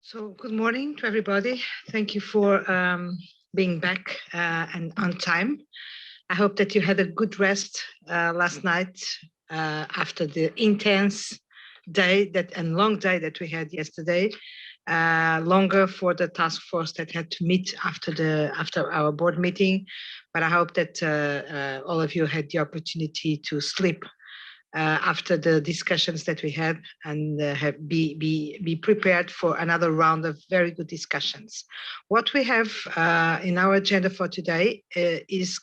So good morning to everybody. Thank you for being back and on time. I hope that you had a good rest last night after the intense day and long day that we had yesterday. Longer for the task force that had to meet after our board meeting, but I hope that all of you had the opportunity to sleep after the discussions that we had and be prepared for another round of very good discussions. What we have in our agenda for today is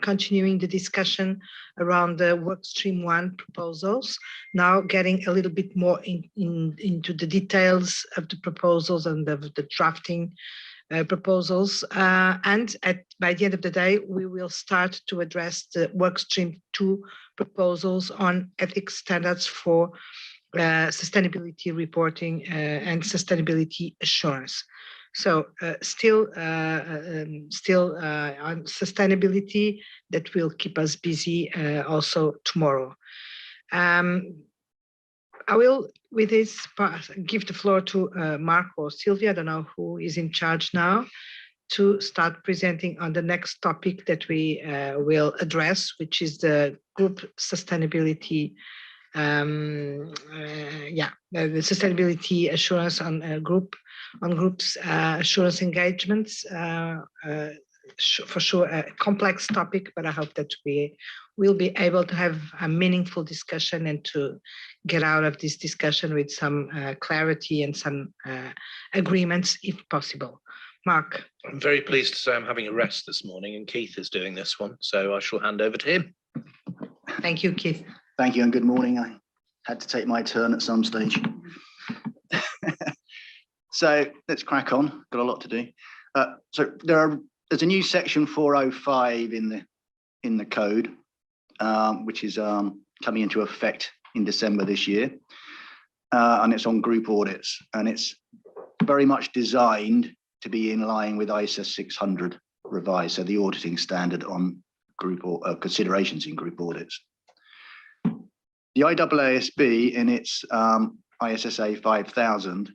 continuing the discussion around the workstream 1 proposals, now getting a little bit more into the details of the proposals and the drafting proposals. And by the end of the day, we will start to address the workstream 2 proposals on ethics standards for sustainability reporting and sustainability assurance. So still on sustainability that will keep us busy also tomorrow. I will, with this, give the floor to Mark or Sylvia, I don't know who is in charge now, to start presenting on the next topic that we will address, which is the group sustainability, the sustainability assurance on groups assurance engagements. For sure, a complex topic, but I hope that we will be able to have a meaningful discussion and to get out of this discussion with some clarity and some agreements, if possible. Mark. I'm very pleased to say I'm having a rest this morning and Keith is doing this one, so I shall hand over to him. Thank you, Keith. Thank you and good morning. I had to take my turn at some stage. So let's crack on, got a lot to do. So there's a new section 405 in the code, which is coming into effect in December this year, and it's on group audits, and it's very much designed to be in line with ISO 600 revised, so the auditing standard on group or considerations in group audits. The IESBA in its ISSA 5000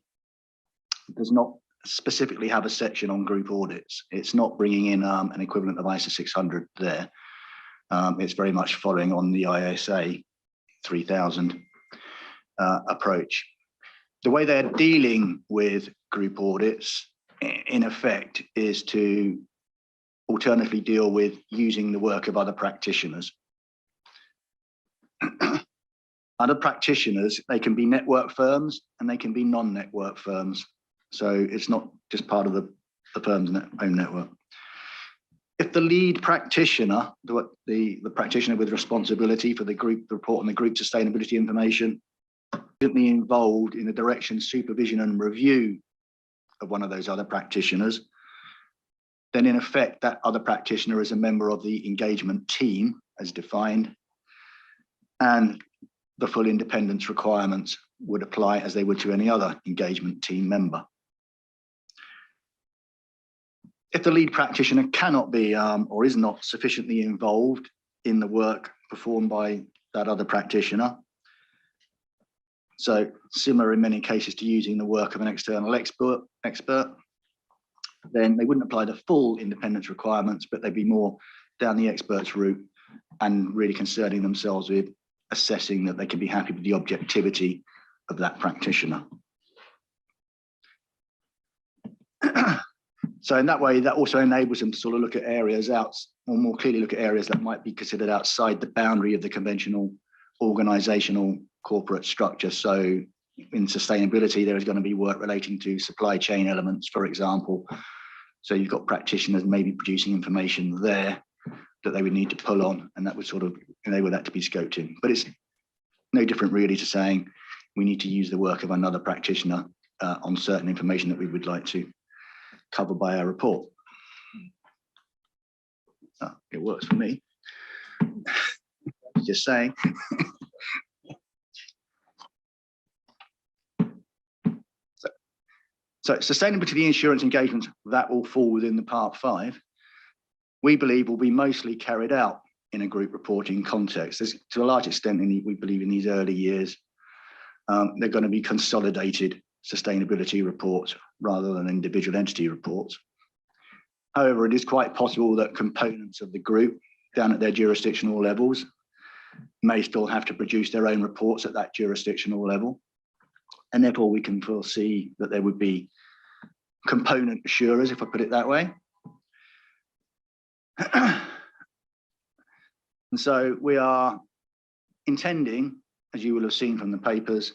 does not specifically have a section on group audits. It's not bringing in an equivalent of ISO 600 there. It's very much following on the ISA 3000 approach. The way they're dealing with group audits, in effect, is to alternatively deal with using the work of other practitioners. Other practitioners, they can be network firms and they can be non-network firms. So it's not just part of the firm's own network. If the lead practitioner, the practitioner with responsibility for the group report and the group sustainability information, isn't involved in the direction, supervision and review of one of those other practitioners, then in effect that other practitioner is a member of the engagement team as defined, and the full independence requirements would apply as they would to any other engagement team member. If the lead practitioner cannot be or is not sufficiently involved in the work performed by that other practitioner, so similar in many cases to using the work of an external expert, then they wouldn't apply the full independence requirements, but they'd be more down the expert's route and really concerning themselves with assessing that they can be happy with the objectivity of that practitioner. So in that way, that also enables them to sort of look at areas or more clearly look at areas that might be considered outside the boundary of the conventional organizational corporate structure. So in sustainability, there is going to be work relating to supply chain elements, for example. So you've got practitioners maybe producing information there that they would need to pull on, and that would sort of enable that to be scoped in. But it's no different really to saying we need to use the work of another practitioner on certain information that we would like to cover by our report. Oh, it works for me. Just saying. So sustainability insurance engagements, that will fall within the part 5. We believe will be mostly carried out in a group reporting context. To a large extent, we believe in these early years, they're going to be consolidated sustainability reports rather than individual entity reports. However, it is quite possible that components of the group down at their jurisdictional levels may still have to produce their own reports at that jurisdictional level. And therefore we can foresee that there would be component assurers, if I put it that way. And so we are intending, as you will have seen from the papers,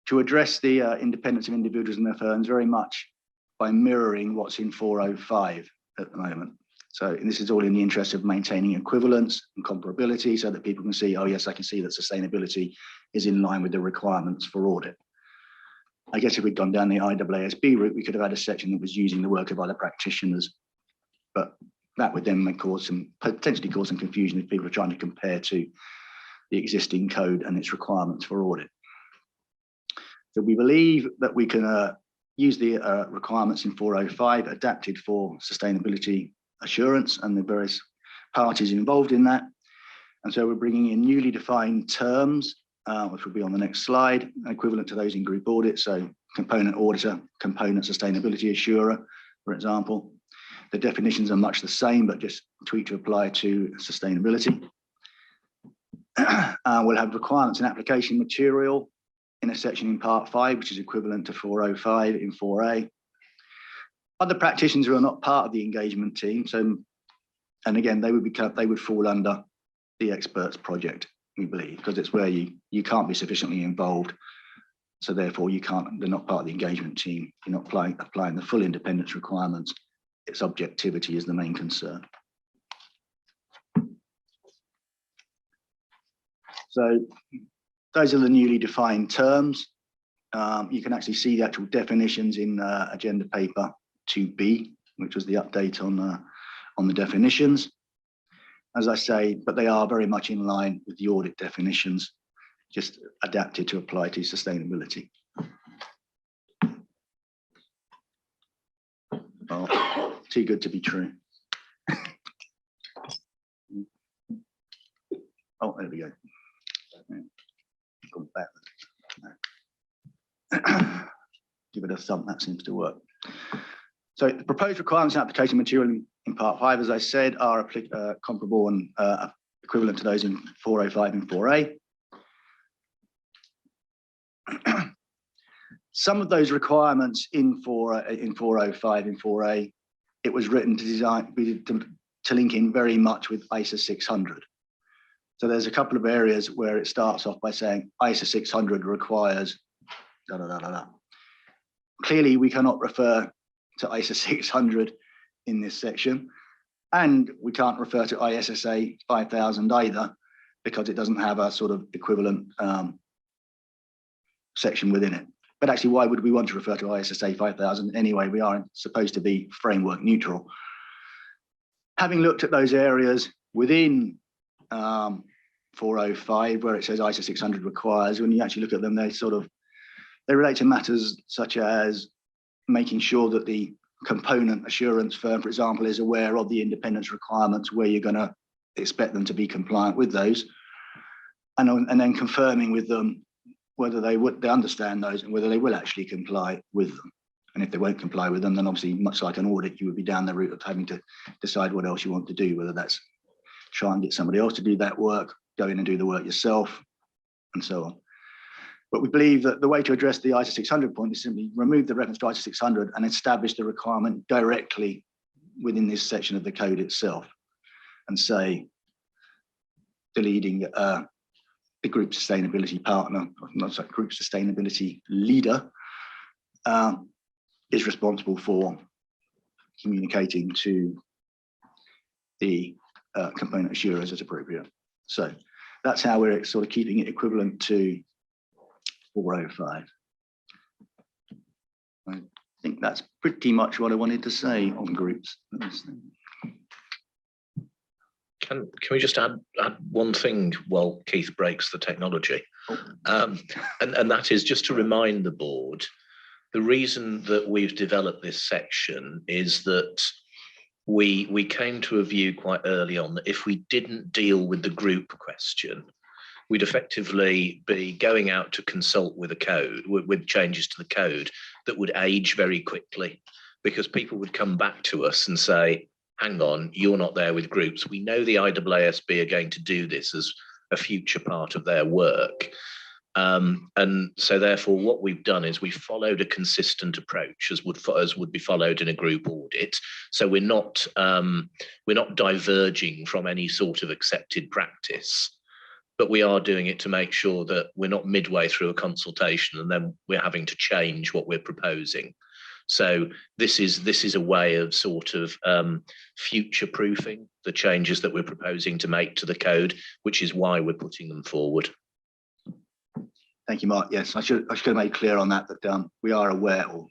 to address the independence of individuals and their firms very much by mirroring what's in 405 at the moment. So this is all in the interest of maintaining equivalence and comparability so that people can see, oh yes, I can see that sustainability is in line with the requirements for audit. I guess if we'd gone down the IESBA route, we could have had a section that was using the work of other practitioners, but that would then potentially cause some confusion if people are trying to compare to the existing code and its requirements for audit. So we believe that we can use the requirements in 405 adapted for sustainability assurance and the various parties involved in that. And so we're bringing in newly defined terms, which will be on the next slide, equivalent to those in group audit. So component auditor, component sustainability assurer, for example. The definitions are much the same, but just tweaked to apply to sustainability. We'll have requirements and application material in a section in part 5, which is equivalent to 405 in 4A. Other practitioners who are not part of the engagement team, so, and again, they would fall under the experts project, we believe, because it's where you can't be sufficiently involved. So therefore they're not part of the engagement team. You're not applying the full independence requirements. Its objectivity is the main concern. So those are the newly defined terms. You can actually see the actual definitions in agenda paper 2B, which was the update on the definitions. As I say, but they are very much in line with the audit definitions, just adapted to apply to sustainability. Oh, too good to be true. Oh, there we go. Go back. Give it a thumb, that seems to work. So the proposed requirements and application material in part 5, as I said, are comparable and equivalent to those in 405 and 4A. Some of those requirements in 405 and 4A, it was written to link in very much with ISA 600. So there's a couple of areas where it starts off by saying ISA 600 requires da da da da da. Clearly, we cannot refer to ISA 600 in this section, and we can't refer to ISSA 5000 either, because it doesn't have a sort of equivalent section within it. But actually, why would we want to refer to ISSA 5000 anyway? We are supposed to be framework neutral. Having looked at those areas within 405, where it says ISA 600 requires, when you actually look at them, they relate to matters such as making sure that the component assurance firm, for example, is aware of the independence requirements, where you're going to expect them to be compliant with those, and then confirming with them whether they understand those and whether they will actually comply with them. And if they won't comply with them, then obviously, much like an audit, you would be down the route of having to decide what else you want to do, whether that's try and get somebody else to do that work, go in and do the work yourself, and so on. But we believe that the way to address the ISA 600 point is simply remove the reference to ISA 600 and establish the requirement directly within this section of the code itself, and say the leading the group sustainability partner, not sorry, group sustainability leader, is responsible for communicating to the component assurers as appropriate. So that's how we're sort of keeping it equivalent to 405. I think that's pretty much what I wanted to say on groups. Can we just add one thing while Keith breaks the technology? And that is just to remind the board, the reason that we've developed this section is that we came to a view quite early on that if we didn't deal with the group question, we'd effectively be going out to consult with a code, with changes to the code that would age very quickly, because people would come back to us and say, hang on, you're not there with groups. We know the IESBA are going to do this as a future part of their work. And so therefore what we've done is we've followed a consistent approach as would be followed in a group audit. So we're not diverging from any sort of accepted practice, but we are doing it to make sure that we're not midway through a consultation and then we're having to change what we're proposing. So this is a way of sort of future-proofing the changes that we're proposing to make to the code, which is why we're putting them forward. Thank you, Mark. Yes, I should have made clear on that we are aware, or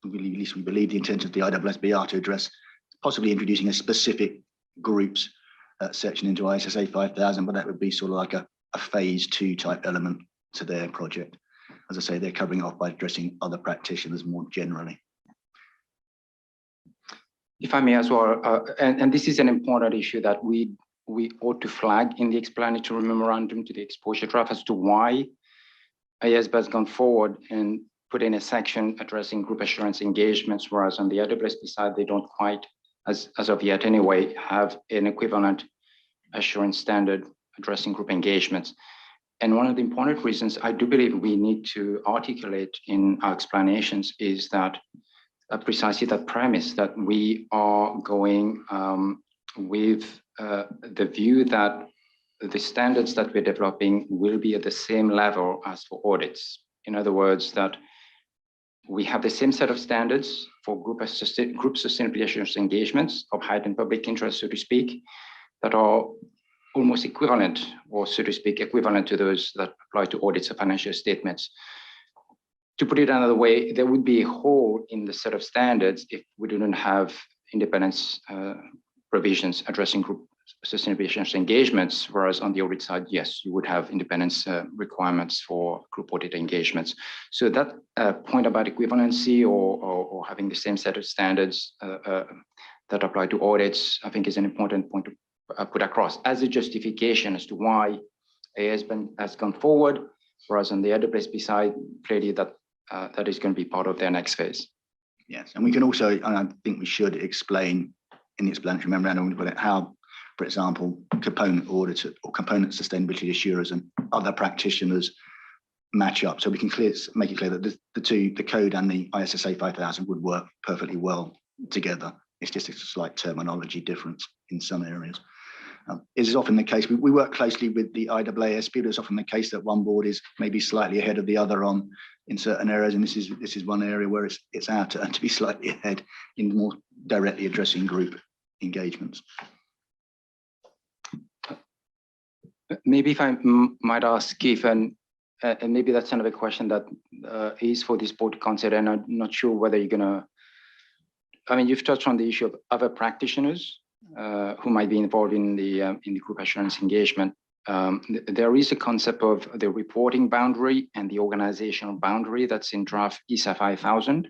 at least we believe the intent of the IESBA are to address possibly introducing a specific groups section into ISSA 5000, but that would be sort of like a phase 2 type element to their project. As I say, they're covering off by addressing other practitioners more generally. If I may as well, and this is an important issue that we ought to flag in the explanatory memorandum to the exposure draft as to why IESBA has gone forward and put in a section addressing group assurance engagements, whereas on the IESBA side, they don't quite, as of yet anyway, have an equivalent assurance standard addressing group engagements. And one of the important reasons I do believe we need to articulate in our explanations is that precisely that premise that we are going with the view that the standards that we're developing will be at the same level as for audits. In other words, that we have the same set of standards for group sustainability assurance engagements of heightened public interest, so to speak, that are almost equivalent, or so to speak, equivalent to those that apply to audits of financial statements. To put it another way, there would be a hole in the set of standards if we didn't have independence provisions addressing group sustainability assurance engagements, whereas on the audit side, yes, you would have independence requirements for group audit engagements. So that point about equivalency or having the same set of standards that apply to audits, I think is an important point to put across as a justification as to why IESBA has gone forward, whereas on the IESBA side, clearly that is going to be part of their next phase. Yes, and we can also, and I think we should explain in the explanatory memorandum how, for example, component auditors or component sustainability assurers and other practitioners match up. So we can make it clear that the code and the ISSA 5000 would work perfectly well together. It's just a slight terminology difference in some areas. It is often the case, we work closely with the IESBA, but it's often the case that one board is maybe slightly ahead of the other in certain areas, and this is one area where it's our turn to be slightly ahead in more directly addressing group engagements. Maybe if I might ask Keith, and maybe that's another question that is for this board to consider, and I'm not sure whether you're gonna, I mean, you've touched on the issue of other practitioners who might be involved in the group assurance engagement. There is a concept of the reporting boundary and the organizational boundary that's in draft ISA 5000.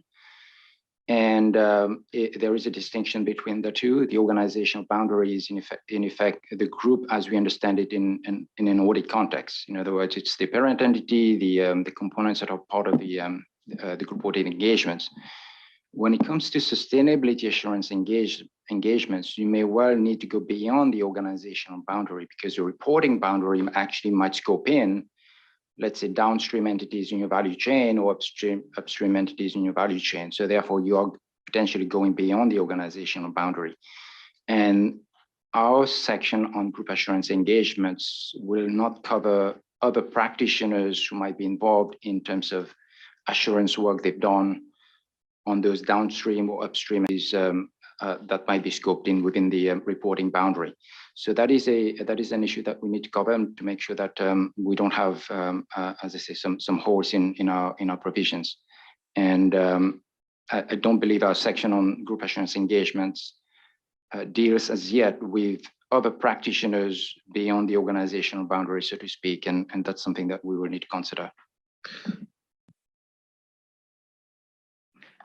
And there is a distinction between the two. The organizational boundary is in effect the group as we understand it in an audit context. In other words, it's the parent entity, the components that are part of the group audit engagements. When it comes to sustainability assurance engagements, you may well need to go beyond the organizational boundary, because the reporting boundary actually might scope in, let's say, downstream entities in your value chain or upstream entities in your value chain. So therefore, you are potentially going beyond the organizational boundary. And our section on group assurance engagements will not cover other practitioners who might be involved in terms of assurance work they've done on those downstream or upstream that might be scoped in within the reporting boundary. So that is an issue that we need to cover to make sure that we don't have, as I say, some holes in our provisions. And I don't believe our section on group assurance engagements deals as yet with other practitioners beyond the organizational boundary, so to speak, and that's something that we will need to consider.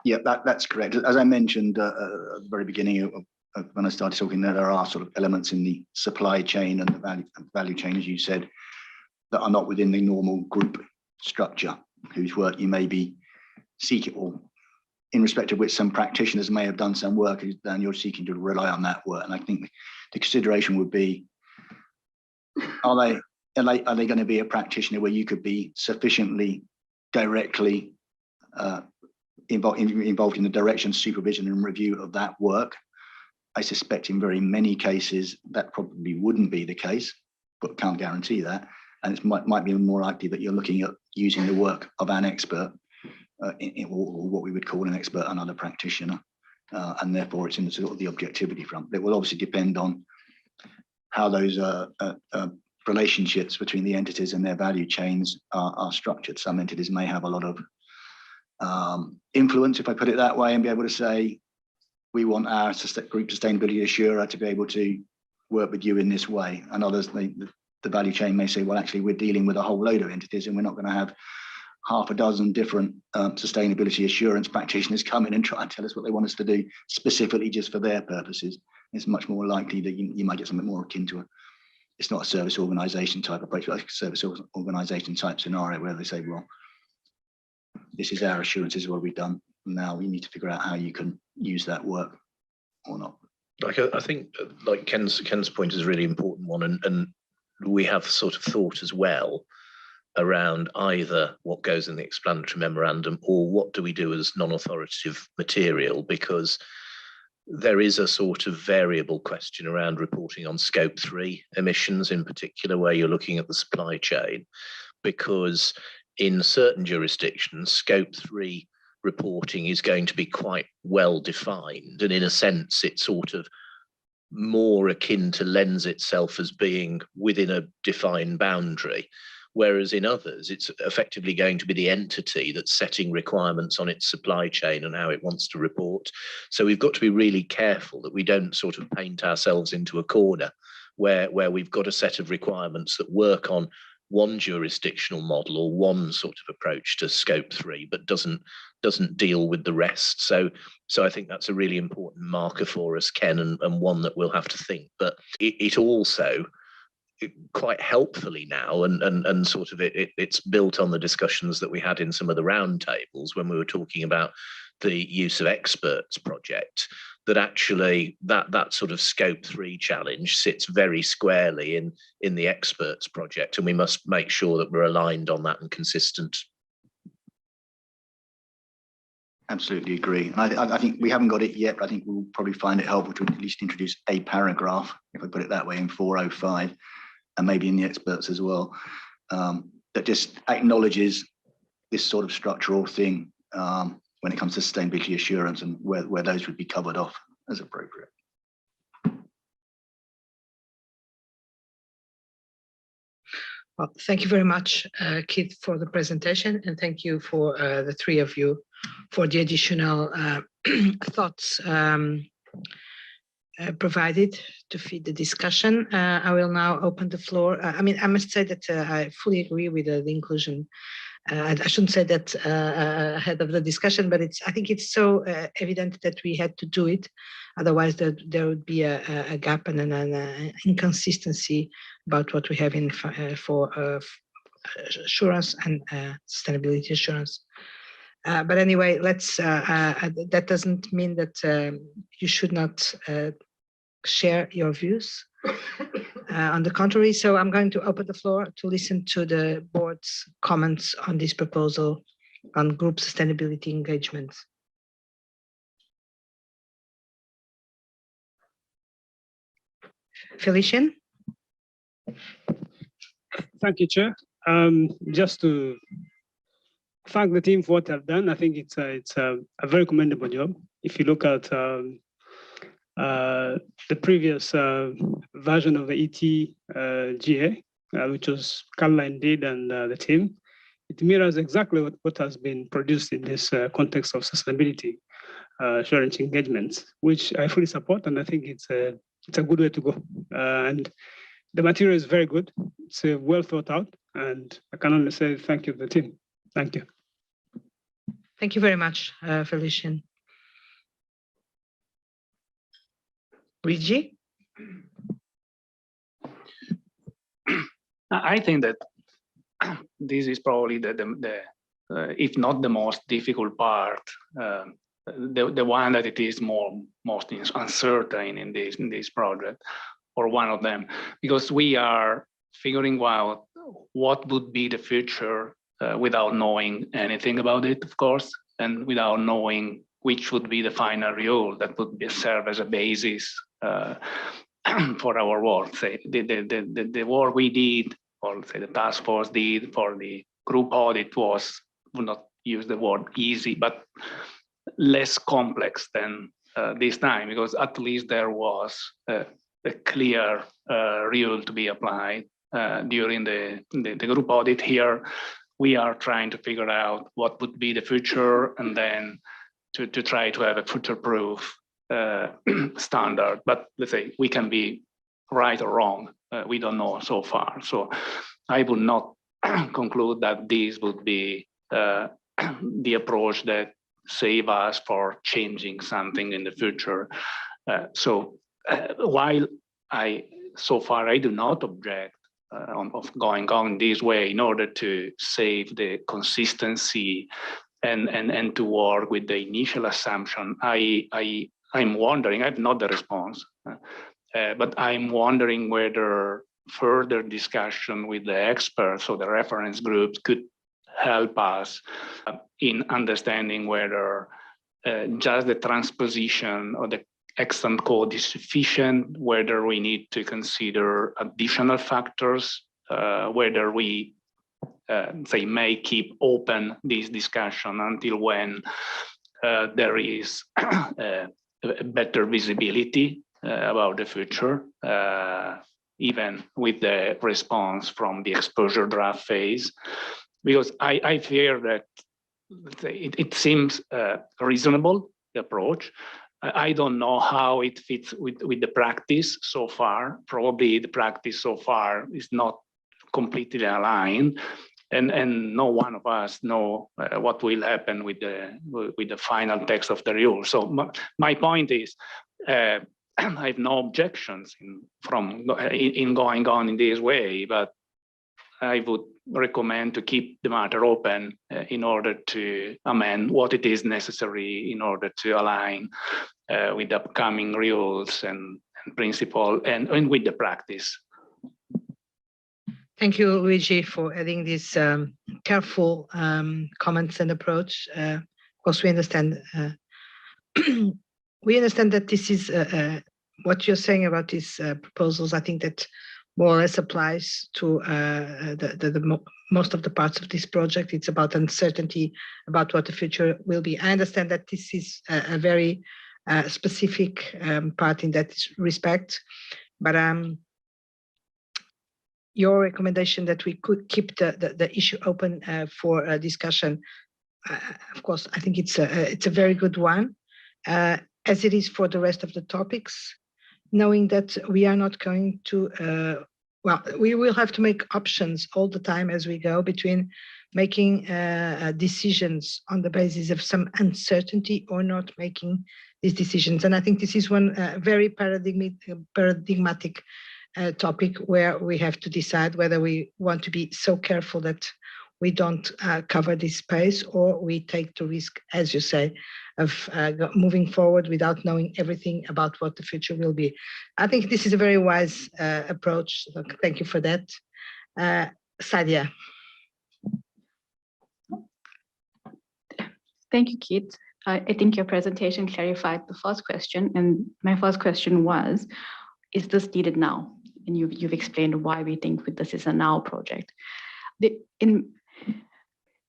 Yeah, that's correct. As I mentioned at the very beginning of when I started talking, there are sort of elements in the supply chain and the value chain, as you said, that are not within the normal group structure, whose work you may be seeking, or in respect of which some practitioners may have done some work, and you're seeking to rely on that work. And I think the consideration would be, are they going to be a practitioner where you could be sufficiently directly involved in the direction, supervision, and review of that work? I suspect in very many cases that probably wouldn't be the case, but can't guarantee that. And it might be more likely that you're looking at using the work of an expert, or what we would call an expert, another practitioner, and therefore it's in the sort of the objectivity front. It will obviously depend on how those relationships between the entities and their value chains are structured. Some entities may have a lot of influence, if I put it that way, and be able to say, we want our group sustainability assurer to be able to work with you in this way. And others, the value chain may say, well, actually, we're dealing with a whole load of entities and we're not going to have half a dozen different sustainability assurance practitioners come in and try and tell us what they want us to do specifically just for their purposes. It's much more likely that you might get something more akin to it's not a service organization type approach, but like a service organization type scenario where they say, well, this is our assurance, this is what we've done. Now we need to figure out how you can use that work or not. Like I think like Ken's point is a really important one, and we have sort of thought as well around either what goes in the explanatory memorandum or what do we do as non-authoritative material, because there is a sort of variable question around reporting on scope 3 emissions in particular, where you're looking at the supply chain, because in certain jurisdictions, scope 3 reporting is going to be quite well defined. And in a sense, it's sort of more akin to lends itself as being within a defined boundary. Whereas in others, it's effectively going to be the entity that's setting requirements on its supply chain and how it wants to report. So we've got to be really careful that we don't sort of paint ourselves into a corner where we've got a set of requirements that work on one jurisdictional model or one sort of approach to scope 3, but doesn't deal with the rest. So I think that's a really important marker for us, Ken, and one that we'll have to think. But it also quite helpfully now, and sort of it's built on the discussions that we had in some of the roundtables when we were talking about the use of experts project, that actually that sort of scope 3 challenge sits very squarely in the experts project, and we must make sure that we're aligned on that and consistent. Absolutely agree. And I think we haven't got it yet, but I think we'll probably find it helpful to at least introduce a paragraph, if I put it that way, in 405, and maybe in the experts as well, that just acknowledges this sort of structural thing when it comes to sustainability assurance and where those would be covered off as appropriate. Well, thank you very much, Keith, for the presentation, and thank you for the three of you for the additional thoughts provided to feed the discussion. I will now open the floor. I mean, I must say that I fully agree with the inclusion. I shouldn't say that ahead of the discussion, but I think it's so evident that we had to do it. Otherwise, there would be a gap and an inconsistency about what we have in for assurance and sustainability assurance. But anyway, let's. That doesn't mean that you should not share your views. On the contrary, so I'm going to open the floor to listen to the board's comments on this proposal on group sustainability engagement. Felician? Thank you, Chair. Just to thank the team for what they've done. I think it's a very commendable job. If you look at the previous version of the ETGA, which was Caroline did and the team, it mirrors exactly what has been produced in this context of sustainability assurance engagements, which I fully support, and I think it's a good way to go. And the material is very good. It's well thought out, and I can only say thank you to the team. Thank you. Thank you very much, Felician. I think that this is probably if not the most difficult part, the one that it is most uncertain in this project, or one of them, because we are figuring out what would be the future without knowing anything about it, of course, and without knowing which would be the final rule that would serve as a basis for our work. Say the work we did, or say the task force did for the group audit was, would not use the word easy, but less complex than this time, because at least there was a clear rule to be applied during the group audit. Here, we are trying to figure out what would be the future, and then to try to have a future-proof standard. But let's say we can be right or wrong. We don't know so far. So I would not conclude that this would be the approach that save us for changing something in the future. While so far I do not object of going on this way in order to save the consistency and to work with the initial assumption, I'm wondering, I have not the response, but I'm wondering whether further discussion with the experts or the reference groups could help us in understanding whether just the transposition of the extant code is sufficient, whether we need to consider additional factors, whether we say may keep open this discussion until when there is a better visibility about the future, even with the response from the exposure draft phase. Because I fear that it seems reasonable, the approach. I don't know how it fits with the practice so far. Probably the practice so far is not completely aligned, and no one of us know what will happen with the final text of the rule. So my point is, I have no objections in going on in this way, but I would recommend to keep the matter open in order to amend what it is necessary in order to align with the upcoming rules and principle and with the practice. Thank you, Luigi, for adding these careful comments and approach. Of course, we understand. We understand that this is what you're saying about these proposals. I think that more or less applies to most of the parts of this project. It's about uncertainty about what the future will be. I understand that this is a very specific part in that respect, but your recommendation that we could keep the issue open for discussion, of course, I think it's a very good one, as it is for the rest of the topics, knowing that we are not going to, well, we will have to make options all the time as we go between making decisions on the basis of some uncertainty or not making these decisions. And I think this is one very paradigmatic topic where we have to decide whether we want to be so careful that we don't cover this space, or we take the risk, as you say, of moving forward without knowing everything about what the future will be. I think this is a very wise approach. So thank you for that. Sadia. Thank you, Keith. I think your presentation clarified the first question, and my first question was, is this needed now? And you've explained why we think this is a now project.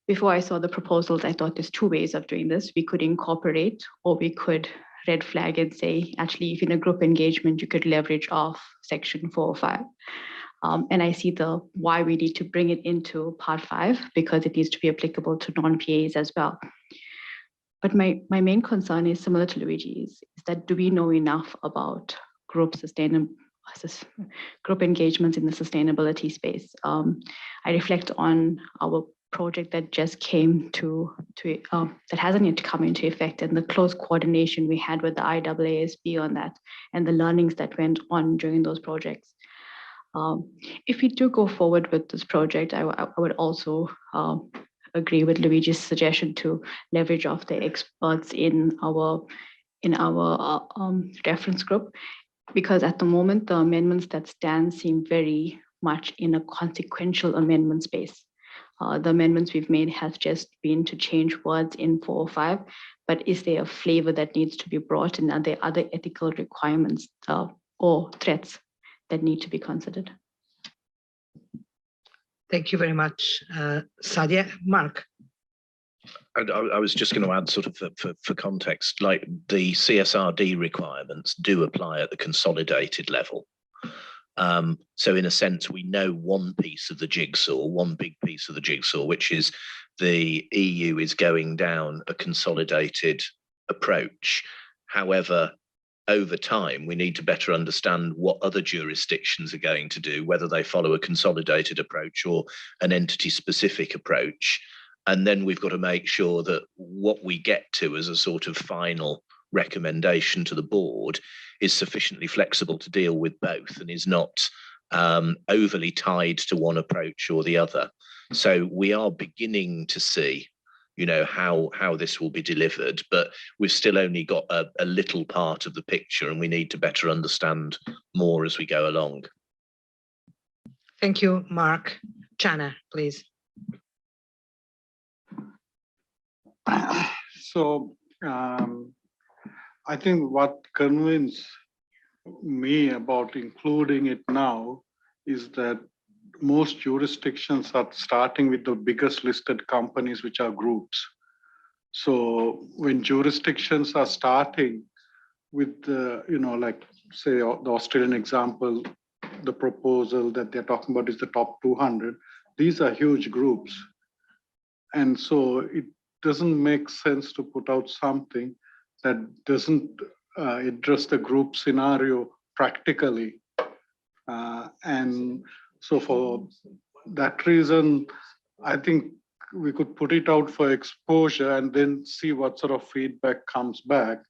Before I saw the proposals, I thought there's two ways of doing this. We could incorporate, or we could red flag and say, actually, if in a group engagement, you could leverage off section 405. And I see why we need to bring it into part 5, because it needs to be applicable to non-PAs as well. But my main concern is similar to Luigi's, is that do we know enough about group engagements in the sustainability space? I reflect on our project that just came that hasn't yet come into effect, and the close coordination we had with the IESBA on that, and the learnings that went on during those projects. If we do go forward with this project, I would also agree with Luigi's suggestion to leverage off the experts in our reference group, because at the moment the amendments that stand seem very much in a consequential amendment space. The amendments we've made has just been to change words in 405, but is there a flavor that needs to be brought in? Are there other ethical requirements or threats that need to be considered? Thank you very much, Sadia. Mark. I was just going to add, sort of for context, like the CSRD requirements do apply at the consolidated level. So in a sense, we know one piece of the jigsaw, one big piece of the jigsaw, which is the EU is going down a consolidated approach. However, over time, we need to better understand what other jurisdictions are going to do, whether they follow a consolidated approach or an entity-specific approach. And then we've got to make sure that what we get to as a sort of final recommendation to the board is sufficiently flexible to deal with both and is not overly tied to one approach or the other. So we are beginning to see, you know, how this will be delivered, but we've still only got a little part of the picture, and we need to better understand more as we go along. Thank you, Mark. Chana, please. So I think what convinced me about including it now is that most jurisdictions are starting with the biggest listed companies, which are groups. So when jurisdictions are starting with the, you know, like say the Australian example, the proposal that they're talking about is the top 200. These are huge groups. And so it doesn't make sense to put out something that doesn't address the group scenario practically. And so for that reason, I think we could put it out for exposure and then see what sort of feedback comes back.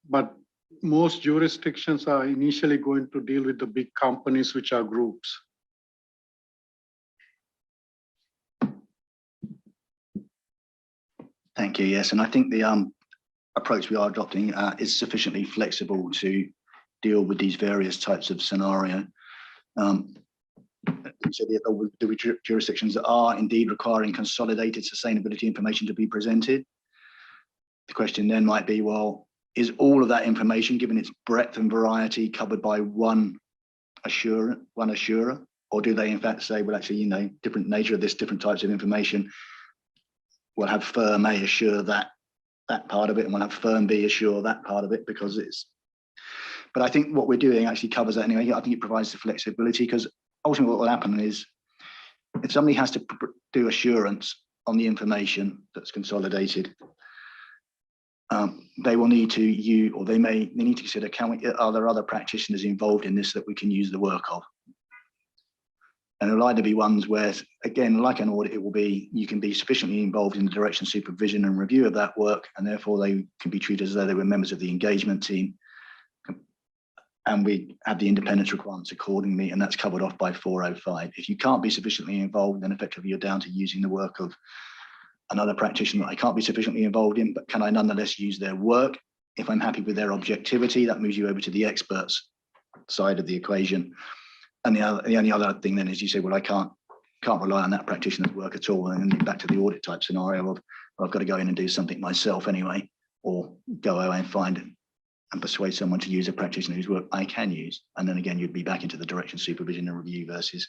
But most jurisdictions are initially going to deal with the big companies, which are groups. Thank you. Yes, and I think the approach we are adopting is sufficiently flexible to deal with these various types of scenario. So the jurisdictions that are indeed requiring consolidated sustainability information to be presented. The question then might be, well, is all of that information, given its breadth and variety, covered by one assurer, or do they in fact say, well, actually, you know, different nature of this, different types of information, we'll have firm A assure that part of it, and we'll have firm B assure that part of it, because it's. But I think what we're doing actually covers that anyway. I think it provides the flexibility, because ultimately what will happen is if somebody has to do assurance on the information that's consolidated, they will need to they need to consider, are there other practitioners involved in this that we can use the work of? And it'll either be ones where, again, like an audit, it will be, you can be sufficiently involved in the direction, supervision and review of that work, and therefore they can be treated as though they were members of the engagement team. And we have the independence requirements accordingly, and that's covered off by 405. If you can't be sufficiently involved, then effectively you're down to using the work of another practitioner that I can't be sufficiently involved in, but can I nonetheless use their work? If I'm happy with their objectivity, that moves you over to the experts side of the equation. And the only other thing then is you say, well, I can't rely on that practitioner's work at all. And then back to the audit type scenario of, well, I've got to go in and do something myself anyway, or go away and find it and persuade someone to use a practitioner whose work I can use. And then again, you'd be back into the direction, supervision and review versus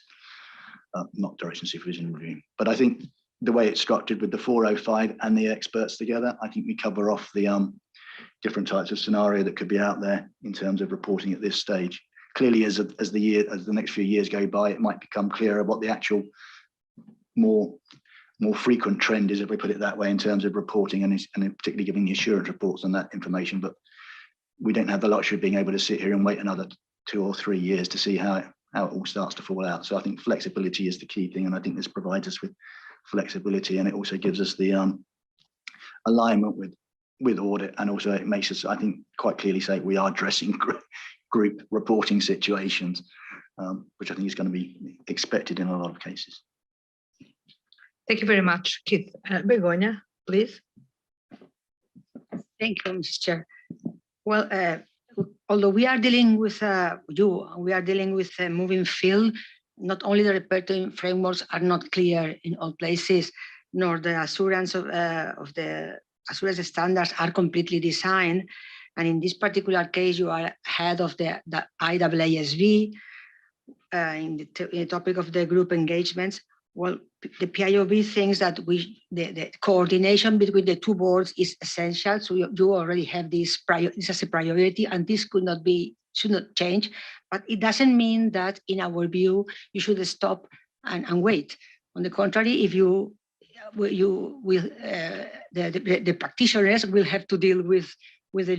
not direction, supervision and review. But I think the way it's structured with the 405 and the experts together, I think we cover off the different types of scenario that could be out there in terms of reporting at this stage. Clearly, as the next few years go by, it might become clearer what the actual more frequent trend is, if we put it that way, in terms of reporting and particularly giving the assurance reports on that information. But we don't have the luxury of being able to sit here and wait another 2 or 3 years to see how it all starts to fall out. So I think flexibility is the key thing, and I think this provides us with flexibility, and it also gives us the alignment with audit, and also it makes us, I think, quite clearly say we are addressing group reporting situations, which I think is going to be expected in a lot of cases. Thank you very much, Keith. Begonia, please. Thank you, Mr. Chair. Well, although we are dealing with a moving field, not only the reporting frameworks are not clear in all places, nor the assurance of the assurance standards are completely designed. And in this particular case, you are head of the IESBA in the topic of the group engagements. Well, the PIOB thinks that the coordination between the two boards is essential. So you already have this as a priority, and this should not change. But it doesn't mean that, in our view, you should stop and wait. On the contrary, if the practitioners will have to deal with the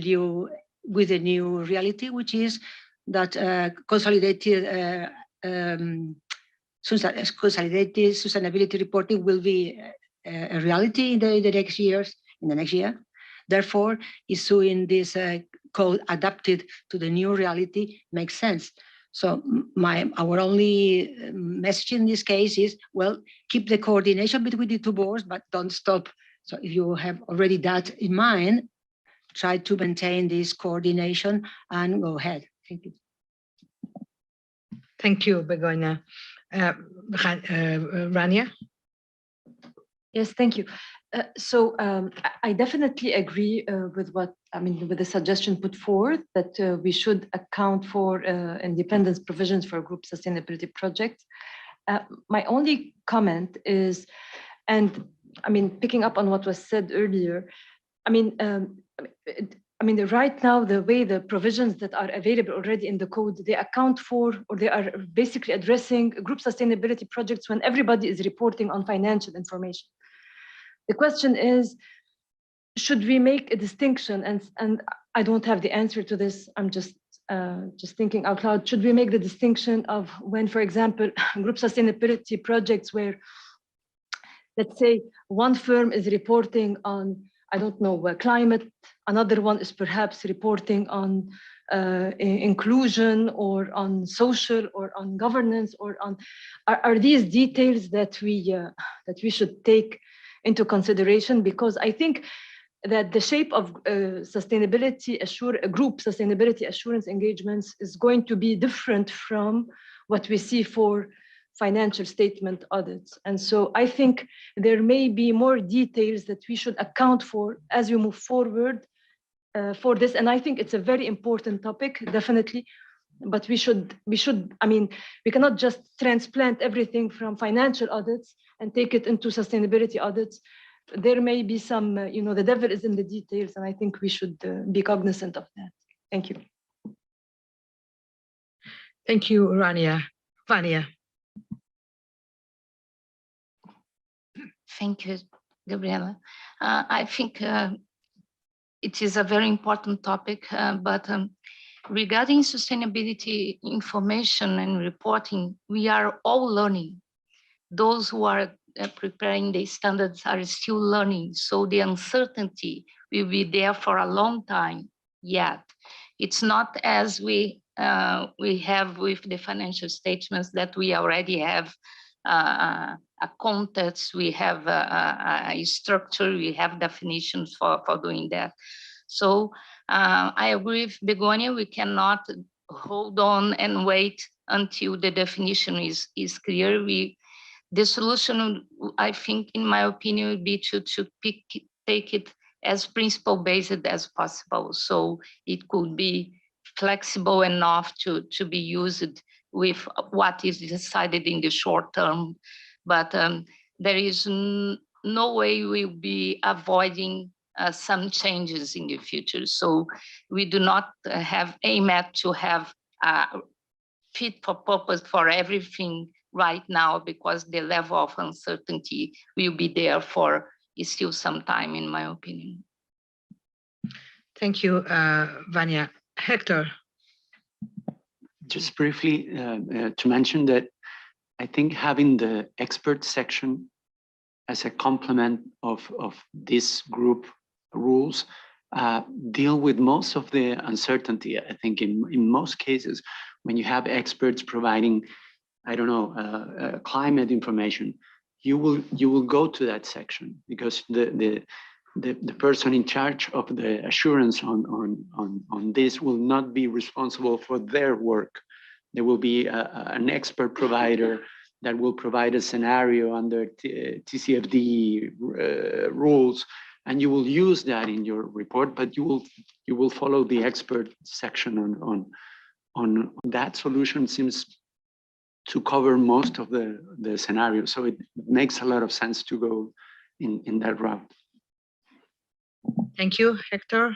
new reality, which is that consolidated sustainability reporting will be a reality in the next year. Therefore, issuing this code adapted to the new reality makes sense. So our only message in this case is, well, keep the coordination between the two boards, but don't stop. So if you have already that in mind, try to maintain this coordination and go ahead. Thank you. Thank you, Begonia. Rania? Yes, thank you. I definitely agree with with the suggestion put forth that we should account for independence provisions for group sustainability projects. My only comment is, picking up on what was said earlier, right now, the way the provisions that are available already in the code, they account for, or they are basically addressing group sustainability projects when everybody is reporting on financial information. The question is, should we make a distinction? And I don't have the answer to this. I'm just thinking out loud. Should we make the distinction of when, for example, group sustainability projects where, let's say, one firm is reporting on, I don't know, climate, another one is perhaps reporting on inclusion or on social or on governance, or on, are these details that we should take into consideration? Because I think that the shape of group sustainability assurance engagements is going to be different from what we see for financial statement audits. And so I think there may be more details that we should account for as we move forward for this. And I think it's a very important topic, definitely. But we cannot just transplant everything from financial audits and take it into sustainability audits. There may be some, the devil is in the details, and I think we should be cognizant of that. Thank you. Thank you, Rania. Vania. Thank you, Gabriela. I think it is a very important topic, but regarding sustainability information and reporting, we are all learning. Those who are preparing the standards are still learning, so the uncertainty will be there for a long time yet. It's not as we have with the financial statements that we already have a context, we have a structure, we have definitions for doing that. So I agree with Begonia, we cannot hold on and wait until the definition is clear. The solution, I think, in my opinion, would be to take it as principle-based as possible. So it could be flexible enough to be used with what is decided in the short term. But there is no way we'll be avoiding some changes in the future. So we do not aim at to have fit for purpose for everything right now, because the level of uncertainty will be there for still some time, in my opinion. Thank you, Vania. Hector. Just briefly to mention that I think having the expert section as a complement of this group rules deal with most of the uncertainty. I think in most cases, when you have experts providing, I don't know, climate information, you will go to that section because the person in charge of the assurance on this will not be responsible for their work. There will be an expert provider that will provide a scenario under TCFD rules, and you will use that in your report, but you will follow the expert section on that. Solution seems to cover most of the scenarios. So it makes a lot of sense to go in that route. Thank you, Hector.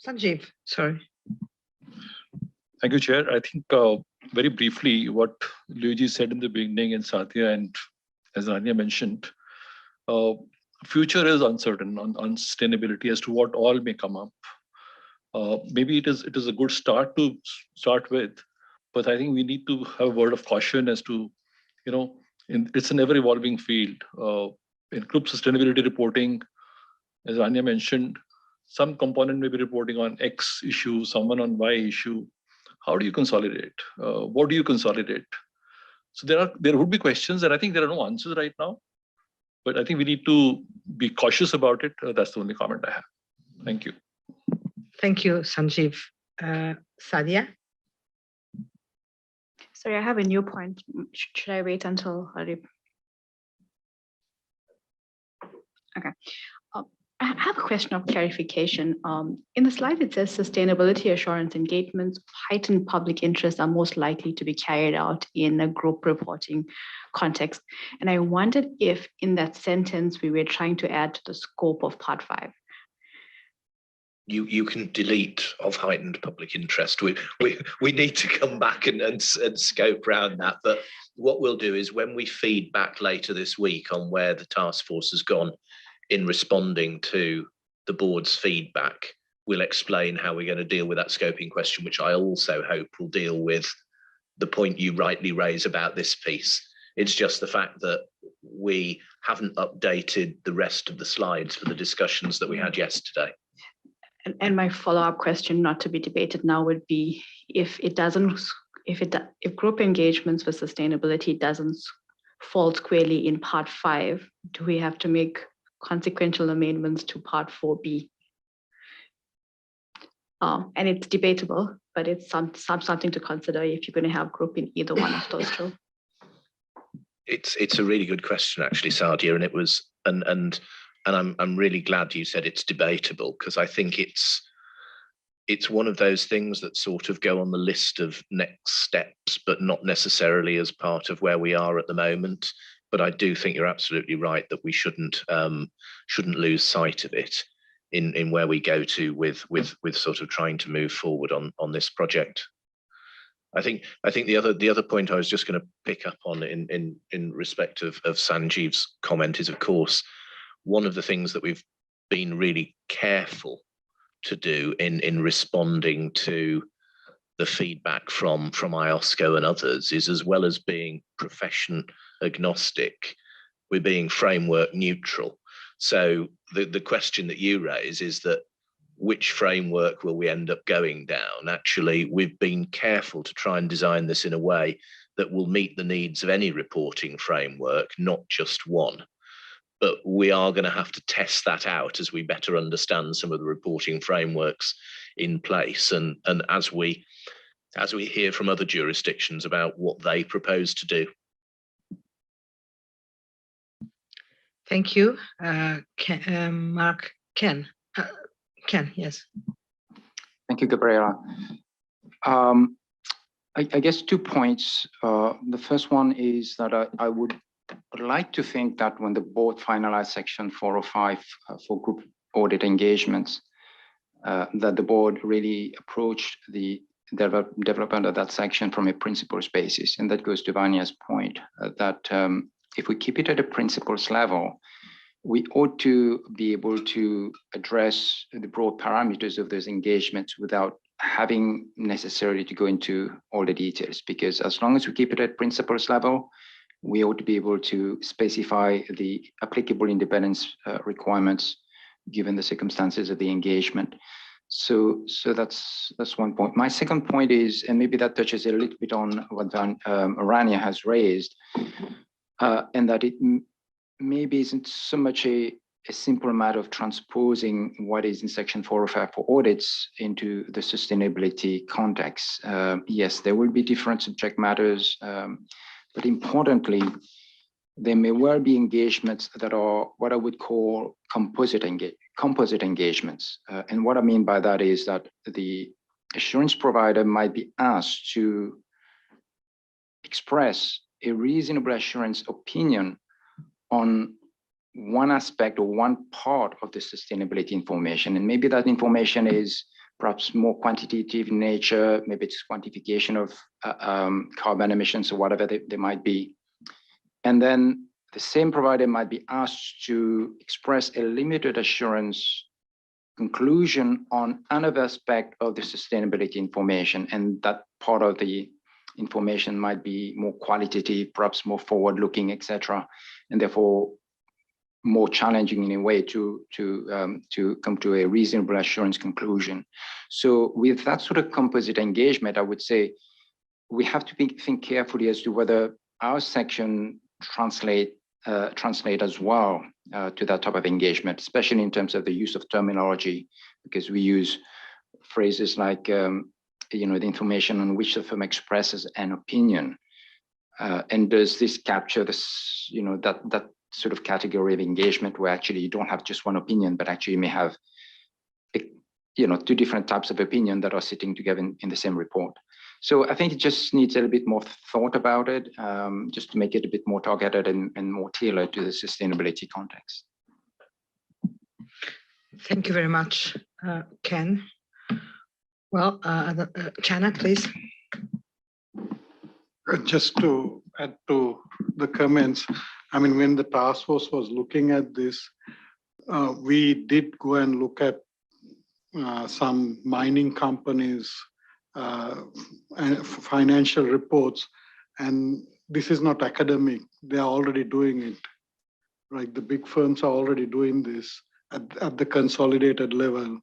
Sanjeev, sorry. Thank you, Chair. I think very briefly, what Luigi said in the beginning and Satya and as Anya mentioned, future is uncertain on sustainability as to what all may come up. Maybe it is a good start to start with, but I think we need to have a word of caution as to, it's an ever evolving field. In group sustainability reporting, as Anya mentioned, some component may be reporting on X issue, someone on Y issue. How do you consolidate? What do you consolidate? So there would be questions, and I think there are no answers right now. But I think we need to be cautious about it. That's the only comment I have. Thank you. Thank you, Sanjeev. Sadia? Sorry, I have a new point. Should I wait until Harib? Okay. I have a question of clarification. In the slide, it says sustainability assurance engagements of heightened public interest are most likely to be carried out in a group reporting context. And I wondered if in that sentence, we were trying to add to the scope of part 5. You can delete of heightened public interest. We need to come back and scope around that. But what we'll do is when we feed back later this week on where the task force has gone in responding to the board's feedback, we'll explain how we're going to deal with that scoping question, which I also hope will deal with the point you rightly raise about this piece. It's just the fact that we haven't updated the rest of the slides for the discussions that we had yesterday. And my follow-up question, not to be debated now, would be if group engagements for sustainability doesn't fall squarely in part 5, do we have to make consequential amendments to part 4B? And it's debatable, but it's something to consider if you're going to have group in either one of those two. It's a really good question, actually, Sadia, and it was and I'm really glad you said it's debatable, because I think it's one of those things that sort of go on the list of next steps, but not necessarily as part of where we are at the moment. But I do think you're absolutely right that we shouldn't lose sight of it in where we go to with sort of trying to move forward on this project. I think the other point I was just going to pick up on in respect of Sanjeev's comment is, of course, one of the things that we've been really careful to do in responding to the feedback from IOSCO and others is, as well as being profession agnostic, we're being framework neutral. So the question that you raise is that which framework will we end up going down? Actually, we've been careful to try and design this in a way that will meet the needs of any reporting framework, not just one. But we are going to have to test that out as we better understand some of the reporting frameworks in place, and as we hear from other jurisdictions about what they propose to do. Thank you. Mark, Ken, yes. Thank you, Gabriela. I guess 2 points. The first one is that I would like to think that when the board finalized section 405 for group audit engagements, that the board really approached the development of that section from a principles basis. And that goes to Vanya's point that if we keep it at a principles level, we ought to be able to address the broad parameters of those engagements without having necessarily to go into all the details, because as long as we keep it at principles level, we ought to be able to specify the applicable independence requirements given the circumstances of the engagement. So that's one point. My second point is, and maybe that touches a little bit on what Rania has raised, and that it maybe isn't so much a simple matter of transposing what is in Section 405 for audits into the sustainability context. Yes, there will be different subject matters, but importantly, there may well be engagements that are what I would call composite engagements. And what I mean by that is that the assurance provider might be asked to express a reasonable assurance opinion on one aspect or one part of the sustainability information. And maybe that information is perhaps more quantitative in nature, maybe it's quantification of carbon emissions or whatever they might be. And then the same provider might be asked to express a limited assurance conclusion on another aspect of the sustainability information. And that part of the information might be more qualitative, perhaps more forward-looking, etc., and therefore more challenging in a way to come to a reasonable assurance conclusion. So with that sort of composite engagement, I would say we have to think carefully as to whether our section translate as well to that type of engagement, especially in terms of the use of terminology, because we use phrases like the information on which the firm expresses an opinion, and does this capture this that sort of category of engagement where actually you don't have just one opinion, but actually you may have two different types of opinion that are sitting together in the same report. So I think it just needs a little bit more thought about it, just to make it a bit more targeted and more tailored to the sustainability context. Thank you very much, Ken. Well, Chana, please. Just to add to the comments, I mean, when the task force was looking at this, we did go and look at some mining companies' financial reports, and this is not academic. They are already doing it, right? The big firms are already doing this at the consolidated level.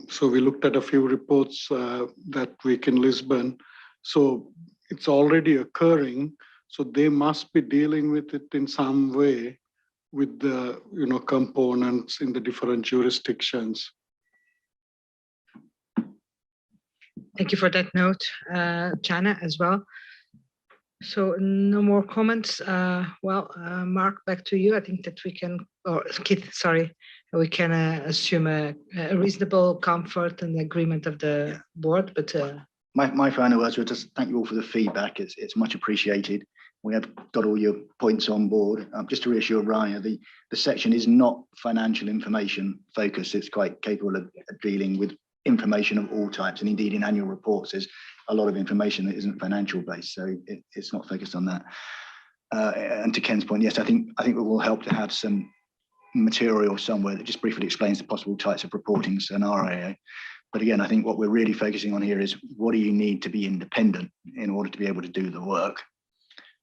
So we looked at a few reports that week in Lisbon. So it's already occurring. So they must be dealing with it in some way with the components in the different jurisdictions. Thank you for that note, Chana, as well. So no more comments. Mark, back to you. I think that we can, or Keith, sorry, we can assume a reasonable comfort and agreement of the board. But my final words were just thank you all for the feedback. It's much appreciated. We have got all your points on board. Just to reassure Raya, the section is not financial information focused. It's quite capable of dealing with information of all types, and indeed in annual reports there's a lot of information that isn't financial based, so it's not focused on that. And to Ken's point, yes, I think it will help to have some material somewhere that just briefly explains the possible types of reporting scenario. But again, I think what we're really focusing on here is what do you need to be independent in order to be able to do the work.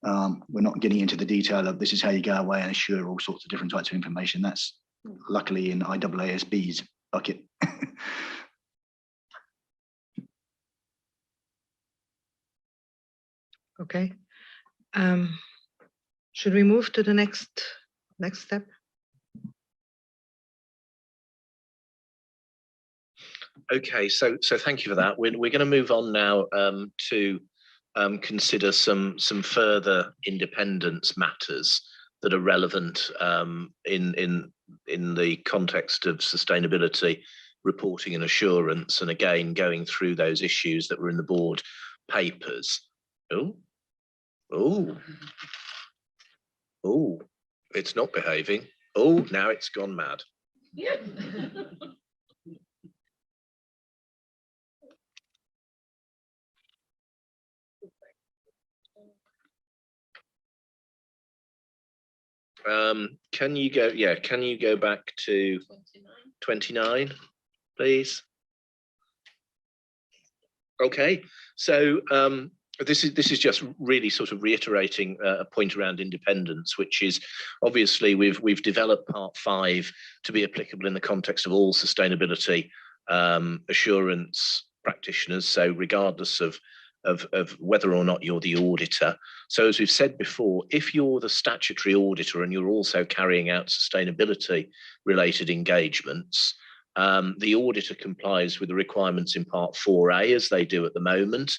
We're not getting into the detail of this is how you go away and assure all sorts of different types of information. That's luckily in IESB's bucket. Okay. Should we move to the next step? Okay, so thank you for that. We're going to move on now to consider some further independence matters that are relevant in the context of sustainability reporting and assurance, and again going through those issues that were in the board papers. Oh, it's not behaving. Oh, now it's gone mad. Can you go back to 29, please? Okay, so this is just really sort of reiterating a point around independence, which is obviously we've developed part 5 to be applicable in the context of all sustainability assurance practitioners. So regardless of whether or not you're the auditor. So as we've said before, if you're the statutory auditor and you're also carrying out sustainability related engagements, the auditor complies with the requirements in Part 4A as they do at the moment,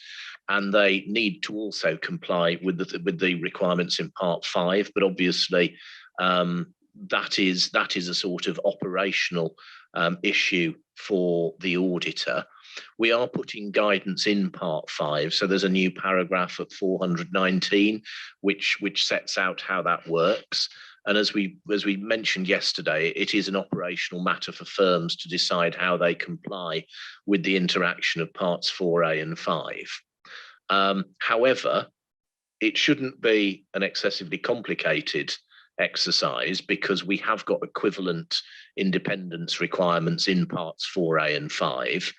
and they need to also comply with the requirements in Part 5. But obviously, that is a sort of operational issue for the auditor. We are putting guidance in Part 5, so there's a new paragraph at 419 which sets out how that works. And as we mentioned yesterday, it is an operational matter for firms to decide how they comply with the interaction of Parts 4A and 5. However, it shouldn't be an excessively complicated exercise because we have got equivalent independence requirements in Parts 4A and 5.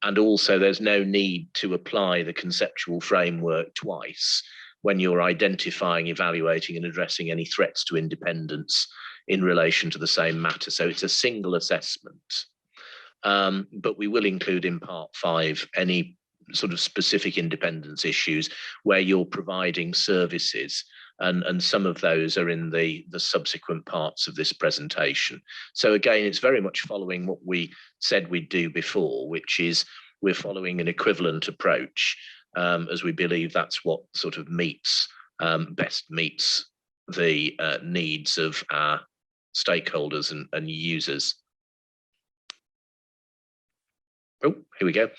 And also there's no need to apply the conceptual framework twice when you're identifying, evaluating and addressing any threats to independence in relation to the same matter. So it's a single assessment. But we will include in Part 5 any sort of specific independence issues where you're providing services, and some of those are in the subsequent parts of this presentation. So again, it's very much following what we said we'd do before, which is we're following an equivalent approach, as we believe that's what sort of best meets the needs of our stakeholders and users. Oh, here we go.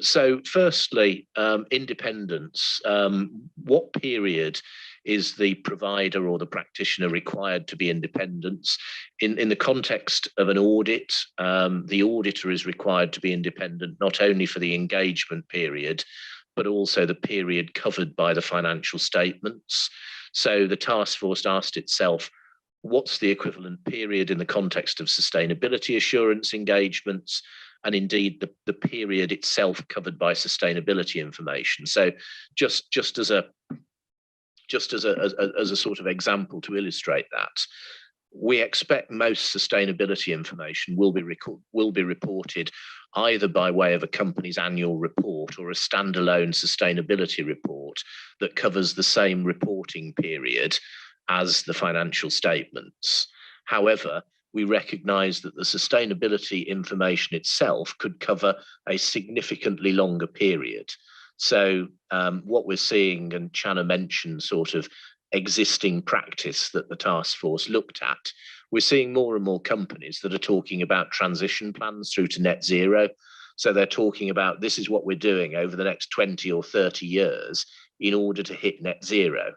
So firstly, independence. What period is the provider or the practitioner required to be independent? In the context of an audit, the auditor is required to be independent, not only for the engagement period, but also the period covered by the financial statements. So the task force asked itself, what's the equivalent period in the context of sustainability assurance engagements, and indeed the period itself covered by sustainability information. So just as a sort of example to illustrate that, we expect most sustainability information will be reported either by way of a company's annual report or a standalone sustainability report that covers the same reporting period as the financial statements. However, we recognise that the sustainability information itself could cover a significantly longer period. So what we're seeing, and Channa mentioned sort of existing practice that the task force looked at, we're seeing more and more companies that are talking about transition plans through to net zero. So they're talking about this is what we're doing over the next 20 or 30 years in order to hit net zero.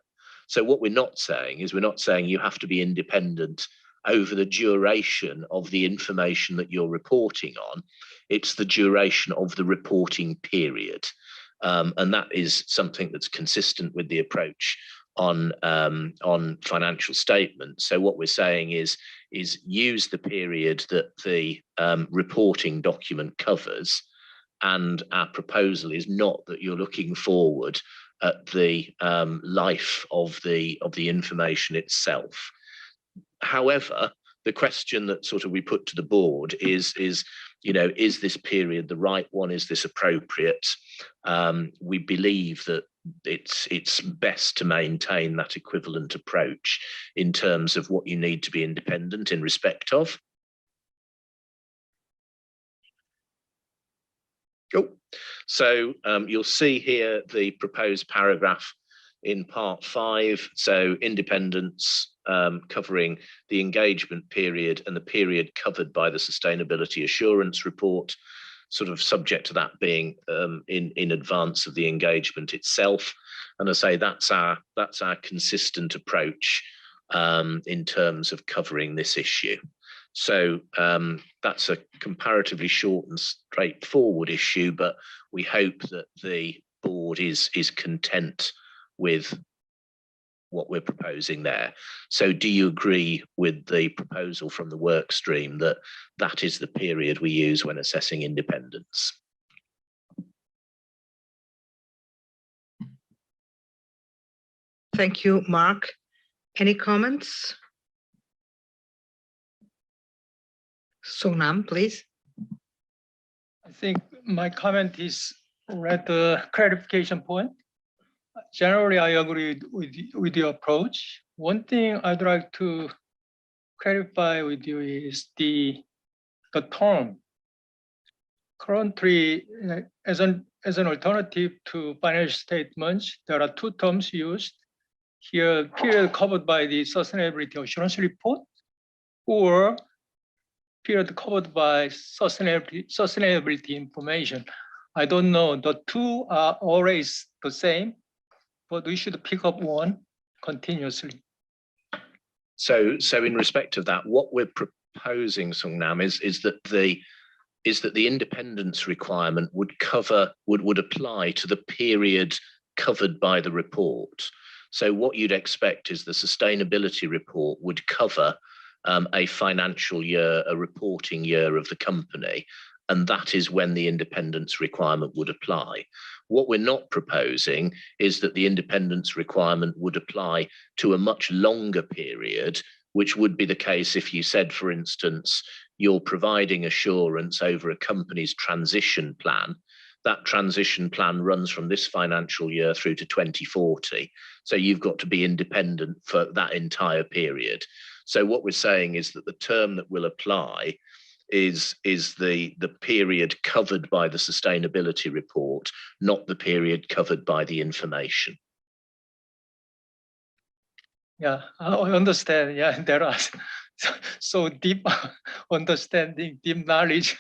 So what we're not saying is, we're not saying you have to be independent over the duration of the information that you're reporting on. It's the duration of the reporting period. And that is something that's consistent with the approach on financial statements. So what we're saying is use the period that the reporting document covers, and our proposal is not that you're looking forward at the life of the information itself. However, the question that sort of we put to the board is this period the right one? Is this appropriate? We believe that it's best to maintain that equivalent approach in terms of what you need to be independent in respect of. Oh, so you'll see here the proposed paragraph in Part 5. So independence covering the engagement period and the period covered by the sustainability assurance report, sort of subject to that being in advance of the engagement itself. And I say that's our consistent approach in terms of covering this issue. So that's a comparatively short and straightforward issue, but we hope that the board is content with what we're proposing there. So do you agree with the proposal from the work stream that that is the period we use when assessing independence? Thank you, Mark. Any comments? Sonam, please. I think my comment is at the clarification point. Generally, I agree with your approach. One thing I'd like to clarify with you is the term. Currently, as an alternative to financial statements, there are two terms used here: period covered by the sustainability assurance report, or period covered by sustainability information. I don't know, the two are always the same, but we should pick up one continuously. So in respect of that, what we're proposing, Sungnam, is that the independence requirement would apply to the period covered by the report. So what you'd expect is the sustainability report would cover a financial year, a reporting year of the company, and that is when the independence requirement would apply. What we're not proposing is that the independence requirement would apply to a much longer period, which would be the case if you said, for instance, you're providing assurance over a company's transition plan. That transition plan runs from this financial year through to 2040. So you've got to be independent for that entire period. So what we're saying is that the term that will apply is the period covered by the sustainability report, not the period covered by the information. Yeah, I understand. Yeah, there are so deep understanding, deep knowledge.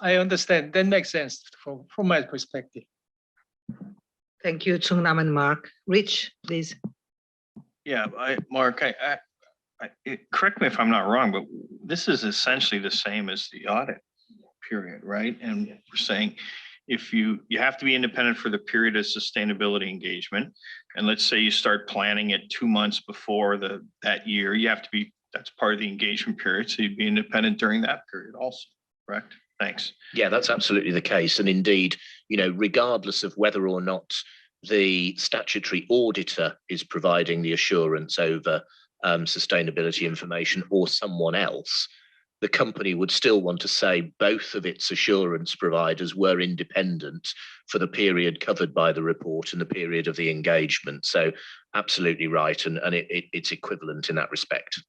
I understand. That makes sense from my perspective. Thank you, Sungnam and Mark. Rich, please. Yeah, Mark, correct me if I'm not wrong, but this is essentially the same as the audit period, right? And we're saying if you have to be independent for the period of sustainability engagement, and let's say you start planning it 2 months before that year, you have to be, that's part of the engagement period, so you'd be independent during that period also, correct? Thanks. Yeah, that's absolutely the case. And indeed, regardless of whether or not the statutory auditor is providing the assurance over sustainability information or someone else, the company would still want to say both of its assurance providers were independent for the period covered by the report and the period of the engagement. So absolutely right. And it's equivalent in that respect.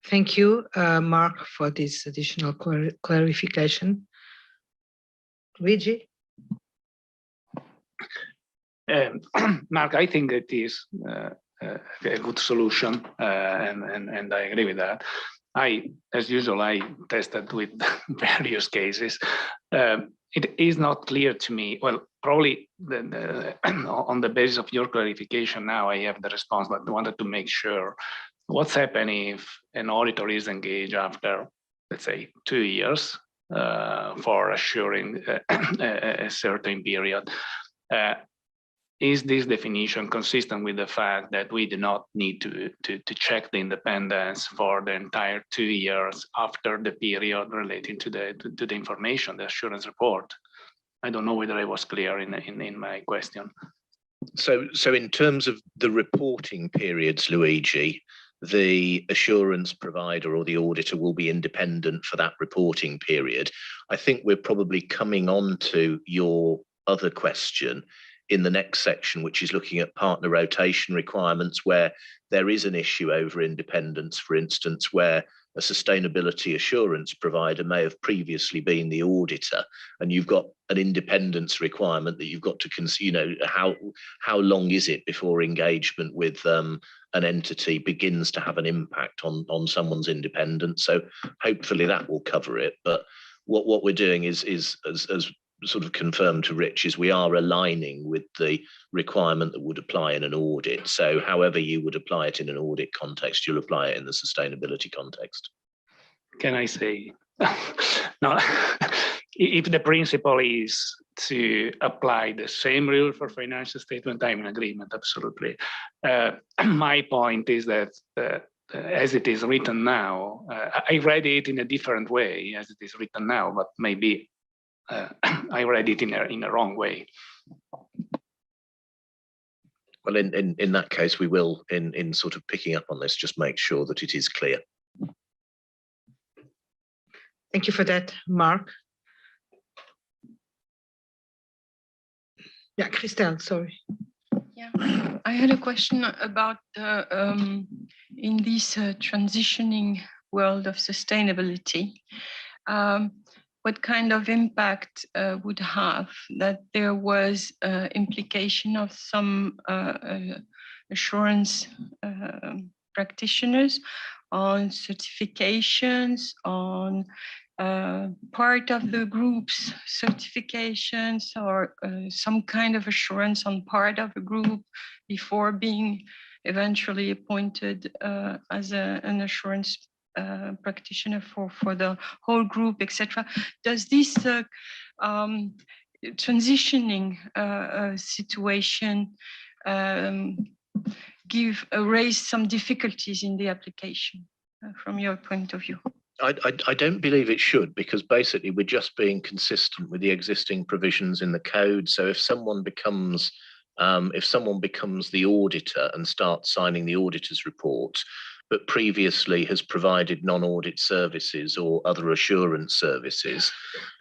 Thank you, Mark, for this additional clarification. Luigi? Mark, I think it is a good solution, and I agree with that. As usual, I tested with various cases. It is not clear to me. Well, probably on the basis of your clarification now, I have the response, but I wanted to make sure what's happening if an auditor is engaged after, let's say, 2 years for assuring a certain period. Is this definition consistent with the fact that we do not need to check the independence for the entire 2 years after the period relating to the information, the assurance report? I don't know whether I was clear in my question. So in terms of the reporting periods, Luigi, the assurance provider or the auditor will be independent for that reporting period. I think we're probably coming on to your other question in the next section, which is looking at partner rotation requirements, where there is an issue over independence, for instance, where a sustainability assurance provider may have previously been the auditor, and you've got an independence requirement that you've got to consider, how long is it before engagement with an entity begins to have an impact on someone's independence. So hopefully that will cover it. But what we're doing is as sort of confirmed to Rich, is we are aligning with the requirement that would apply in an audit. So however you would apply it in an audit context, you'll apply it in the sustainability context. Can I say, no, if the principle is to apply the same rule for financial statement, I'm in agreement, absolutely. My point is that as it is written now, I read it in a different way as it is written now, but maybe I read it in a wrong way. Well, in that case, we will, in sort of picking up on this, just make sure that it is clear. Thank you for that, Mark. Yeah, Christelle, sorry. Yeah, I had a question about in this transitioning world of sustainability, what kind of impact would have that there was implication of some assurance practitioners on certifications, on part of the group's certifications, or some kind of assurance on part of a group before being eventually appointed as an assurance practitioner for the whole group, etc. Does this transitioning situation raise some difficulties in the application from your point of view? I don't believe it should, because basically we're just being consistent with the existing provisions in the code. So if someone becomes the auditor and starts signing the auditor's report, but previously has provided non-audit services or other assurance services,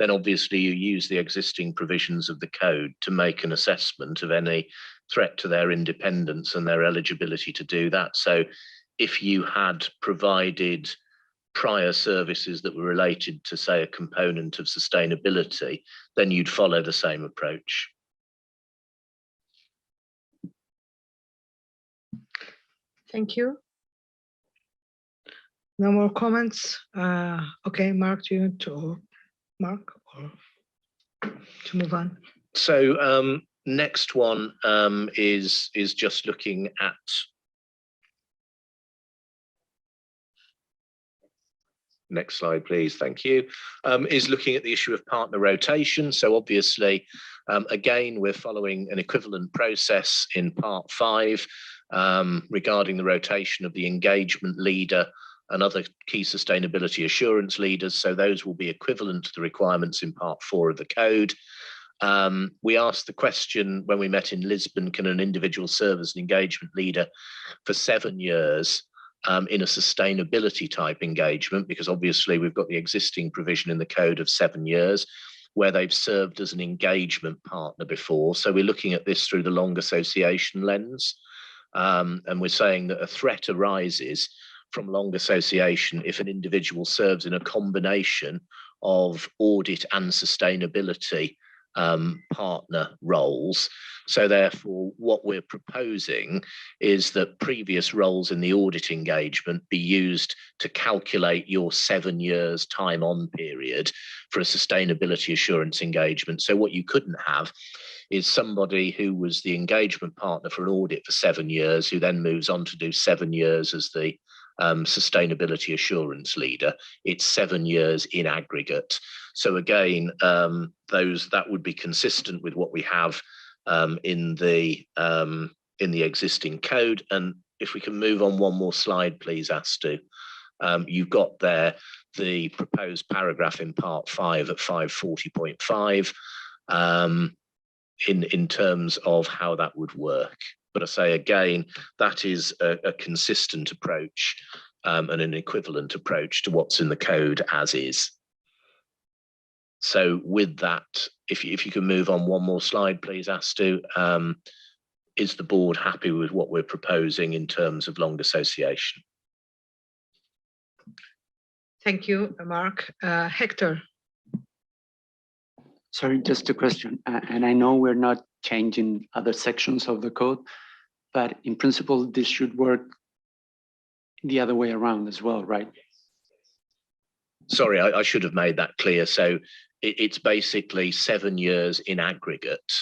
then obviously you use the existing provisions of the code to make an assessment of any threat to their independence and their eligibility to do that. So if you had provided prior services that were related to, say, a component of sustainability, then you'd follow the same approach. Thank you. No more comments. Okay, Mark, do you want to, to move on? So next one is just looking at next slide, please. Thank you. Is looking at the issue of partner rotation. So obviously, again, we're following an equivalent process in part 5 regarding the rotation of the engagement leader and other key sustainability assurance leaders. So those will be equivalent to the requirements in part 4 of the code. We asked the question when we met in Lisbon, can an individual serve as an engagement leader for 7 years in a sustainability type engagement? Because obviously we've got the existing provision in the code of 7 years where they've served as an engagement partner before. So we're looking at this through the long association lens. And we're saying that a threat arises from long association if an individual serves in a combination of audit and sustainability partner roles. So therefore, what we're proposing is that previous roles in the audit engagement be used to calculate your 7 years time on period for a sustainability assurance engagement. So what you couldn't have is somebody who was the engagement partner for an audit for 7 years, who then moves on to do 7 years as the sustainability assurance leader. It's 7 years in aggregate. So again, that would be consistent with what we have in the existing code. And if we can move on one more slide, please, Astu. You've got there the proposed paragraph in part 5 at 540.5 in terms of how that would work. But I say again, that is a consistent approach and an equivalent approach to what's in the code as is. So with that, if you can move on one more slide, please, Astu. Is the board happy with what we're proposing in terms of long association? Thank you, Mark. Hector. Sorry, just a question. And I know we're not changing other sections of the code, but in principle, this should work the other way around as well, right? Sorry, I should have made that clear. So it's basically 7 years in aggregate,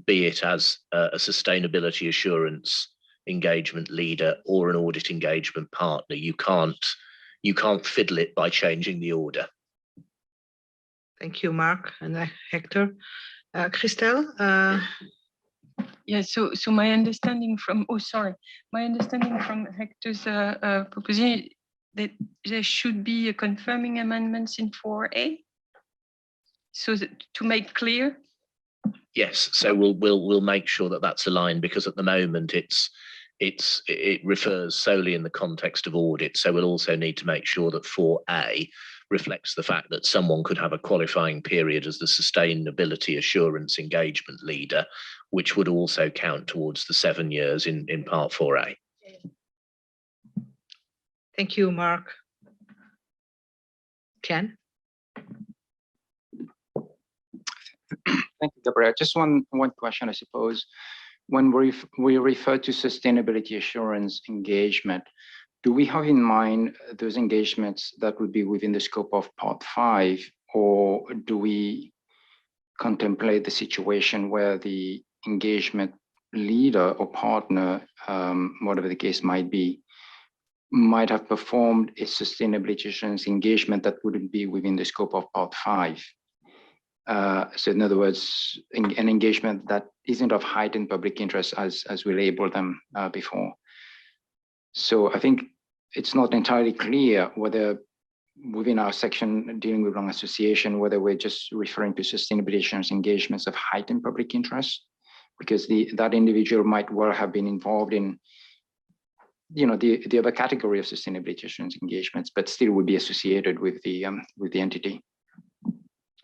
be it as a sustainability assurance engagement leader or an audit engagement partner. You can't fiddle it by changing the order. Thank you, Mark and Hector. Christelle? Yeah, so my understanding from, Hector's proposition that there should be a confirming amendments in 4A. So to make clear. Yes, so we'll make sure that that's aligned, because at the moment it's it refers solely in the context of audit. So we'll also need to make sure that 4A reflects the fact that someone could have a qualifying period as the sustainability assurance engagement leader, which would also count towards the 7 years in part 4A. Thank you, Mark. Ken? Thank you, Gabrielle. Just one question, I suppose. When we refer to sustainability assurance engagement, do we have in mind those engagements that would be within the scope of Part 5, or do we contemplate the situation where the engagement leader or partner, whatever the case might be, might have performed a sustainability assurance engagement that wouldn't be within the scope of Part 5? So in other words, an engagement that isn't of heightened public interest as we labeled them before. So I think it's not entirely clear whether within our section dealing with wrong association, whether we're just referring to sustainability assurance engagements of heightened public interest, because that individual might well have been involved in, you know, the other category of sustainability assurance engagements, but still would be associated with the entity.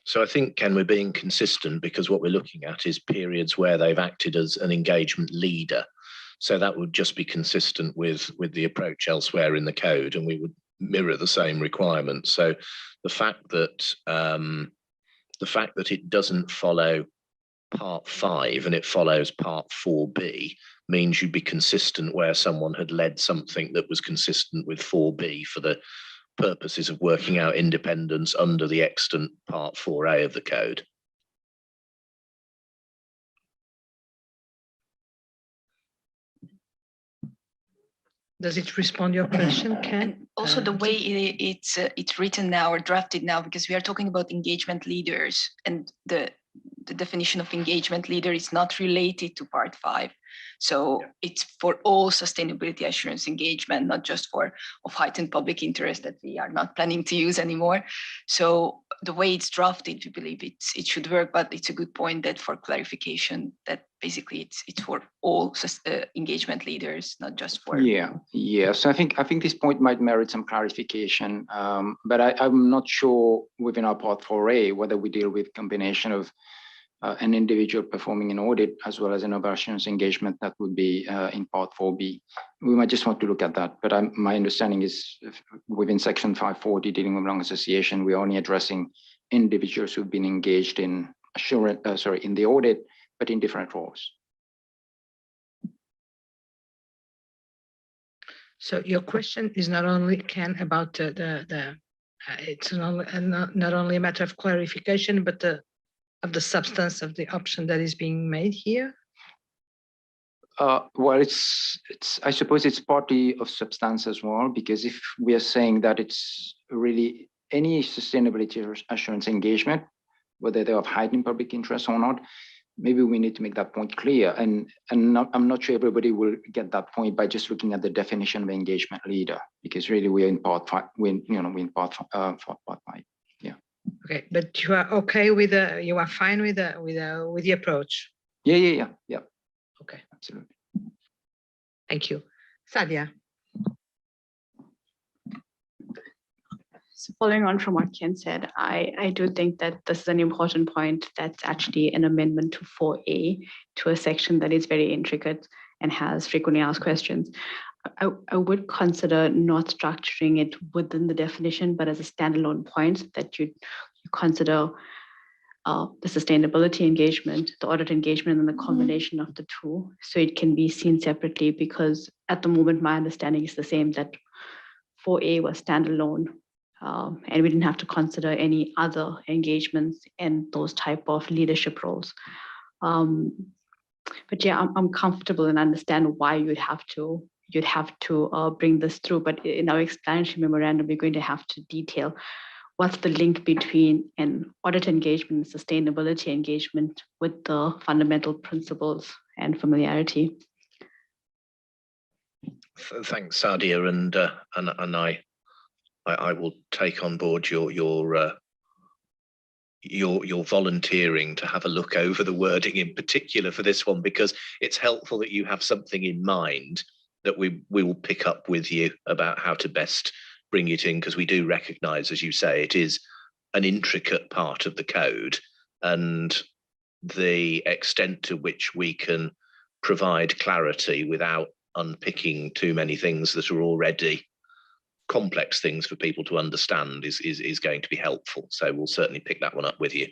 So I think, Ken, we're being consistent because what we're looking at is periods where they've acted as an engagement leader. So that would just be consistent with the approach elsewhere in the code, and we would mirror the same requirements. So the fact that it doesn't follow Part 5 and it follows Part 4B means you'd be consistent where someone had led something that was consistent with 4B for the purposes of working out independence under the extant Part 4A of the code. Does it respond to your question, Ken? And also the way it's written now or drafted now, because we are talking about engagement leaders, and the definition of engagement leader is not related to Part 5. So it's for all sustainability assurance engagement, not just for of heightened public interest that we are not planning to use anymore. So the way it's drafted, we believe it should work, but it's a good point that for clarification that basically it's for all engagement leaders, not just for. Yeah. So I think this point might merit some clarification, but I'm not sure within our Part 4A whether we deal with combination of an individual performing an audit as well as an assurance engagement that would be in Part 4B. We might just want to look at that, but my understanding is within Section 540 dealing with wrong association, we're only addressing individuals who've been engaged in in the audit, but in different roles. So your question is not only, Ken, about it's not only a matter of clarification, but of the substance of the option that is being made here? Well, I suppose it's partly of substance as well, because if we are saying that it's really any sustainability assurance engagement, whether they're of heightened public interest or not, maybe we need to make that point clear. And I'm not sure everybody will get that point by just looking at the definition of engagement leader, because really we're in Part 5. We're in Part 5. Yeah. Okay, but you are okay with you are fine with the approach? Yeah. Okay, absolutely. Thank you, Sadia. So following on from what Ken said, I do think that this is an important point. That's actually an amendment to 4A, to a section that is very intricate and has frequently asked questions. I would consider not structuring it within the definition, but as a standalone point that you consider the sustainability engagement, the audit engagement, and the combination of the two. So it can be seen separately, because at the moment, my understanding is the same, that 4A was standalone, and we didn't have to consider any other engagements and those type of leadership roles. But yeah, I'm comfortable and understand why you'd have to bring this through. But in our explanatory memorandum, we're going to have to detail what's the link between an audit engagement and sustainability engagement with the fundamental principles and familiarity. Thanks, Sadia, and I will take on board your volunteering to have a look over the wording in particular for this one, because it's helpful that you have something in mind that we will pick up with you about how to best bring it in, because we do recognise, as you say, it is an intricate part of the code, and the extent to which we can provide clarity without unpicking too many things that are already complex things for people to understand is going to be helpful. So we'll certainly pick that one up with you.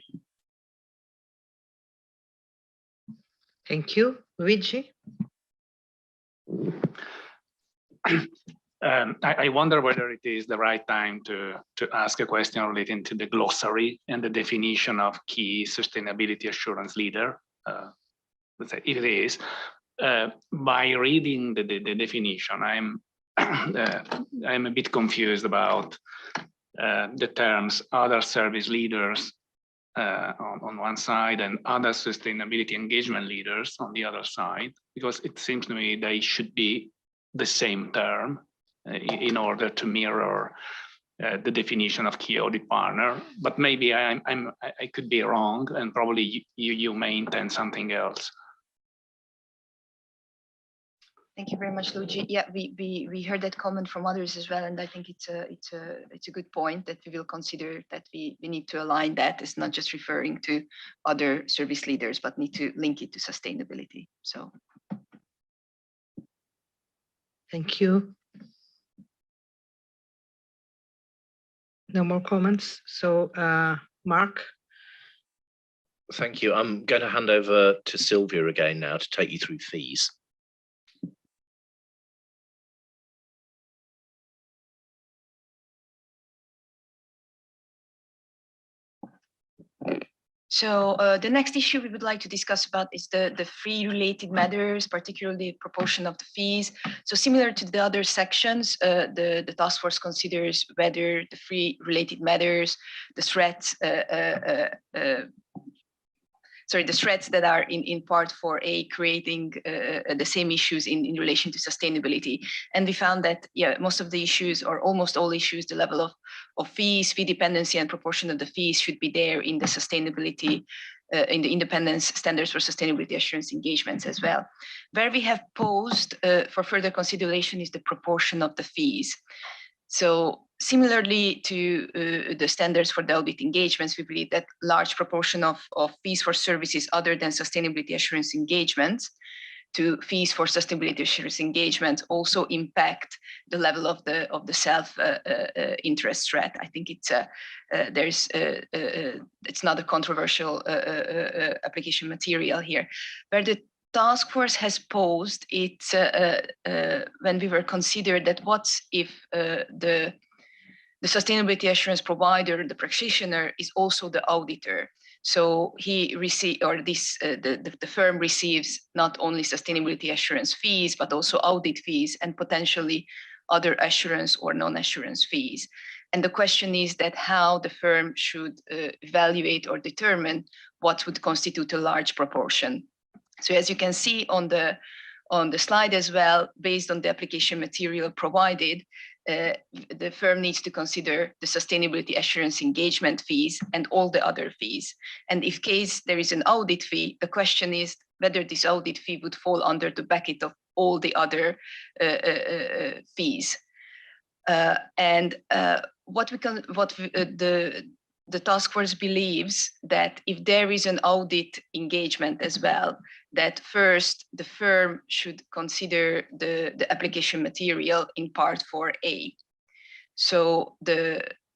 Thank you. Luigi? I wonder whether it is the right time to ask a question relating to the glossary and the definition of key sustainability assurance leader. Let's say if it is, by reading the definition, I'm I'm a bit confused about the terms other service leaders on one side and other sustainability engagement leaders on the other side, because it seems to me they should be the same term in order to mirror the definition of key audit partner. But maybe I could be wrong, and probably you may intend something else. Thank you very much, Luigi. Yeah, we heard that comment from others as well, and I think it's a good point that we will consider that we need to align that. It's not just referring to other service leaders, but need to link it to sustainability. So, Thank you. No more comments. So, Mark. Thank you. I'm going to hand over to Sylvia again now to take you through fees. So the next issue we would like to discuss about is the fee related matters, particularly proportion of the fees. So similar to the other sections, the task force considers whether the fee related matters, the threats, the threats that are in part 4A creating the same issues in relation to sustainability. And we found that, yeah, most of the issues or almost all issues, the level of fees, fee dependency and proportion of the fees should be there in the sustainability, in the independence standards for sustainability assurance engagements as well. Where we have posed for further consideration is the proportion of the fees. So similarly to the standards for the audit engagements, we believe that large proportion of fees for services other than sustainability assurance engagements to fees for sustainability assurance engagements also impact the level of the self interest threat. I think it's it's not a controversial application material here. Where the task force has posed it when we were considered that what if the sustainability assurance provider, the practitioner, is also the auditor. So he receives, or this the firm receives not only sustainability assurance fees, but also audit fees and potentially other assurance or non-assurance fees. And the question is that how the firm should evaluate or determine what would constitute a large proportion. So as you can see on the slide as well, based on the application material provided, the firm needs to consider the sustainability assurance engagement fees and all the other fees. And if case there is an audit fee, the question is whether this audit fee would fall under the bucket of all the other fees. The task force believes that if there is an audit engagement as well, that first the firm should consider the application material in part 4A. So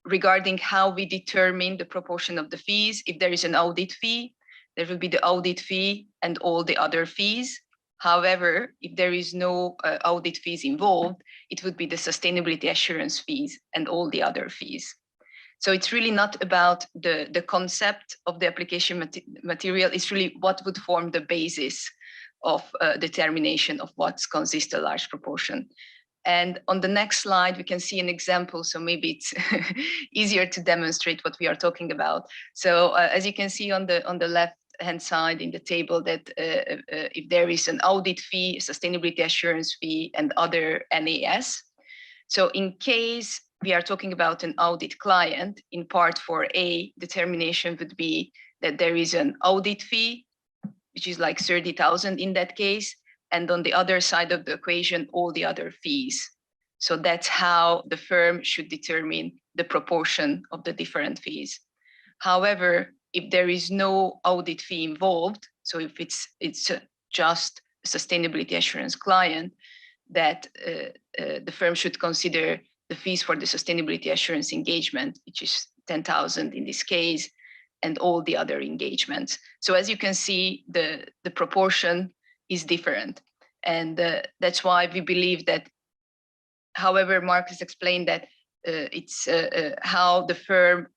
regarding how we determine the proportion of the fees, if there is an audit fee, there will be the audit fee and all the other fees. However, if there is no audit fees involved, it would be the sustainability assurance fees and all the other fees. So it's really not about the concept of the application material, it's really what would form the basis of determination of what consists a large proportion. And on the next slide, we can see an example, so maybe it's easier to demonstrate what we are talking about. So as you can see on the left-hand side in the table, that if there is an audit fee, sustainability assurance fee, and other NAS. So in case we are talking about an audit client, in part 4A, determination would be that there is an audit fee, which is like 30,000 in that case, and on the other side of the equation, all the other fees. So that's how the firm should determine the proportion of the different fees. However, if there is no audit fee involved, so if it's just a sustainability assurance client, that the firm should consider the fees for the sustainability assurance engagement, which is 10,000 in this case, and all the other engagements. So as you can see, the proportion is different. And that's why we believe that, however, Mark has explained that it's how the firm,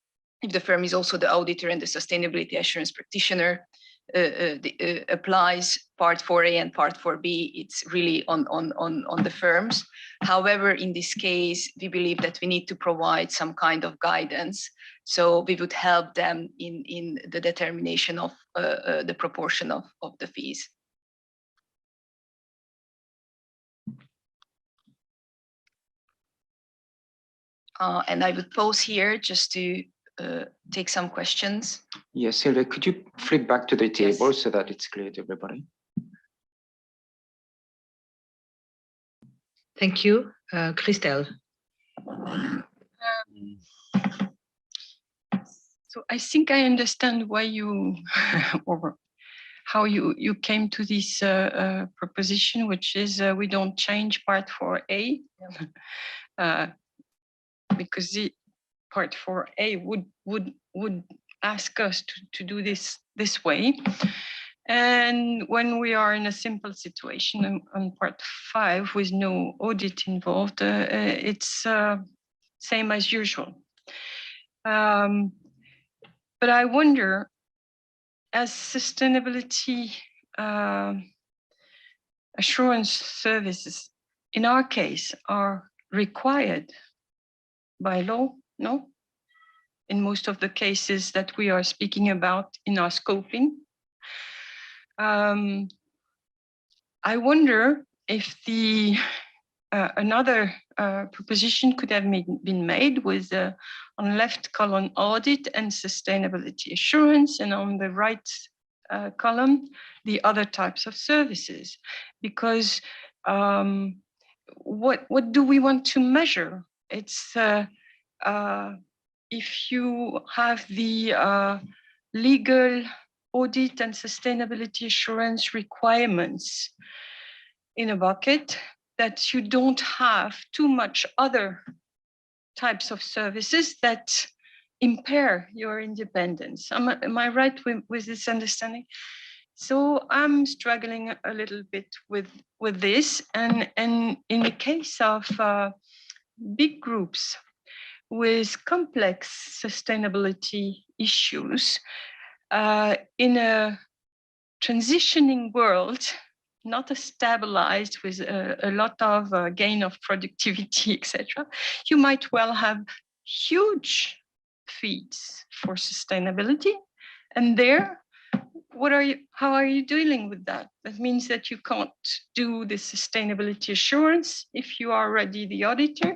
if the firm is also the auditor and the sustainability assurance practitioner, applies Part 4A and Part 4B, it's really on the firms. However, in this case, we believe that we need to provide some kind of guidance. So we would help them in the determination of the proportion of the fees. And I would pause here just to take some questions. Yes, Sylvia, could you flip back to the table so that it's clear to everybody? Thank you. Christelle. So I think I understand why you, or how you came to this proposition, which is we don't change Part 4A, because the Part 4A would ask us to do this way. And when we are in a simple situation on Part 5 with no audit involved, it's same as usual. But I wonder, as sustainability assurance services, in our case, are required by law, no? In most of the cases that we are speaking about in our scoping. I wonder if the another proposition could have been made with on left column audit and sustainability assurance, and on the right column the other types of services, because what do we want to measure? It's if you have the legal audit and sustainability assurance requirements in a bucket, that you don't have too much other types of services that impair your independence. Am I right with this understanding? So I'm struggling a little bit with this, and in the case of big groups with complex sustainability issues, in a transitioning world, not stabilized with a lot of gain of productivity, etc., you might well have huge fees for sustainability. And there, how are you dealing with that? That means that you can't do the sustainability assurance if you are already the auditor,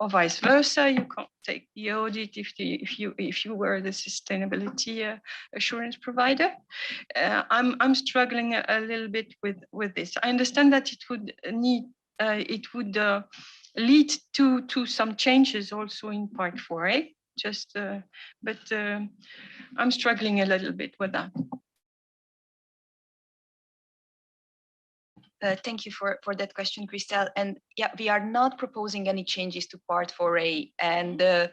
or vice versa. You can't take the audit if you were the sustainability assurance provider. I'm struggling a little bit with this. I understand that it would lead to some changes also in Part 4A. But I'm struggling a little bit with that. Thank you for that question, Christelle. And yeah, we are not proposing any changes to Part 4A. And the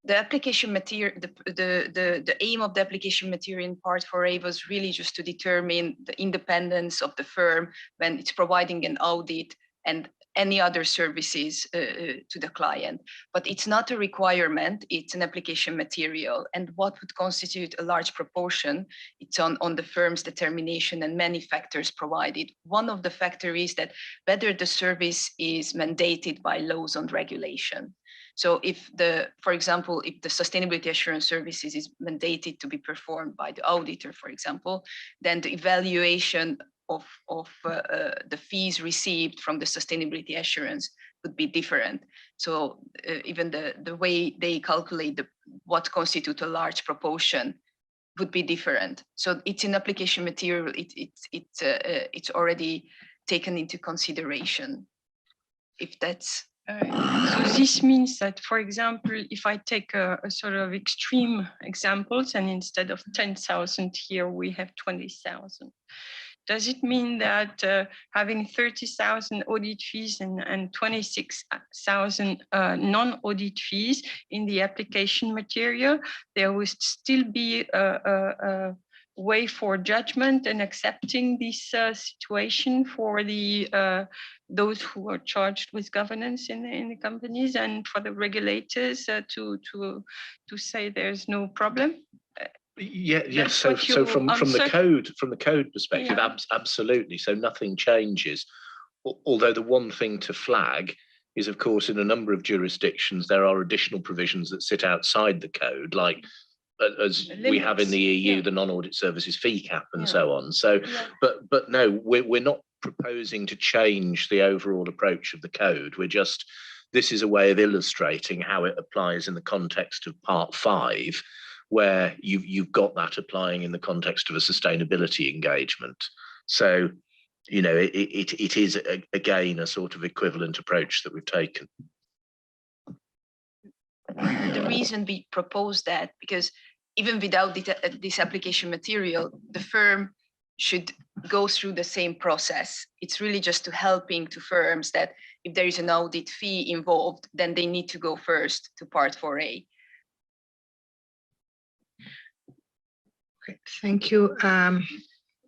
application material, the aim of the application material in Part 4A was really just to determine the independence of the firm when it's providing an audit and any other services to the client. But it's not a requirement, it's an application material. And what would constitute a large proportion, it's on the firm's determination and many factors provided. One of the factors is that whether the service is mandated by laws and regulation. So if for example, if the sustainability assurance services is mandated to be performed by the auditor, for example, then the evaluation of the fees received from the sustainability assurance would be different. So even the way they calculate what constitutes a large proportion would be different. So it's an application material. It's already taken into consideration. If that's so this means that, for example, if I take a sort of extreme examples, and instead of 10,000 here, we have 20,000. Does it mean that having 30,000 audit fees and 26,000 non-audit fees in the application material, there will still be a way for judgment and accepting this situation for the those who are charged with governance in the companies, and for the regulators to say there's no problem? Yes. That's So, what you from the code perspective, Yeah. absolutely. So nothing changes. Although the one thing to flag is, of course, in a number of jurisdictions, there are additional provisions that sit outside the code, like as we have in the EU, the non-audit services fee cap and so on. So, but no, we're not proposing to change the overall approach of the code. We're just, this is a way of illustrating how it applies in the context of Part 5, where you've got that applying in the context of a sustainability engagement. So, you know, it is again a sort of equivalent approach that we've taken. The reason we propose that, because even without this application material, the firm should go through the same process. It's really just to helping to firms that if there is an audit fee involved, then they need to go first to Part 4A. Okay, thank you.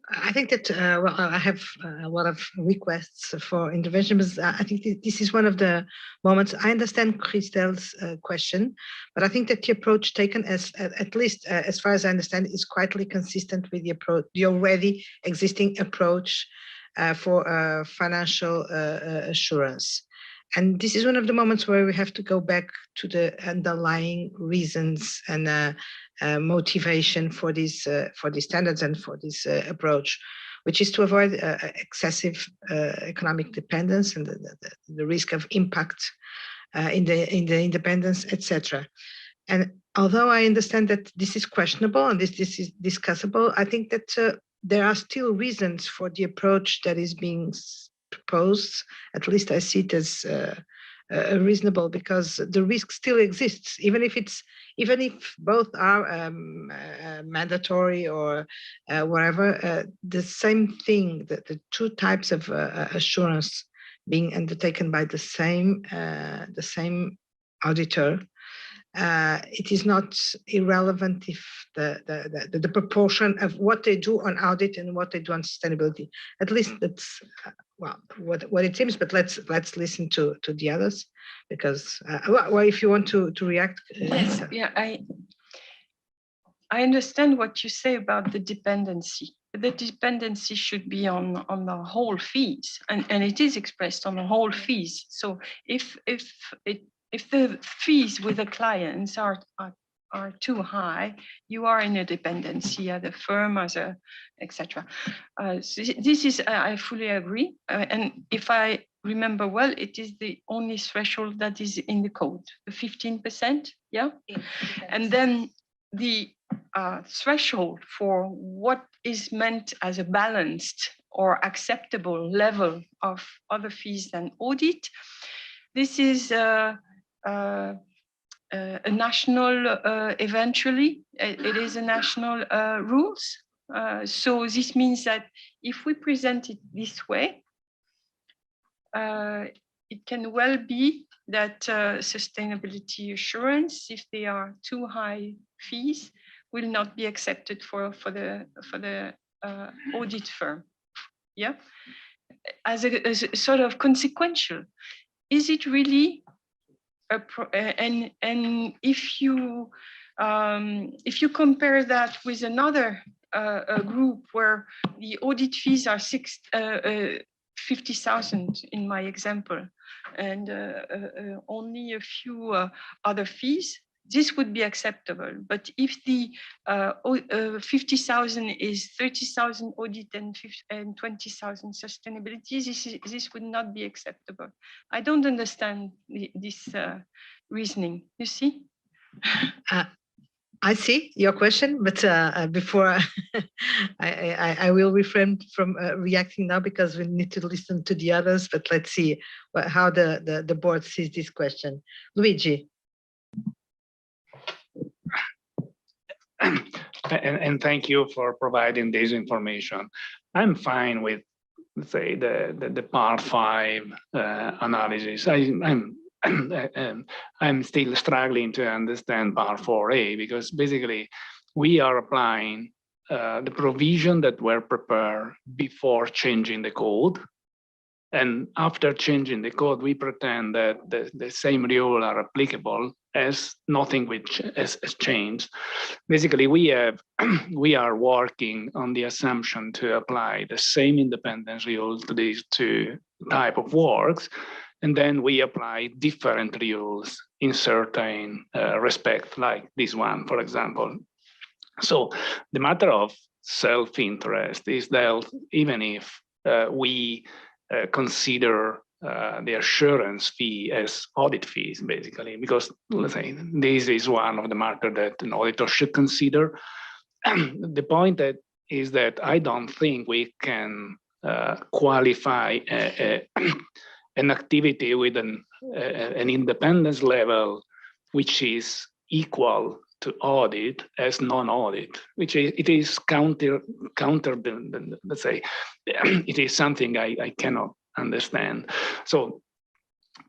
I think that well, I have a lot of requests for intervention, but I think this is one of the moments. I understand Christelle's question, but I think that the approach taken, as at least as far as I understand, is quietly consistent with the approach, the already existing approach for financial assurance. And this is one of the moments where we have to go back to the underlying reasons and motivation for these standards and for this approach, which is to avoid excessive economic dependence and the risk of impact in the independence, etc. And although I understand that this is questionable and this is discussable, I think that there are still reasons for the approach that is being proposed. At least I see it as reasonable, because the risk still exists, even if both are mandatory or whatever. The same thing, the two types of assurance being undertaken by the same auditor. It is not irrelevant if the proportion of what they do on audit and what they do on sustainability. At least that's well what it seems. But let's listen to the others, because well, if you want to react. Yes, yeah, I understand what you say about the dependency. The dependency should be on the whole fees, and it is expressed on the whole fees. So if the fees with the clients are too high, you are in a dependency as a firm, as a etc. So this is I fully agree, and if I remember well, it is the only threshold that is in the code, the 15%. Yeah, and then the threshold for what is meant as a balanced or acceptable level of other fees than audit. This is a national, eventually, it is a national rules. So this means that if we present it this way, it can well be that sustainability assurance, if they are too high fees, will not be accepted for the audit firm. Yeah, as a sort of consequential. Is it really and if you compare that with another group where the audit fees are 50,000 in my example, and only a few other fees, this would be acceptable. But if the 50,000 is 30,000 audit and 20,000 sustainability, this would not be acceptable. I don't understand this reasoning. You see? I see your question, but before I will refrain from reacting now because we need to listen to the others. But let's see how the board sees this question. Luigi. And thank you for providing this information. I'm fine with, let's say, the part 5 analysis. I'm still struggling to understand part 4A because basically we are applying the provision that were prepared before changing the code. And after changing the code, we pretend that the same rules are applicable as nothing which has changed. Basically, we are working on the assumption to apply the same independence rules to these two type of works, and then we apply different rules in certain respect, like this one, for example. So the matter of self-interest is that even if we consider the assurance fee as audit fees, basically, because let's say this is one of the matters that an auditor should consider. The point that is that I don't think we can qualify an activity with an independence level which is equal to audit as non-audit, which it is counter let's say, it is something I cannot understand. So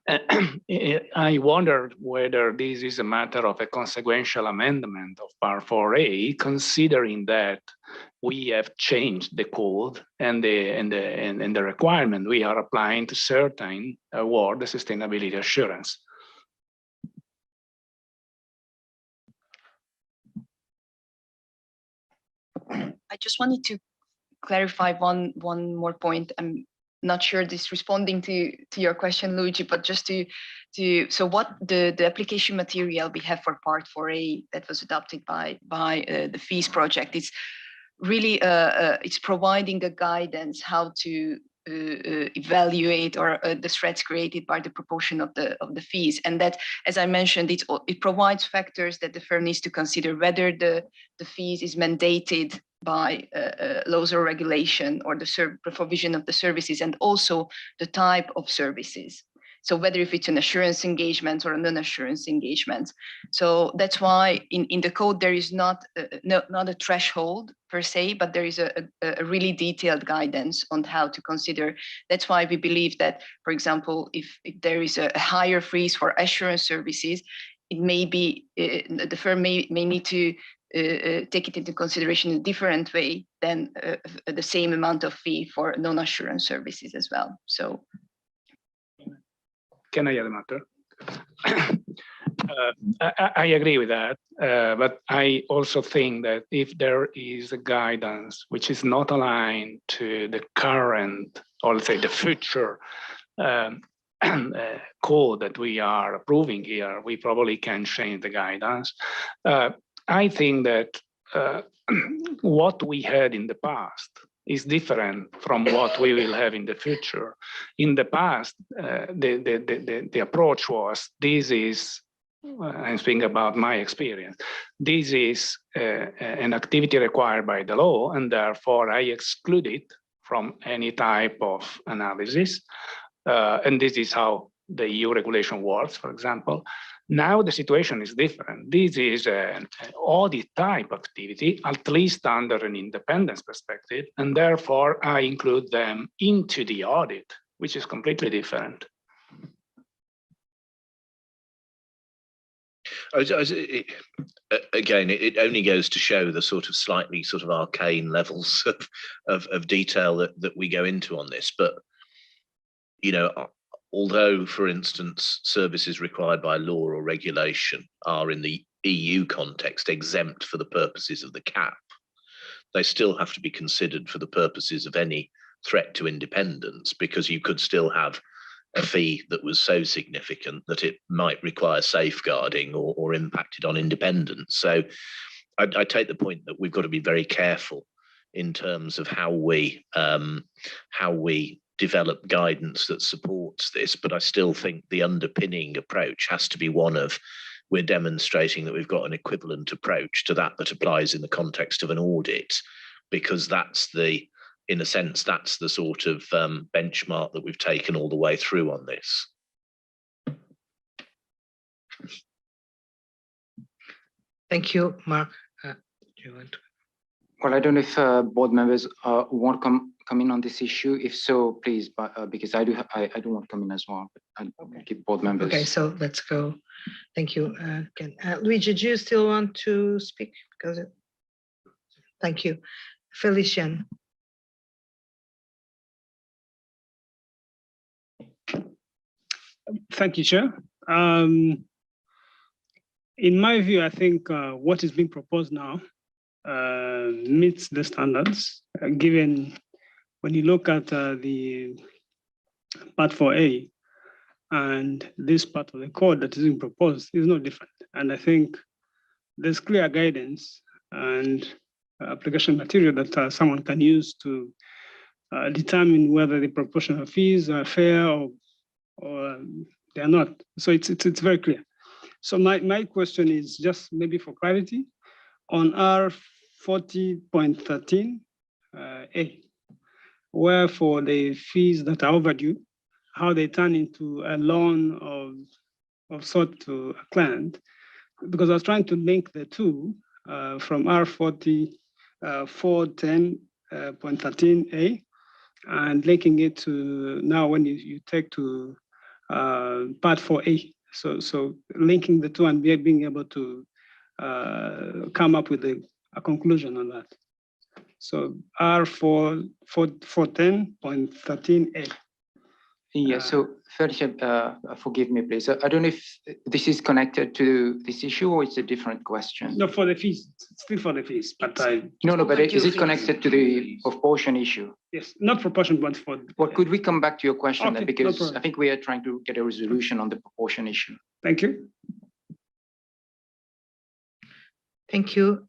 I wondered whether this is a matter of a consequential amendment of Part 4A, considering that we have changed the code and the requirement we are applying to certain award the sustainability assurance. I just wanted to clarify one more point. I'm not sure this responding to your question, Luigi, but just so what the application material we have for Part 4A that was adopted by the FEES project is really it's providing a guidance how to evaluate or the threats created by the proportion of the fees, and that, as I mentioned, it provides factors that the firm needs to consider, whether the fees is mandated by laws or regulation or the provision of the services, and also the type of services. So whether if it's an assurance engagement or a non-assurance engagement. So that's why in the code there is not a threshold per se, but there is a really detailed guidance on how to consider. That's why we believe that, for example, if there is a higher fees for assurance services, it may be the firm may need to take it into consideration in a different way than the same amount of fee for non-assurance services as well. So. Can I add a matter? I agree with that, but I also think that if there is a guidance which is not aligned to the current, or let's say the future code that we are approving here, we probably can change the guidance. I think that what we had in the past is different from what we will have in the future. In the past, the approach was, this is, I'm speaking about my experience, this is an activity required by the law, and therefore I exclude it from any type of analysis. And this is how the EU regulation works, for example. Now the situation is different. This is an audit type activity, at least under an independence perspective, and therefore I include them into the audit, which is completely different. Again, it only goes to show the sort of slightly sort of arcane levels of detail that we go into on this. But, you know, although, for instance, services required by law or regulation are in the EU context exempt for the purposes of the cap, they still have to be considered for the purposes of any threat to independence, because you could still have a fee that was so significant that it might require safeguarding or impacted on independence. So I take the point that we've got to be very careful in terms of how we develop guidance that supports this, but I still think the underpinning approach has to be one of we're demonstrating that we've got an equivalent approach to that applies in the context of an audit, because that's in a sense, that's the sort of benchmark that we've taken all the way through on this. Thank you, Mark. Do you want to? Well, I don't know if board members want to come in on this issue. If so, please, but because I do want to come in as well. But I'll keep board members. Okay, so let's go. Thank you. Luigi, do you still want to speak? Because thank you, Felician. Thank you, Chair. In my view, I think what is being proposed now meets the standards, given when you look at the part 4A and this part of the code that is being proposed is no different. And I think there's clear guidance and application material that someone can use to determine whether the proportional fees are fair or they are not. So it's very clear. So my question is just maybe for clarity on R40.13 A, where for the fees that are overdue, how they turn into a loan of sort to a client, because I was trying to link the two from R40.13 A and linking it to now when you take to part 4A. So linking the two and being able to come up with a conclusion on that. So R410.13A. Yeah, so Felicia, forgive me, please. I don't know if this is connected to this issue or it's a different question. No, for the fees, still for the fees, but No, but is it connected to the proportion issue? Yes, not proportion, but for. Well, could we come back to your question Okay, then? no Because problem. I think we are trying to get a resolution on the proportion issue. Thank you. Thank you.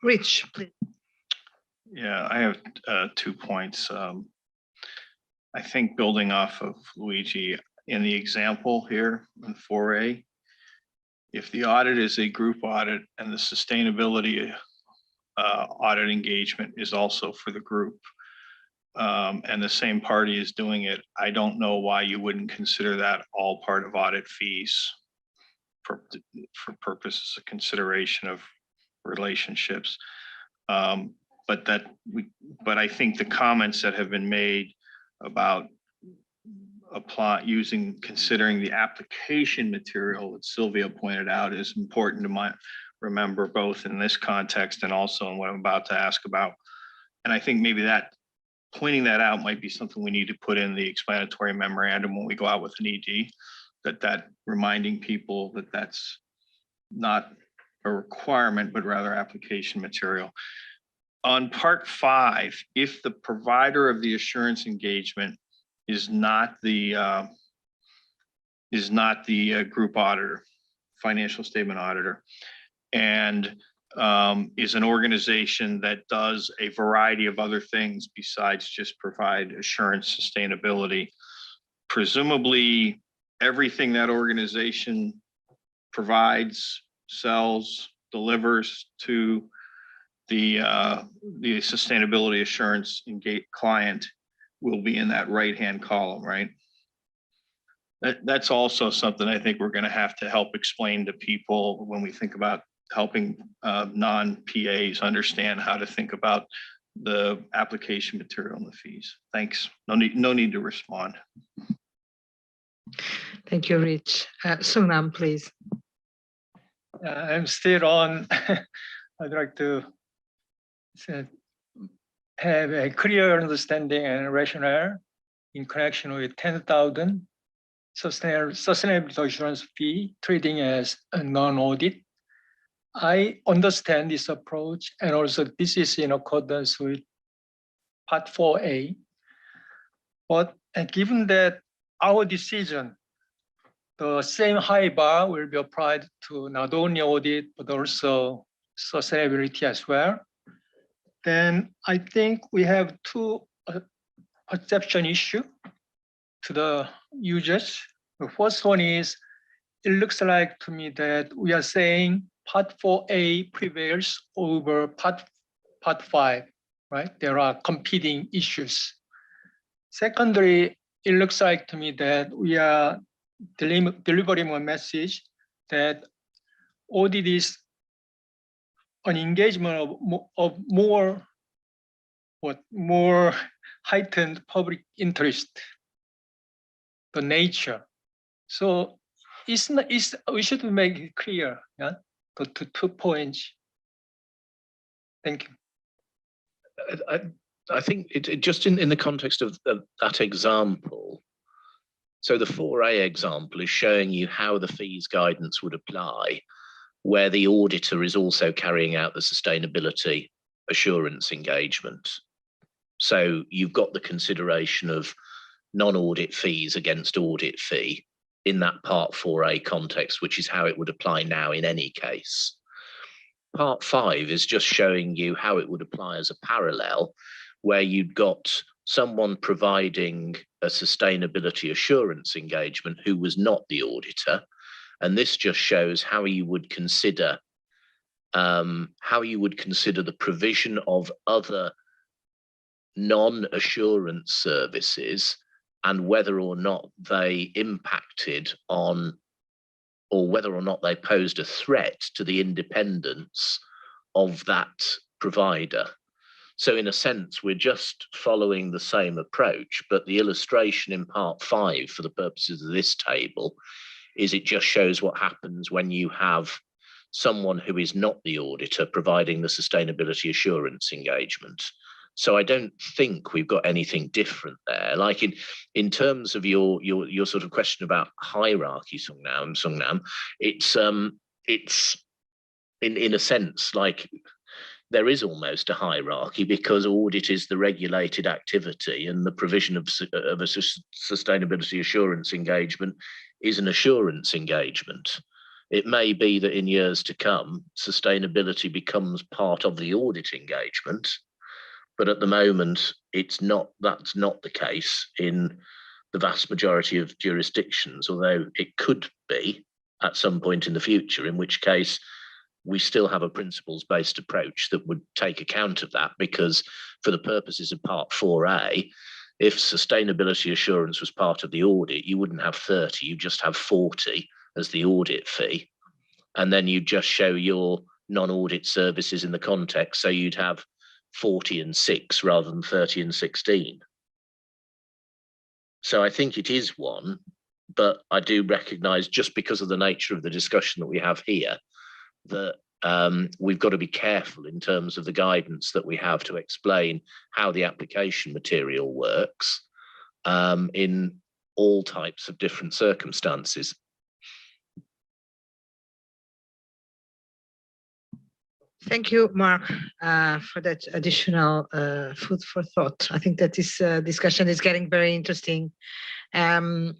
Rich, please. Yeah, I have 2 points. I think building off of Luigi, in the example here in 4A, if the audit is a group audit and the sustainability audit engagement is also for the group, and the same party is doing it, I don't know why you wouldn't consider that all part of audit fees for purposes of consideration of relationships. But I think the comments that have been made about considering the application material that Sylvia pointed out is important to remember, both in this context and also in what I'm about to ask about. And I think maybe pointing that out might be something we need to put in the explanatory memorandum when we go out with an ED, that reminding people that that's not a requirement, but rather application material. On part 5, if the provider of the assurance engagement is not the group auditor, financial statement auditor, and is an organization that does a variety of other things besides just provide assurance sustainability, presumably everything that organization provides, sells, delivers to the sustainability assurance client will be in that right-hand column, right? That's also something I think we're going to have to help explain to people when we think about helping non-PAs understand how to think about the application material and the fees. Thanks. No need to respond. Thank you, Rich. Sunam, please. I'm still on. I'd like to have a clear understanding and rationale in connection with 10,000 sustainability assurance fee treating as a non-audit. I understand this approach, and also this is in accordance with Part 4A. But given that our decision, the same high bar will be applied to not only audit, but also sustainability as well, then I think we have two perception issue to the users. The first one is it looks like to me that we are saying part 4A prevails over part 5, right? There are competing issues. Secondly, it looks like to me that we are delivering a message that audit is an engagement of more heightened public interest, the nature. So we should make it clear, yeah, the 2 points. Thank you. I think it just in the context of that example. So the 4A example is showing you how the fees guidance would apply, where the auditor is also carrying out the sustainability assurance engagement. So you've got the consideration of non-audit fees against audit fee in that part 4A context, which is how it would apply now in any case. Part 5 is just showing you how it would apply as a parallel, where you'd got someone providing a sustainability assurance engagement who was not the auditor. And this just shows how you would consider the provision of other non-assurance services and whether or not they impacted on, or whether or not they posed a threat to the independence of that provider. So in a sense, we're just following the same approach, but the illustration in part 5 for the purposes of this table is it just shows what happens when you have someone who is not the auditor providing the sustainability assurance engagement. So I don't think we've got anything different there. Like in terms of your sort of question about hierarchy, Sungnam, it's in a sense like there is almost a hierarchy because audit is the regulated activity and the provision of a sustainability assurance engagement is an assurance engagement. It may be that in years to come, sustainability becomes part of the audit engagement, but at the moment, that's not the case in the vast majority of jurisdictions, although it could be at some point in the future, in which case we still have a principles-based approach that would take account of that, because for the purposes of part 4A, if sustainability assurance was part of the audit, you wouldn't have 30, you just have 40 as the audit fee. And then you just show your non-audit services in the context. So you'd have 40 and 6 rather than 30 and 16. So I think it is one, but I do recognize, just because of the nature of the discussion that we have here, that we've got to be careful in terms of the guidance that we have to explain how the application material works in all types of different circumstances. Thank you, Mark, for that additional food for thought. I think that this discussion is getting very interesting. Rania,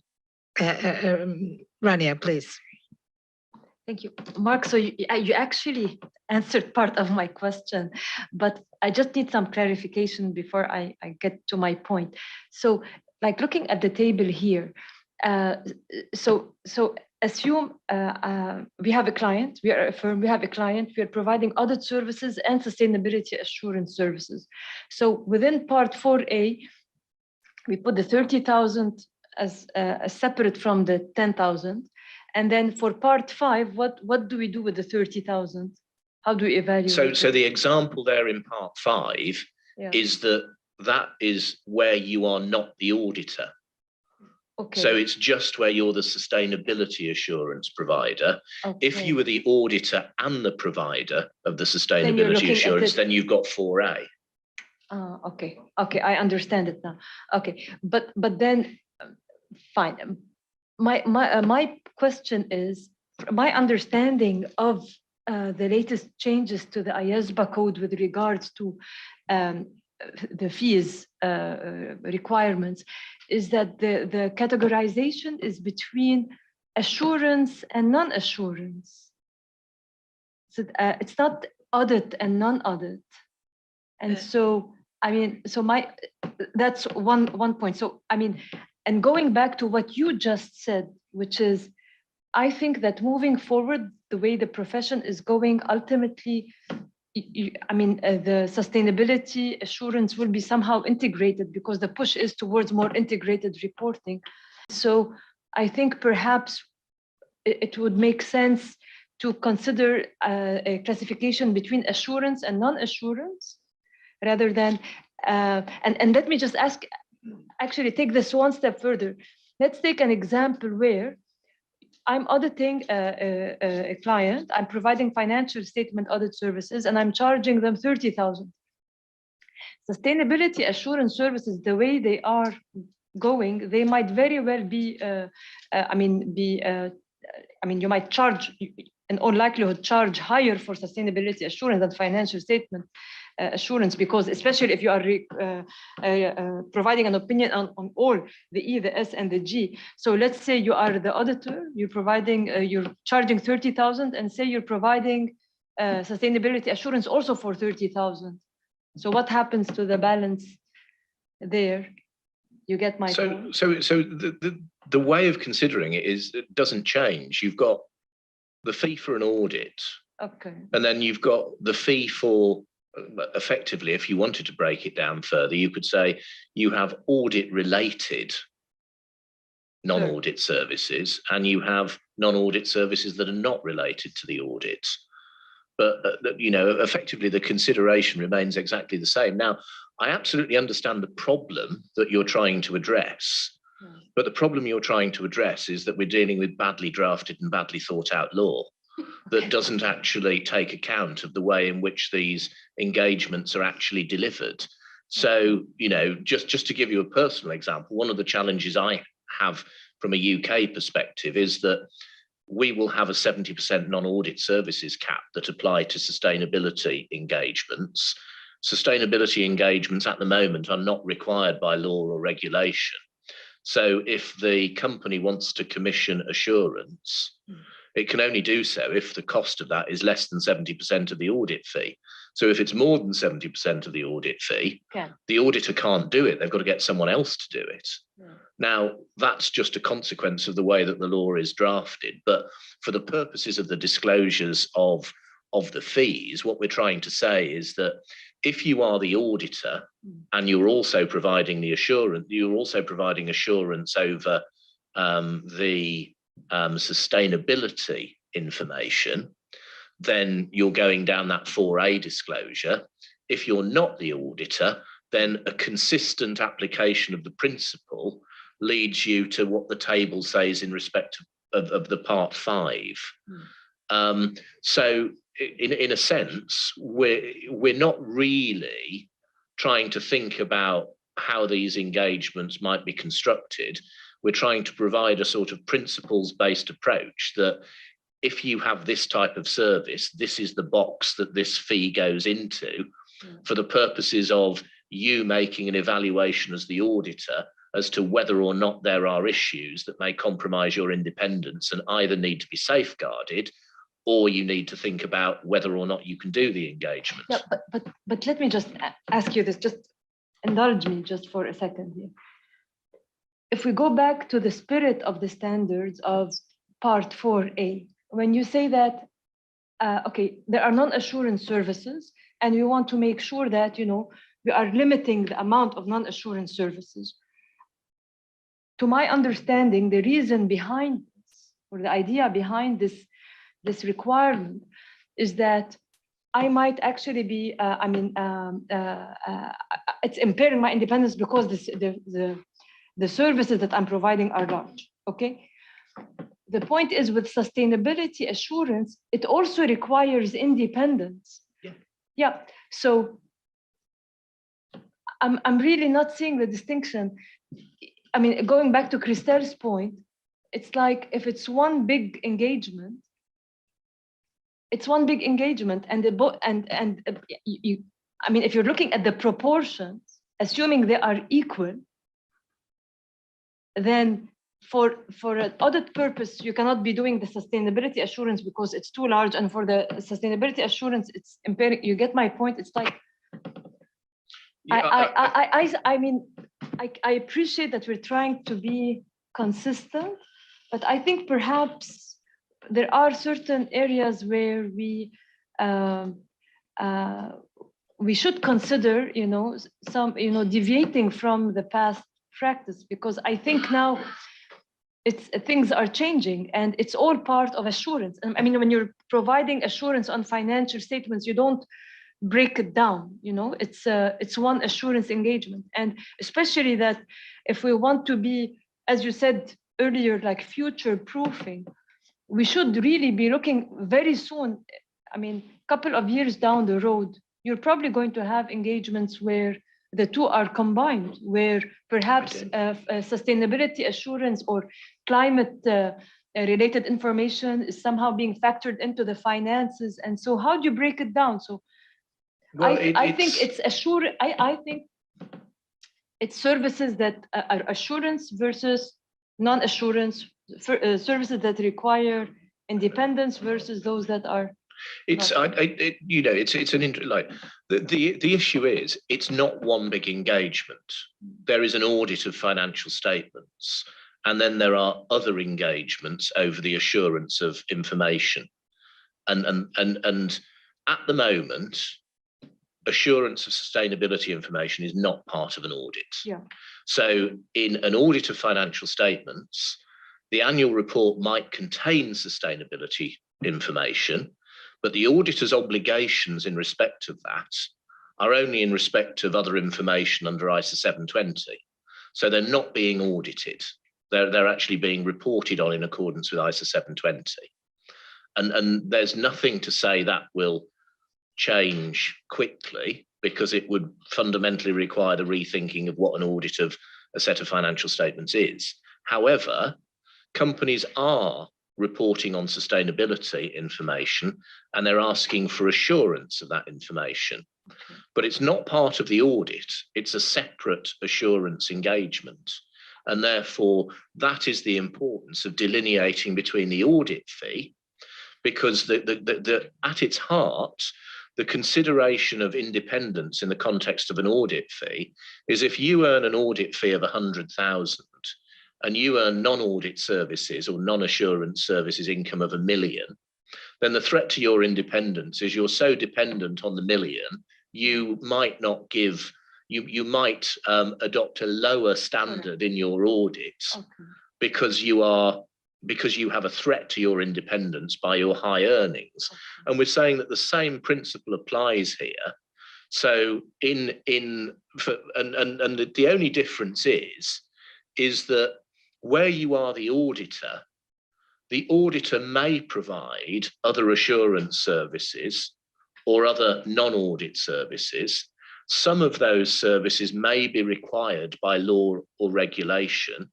please. Thank you, Mark. So you actually answered part of my question, but I just need some clarification before I get to my point. So, like looking at the table here, so assume we have a client, we are a firm, we have a client, we are providing audit services and sustainability assurance services. So within part 4A, we put the 30,000 as separate from the 10,000. And then for part 5, what do we do with the 30,000? How do we evaluate? So the example there in part 5 is that is where you are not the auditor. Okay. So it's just where you're the sustainability assurance provider. Okay. If you were the auditor and the provider of the sustainability assurance, then you've got 4A. Okay, I understand it now. Okay, but then, fine. My question is, my understanding of the latest changes to the IESBA code with regards to the fees requirements is that the categorization is between assurance and non-assurance. So it's not audit and non-audit. And so, I mean, so that's one point. So, I mean, and going back to what you just said, which is, I think that moving forward, the way the profession is going, ultimately, the sustainability assurance will be somehow integrated because the push is towards more integrated reporting. So I think perhaps it would make sense to consider a classification between assurance and non-assurance rather than, and let me just actually take this one step further. Let's take an example where I'm auditing a client, I'm providing financial statement audit services, and I'm charging them 30,000. Sustainability assurance services, the way they are going, they might very well be, you might charge, in all likelihood, charge higher for sustainability assurance than financial statement assurance, because especially if you are providing an opinion on all the E, the S, and the G. So let's say you are the auditor, you're providing, you're charging 30,000, and say you're providing sustainability assurance also for 30,000. So what happens to the balance there? You get my point? So the way of considering it is, it doesn't change. You've got the fee for an audit, okay, and then you've got the fee for, effectively, if you wanted to break it down further, you could say you have audit related non-audit services, and you have non-audit services that are not related to the audit. But effectively the consideration remains exactly the same. Now, I absolutely understand the problem that you're trying to address, but the problem you're trying to address is that we're dealing with badly drafted and badly thought out law that doesn't actually take account of the way in which these engagements are actually delivered. So, just to give you a personal example, one of the challenges I have from a UK perspective is that we will have a 70% non-audit services cap that apply to sustainability engagements. Sustainability engagements at the moment are not required by law or regulation. So if the company wants to commission assurance, it can only do so if the cost of that is less than 70% of the audit fee. So if it's more than 70% of the audit fee, the auditor can't do it. They've got to get someone else to do it. Now, that's just a consequence of the way that the law is drafted. But for the purposes of the disclosures of the fees, what we're trying to say is that if you are the auditor and you're also providing the assurance, you're also providing assurance over the sustainability information, then you're going down that 4A disclosure. If you're not the auditor, then a consistent application of the principle leads you to what the table says in respect of the part 5. So in a sense, we're not really trying to think about how these engagements might be constructed. We're trying to provide a sort of principles-based approach that if you have this type of service, this is the box that this fee goes into for the purposes of you making an evaluation as the auditor as to whether or not there are issues that may compromise your independence and either need to be safeguarded, or you need to think about whether or not you can do the engagement. Yeah, but let me just ask you this, just indulge me just for a second here. If we go back to the spirit of the standards of part 4A, when you say that, okay, there are non-assurance services, and we want to make sure that, we are limiting the amount of non-assurance services. To my understanding, the reason behind this, or the idea behind this requirement, is that I might actually be, it's impairing my independence because the services that I'm providing are large, okay? The point is, with sustainability assurance, it also requires independence. Yeah, so I'm really not seeing the distinction. Going back to Christelle's point, it's like if it's one big engagement, it's one big engagement, and if you're looking at the proportions, assuming they are equal, then for an audit purpose, you cannot be doing the sustainability assurance because it's too large, and for the sustainability assurance, it's impairing. You get my point? It's like, I appreciate that we're trying to be consistent, but I think perhaps there are certain areas where we should consider, some, deviating from the past practice, because I think now things are changing and it's all part of assurance. I mean, when you're providing assurance on financial statements, you don't break it down, it's one assurance engagement. And especially that if we want to be, as you said earlier, like future proofing, we should really be looking very soon. I mean, couple of years down the road, you're probably going to have engagements where the two are combined, where perhaps sustainability assurance or climate related information is somehow being factored into the finances. And so how do you break it down? So well, I think it's I think it's services that are assurance versus non-assurance, services that require independence versus those that are. It's it's an like the issue is it's not one big engagement. There is an audit of financial statements, and then there are other engagements over the assurance of information, and at the moment, assurance of sustainability information is not part of an audit. Yeah. So in an audit of financial statements, the annual report might contain sustainability information, but the auditor's obligations in respect of that are only in respect of other information under ISA 720. So they're not being audited. They're actually being reported on in accordance with ISA 720. And there's nothing to say that will change quickly, because it would fundamentally require the rethinking of what an audit of a set of financial statements is. However, companies are reporting on sustainability information and they're asking for assurance of that information. But it's not part of the audit, it's a separate assurance engagement. And therefore, that is the importance of delineating between the audit fee, because at its heart, the consideration of independence in the context of an audit fee is if you earn an audit fee of 100,000 and you earn non-audit services or non-assurance services income of $1 million, then the threat to your independence is you're so dependent on the million, you might not give, you might adopt a lower standard in your audit because you have a threat to your independence by your high earnings. And we're saying that the same principle applies here. So the only difference is that where you are the auditor may provide other assurance services or other non-audit services. Some of those services may be required by law or regulation,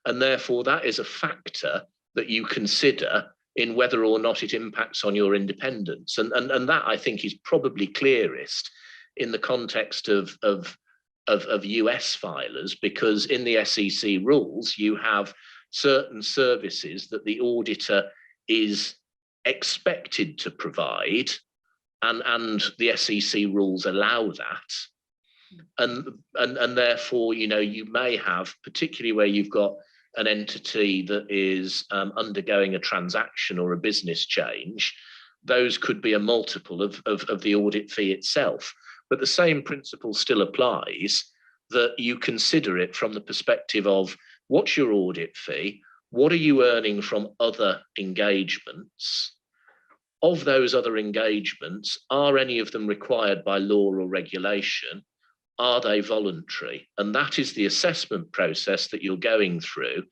and therefore that is a factor that you consider in whether or not it impacts on your independence. And that, I think, is probably clearest in the context of US filers, because in the SEC rules, you have certain services that the auditor is expected to provide, and the SEC rules allow that. And therefore, you may have, particularly where you've got an entity that is undergoing a transaction or a business change, those could be a multiple of the audit fee itself. But the same principle still applies, that you consider it from the perspective of what's your audit fee, what are you earning from other engagements? Of those other engagements, are any of them required by law or regulation? Are they voluntary? And that is the assessment process that you're going through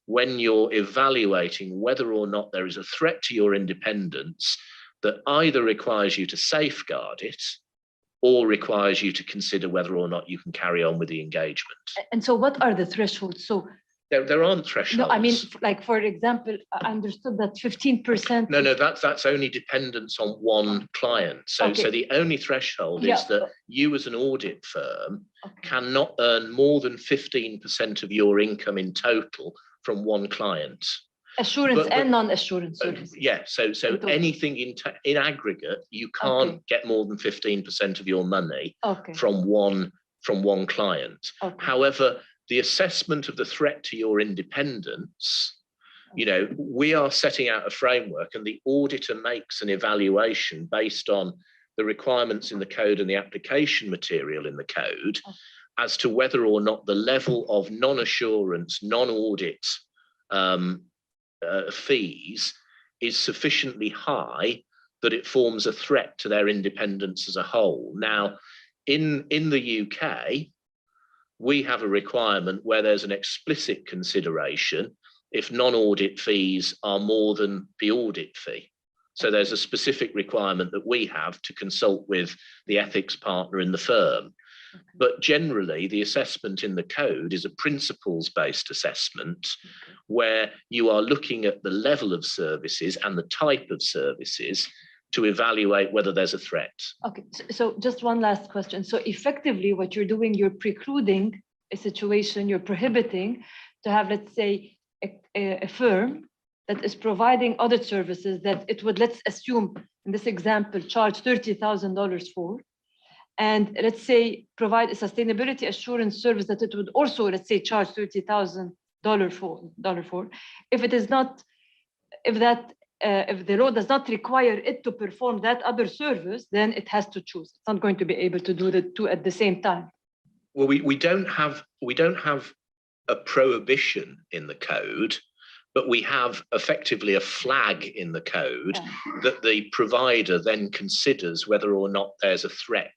when you're evaluating whether or not there is a threat to your independence that either requires you to safeguard it or requires you to consider whether or not you can carry on with the engagement. And so what are the thresholds? So there aren't thresholds. No, I mean, like, for example, I understood that 15%. No, that's only dependence on one client. So the only threshold is that you as an audit firm cannot earn more than 15% of your income in total from one client. Assurance and non-assurance services. Yeah, so anything in aggregate, you can't get more than 15% of your money from one client. However, the assessment of the threat to your independence You know, we are setting out a framework, and the auditor makes an evaluation based on the requirements in the code and the application material in the code as to whether or not the level of non-assurance, non-audit fees is sufficiently high that it forms a threat to their independence as a whole. Now, in the UK, we have a requirement where there's an explicit consideration if non-audit fees are more than the audit fee. So there's a specific requirement that we have to consult with the ethics partner in the firm. But generally, the assessment in the code is a principles-based assessment where you are looking at the level of services and the type of services to evaluate whether there's a threat. Okay, so just one last question. So effectively, what you're doing, you're precluding a situation, you're prohibiting to have, let's say, a firm that is providing audit services that it would, let's assume in this example, charge $30,000 for, and let's say provide a sustainability assurance service that it would also, let's say, charge $30,000 for. If it is not, if the law does not require it to perform that other service, then it has to choose. It's not going to be able to do the two at the same time. Well, we don't have a prohibition in the code, but we have effectively a flag in the code that the provider then considers whether or not there's a threat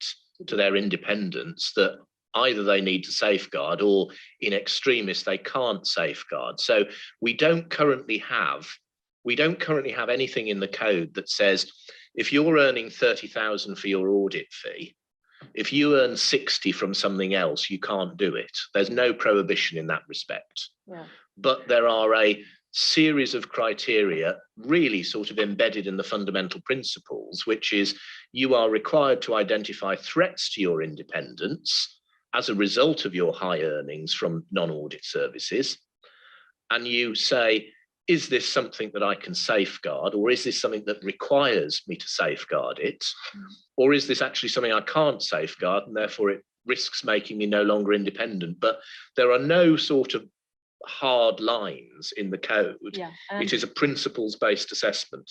to their independence that either they need to safeguard or in extremis they can't safeguard. So we don't currently have anything in the code that says if you're earning 30,000 for your audit fee, if you earn 60 from something else, you can't do it. There's no prohibition in that respect. Yeah. But there are a series of criteria really sort of embedded in the fundamental principles, which is you are required to identify threats to your independence as a result of your high earnings from non-audit services. And you say, is this something that I can safeguard, or is this something that requires me to safeguard it? Or is this actually something I can't safeguard and therefore it risks making me no longer independent? But there are no sort of hard lines in the code. It is a principles-based assessment.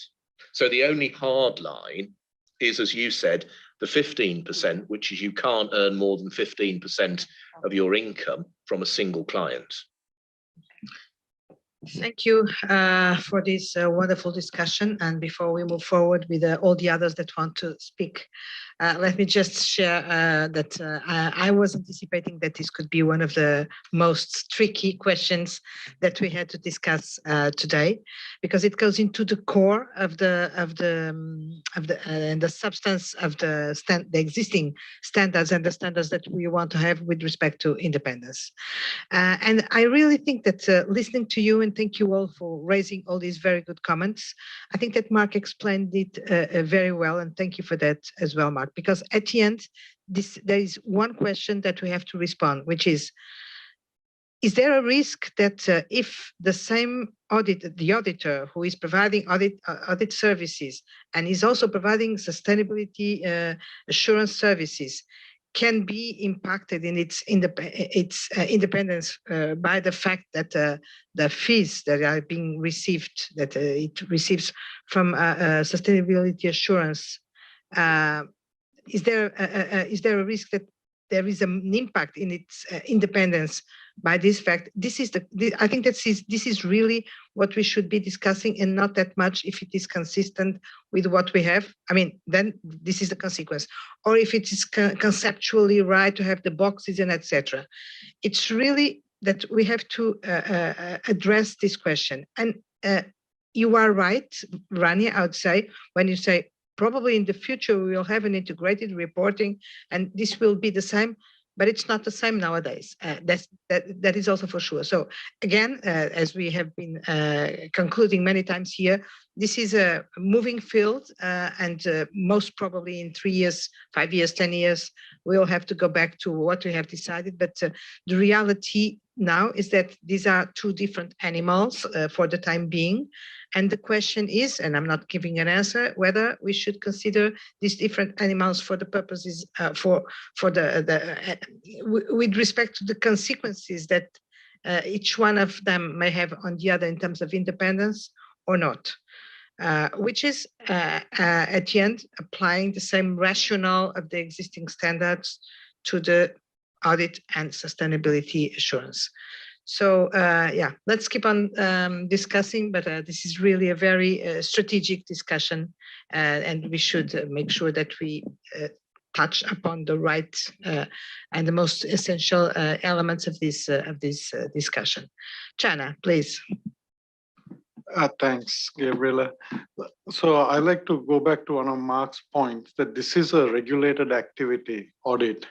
So the only hard line is, as you said, the 15%, which is you can't earn more than 15% of your income from a single client. Thank you for this wonderful discussion. And before we move forward with all the others that want to speak, let me just share that I was anticipating that this could be one of the most tricky questions that we had to discuss today, because it goes into the core of the substance of the existing standards and the standards that we want to have with respect to independence. And I really think that listening to you, and thank you all for raising all these very good comments. I think that Mark explained it very well, and thank you for that as well, Mark, because at the end, there is one question that we have to respond, which is there a risk that if the same the auditor who is providing audit services and is also providing sustainability assurance services can be impacted in its independence by the fact that the fees that are being received, that it receives from sustainability assurance, is there a risk that there is an impact in its independence by this fact? I think this is really what we should be discussing, and not that much if it is consistent with what we have. I mean, then this is the consequence. Or if it is conceptually right to have the boxes and etc. It's really that we have to address this question. And you are right, Rania, I would say, when you say probably in the future we will have an integrated reporting and this will be the same, but it's not the same nowadays. That is also for sure. So again, as we have been concluding many times here, this is a moving field, and most probably in 3 years, 5 years, 10 years, we'll have to go back to what we have decided. But the reality now is that these are two different animals for the time being. And the question is, and I'm not giving an answer, whether we should consider these different animals for the purposes with respect to the consequences that each one of them may have on the other in terms of independence or not, which is at the end applying the same rationale of the existing standards to the audit and sustainability assurance. So yeah, let's keep on discussing, but this is really a very strategic discussion, and we should make sure that we touch upon the right and the most essential elements of this discussion. Chana, please. Thanks, Gabriela. So I like to go back to one of Mark's points that this is a regulated activity, audit,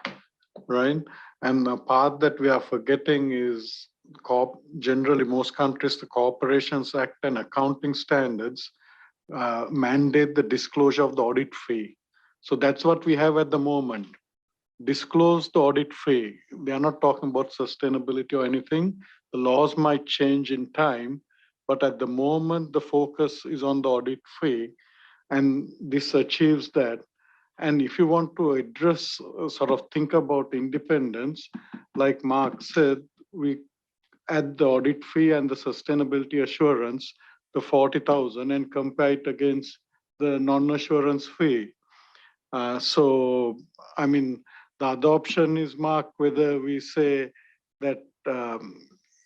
right? And the part that we are forgetting is generally most countries, the Corporations Act and accounting standards mandate the disclosure of the audit fee. So that's what we have at the moment. Disclose the audit fee. They are not talking about sustainability or anything. The laws might change in time, but at the moment, the focus is on the audit fee, and this achieves that. And if you want to address, sort of think about independence, like Mark said, we add the audit fee and the sustainability assurance, the 40,000, and compare it against the non-assurance fee. So, I mean, the other option is, Mark, whether we say that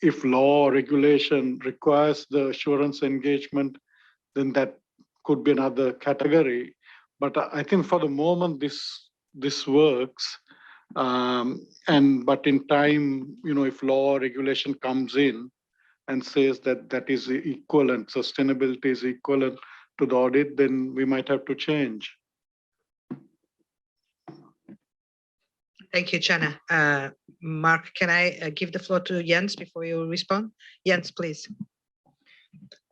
if law or regulation requires the assurance engagement, then that could be another category. But I think for the moment, this works. But in time, if law or regulation comes in and says that that is equivalent, sustainability is equivalent to the audit, then we might have to change. Thank you, Chana. Mark, can I give the floor to Jens before you respond? Jens, please.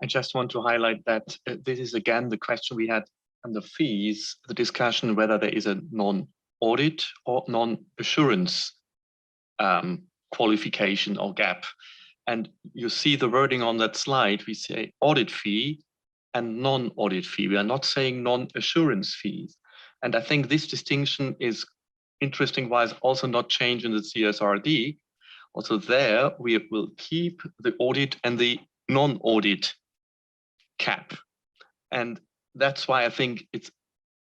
I just want to highlight that this is again the question we had on the fees, the discussion whether there is a non-audit or non-assurance qualification or gap. And you see the wording on that slide, we say audit fee and non-audit fee. We are not saying non-assurance fees. And I think this distinction is interesting wise also not change in the CSRD. Also there, we will keep the audit and the non-audit cap. And that's why I think it's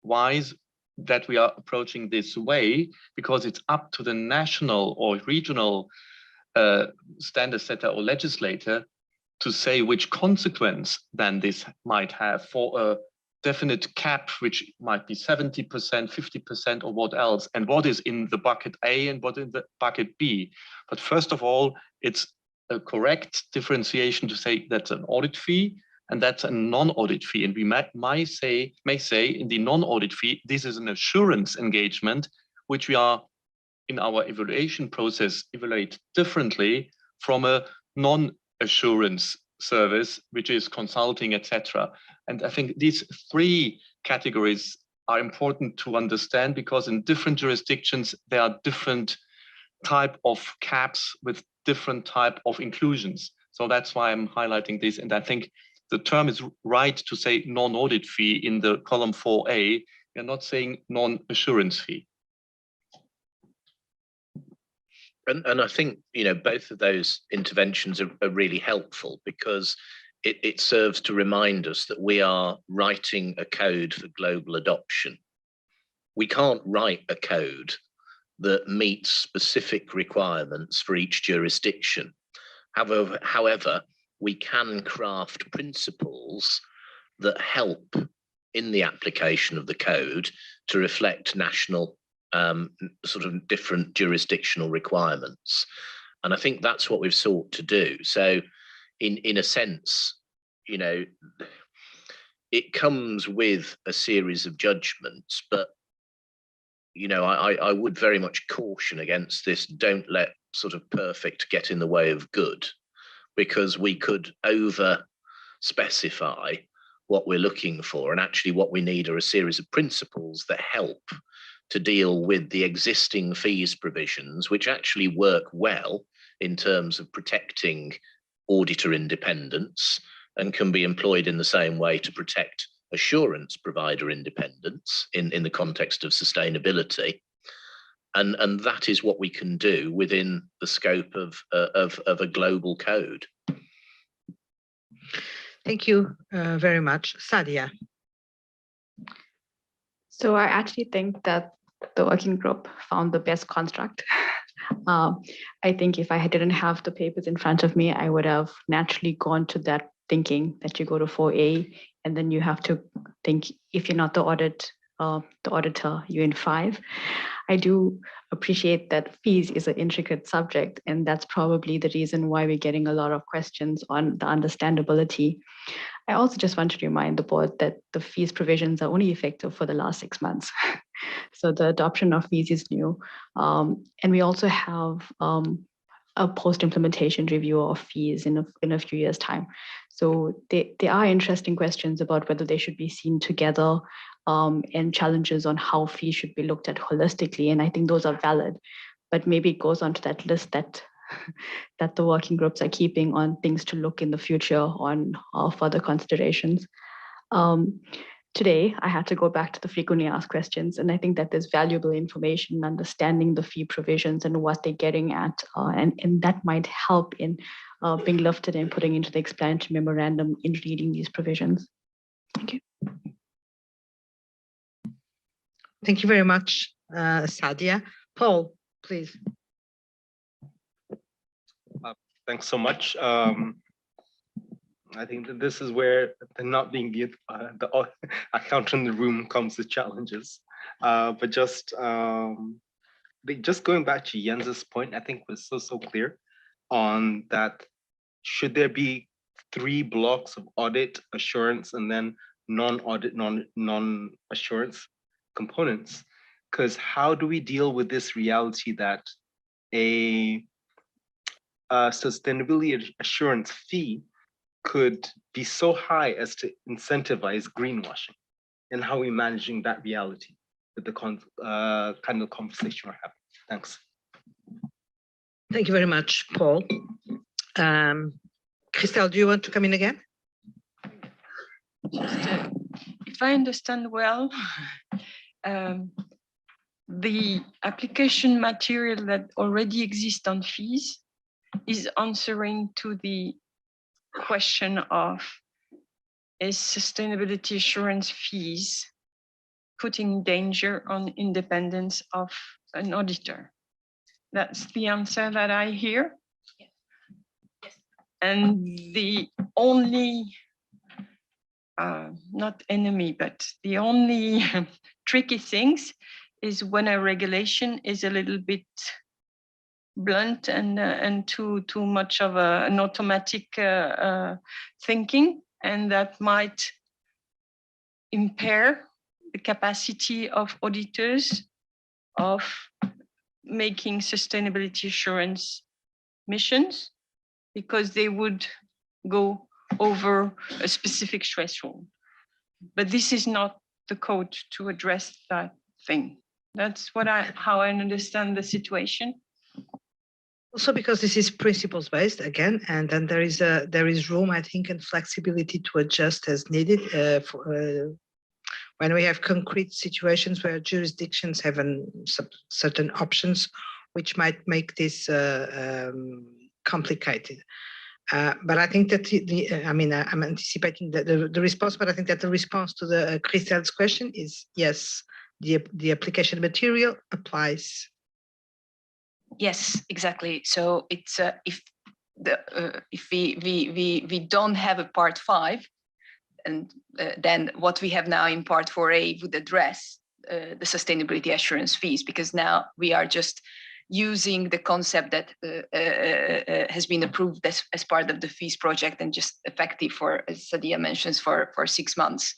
wise that we are approaching this way, because it's up to the national or regional standard setter or legislator to say which consequence then this might have for a definite cap, which might be 70%, 50%, or what else, and what is in the bucket A and what in the bucket B. But first of all, it's a correct differentiation to say that's an audit fee and that's a non-audit fee. And we may say in the non-audit fee, this is an assurance engagement, which we are in our evaluation process evaluate differently from a non-assurance service, which is consulting, etc. And I think these three categories are important to understand, because in different jurisdictions, there are different type of caps with different type of inclusions. So that's why I'm highlighting this. And I think the term is right to say non-audit fee in the column 4A. We're not saying non-assurance fee. And I think, both of those interventions are really helpful, because it serves to remind us that we are writing a code for global adoption. We can't write a code that meets specific requirements for each jurisdiction. However, we can craft principles that help in the application of the code to reflect national sort of different jurisdictional requirements. And I think that's what we've sought to do. So in a sense, it comes with a series of judgments, but I would very much caution against this. Don't let sort of perfect get in the way of good, because we could over specify what we're looking for, and actually what we need are a series of principles that help to deal with the existing fees provisions, which actually work well in terms of protecting auditor independence and can be employed in the same way to protect assurance provider independence in the context of sustainability. And that is what we can do within the scope of a global code. Thank you very much. Sadia. So I actually think that the working group found the best construct. I think if I didn't have the papers in front of me, I would have naturally gone to that thinking that you go to 4A, and then you have to think, if you're not the auditor, you're in 5. I do appreciate that fees is an intricate subject, and that's probably the reason why we're getting a lot of questions on the understandability. I also just want to remind the board that the fees provisions are only effective for the last 6 months. So the adoption of fees is new. And we also have a post-implementation review of fees in a few years' time. So there are interesting questions about whether they should be seen together, and challenges on how fees should be looked at holistically. And I think those are valid, but maybe it goes onto that list that the working groups are keeping on things to look in the future on further considerations. Today, I had to go back to the frequently asked questions, and I think that there's valuable information in understanding the fee provisions and what they're getting at, and that might help in being lifted and putting into the explanatory memorandum in reading these provisions. Thank you. Thank you very much, Sadia. Paul, please. Thanks so much. I think that this is where the not being the accountant in the room comes with challenges. But just going back to Jens's point, I think was so clear on that. Should there be 3 blocks of audit, assurance, and then non-audit, non-assurance components? Because how do we deal with this reality that a sustainability assurance fee could be so high as to incentivize greenwashing, and how are we managing that reality with the kind of conversation we're having? Thanks. Thank you very much, Paul. Christelle, do you want to come in again? Just, if I understand well, the application material that already exists on fees is answering to the question of, is sustainability assurance fees putting in danger on independence of an auditor? That's the answer that I hear. And the only, not enemy, but the only tricky things is when a regulation is a little bit blunt and too much of an automatic thinking, and that might impair the capacity of auditors of making sustainability assurance missions, because they would go over a specific threshold. But this is not the code to address that thing. That's how I understand the situation. Also, because this is principles based again, and then there is room, I think, and flexibility to adjust as needed when we have concrete situations where jurisdictions have certain options, which might make this complicated. But I think that I'm anticipating the response, but I think that the response to the Christelle's question is yes, the application material applies. Yes, exactly. So it's if we don't have a part 5, and then what we have now in part 4A would address the sustainability assurance fees, because now we are just using the concept that has been approved as part of the fees project and just effective for, as Sadia mentions, for 6 months.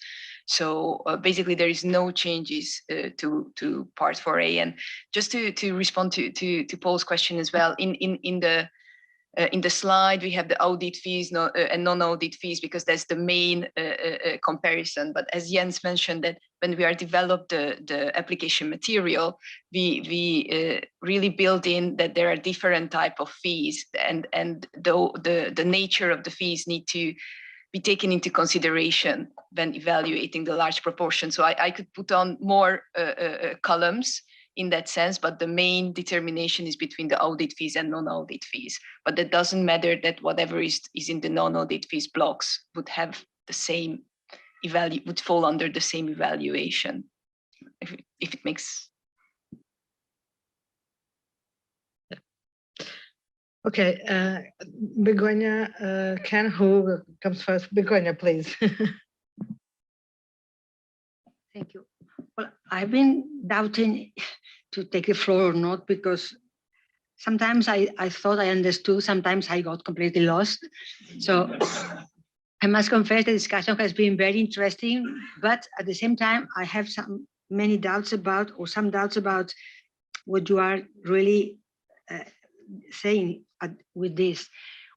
So basically, there is no changes to part 4A. And just to respond to Paul's question as well, in the slide we have the audit fees and non-audit fees, because that's the main comparison. But as Jens mentioned, that when we are developed the application material, we really build in that there are different type of fees, and the nature of the fees need to be taken into consideration when evaluating the large proportion. So I could put on more columns in that sense, but the main determination is between the audit fees and non-audit fees. But that doesn't matter that whatever is in the non-audit fees blocks would have the same would fall under the same evaluation, if it makes. Okay, Begonia, Ken, who comes first? Begonia, please. Thank you. Well, I've been doubting to take the floor or not, because sometimes I thought I understood, sometimes I got completely lost. So I must confess the discussion has been very interesting, but at the same time, I have many doubts about, or some doubts about what you are really saying with this.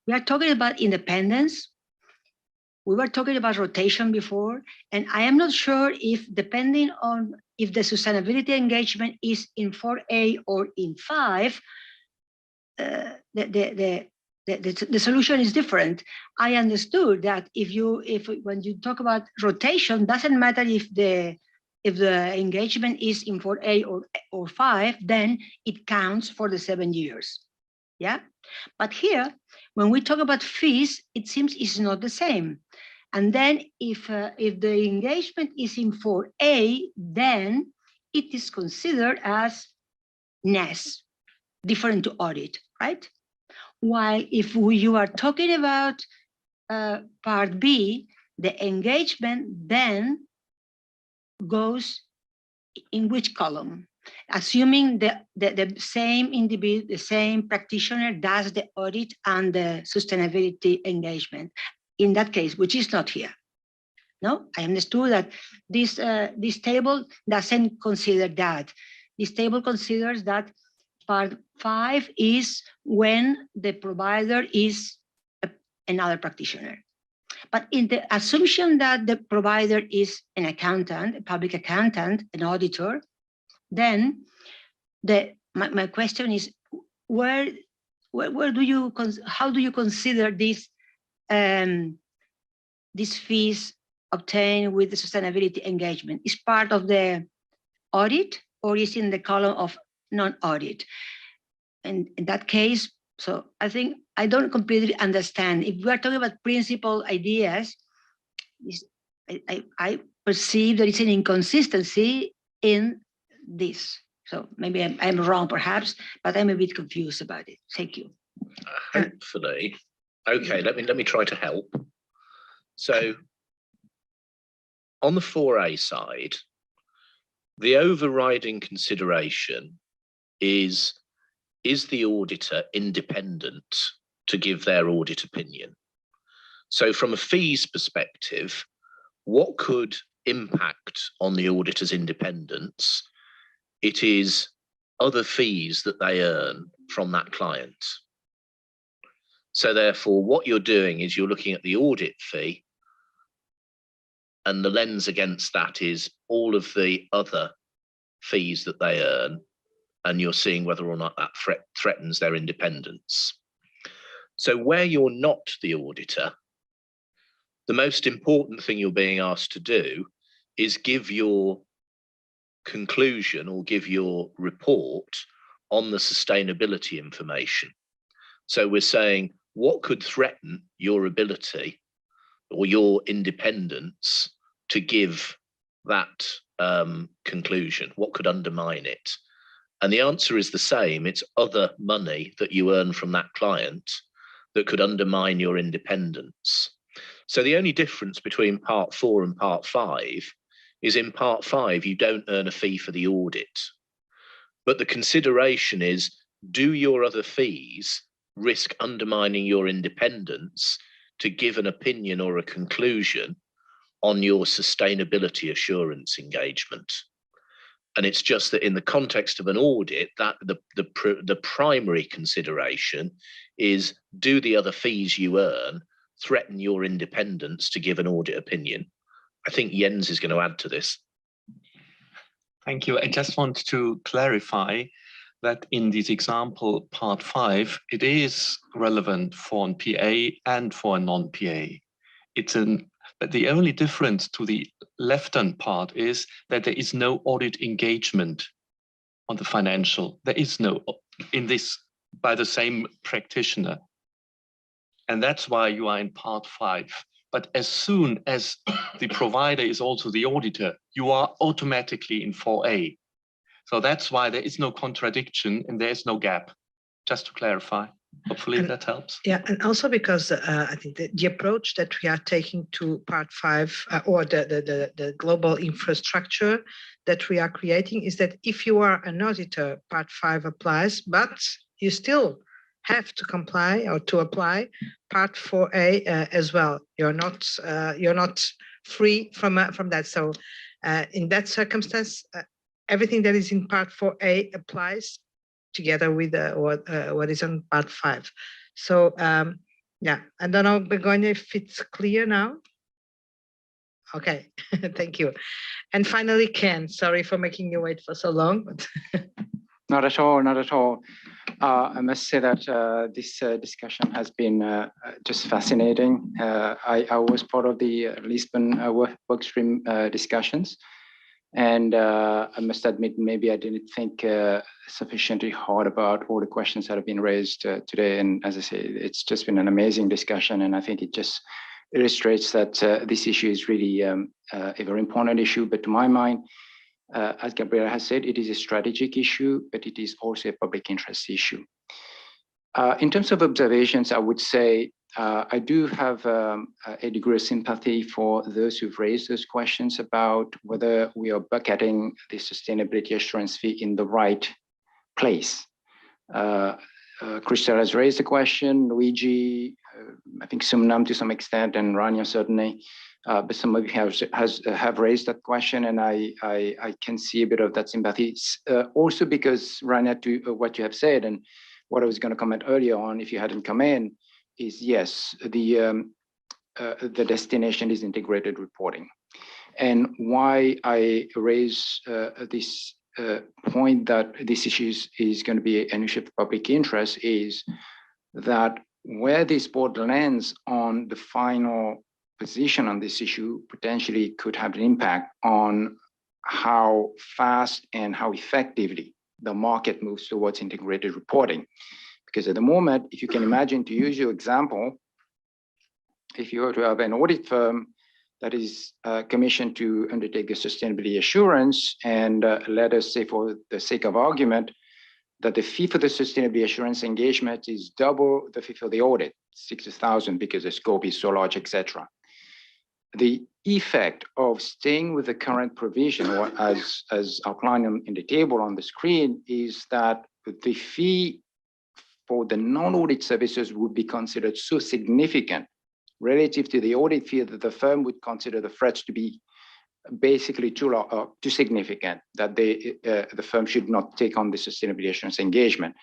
We are talking about independence. We were talking about rotation before, and I am not sure if, depending on if the sustainability engagement is in 4A or in 5, the solution is different. I understood that when you talk about rotation, doesn't matter if the engagement is in 4A or 5, then it counts for the 7 years. Yeah, but here, when we talk about fees, it seems it's not the same. And then if the engagement is in 4A, then it is considered as NES, different to audit, right? While if you are talking about part B, the engagement then goes in which column? Assuming the same individual, the same practitioner does the audit and the sustainability engagement. In that case, which is not here. No, I understood that this table doesn't consider that. This table considers that part 5 is when the provider is another practitioner. But in the assumption that the provider is an accountant, a public accountant, an auditor, then my question is, how do you consider these fees obtained with the sustainability engagement? Is part of the audit or is in the column of non-audit? And in that case, so I think I don't completely understand. If we are talking about principal ideas, I perceive there is an inconsistency in this. So maybe I'm wrong perhaps, but I'm a bit confused about it. Thank you. Hopefully. Okay, let me try to help. So on the 4A side, the overriding consideration is the auditor independent to give their audit opinion? So from a fees perspective, what could impact on the auditor's independence? It is other fees that they earn from that client. So therefore, what you're doing is you're looking at the audit fee, and the lens against that is all of the other fees that they earn, and you're seeing whether or not that threatens their independence. So where you're not the auditor, the most important thing you're being asked to do is give your conclusion or give your report on the sustainability information. So we're saying, what could threaten your ability or your independence to give that conclusion? What could undermine it? And the answer is the same. It's other money that you earn from that client that could undermine your independence. So the only difference between part 4 and part 5 is in part 5, you don't earn a fee for the audit. But the consideration is, do your other fees risk undermining your independence to give an opinion or a conclusion on your sustainability assurance engagement? And it's just that in the context of an audit, that the primary consideration is, do the other fees you earn threaten your independence to give an audit opinion? I think Jens is going to add to this. Thank you. I just want to clarify that in this example, part 5, it is relevant for an PA and for a non-PA. But the only difference to the left-hand part is that there is no audit engagement on the financial. There is no in this by the same practitioner. And that's why you are in part 5. But as soon as the provider is also the auditor, you are automatically in 4A. So that's why there is no contradiction and there is no gap, just to clarify. Hopefully that helps. Yeah, and also because I think the approach that we are taking to part 5 or the global infrastructure that we are creating is that if you are an auditor, part 5 applies, but you still have to comply or to apply part 4A as well. You're not free from that. So in that circumstance, everything that is in part 4A applies together with what is on part 5. So yeah, I don't know, Begonia, if it's clear now. Okay, thank you. And finally, Ken, sorry for making you wait for so long. But Not at all, not at all. I must say that this discussion has been just fascinating. I was part of the Lisbon workstream discussions, and I must admit, maybe I didn't think sufficiently hard about all the questions that have been raised today. And as I say, it's just been an amazing discussion, and I think it just illustrates that this issue is really a very important issue. But to my mind, as Gabriela has said, it is a strategic issue, but it is also a public interest issue. In terms of observations, I would say I do have a degree of sympathy for those who've raised those questions about whether we are bucketing the sustainability assurance fee in the right place. Christelle has raised the question, Luigi, I think Sumnam to some extent, and Rania certainly. But some of you have raised that question, and I can see a bit of that sympathy. Also because, Rania, to what you have said, and what I was going to comment earlier on, if you hadn't come in, is yes, the destination is integrated reporting. And why I raise this point that this issue is going to be an issue of public interest is that where this board lands on the final position on this issue potentially could have an impact on how fast and how effectively the market moves towards integrated reporting. Because at the moment, if you can imagine, to use your example, if you were to have an audit firm that is commissioned to undertake the sustainability assurance, and let us say for the sake of argument, that the fee for the sustainability assurance engagement is double the fee for the audit, 60,000, because the scope is so large, etc. The effect of staying with the current provision, or as outlined in the table on the screen, is that the fee for the non-audit services would be considered so significant relative to the audit fee that the firm would consider the threats to be basically too significant, that the firm should not take on the sustainability assurance engagement.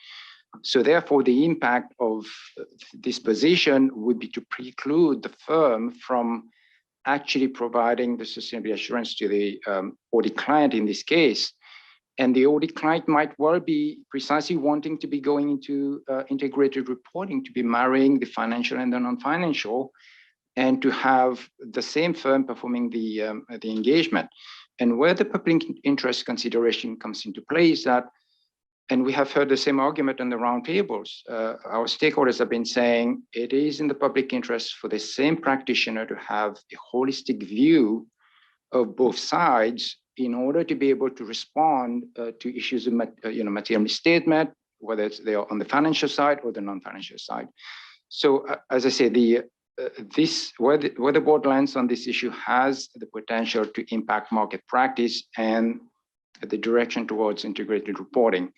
So therefore, the impact of this position would be to preclude the firm from actually providing the sustainability assurance to the audit client in this case. And the audit client might well be precisely wanting to be going into integrated reporting, to be marrying the financial and the non-financial, and to have the same firm performing the engagement. And where the public interest consideration comes into play is that, and we have heard the same argument on the roundtables, our stakeholders have been saying it is in the public interest for the same practitioner to have a holistic view of both sides in order to be able to respond to issues of material misstatement, whether they are on the financial side or the non-financial side. So as I say, where the board lands on this issue has the potential to impact market practice and the direction towards integrated reporting.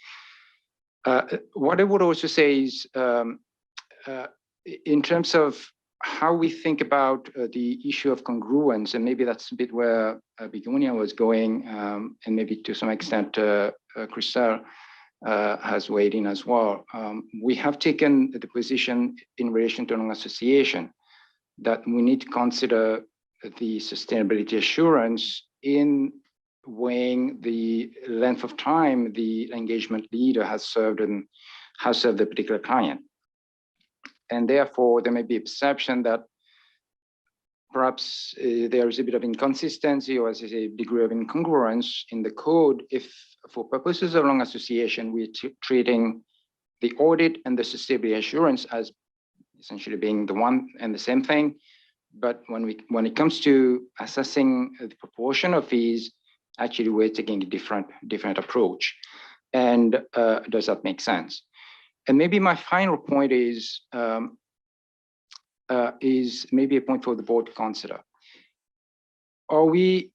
What I would also say is, in terms of how we think about the issue of congruence, and maybe that's a bit where Begonia was going, and maybe to some extent Christelle has weighed in as well. We have taken the position in relation to non-association that we need to consider the sustainability assurance in weighing the length of time the engagement leader has served and has served the particular client. And therefore, there may be a perception that perhaps there is a bit of inconsistency, or as I say, degree of incongruence in the code if for purposes of long association, we're treating the audit and the sustainability assurance as essentially being the one and the same thing. But when it comes to assessing the proportion of fees, actually we're taking a different approach. And does that make sense? And maybe my final point is maybe a point for the board to consider. Are we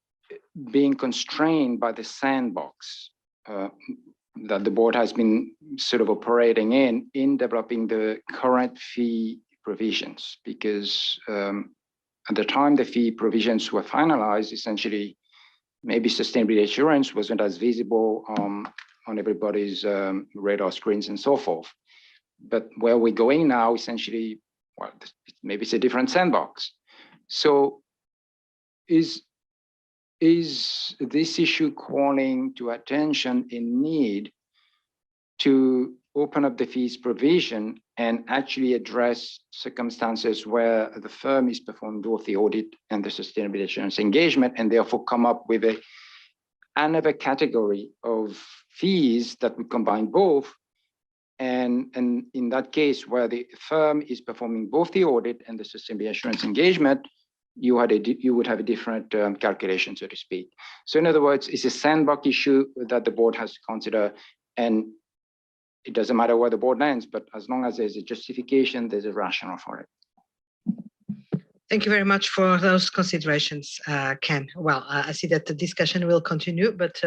being constrained by the sandbox that the board has been sort of operating in developing the current fee provisions? Because at the time the fee provisions were finalized, essentially, maybe sustainability assurance wasn't as visible on everybody's radar screens and so forth. But where we're going now, essentially, well, maybe it's a different sandbox. So is this issue calling to attention in need to open up the fees provision and actually address circumstances where the firm is performing both the audit and the sustainability assurance engagement, and therefore come up with another category of fees that would combine both? And in that case, where the firm is performing both the audit and the sustainability assurance engagement, you would have a different calculation, so to speak. So in other words, it's a sandbox issue that the board has to consider, and it doesn't matter where the board lands, but as long as there's a justification, there's a rationale for it. Thank you very much for those considerations, Ken. Well, I see that the discussion will continue, but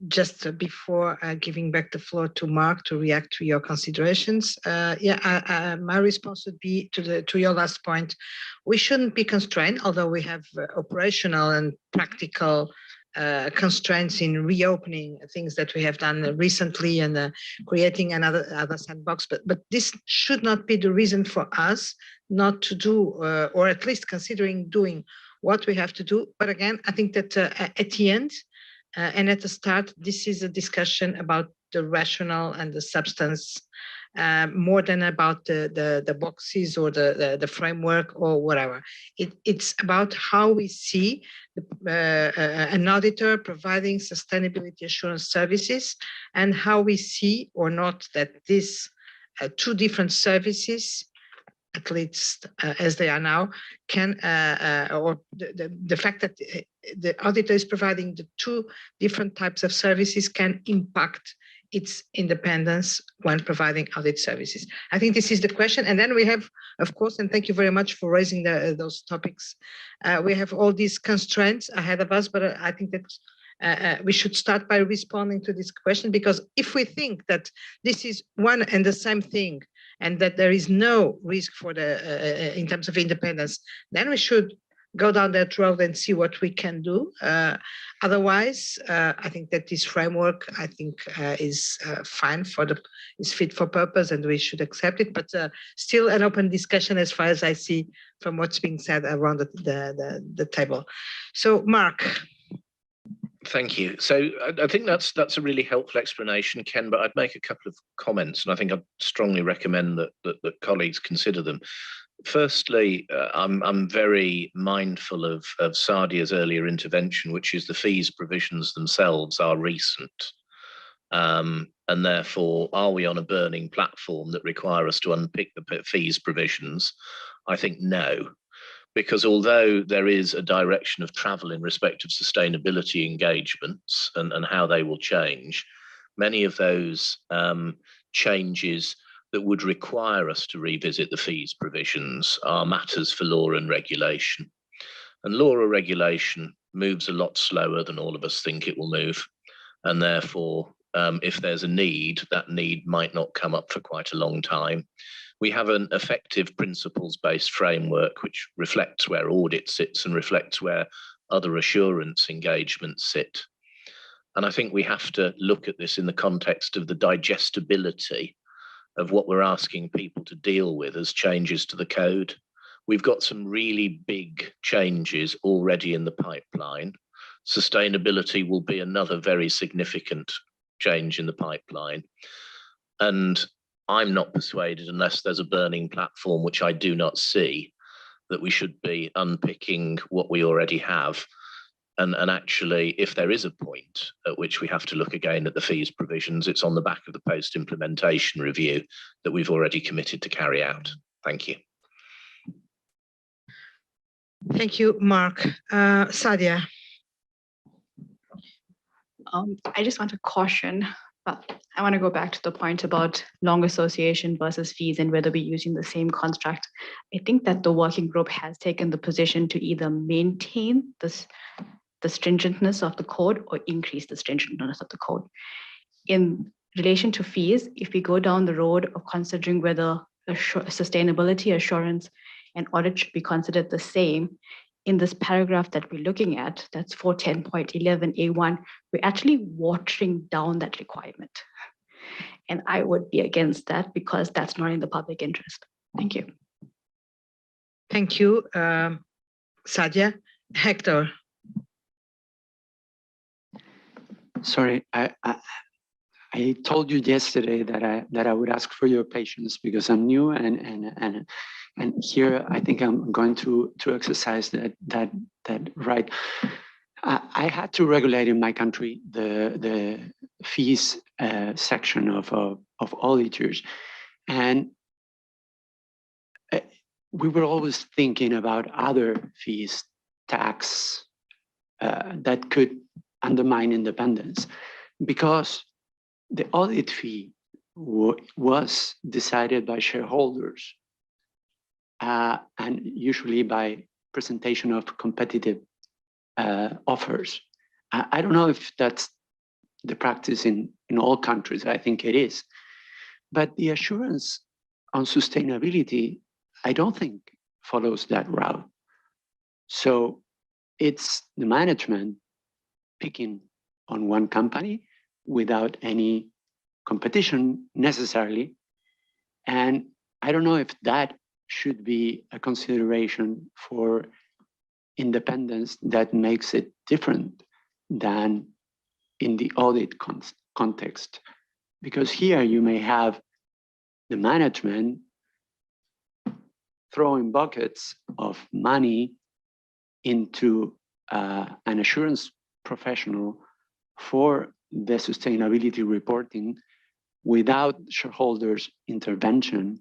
just before giving back the floor to Mark to react to your considerations, my response would be to your last point. We shouldn't be constrained, although we have operational and practical constraints in reopening things that we have done recently and creating other sandbox. But this should not be the reason for us not to do, or at least considering doing what we have to do. But again, I think that at the end and at the start, this is a discussion about the rationale and the substance, more than about the boxes or the framework or whatever. It's about how we see an auditor providing sustainability assurance services, and how we see or not that these two different services, at least as they are now, can, or the fact that the auditor is providing the two different types of services can impact its independence when providing audit services. I think this is the question. And then we have, of course, and thank you very much for raising those topics. We have all these constraints ahead of us, but I think that we should start by responding to this question, because if we think that this is one and the same thing, and that there is no risk for the in terms of independence, then we should go down that road and see what we can do. Otherwise, I think that this framework, I think, is fine is fit for purpose, and we should accept it. But still, an open discussion as far as I see from what's being said around the table. So, Mark. Thank you. So I think that's a really helpful explanation, Ken, but I'd make a couple of comments, and I think I'd strongly recommend that colleagues consider them. Firstly, I'm very mindful of Sadia's earlier intervention, which is the fees provisions themselves are recent. And therefore, are we on a burning platform that require us to unpick the fees provisions? I think no. Because although there is a direction of travel in respect of sustainability engagements and how they will change, many of those changes that would require us to revisit the fees provisions are matters for law and regulation. And law or regulation moves a lot slower than all of us think it will move. And therefore, if there's a need, that need might not come up for quite a long time. We have an effective principles-based framework which reflects where audit sits and reflects where other assurance engagements sit. And I think we have to look at this in the context of the digestibility of what we're asking people to deal with as changes to the code. We've got some really big changes already in the pipeline. Sustainability will be another very significant change in the pipeline. And I'm not persuaded, unless there's a burning platform, which I do not see, that we should be unpicking what we already have. And actually, if there is a point at which we have to look again at the fees provisions, it's on the back of the post-implementation review that we've already committed to carry out. Thank you. Thank you, Mark. Sadia. I just want to caution, but I want to go back to the point about long association versus fees and whether we're using the same construct. I think that the working group has taken the position to either maintain the stringentness of the code or increase the stringentness of the code. In relation to fees, if we go down the road of considering whether sustainability assurance and audit should be considered the same, in this paragraph that we're looking at, that's 410.11A1, we're actually watering down that requirement. And I would be against that because that's not in the public interest. Thank you. Thank you, Sadia. Hector. Sorry, I told you yesterday that I would ask for your patience because I'm new and here I think I'm going to exercise that right. I had to regulate in my country the fees section of auditors, and we were always thinking about other fees, tax that could undermine independence, because the audit fee was decided by shareholders and usually by presentation of competitive offers. I don't know if that's the practice in all countries. I think it is. But the assurance on sustainability, I don't think follows that route. So it's the management picking on one company without any competition necessarily. And I don't know if that should be a consideration for independence that makes it different than in the audit context. Because here you may have the management throwing buckets of money into an assurance professional for the sustainability reporting without shareholders' intervention,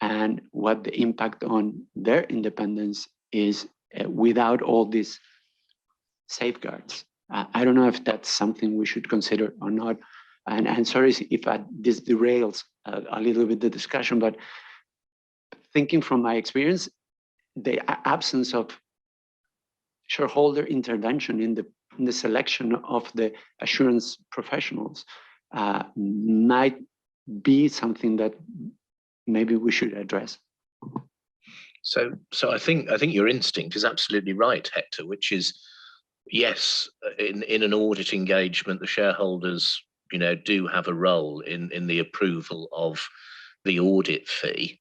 and what the impact on their independence is without all these safeguards. I don't know if that's something we should consider or not. And sorry if this derails a little bit the discussion, but thinking from my experience, the absence of shareholder intervention in the selection of the assurance professionals might be something that maybe we should address. So I think your instinct is absolutely right, Hector, which is, yes, in an audit engagement, the shareholders, do have a role in the approval of the audit fee,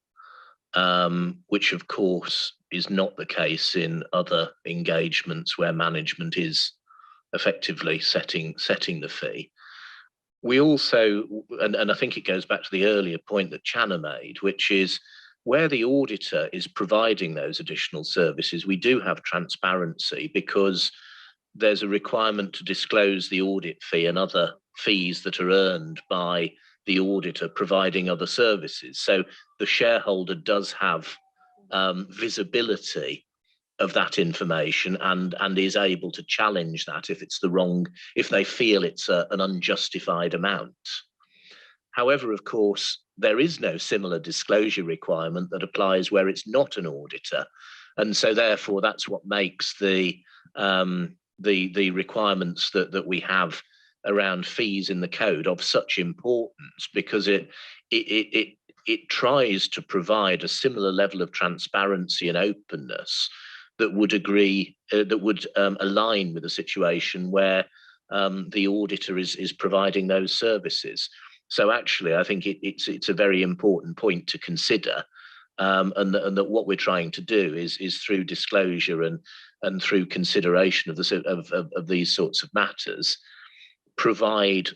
which of course is not the case in other engagements where management is effectively setting the fee. We also, and I think it goes back to the earlier point that Channa made, which is where the auditor is providing those additional services, we do have transparency because there's a requirement to disclose the audit fee and other fees that are earned by the auditor providing other services. So the shareholder does have visibility of that information and is able to challenge that if they feel it's an unjustified amount. However, of course, there is no similar disclosure requirement that applies where it's not an auditor. And so therefore that's what makes the requirements that we have around fees in the code of such importance, because it tries to provide a similar level of transparency and openness that would align with a situation where the auditor is providing those services. So actually, I think it's a very important point to consider, and that what we're trying to do is through disclosure and through consideration of these sorts of matters, provide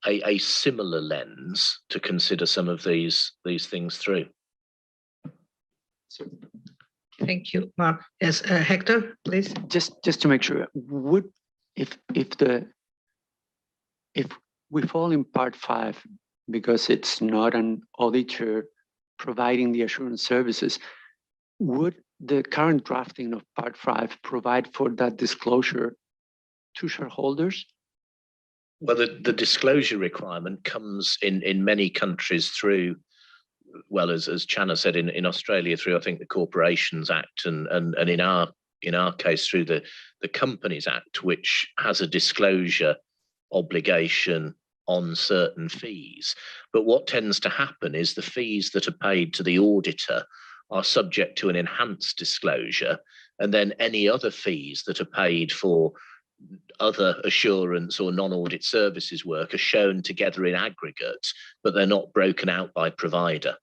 a similar lens to consider some of these things through. Thank you, Mark. Yes, Hector, please. Just to make sure, would if we fall in part 5 because it's not an auditor providing the assurance services, would the current drafting of part 5 provide for that disclosure to shareholders? Well, the disclosure requirement comes in many countries through, well, as Channa said, in Australia through, I think, the Corporations Act, and in our case through the Companies Act, which has a disclosure obligation on certain fees. But what tends to happen is the fees that are paid to the auditor are subject to an enhanced disclosure, and then any other fees that are paid for other assurance or non-audit services work are shown together in aggregate, but they're not broken out by provider.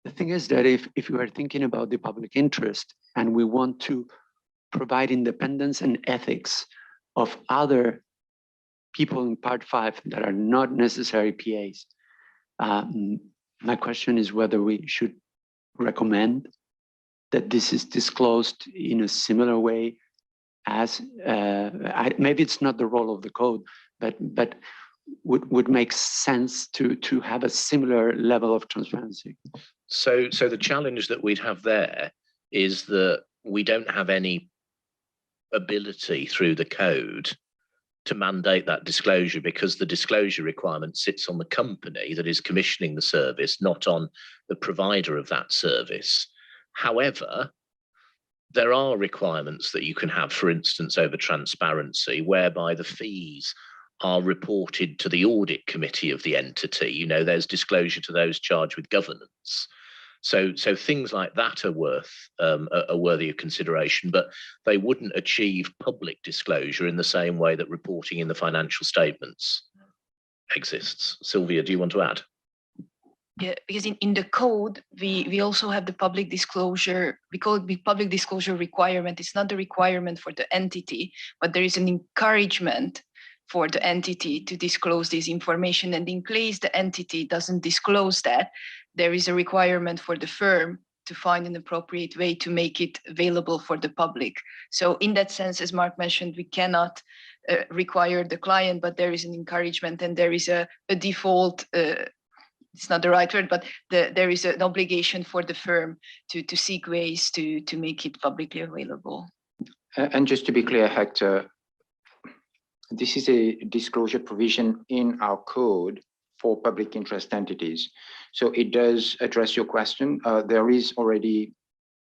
The thing is that if you are thinking about the public interest and we want to provide independence and ethics of other people in part 5 that are not necessary PAs, my question is whether we should recommend that this is disclosed in a similar way as, maybe it's not the role of the code, but would make sense to have a similar level of transparency. So the challenge that we'd have there is that we don't have any ability through the code to mandate that disclosure, because the disclosure requirement sits on the company that is commissioning the service, not on the provider of that service. However, there are requirements that you can have, for instance, over transparency, whereby the fees are reported to the audit committee of the entity. You know, there's disclosure to those charged with governance. So things like that are worthy of consideration, but they wouldn't achieve public disclosure in the same way that reporting in the financial statements exists. Sylvia, do you want to add? Yeah, because in the code, we also have the public disclosure. We call it the public disclosure requirement. It's not the requirement for the entity, but there is an encouragement for the entity to disclose this information. And in case the entity doesn't disclose that, there is a requirement for the firm to find an appropriate way to make it available for the public. So in that sense, as Mark mentioned, we cannot require the client, but there is an encouragement and there is a default, it's not the right word, but there is an obligation for the firm to seek ways to make it publicly available. And just to be clear, Hector, this is a disclosure provision in our code for public interest entities. So it does address your question. There is already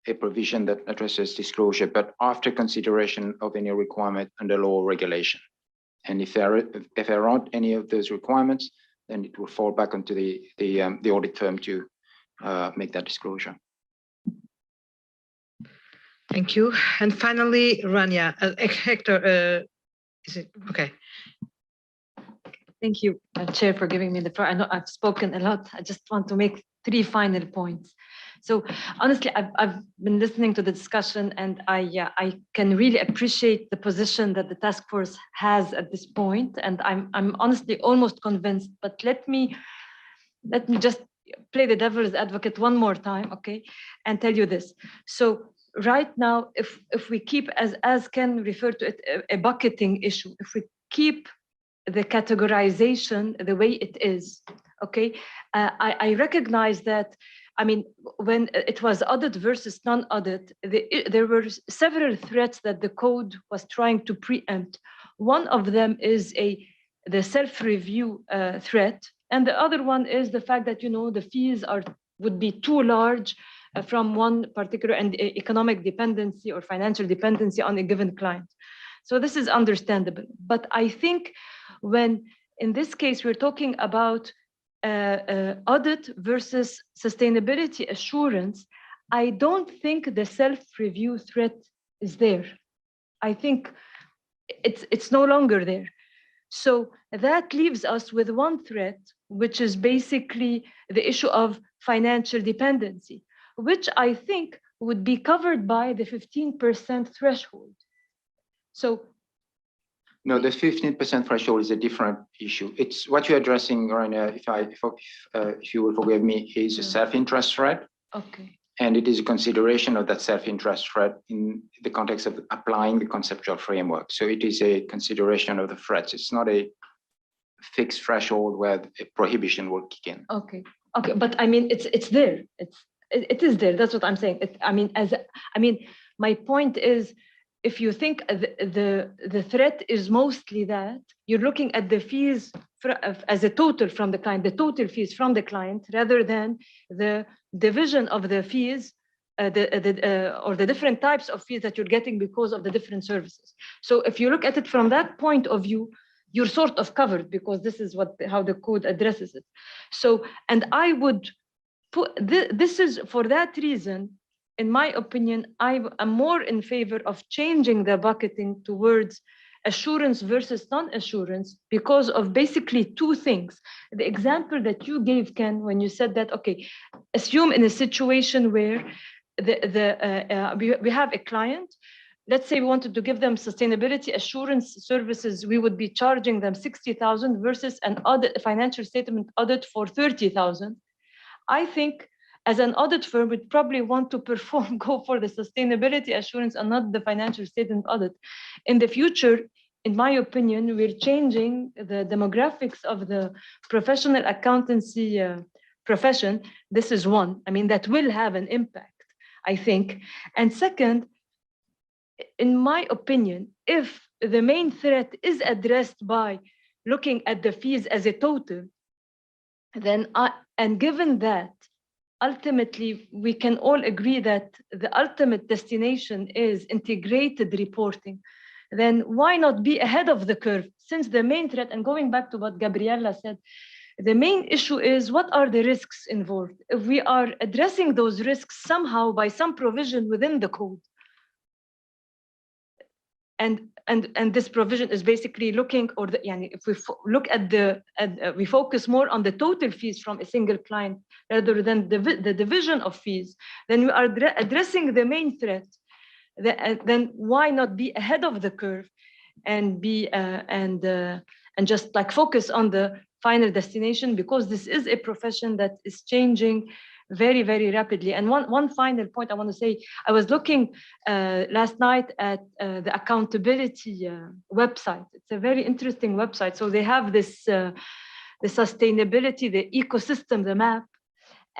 a provision that addresses disclosure, but after consideration of any requirement under law or regulation. And if there aren't any of those requirements, then it will fall back onto the audit firm to make that disclosure. Thank you. And finally, Rania, Hector, is it okay? Thank you, Chair, for giving me the floor. I know I've spoken a lot. I just want to make 3 final points. So honestly, I've been listening to the discussion, and I can really appreciate the position that the task force has at this point, and I'm honestly almost convinced. But let me just play the devil's advocate one more time, okay, and tell you this. So right now, if we keep, as Ken referred to it, a bucketing issue, if we keep the categorization the way it is, okay, I recognize that. I mean, when it was audit versus non-audit, there were several threats that the code was trying to preempt. One of them is the self-review threat, and the other one is the fact that, you know, the fees would be too large from one particular and economic dependency or financial dependency on a given client. So this is understandable. But I think when, in this case, we're talking about audit versus sustainability assurance, I don't think the self-review threat is there. I think it's no longer there. So that leaves us with one threat, which is basically the issue of financial dependency, which I think would be covered by the 15% threshold. So no, the 15% threshold is a different issue. It's what you're addressing, Rania, if you will forgive me, is a self-interest threat. Okay. And it is a consideration of that self-interest threat in the context of applying the conceptual framework. So it is a consideration of the threats. It's not a fixed threshold where a prohibition will kick in. Okay, okay, but I mean, it's there. It is there. That's what I'm saying. My point is, if you think the threat is mostly that you're looking at the fees as a total from the client, the total fees from the client, rather than the division of the fees, or the different types of fees that you're getting because of the different services. So if you look at it from that point of view, you're sort of covered, because this is how the code addresses it. So, and I would put this is for that reason. In my opinion, I am more in favor of changing the bucketing towards assurance versus non-assurance because of basically two things. The example that you gave, Ken, when you said that, okay, assume in a situation where we have a client, let's say we wanted to give them sustainability assurance services, we would be charging them 60,000 versus an audit, financial statement audit for 30,000. I think as an audit firm, we'd probably want to go for the sustainability assurance and not the financial statement audit. In the future, in my opinion, we're changing the demographics of the professional accountancy profession. This is one. I mean, that will have an impact, I think. And second, in my opinion, if the main threat is addressed by looking at the fees as a total, then and given that ultimately we can all agree that the ultimate destination is integrated reporting, then why not be ahead of the curve? Since the main threat, and going back to what Gabriella said, the main issue is what are the risks involved? If we are addressing those risks somehow by some provision within the code, and this provision is basically looking, or if we look at we focus more on the total fees from a single client rather than the division of fees, then we are addressing the main threat. Then why not be ahead of the curve and be and just like focus on the final destination, because this is a profession that is changing very, very rapidly. And one final point I want to say, I was looking last night at the accountability website. It's a very interesting website. So they have this, the sustainability, the ecosystem, the map.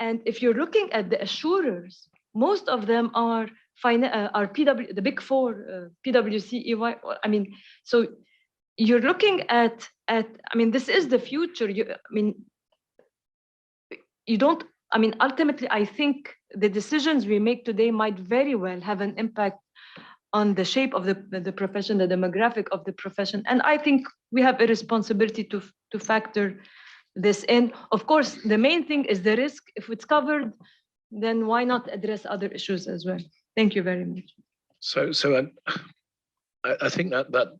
And if you're looking at the assurers, most of them are PW, the big four, PwC, EY. I mean, so you're looking at I mean, this is the future. Ultimately, I think the decisions we make today might very well have an impact on the shape of the profession, the demographic of the profession. And I think we have a responsibility to factor this in. Of course, the main thing is the risk. If it's covered, then why not address other issues as well? Thank you very much. So I think that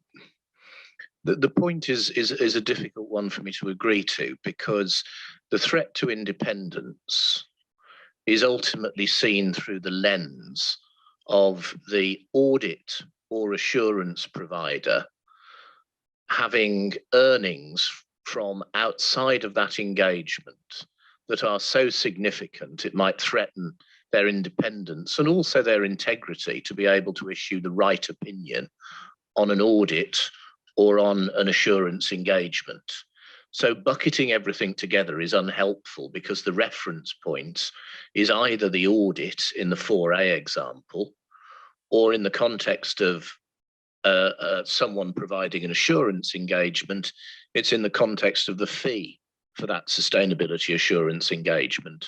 the point is a difficult one for me to agree to, because the threat to independence is ultimately seen through the lens of the audit or assurance provider having earnings from outside of that engagement that are so significant it might threaten their independence and also their integrity to be able to issue the right opinion on an audit or on an assurance engagement. So bucketing everything together is unhelpful, because the reference point is either the audit in the 4A example, or in the context of someone providing an assurance engagement, it's in the context of the fee for that sustainability assurance engagement.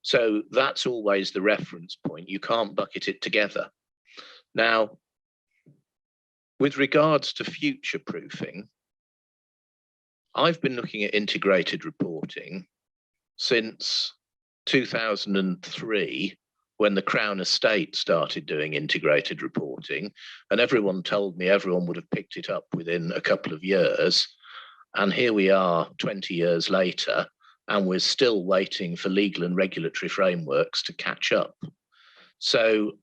So that's always the reference point. You can't bucket it together. Now, with regards to future proofing, I've been looking at integrated reporting since 2003, when the Crown Estate started doing integrated reporting, and everyone told me everyone would have picked it up within a couple of years. And here we are 20 years later, and we're still waiting for legal and regulatory frameworks to catch up. So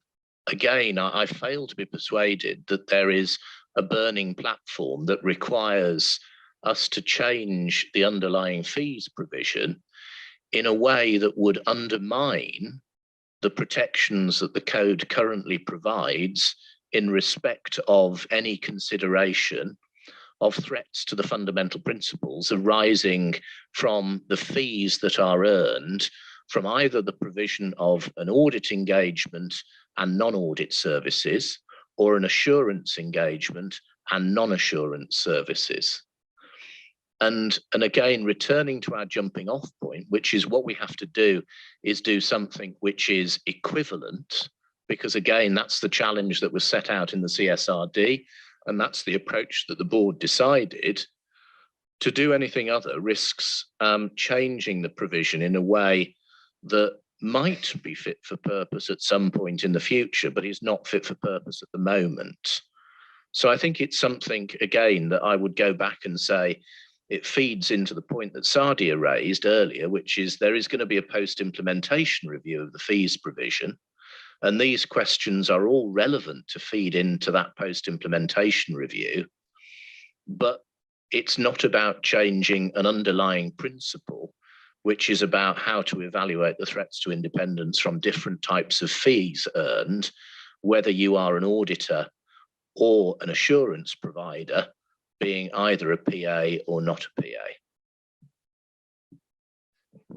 again, I fail to be persuaded that there is a burning platform that requires us to change the underlying fees provision in a way that would undermine the protections that the code currently provides in respect of any consideration of threats to the fundamental principles arising from the fees that are earned from either the provision of an audit engagement and non-audit services, or an assurance engagement and non-assurance services. And again, returning to our jumping off point, which is what we have to do, is do something which is equivalent, because again, that's the challenge that was set out in the CSRD, and that's the approach that the board decided. To do anything other risks changing the provision in a way that might be fit for purpose at some point in the future, but is not fit for purpose at the moment. So I think it's something, again, that I would go back and say, it feeds into the point that Sadia raised earlier, which is there is going to be a post-implementation review of the fees provision. And these questions are all relevant to feed into that post-implementation review. But it's not about changing an underlying principle, which is about how to evaluate the threats to independence from different types of fees earned, whether you are an auditor or an assurance provider, being either a PA or not a PA.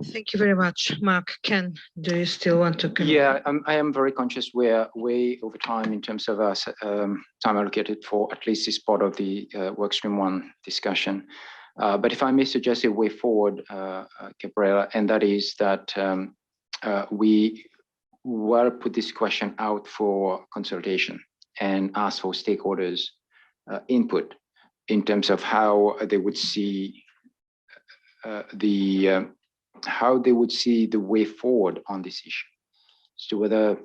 Thank you very much. Mark, Ken, do you still want to? Yeah, I am very conscious we're way over time in terms of our time allocated for at least this part of the workstream 1 discussion. But if I may suggest a way forward, Gabriela, and that is that we will put this question out for consultation and ask for stakeholders' input in terms of how they would see the way forward on this issue. So whether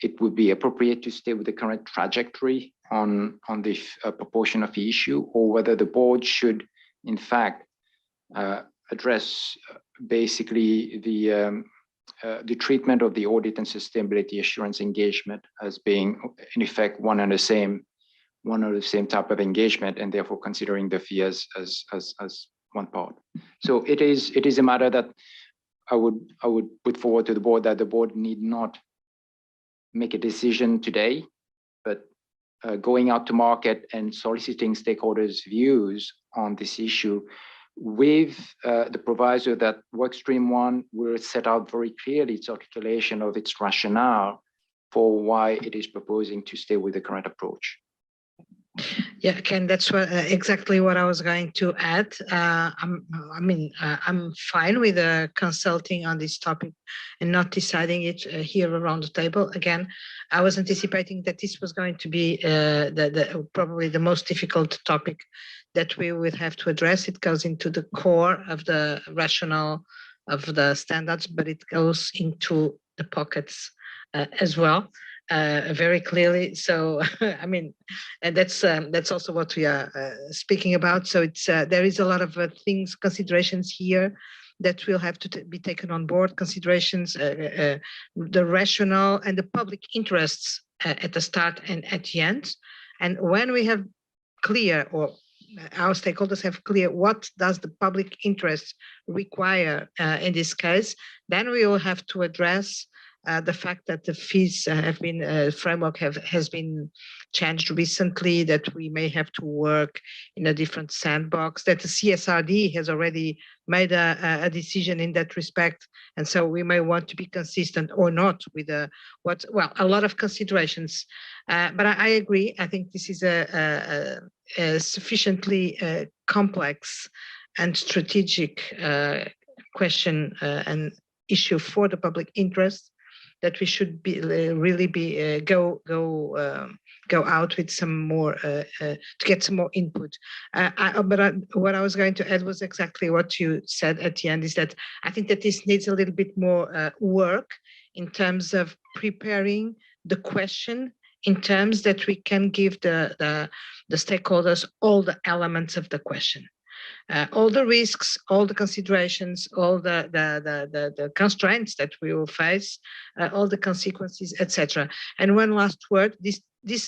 it would be appropriate to stay with the current trajectory on the proportion of the issue, or whether the board should, in fact, address basically the treatment of the audit and sustainability assurance engagement as being, in effect, one and the same type of engagement, and therefore considering the fee as one part. So it is a matter that I would put forward to the board, that the board need not make a decision today, but going out to market and soliciting stakeholders' views on this issue with the proviso that workstream 1 will set out very clearly its articulation of its rationale for why it is proposing to stay with the current approach. Yeah, Ken, that's exactly what I was going to add. I'm fine with consulting on this topic and not deciding it here around the table. Again, I was anticipating that this was going to be probably the most difficult topic that we would have to address. It goes into the core of the rationale of the standards, but it goes into the pockets as well. Very clearly. So, I mean, and that's also what we are speaking about. So it's there is a lot of considerations here that will have to be taken on board. Considerations, the rationale and the public interests at the start and at the end. And when we have clear, or our stakeholders have clear, what does the public interest require in this case, then we will have to address the fact that the fees have been framework has been changed recently, that we may have to work in a different sandbox, that the CSRD has already made a decision in that respect, and so we may want to be consistent or not with a lot of considerations. But I agree. I think this is a sufficiently complex and strategic question and issue for the public interest, that we should be really be go out with some more to get some more input. What I was going to add was exactly what you said at the end, is that I think that this needs a little bit more work in terms of preparing the question, in terms that we can give the stakeholders all the elements of the question. All the risks, all the considerations, all the constraints that we will face, all the consequences, etc. And one last word, this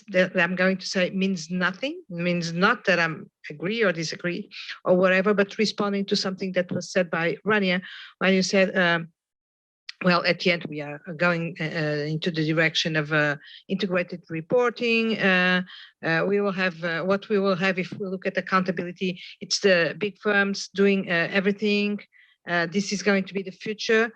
that I'm going to say means nothing, means not that I'm agree or disagree or whatever, but responding to something that was said by Rania, when you said well, at the end, we are going into the direction of integrated reporting. We will have what we will have if we look at accountability. It's the big firms doing everything. This is going to be the future.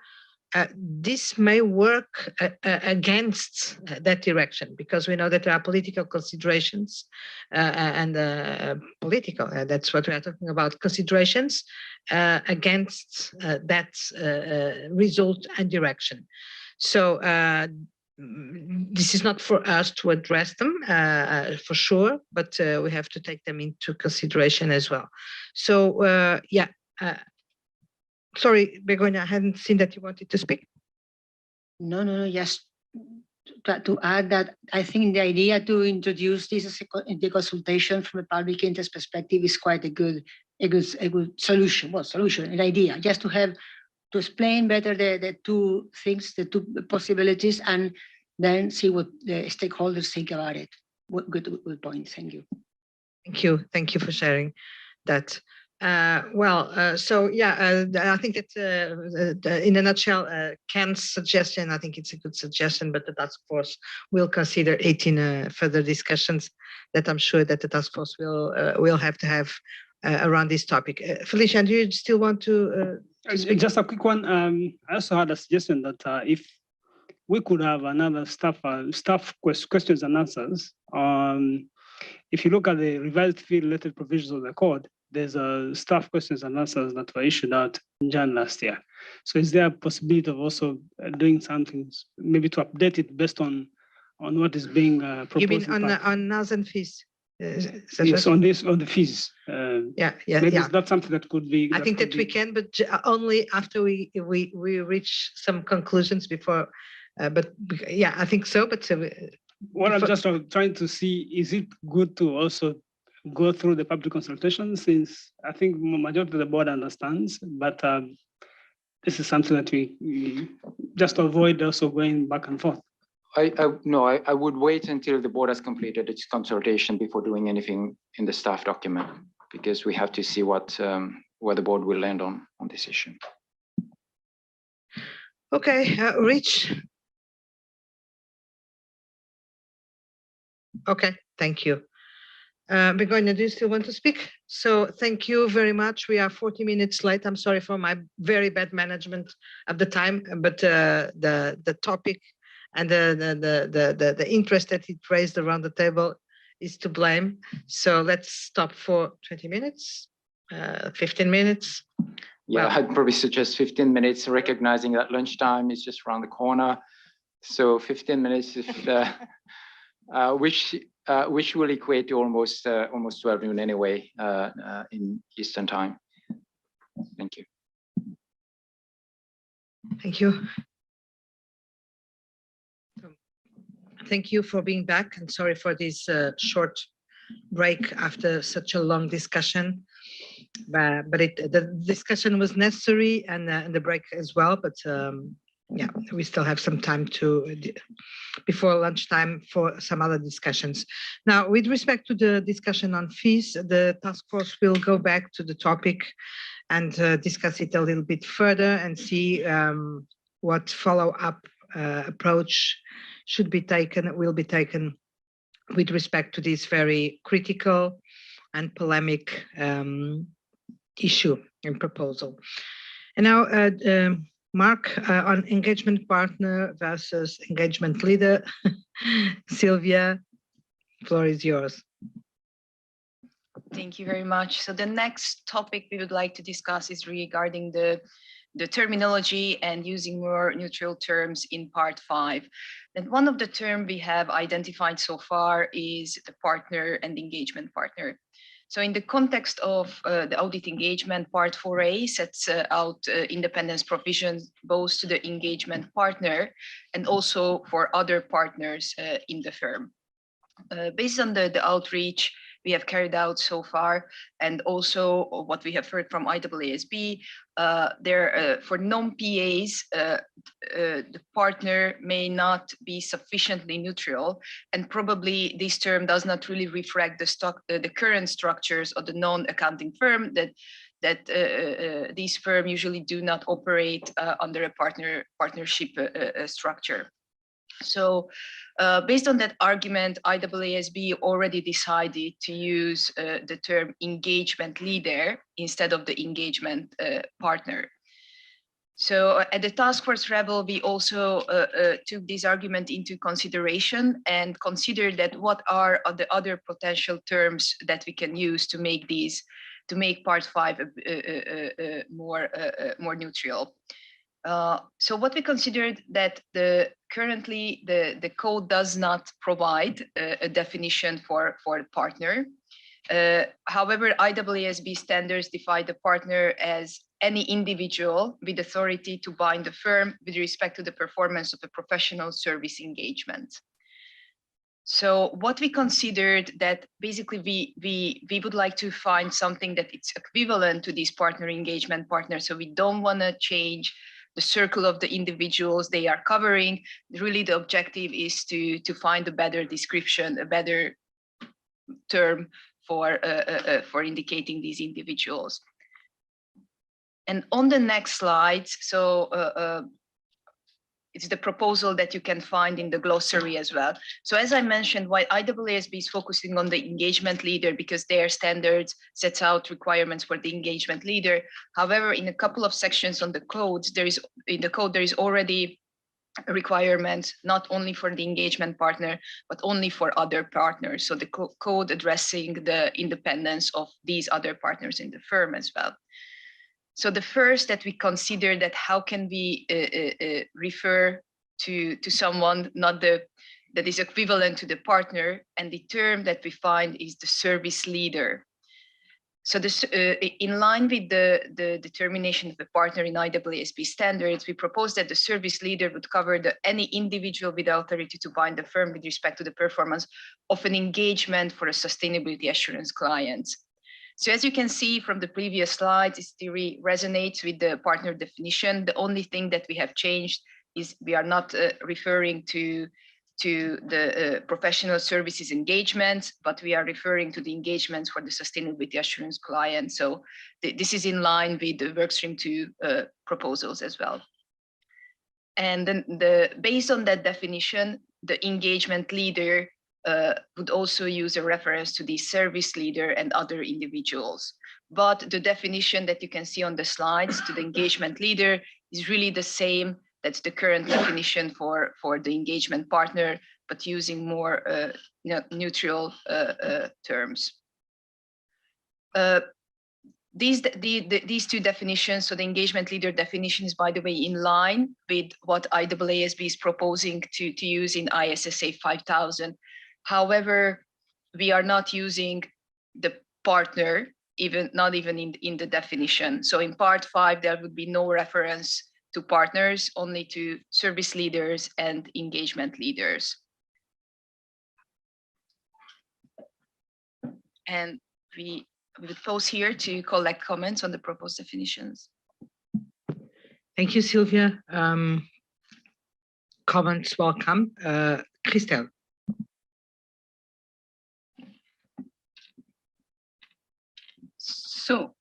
This may work against that direction because we know that there are political considerations and political, that's what we are talking about, considerations against that result and direction. So this is not for us to address them for sure, but we have to take them into consideration as well. So yeah. Sorry, Begonia, I hadn't seen that you wanted to speak. No, just to add that I think the idea to introduce this as the consultation from a public interest perspective is quite a good solution. Well, solution, an idea, just to explain better the two things, the two possibilities, and then see what the stakeholders think about it. Good point. Thank you. Thank you for sharing that. So yeah, I think that in a nutshell, Ken's suggestion, I think it's a good suggestion, but the task force will consider it in further discussions that I'm sure that the task force will have to have around this topic. Felicia, do you still want to speak? Just a quick one. I also had a suggestion that if we could have another staff questions and answers. If you look at the revised fee-related provisions of the code, there's a staff questions and answers that were issued out in Jan last year. So is there a possibility of also doing something, maybe to update it based on what is being proposed? You mean on NAS and fees? Yes, on the fees. Yeah. Maybe is that something that could be? I think that we can, but only after we reach some conclusions before. But yeah, I think so. But what I'm just trying to see, is it good to also go through the public consultation, since I think majority of the board understands, but this is something that we just avoid also going back and forth. I would wait until the board has completed its consultation before doing anything in the staff document, because we have to see what where the board will land on this issue. Okay, Rich. Okay, thank you. Begonia, do you still want to speak? So thank you very much. We are 40 minutes late. I'm sorry for my very bad management of the time, but the topic and the interest that it raised around the table is to blame. So let's stop for 20 minutes, 15 minutes. Yeah, I'd probably suggest 15 minutes, recognizing that lunchtime is just around the corner. So 15 minutes, if which will equate to almost 12 noon anyway in Eastern time. Thank you. Thank you. Thank you for being back, and sorry for this short break after such a long discussion. But the discussion was necessary, and the break as well. But yeah, we still have some time before lunchtime for some other discussions. Now, with respect to the discussion on fees, the task force will go back to the topic and discuss it a little bit further and see what follow-up approach should be taken, will be taken with respect to this very critical and polemic issue and proposal. And now, Mark, on engagement partner versus engagement leader. Sylvia, floor is yours. Thank you very much. So the next topic we would like to discuss is regarding the terminology and using more neutral terms in part 5. And one of the terms we have identified so far is the partner and engagement partner. So in the context of the audit engagement, part 4A sets out independence provisions both to the engagement partner and also for other partners in the firm. Based on the outreach, we have carried out so far, and also what we have heard from IEESB, for non-PAs, the partner may not be sufficiently neutral, and probably this term does not really reflect the current structures of the non-accounting firm that these firms usually do not operate under a partnership structure. So based on that argument, IEESB already decided to use the term engagement leader instead of the engagement partner. So at the task force level, we also took this argument into consideration and considered that what are the other potential terms that we can use to make part 5 more neutral. So what we considered that currently the code does not provide a definition for partner. However, IEESB standards define the partner as any individual with authority to bind the firm with respect to the performance of a professional service engagement. So what we considered that basically we would like to find something that it's equivalent to this partner engagement partner. So we don't want to change the circle of the individuals they are covering. Really, the objective is to find a better description, a better term for indicating these individuals. And on the next slide, so it's the proposal that you can find in the glossary as well. So as I mentioned, why IEESB is focusing on the engagement leader because their standards sets out requirements for the engagement leader. However, in a couple of sections on the codes, there is already a requirement not only for the engagement partner, but only for other partners. So the code addressing the independence of these other partners in the firm as well. So the first that we consider that how can we refer to someone that is equivalent to the partner, and the term that we find is the service leader. So this, in line with the determination of the partner in IEESB standards, we propose that the service leader would cover any individual with authority to bind the firm with respect to the performance of an engagement for a sustainability assurance client. So as you can see from the previous slides, this theory resonates with the partner definition. The only thing that we have changed is we are not referring to the professional services engagement, but we are referring to the engagements for the sustainability assurance client. So this is in line with the workstream 2 proposals as well. And then based on that definition, the engagement leader would also use a reference to the service leader and other individuals. But the definition that you can see on the slides to the engagement leader is really the same. That's the current definition for the engagement partner, but using more neutral terms. These two definitions, so the engagement leader definition is, by the way, in line with what IEESB is proposing to use in ISSA 5000. However, we are not using the partner, not even in the definition. So in part 5, there would be no reference to partners, only to service leaders and engagement leaders. And we would pause here to collect comments on the proposed definitions. Thank you, Sylvia. Comments welcome. Christelle. So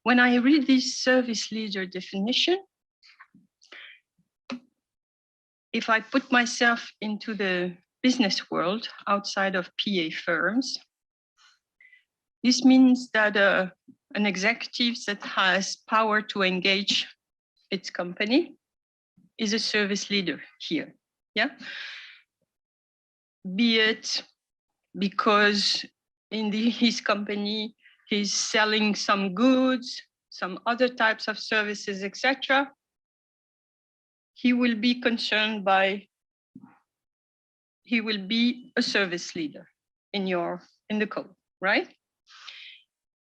when I read this service leader definition, if I put myself into the business world outside of PA firms, this means that an executive that has power to engage its company is a service leader here, yeah? Be it because in his company, he's selling some goods, some other types of services, etc. He will be concerned by, he will be a service leader in the code, right?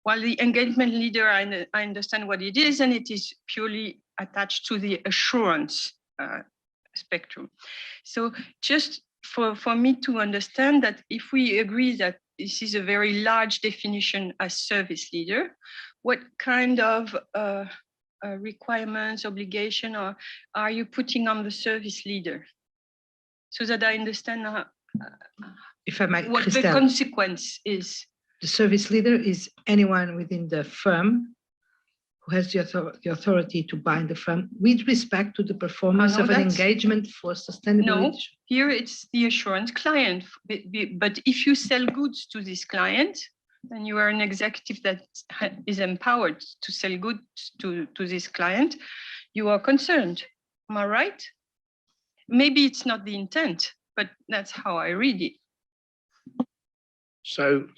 While the engagement leader, I understand what it is, and it is purely attached to the assurance spectrum. So just for me to understand that if we agree that this is a very large definition as service leader. What kind of requirements, obligation are you putting on the service leader? So that I understand if I might, what Christelle, the consequence is. The service leader is anyone within the firm who has the authority to bind the firm with respect to the performance of an engagement for sustainability. No, here it's the assurance client. But if you sell goods to this client, then you are an executive that is empowered to sell goods to this client, you are concerned. Am I right? Maybe it's not the intent, but that's how I read it. So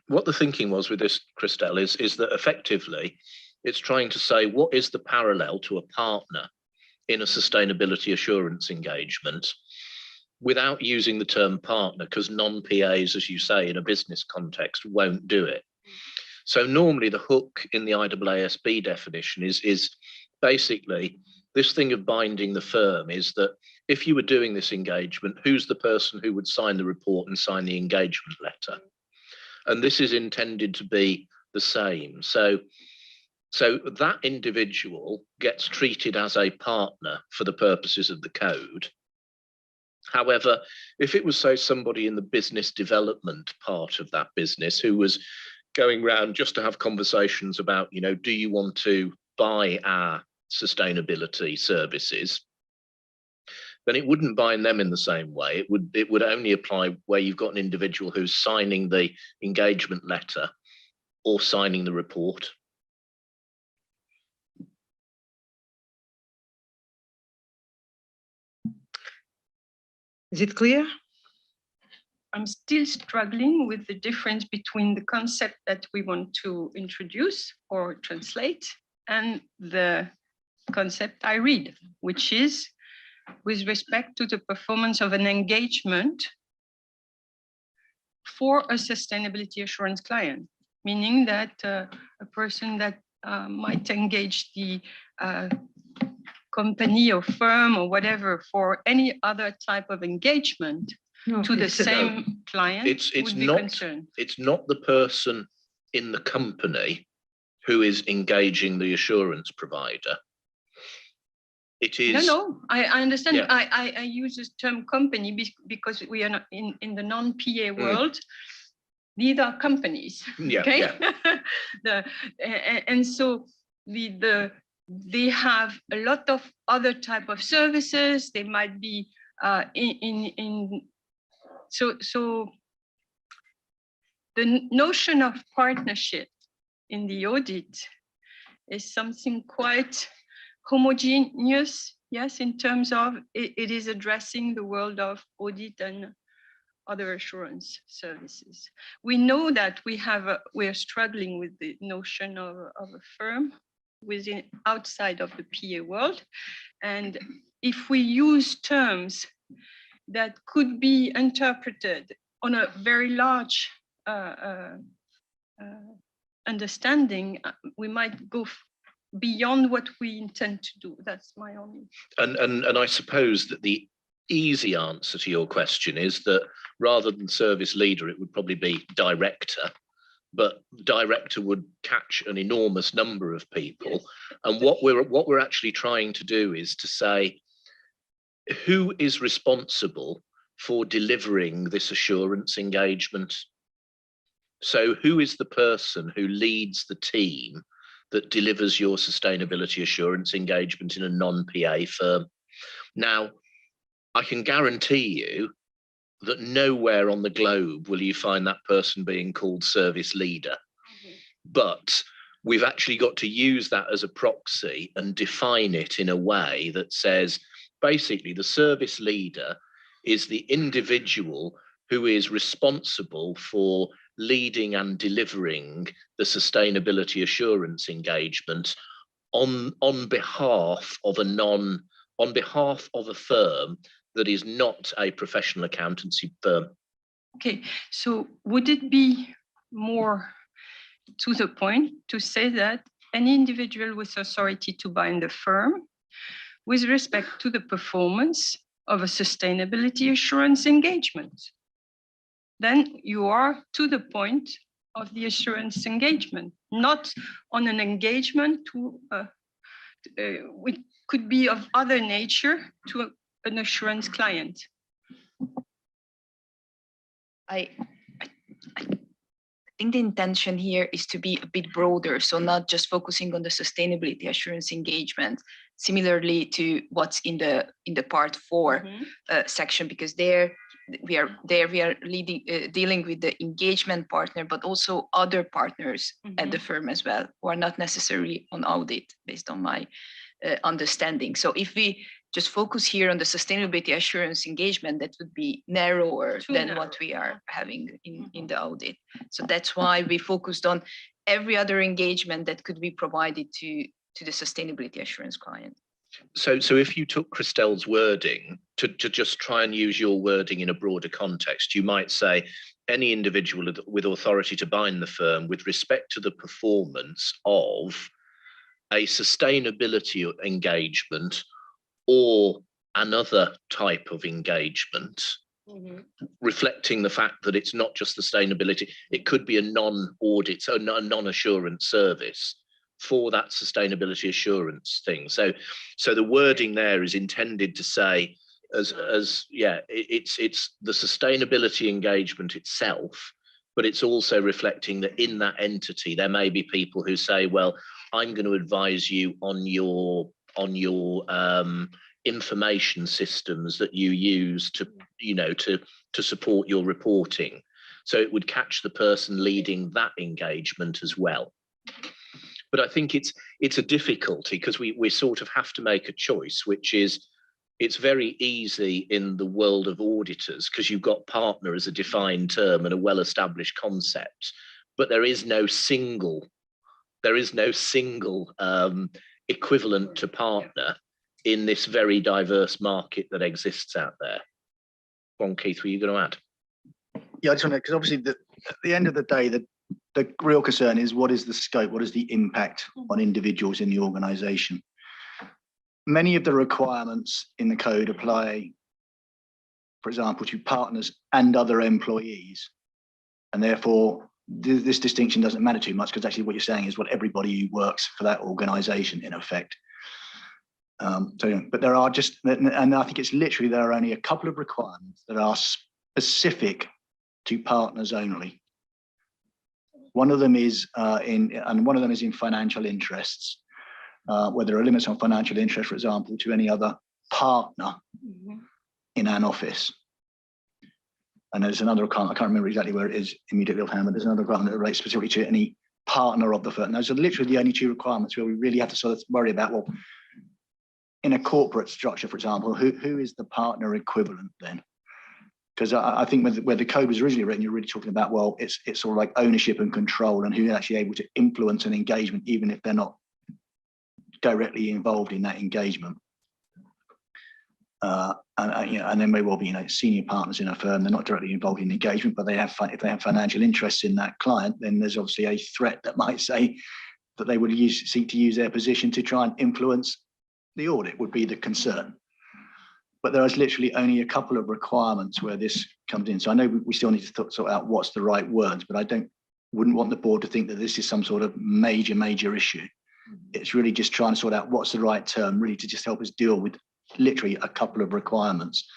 what the thinking was with this, Christelle, is that effectively it's trying to say what is the parallel to a partner in a sustainability assurance engagement without using the term partner, because non-PAs, as you say, in a business context won't do it. So normally the hook in the IESBA definition is basically this thing of binding the firm is that if you were doing this engagement, who's the person who would sign the report and sign the engagement letter? And this is intended to be the same. So that individual gets treated as a partner for the purposes of the code. However, if it was, say, somebody in the business development part of that business who was going around just to have conversations about, you know, do you want to buy our sustainability services, then it wouldn't bind them in the same way. It would only apply where you've got an individual who's signing the engagement letter or signing the report. Is it clear? I'm still struggling with the difference between the concept that we want to introduce or translate and the concept I read, which is with respect to the performance of an engagement for a sustainability assurance client, meaning that a person that might engage the company or firm or whatever for any other type of engagement to the same client would be concerned. It's not the person in the company who is engaging the assurance provider. It is. No, I understand. Yeah. I use this term company because we are not in the non-PA world. These are companies. Yeah, okay. yeah. And so they have a lot of other type of services. They might be so the notion of partnership in the audit is something quite homogeneous, yes, in terms of it is addressing the world of audit and other assurance services. We know that we are struggling with the notion of a firm within outside of the PA world, and if we use terms that could be interpreted on a very large understanding, we might go beyond what we intend to do. That's my only. And I suppose that the easy answer to your question is that rather than service leader, it would probably be director, but director would catch an enormous number of people. Yes. And what we're actually trying to do is to say, who is responsible for delivering this assurance engagement? So who is the person who leads the team that delivers your sustainability assurance engagement in a non-PA firm? Now, I can guarantee you that nowhere on the globe will you find that person being called service leader. But we've actually got to use that as a proxy and define it in a way that says, basically, the service leader is the individual who is responsible for leading and delivering the sustainability assurance engagement on behalf of a firm that is not a professional accountancy firm. Okay, so would it be more to the point to say that any individual with authority to bind the firm with respect to the performance of a sustainability assurance engagement? then you are to the point of the assurance engagement, not on an engagement which could be of other nature to an assurance client. I think the intention here is to be a bit broader, so not just focusing on the sustainability assurance engagement, similarly to what's in the part 4 section, because there we are dealing with the engagement partner, but also other partners at the firm as well, who are not necessarily on audit, based on my understanding. So if we just focus here on the sustainability assurance engagement, that would be narrower than what we are having in the audit. So that's why we focused on every other engagement that could be provided to the sustainability assurance client. So if you took Christelle's wording to just try and use your wording in a broader context, you might say any individual with authority to bind the firm with respect to the performance of a sustainability engagement or another type of engagement, reflecting the fact that it's not just sustainability, it could be a non-audit, so a non-assurance service for that sustainability assurance thing. So the wording there is intended to say, it's the sustainability engagement itself, but it's also reflecting that in that entity there may be people who say, well, I'm going to advise you on your information systems that you use to support your reporting. So it would catch the person leading that engagement as well. But I think it's a difficulty because we sort of have to make a choice, which is it's very easy in the world of auditors because you've got partner as a defined term and a well-established concept, but there is no single equivalent to partner in this very diverse market that exists out there. Go on, Keith, were you going to add? Yeah, I just want to, because obviously at the end of the day, the real concern is what is the scope, what is the impact on individuals in the organization. Many of the requirements in the code apply, for example, to partners and other employees. And therefore, this distinction doesn't matter too much because actually what you're saying is what everybody who works for that organization in effect. But there are just, and I think it's literally, there are only a couple of requirements that are specific to partners only. One of them is in financial interests, where there are limits on financial interest, for example, to any other partner in an office. And there's another requirement, I can't remember exactly where it is immediately offhand, but there's another requirement that relates specifically to any partner of the firm. Those are literally the only two requirements where we really have to sort of worry about, well, in a corporate structure, for example, who is the partner equivalent then? Because I think where the code was originally written, you're really talking about, well, it's sort of like ownership and control and who's actually able to influence an engagement, even if they're not directly involved in that engagement. And there may well be, senior partners in a firm, they're not directly involved in engagement, but if they have financial interests in that client, then there's obviously a threat that might say that they would seek to use their position to try and influence the audit, would be the concern. But there is literally only a couple of requirements where this comes in. So I know we still need to sort out what's the right words, but I wouldn't want the board to think that this is some sort of major issue. It's really just trying to sort out what's the right term, really to just help us deal with literally a couple of requirements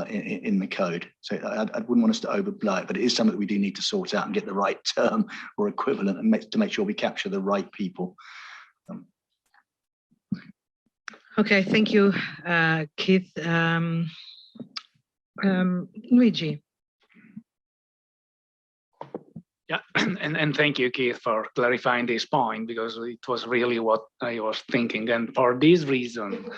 in the code. So I wouldn't want us to overblow it, but it is something that we do need to sort out and get the right term or equivalent and to make sure we capture the right people. Okay, thank you, Keith. Luigi. Yeah, and thank you, Keith, for clarifying this point, because it was really what I was thinking. And for this reason,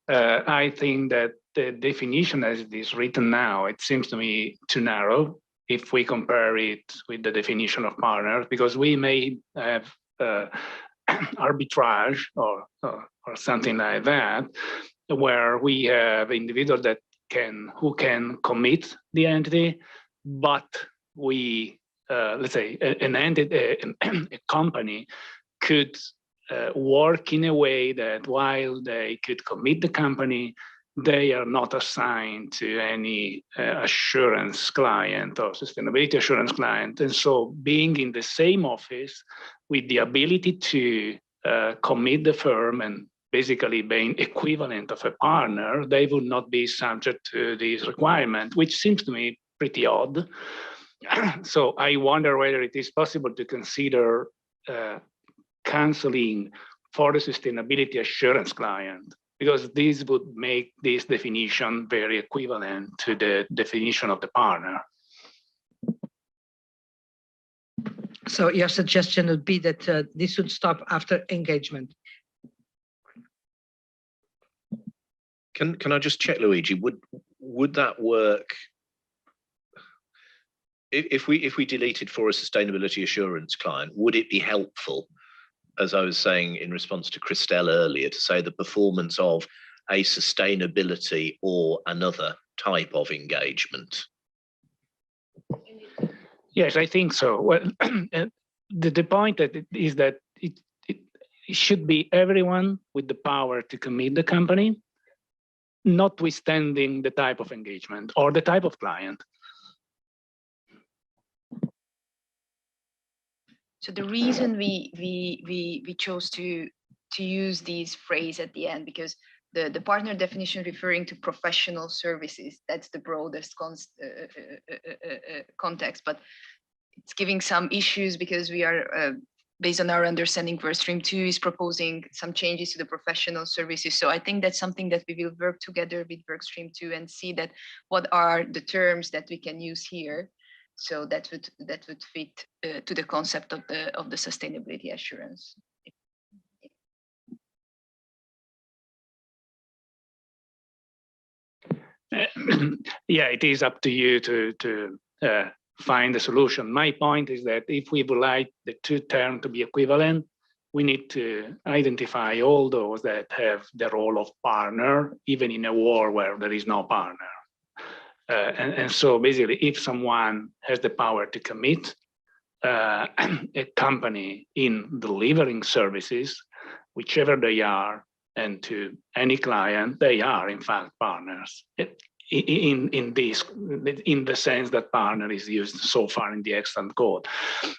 I think that the definition as it is written now, it seems to me too narrow if we compare it with the definition of partner, because we may have arbitrage or something like that, where we have individuals who can commit the entity, but we let's say a company could work in a way that while they could commit the company, they are not assigned to any assurance client or sustainability assurance client. And so being in the same office with the ability to commit the firm and basically being equivalent of a partner, they would not be subject to this requirement, which seems to me pretty odd. So I wonder whether it is possible to consider canceling for the sustainability assurance client, because this would make this definition very equivalent to the definition of the partner. So your suggestion would be that this would stop after engagement. Can I just check, Luigi? Would that work if we deleted for a sustainability assurance client? Would it be helpful, as I was saying in response to Christelle earlier, to say the performance of a sustainability or another type of engagement? Yes, I think so. Well, the point is that it should be everyone with the power to commit the company, notwithstanding the type of engagement or the type of client. So the reason we chose to use this phrase at the end, because the partner definition referring to professional services, that's the broadest context, but it's giving some issues because we are, based on our understanding, Workstream 2 is proposing some changes to the professional services. So I think that's something that we will work together with Workstream 2 and see that what are the terms that we can use here. So that would fit to the concept of the sustainability assurance. Yeah, it is up to you to find a solution. My point is that if we would like the two terms to be equivalent, we need to identify all those that have the role of partner, even in a war where there is no partner. And so basically, if someone has the power to commit a company in delivering services, whichever they are, and to any client, they are in fact partners. In the sense that partner is used so far in the extant code.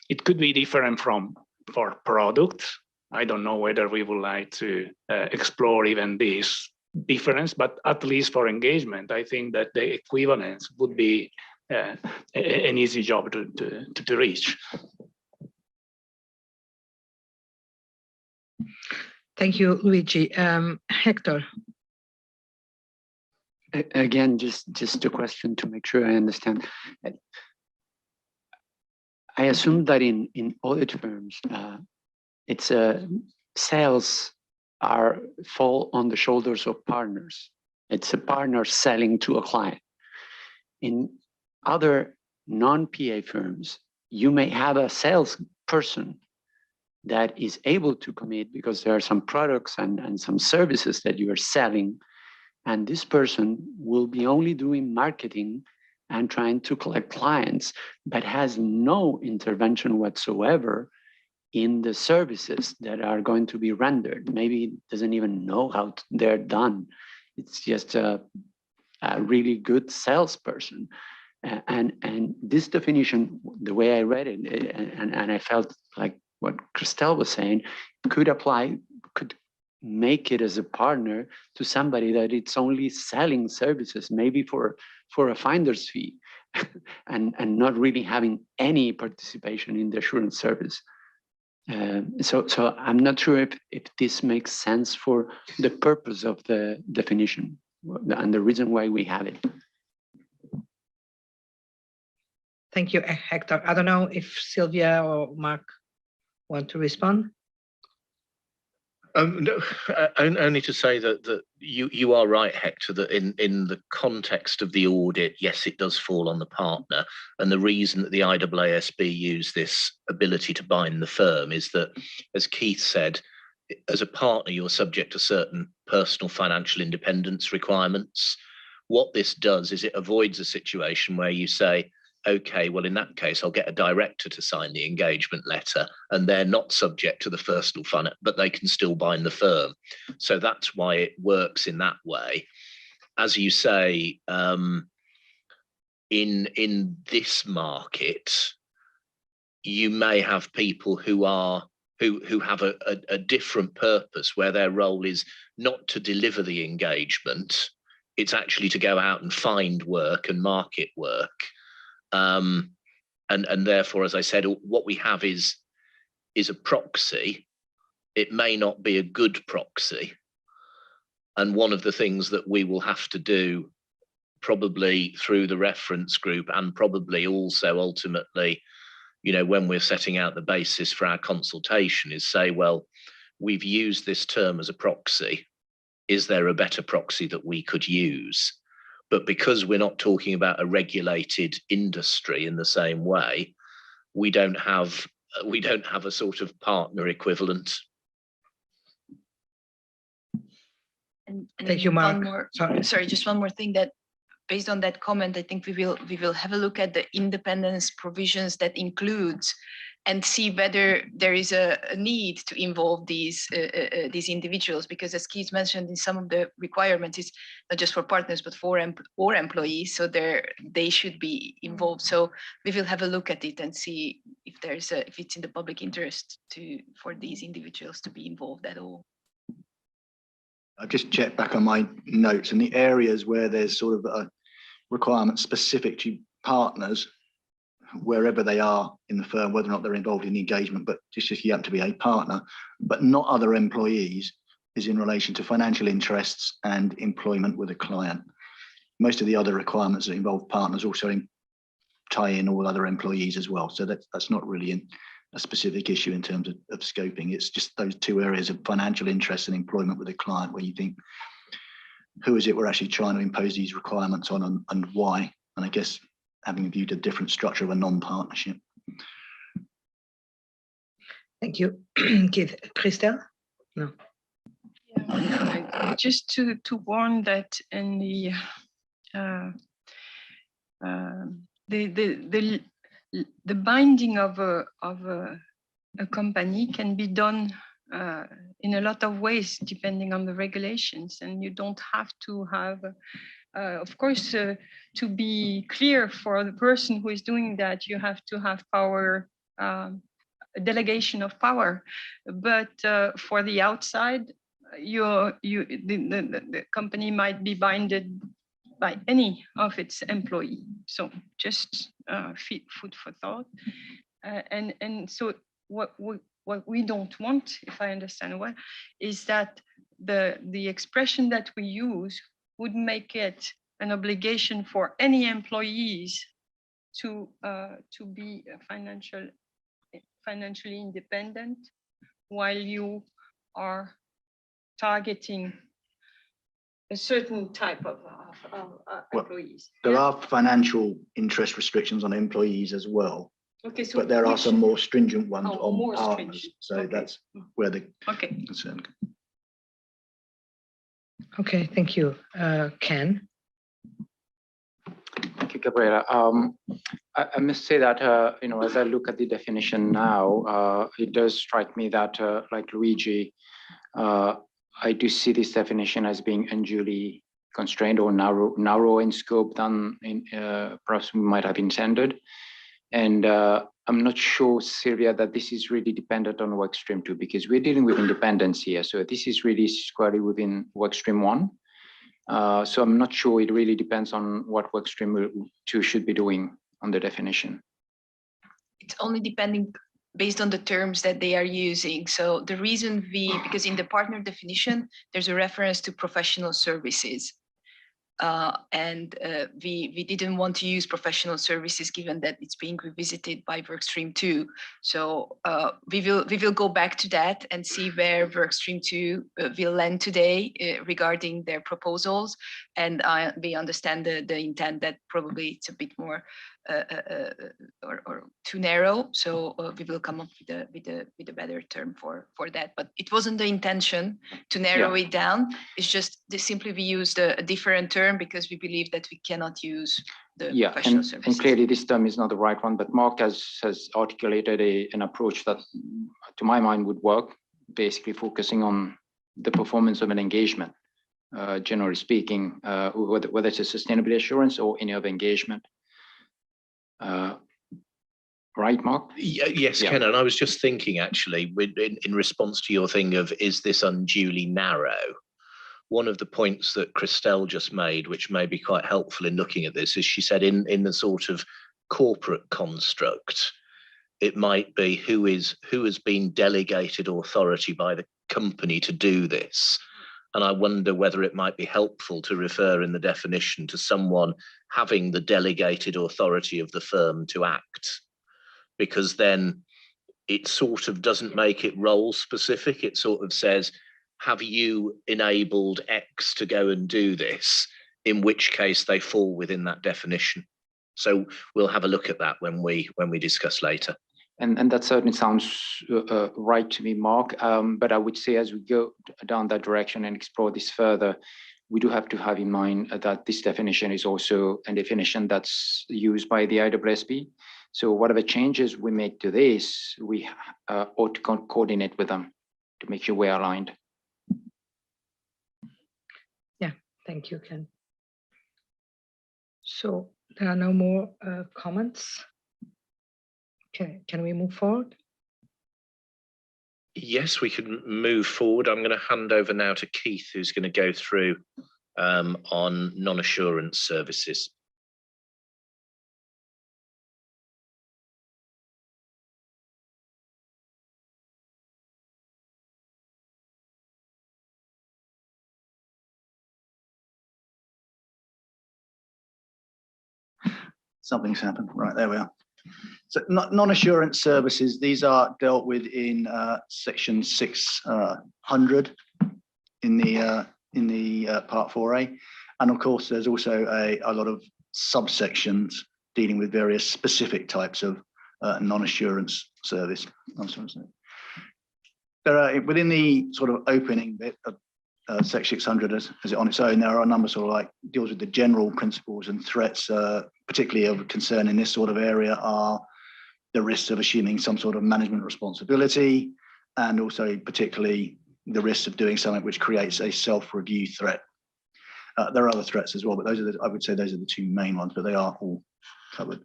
It could be different for products. I don't know whether we would like to explore even this difference, but at least for engagement, I think that the equivalence would be an easy job to reach. Thank you, Luigi. Hector. Again, just a question to make sure I understand. I assume that in audit firms, it's sales fall on the shoulders of partners. It's a partner selling to a client. In other non-PA firms, you may have a salesperson that is able to commit because there are some products and some services that you are selling, and this person will be only doing marketing and trying to collect clients, but has no intervention whatsoever in the services that are going to be rendered. Maybe doesn't even know how they're done. It's just a really good salesperson. And this definition, the way I read it, and I felt like what Christelle was saying, could make it as a partner to somebody that it's only selling services, maybe for a finder's fee, and not really having any participation in the assurance service. So I'm not sure if this makes sense for the purpose of the definition and the reason why we have it. Thank you, Hector. I don't know if Sylvia or Mark want to respond. No, only to say that you are right, Hector, that in the context of the audit, yes, it does fall on the partner. And the reason that the IESBA use this ability to bind the firm is that, as Keith said, as a partner, you're subject to certain personal financial independence requirements. What this does is it avoids a situation where you say, okay, well, in that case, I'll get a director to sign the engagement letter and they're not subject to the personal fund, but they can still bind the firm. So that's why it works in that way. as you say, in this market, you may have people who have a different purpose, where their role is not to deliver the engagement, it's actually to go out and find work and market work. And therefore, as I said, what we have is a proxy. It may not be a good proxy. And one of the things that we will have to do, probably through the reference group, and probably also ultimately, when we're setting out the basis for our consultation, is say, well, we've used this term as a proxy. Is there a better proxy that we could use? But because we're not talking about a regulated industry in the same way, we don't have a sort of partner equivalent. And Thank you, Mark. Sorry, just one more thing, that based on that comment, I think we will have a look at the independence provisions that includes, and see whether there is a need to involve these individuals, because as Keith mentioned, in some of the requirements, it's not just for partners but for employees, so they should be involved. So we will have a look at it and see if if it's in the public interest for these individuals to be involved at all. I've just checked back on my notes, and the areas where there's sort of a requirement specific to partners, wherever they are in the firm, whether or not they're involved in the engagement, but just if you happen to be a partner, but not other employees, is in relation to financial interests and employment with a client. Most of the other requirements that involve partners also tie in all other employees as well. So that's not really a specific issue in terms of scoping. It's just those two areas of financial interest and employment with a client where you think, who is it we're actually trying to impose these requirements on, and why? And I guess having viewed a different structure of a non-partnership. Thank you. Keith. Christelle? No. Yeah, just to warn that in the binding of a company can be done in a lot of ways depending on the regulations, and you don't have to have of course, to be clear for the person who is doing that, you have to have power, delegation of power. But for the outside, the company might be binded by any of its employee. So just food for thought. And so what we don't want, if I understand well, is that the expression that we use would make it an obligation for any employees to be financially independent, while you are targeting a certain type of employees. There are financial interest restrictions on employees as well. Okay, so but there are some more stringent ones on partners. Stringent. So Okay. that's where the concern comes. Okay, thank you. Ken? Thank you, Gabriela. I must say that, as I look at the definition now, it does strike me that, like Luigi, I do see this definition as being unduly constrained or narrow in scope than perhaps we might have intended. And I'm not sure, Sylvia, that this is really dependent on workstream 2, because we're dealing with independence here. So this is really squarely within workstream 1. So I'm not sure it really depends on what workstream 2 should be doing on the definition. It's only depending based on the terms that they are using. So the reason because in the partner definition, there's a reference to professional services. And we didn't want to use professional services given that it's being revisited by workstream 2. So we will go back to that and see where workstream 2 will land today regarding their proposals. And we understand the intent that probably it's a bit more or too narrow. So we will come up with a better term for that. But it wasn't the intention to narrow it down. It's just simply we used a different term because we believe that we cannot use the professional services. And clearly this term is not the right one, but Mark has articulated an approach that, to my mind, would work, basically focusing on the performance of an engagement. generally speaking, whether it's a sustainability assurance or any other engagement. Right, Mark? Yes, Yeah. Ken, and I was just thinking actually, in response to your thing of, is this unduly narrow? One of the points that Christelle just made, which may be quite helpful in looking at this, is she said in the sort of corporate construct, it might be who has been delegated authority by the company to do this. And I wonder whether it might be helpful to refer in the definition to someone having the delegated authority of the firm to act, because then it sort of doesn't make it role specific. It sort of says, have you enabled X to go and do this? In which case they fall within that definition. So we'll have a look at that when we discuss later. And that certainly sounds right to me, Mark. But I would say as we go down that direction and explore this further, we do have to have in mind that this definition is also a definition that's used by the IESBA. So whatever changes we make to this, we ought to coordinate with them to make sure we're aligned. Yeah, thank you, Ken. So there are no more comments. Can we move forward? Yes, we can move forward. I'm going to hand over now to Keith, who's going to go through on non-assurance services. Something's happened. Right, there we are. So non-assurance services, these are dealt with in section 600 in the part 4A. And of course, there's also a lot of subsections dealing with various specific types of non-assurance service. There are, within the sort of opening bit of section 600 as it on its own, there are a number sort of like deals with the general principles and threats, particularly of concern in this sort of area are the risks of assuming some sort of management responsibility, and also particularly the risks of doing something which creates a self-review threat. There are other threats as well, but those are I would say those are the two main ones, but they are all covered.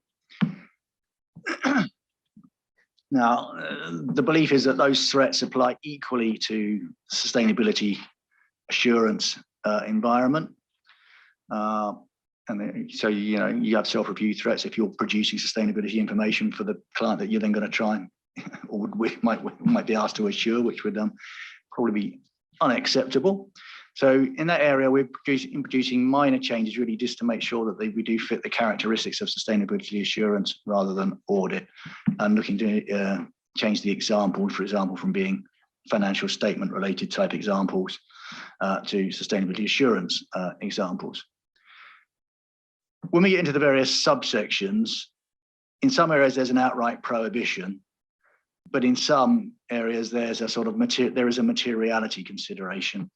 Now, the belief is that those threats apply equally to sustainability assurance environment. And so, you know, you have self-review threats if you're producing sustainability information for the client that you're then going to try and, or might be asked to assure, which would probably be unacceptable. So in that area, we're introducing minor changes really just to make sure that we do fit the characteristics of sustainability assurance rather than audit, and looking to change the example, for example, from being financial statement related type examples to sustainability assurance examples. When we get into the various subsections, in some areas there's an outright prohibition, but in some areas there's a sort of there is a materiality consideration.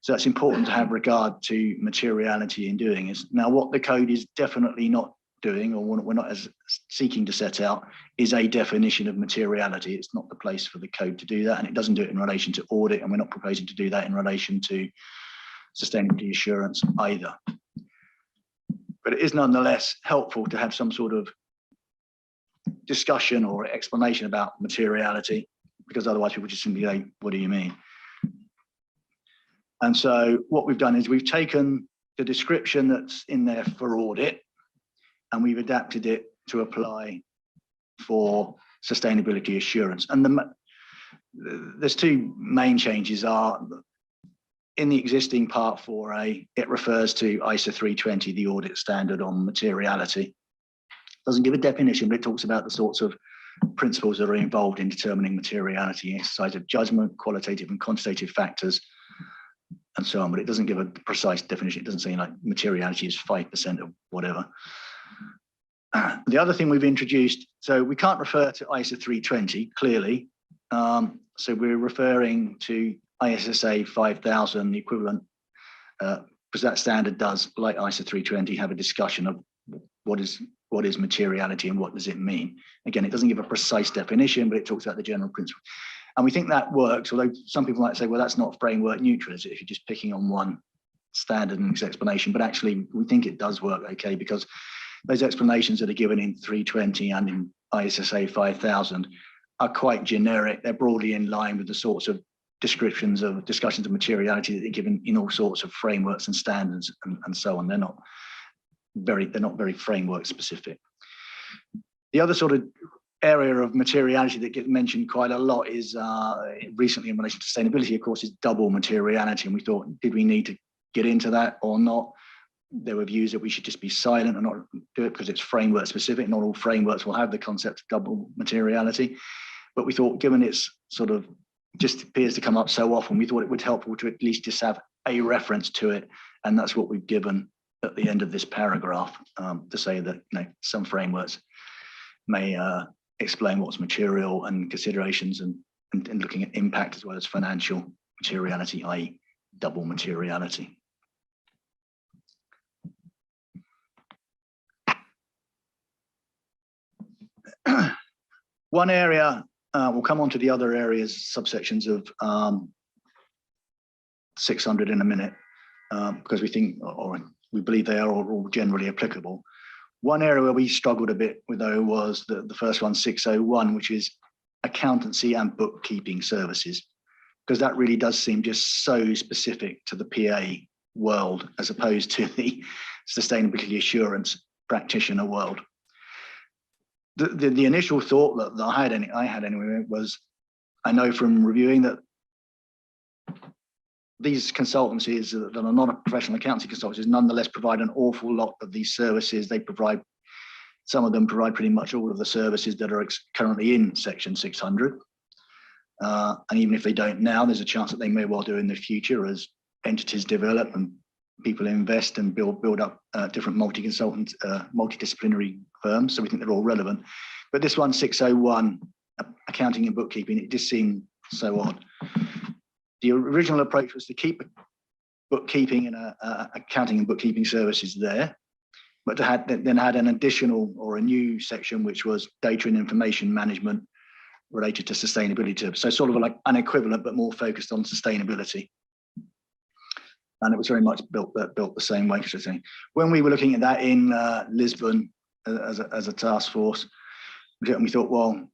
So that's important to have regard to materiality in doing is. Now, what the code is definitely not doing, or we're not as seeking to set out, is a definition of materiality. It's not the place for the code to do that, and it doesn't do it in relation to audit, and we're not proposing to do that in relation to sustainability assurance either. But it is nonetheless helpful to have some sort of discussion or explanation about materiality, because otherwise people just simply say, what do you mean? And so what we've done is we've taken the description that's in there for audit and we've adapted it to apply for sustainability assurance. And there's two main changes are in the existing part 4A, it refers to ISO 320, the audit standard on materiality. Doesn't give a definition, but it talks about the sorts of principles that are involved in determining materiality, exercise of judgment, qualitative and quantitative factors, and so on, but it doesn't give a precise definition. It doesn't say like materiality is 5% of whatever. The other thing we've introduced, so we can't refer to ISO 320 clearly. So we're referring to ISSA 5000, the equivalent, because that standard does, like ISO 320, have a discussion of what is materiality and what does it mean. Again, it doesn't give a precise definition, but it talks about the general principle. And we think that works, although some people might say, well, that's not framework neutral, is it, if you're just picking on one standard in its explanation, but actually we think it does work okay, because those explanations that are given in 320 and in ISSA 5000 are quite generic. They're broadly in line with the sorts of discussions of materiality that they're given in all sorts of frameworks and standards and so on. They're not very framework specific. The other sort of area of materiality that gets mentioned quite a lot is recently in relation to sustainability, of course, is double materiality. And we thought, did we need to get into that or not? There were views that we should just be silent and not do it because it's framework specific. Not all frameworks will have the concept of double materiality. But we thought, given it's sort of just appears to come up so often, we thought it would be helpful to at least just have a reference to it. And that's what we've given at the end of this paragraph, to say that some frameworks may explain what's material and considerations and looking at impact as well as financial materiality, i.e. double materiality. One area, we'll come on to the other areas, subsections of 600 in a minute, because we think, or we believe they are all generally applicable. One area where we struggled a bit with, though, was the first one, 601, which is accountancy and bookkeeping services, because that really does seem just so specific to the PA world as opposed to the sustainability assurance practitioner world. The initial thought that I had anyway was, I know from reviewing that these consultancies that are not professional accounting consultancies nonetheless provide an awful lot of these services. They provide, some of them provide pretty much all of the services that are currently in section 600. And even if they don't now, there's a chance that they may well do in the future as entities develop and people invest and build up different multidisciplinary firms. So we think they're all relevant. But this one, 601, accounting and bookkeeping, it just seemed so odd. The original approach was to keep bookkeeping and accounting and bookkeeping services there, but then had an additional or a new section, which was data and information management related to sustainability. So sort of like an equivalent, but more focused on sustainability. And it was very much built the same way. When we were looking at that in Lisbon as a task force, we thought, well,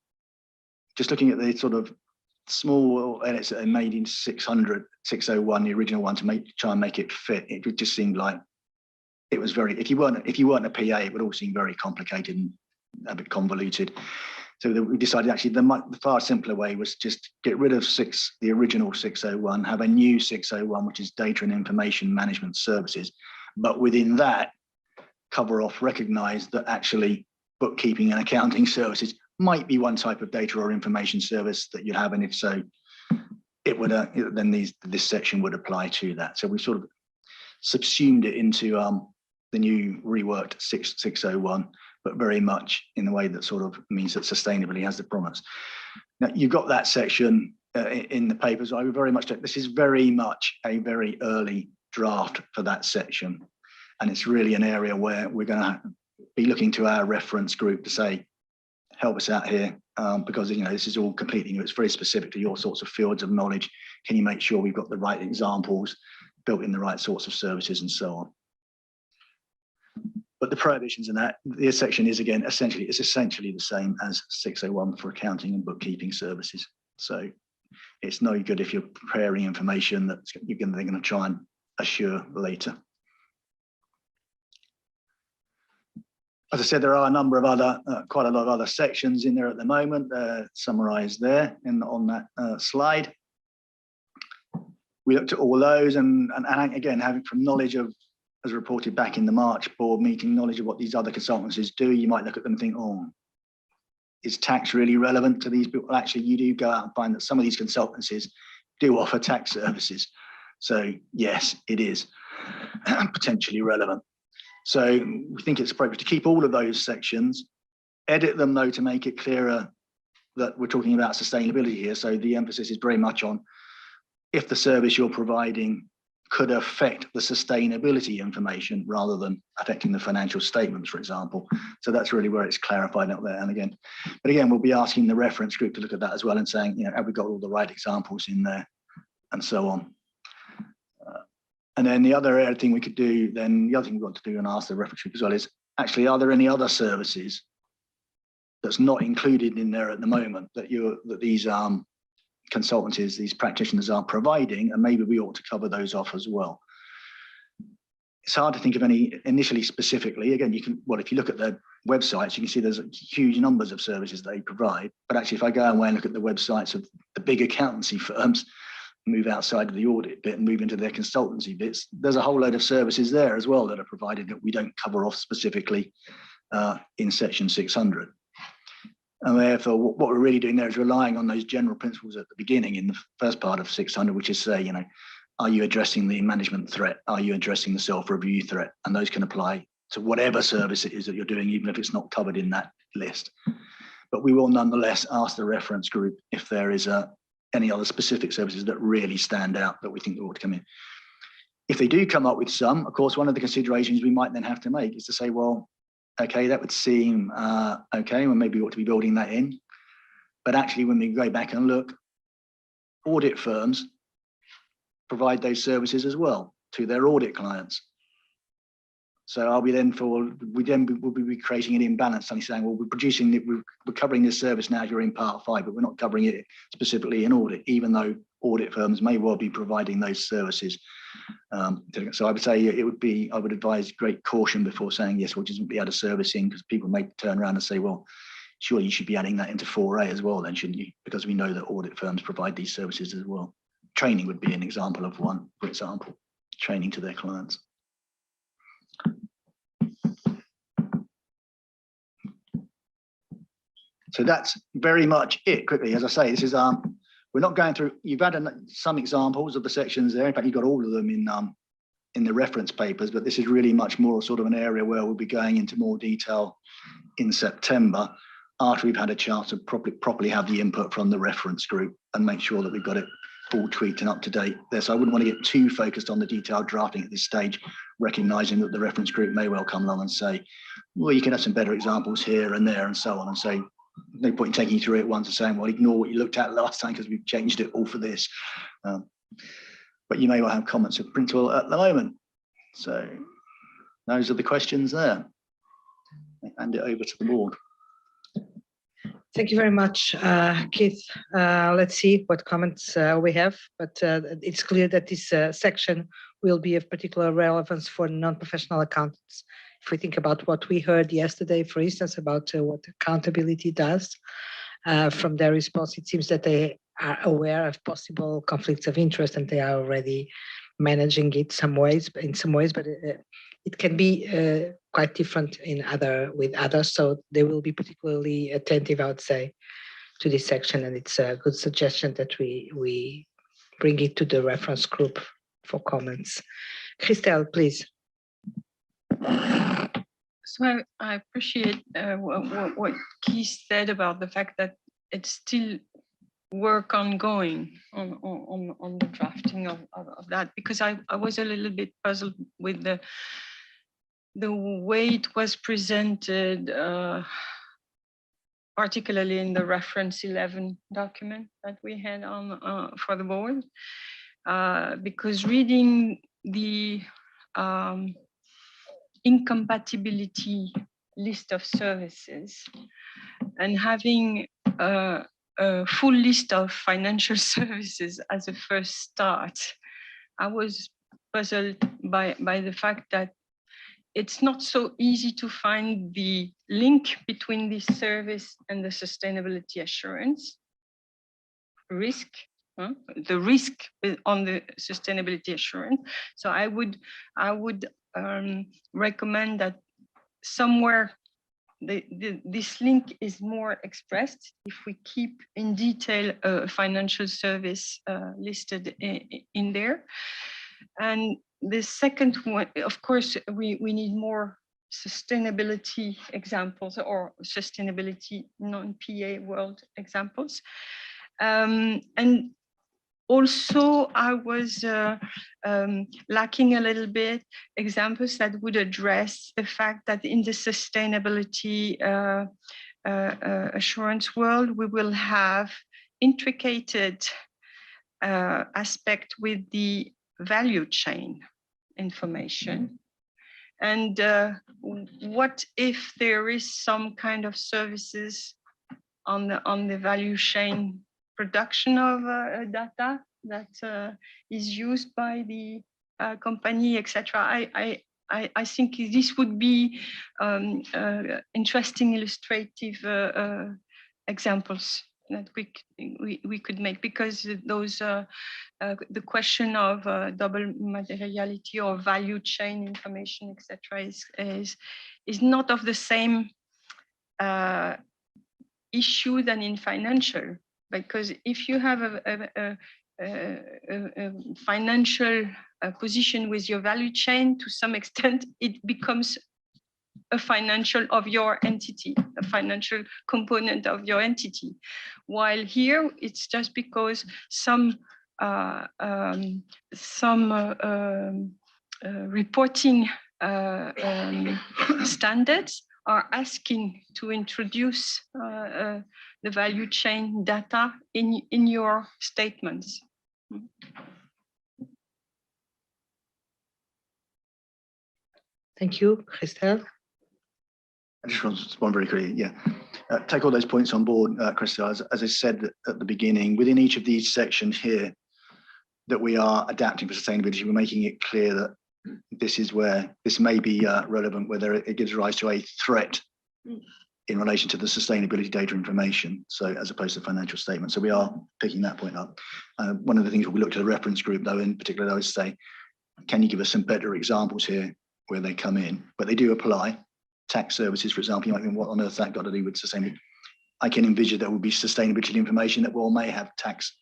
just looking at the sort of small edits that are made in 601, the original one, to try and make it fit, it just seemed like it was very, if you weren't a PA, it would all seem very complicated and a bit convoluted. So we decided actually the far simpler way was just get rid of the original 601, have a new 601, which is data and information management services. But within that, recognize that actually bookkeeping and accounting services might be one type of data or information service that you have. And if so, it would then this section would apply to that. So we sort of subsumed it into the new reworked 601, but very much in the way that sort of means that sustainability has the promise. Now, you've got that section in the papers. I would very much, this is very much a very early draft for that section. And it's really an area where we're going to be looking to our reference group to say, help us out here, because this is all completely new. It's very specific to your sorts of fields of knowledge. Can you make sure we've got the right examples, built in the right sorts of services and so on? But the prohibitions in that, this section is again, essentially the same as 601 for accounting and bookkeeping services. So it's no good if you're preparing information that they're going to try and assure later. As I said, there are a number of other, quite a lot of other sections in there at the moment, summarized there on that slide. We looked at all those and again, having from knowledge of, as reported back in the March board meeting, knowledge of what these other consultancies do, you might look at them and think, oh, is tax really relevant to these people? Actually, you do go out and find that some of these consultancies do offer tax services. So yes, it is potentially relevant. So we think it's appropriate to keep all of those sections, edit them though to make it clearer that we're talking about sustainability here. So the emphasis is very much on if the service you're providing could affect the sustainability information rather than affecting the financial statements, for example. So that's really where it's clarified out there. And again, we'll be asking the reference group to look at that as well and saying, have we got all the right examples in there and so on. And then the other thing we could do, then the other thing we've got to do and ask the reference group as well is, actually, are there any other services that's not included in there at the moment that these consultancies, these practitioners are providing, and maybe we ought to cover those off as well. It's hard to think of any initially specifically. Again, if you look at their websites, you can see there's huge numbers of services they provide. But actually, if I go away and look at the websites of the big accountancy firms, move outside of the audit bit and move into their consultancy bits, there's a whole load of services there as well that are provided that we don't cover off specifically in section 600. And therefore, what we're really doing there is relying on those general principles at the beginning in the first part of 600, which is say, are you addressing the management threat? Are you addressing the self-review threat? And those can apply to whatever service it is that you're doing, even if it's not covered in that list. But we will nonetheless ask the reference group if there is any other specific services that really stand out that we think ought to come in. If they do come up with some, of course, one of the considerations we might then have to make is to say, well, okay, that would seem okay, well, maybe we ought to be building that in. But actually, when we go back and look, audit firms provide those services as well to their audit clients. So are we then will be creating an imbalance, and saying, well, we're covering this service now, you're in part 5, but we're not covering it specifically in audit, even though audit firms may well be providing those services. So I would say I would advise great caution before saying yes, we'll just be able to service in, because people may turn around and say, well, surely you should be adding that into 4A as well then, shouldn't you? Because we know that audit firms provide these services as well. Training would be an example of one, for example, training to their clients. So that's very much it. Quickly, as I say, this is we're not going through. You've had some examples of the sections there. In fact, you've got all of them in the reference papers. But this is really much more sort of an area where we'll be going into more detail in September, after we've had a chance to properly have the input from the reference group and make sure that we've got it all tweaked and up to date there. So I wouldn't want to get too focused on the detailed drafting at this stage, recognizing that the reference group may well come along and say, well, you can have some better examples here and there and so on, and say, no point in taking you through it once and saying, well, ignore what you looked at last time because we've changed it all for this. But you may well have comments of principle at the moment. So those are the questions there. I hand it over to the board. Thank you very much, Keith. Let's see what comments we have, but it's clear that this section will be of particular relevance for non-professional accountants. If we think about what we heard yesterday, for instance, about what accountability does, from their response, it seems that they are aware of possible conflicts of interest and they are already managing it in some ways, but it can be quite different with others. So they will be particularly attentive, I would say, to this section, and it's a good suggestion that we bring it to the reference group for comments. Christelle, please. So I appreciate what Keith said about the fact that it's still work ongoing on the drafting of that, because I was a little bit puzzled with the way it was presented, particularly in the reference 11 document that we had on for the board, because reading the incompatibility list of services and having a full list of financial services as a first start, I was puzzled by the fact that it's not so easy to find the link between this service and the sustainability assurance risk, the risk on the sustainability assurance. So I would recommend that somewhere this link is more expressed if we keep in detail a financial service listed in there. And the second one, of course, we need more sustainability examples or sustainability non-PA world examples. And also, I was lacking a little bit examples that would address the fact that in the sustainability assurance world, we will have intricate aspect with the value chain. information? And what if there is some kind of services on the value chain production of data that is used by the company, etc.? I think this would be interesting illustrative examples that we could make, because those the question of double materiality or value chain information, etc., is not of the same issue than in financial, because if you have a financial position with your value chain, to some extent, it becomes a financial of your entity, a financial component of your entity. While here, it's just because some reporting standards are asking to introduce the value chain data in your statements. Thank you, Christelle. I just want to respond very quickly. Yeah, take all those points on board, Christelle. As I said at the beginning, within each of these sections here, that we are adapting for sustainability, we're making it clear that this is where this may be relevant, whether it gives rise to a threat in relation to the sustainability data information, so as opposed to financial statements. So we are picking that point up. One of the things we looked at the reference group, though, in particular, I would say, can you give us some better examples here where they come in? But they do apply. Tax services, for example, you might think, what on earth has that got to do with sustainability? I can envision there will be sustainability information that may have tax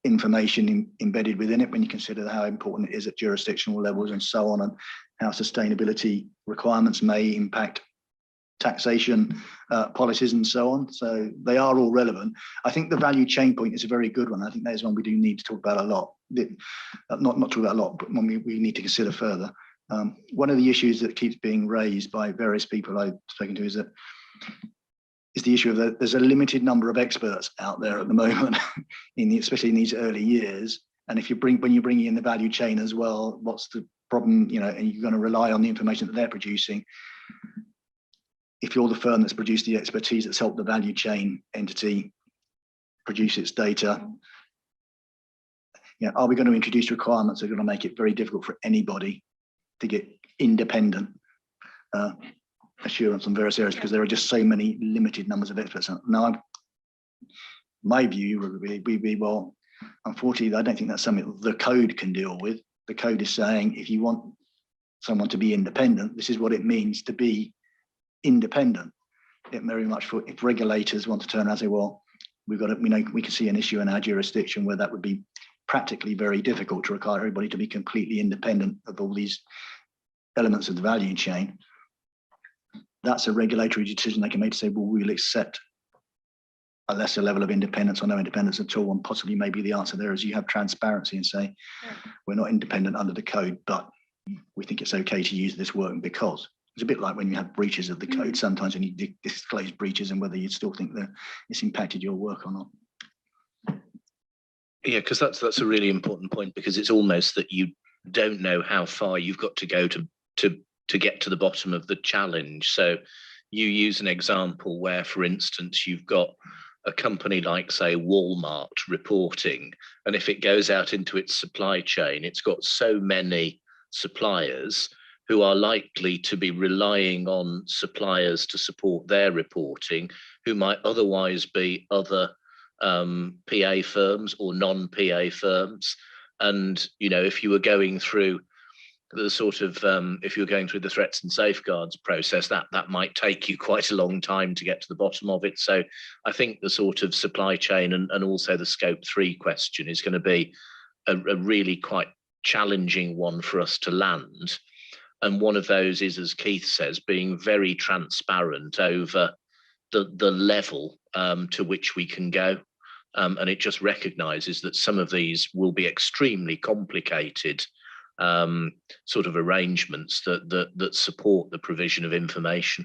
information embedded within it when you consider how important it is at jurisdictional levels and so on, and how sustainability requirements may impact taxation policies and so on. So they are all relevant. I think the value chain point is a very good one. I think that is one we do need to talk about a lot. Not talk about a lot, but one we need to consider further. One of the issues that keeps being raised by various people I've spoken to is the issue of that there's a limited number of experts out there at the moment, especially in these early years. And when you're bringing in the value chain as well, what's the problem? And you're going to rely on the information that they're producing. If you're the firm that's produced the expertise that's helped the value chain entity produce its data, are we going to introduce requirements that are going to make it very difficult for anybody to get independent assurance on various areas, because there are just so many limited numbers of experts? Now, my view would be, well, unfortunately, I don't think that's something the code can deal with. The code is saying, if you want someone to be independent, this is what it means to be independent. It very much for if regulators want to turn around and say, well, we can see an issue in our jurisdiction where that would be practically very difficult to require everybody to be completely independent of all these elements of the value chain. That's a regulatory decision they can make to say, well, we'll accept a lesser level of independence or no independence at all. And possibly maybe the answer there is you have transparency and say, we're not independent under the code, but we think it's okay to use this work because. It's a bit like when you have breaches of the code. Sometimes when you disclose breaches and whether you still think that it's impacted your work or not. Yeah, because that's a really important point, because it's almost that you don't know how far you've got to go to get to the bottom of the challenge. So you use an example where, for instance, you've got a company like, say, Walmart reporting, and if it goes out into its supply chain, it's got so many suppliers who are likely to be relying on suppliers to support their reporting, who might otherwise be other PA firms or non-PA firms. And, if you were going through the if you're going through the threats and safeguards process, that might take you quite a long time to get to the bottom of it. So I think the sort of supply chain and also the scope 3 question is going to be a really quite challenging one for us to land. And one of those is, as Keith says, being very transparent over the level to which we can go. And it just recognises that some of these will be extremely complicated sort of arrangements that support the provision of information.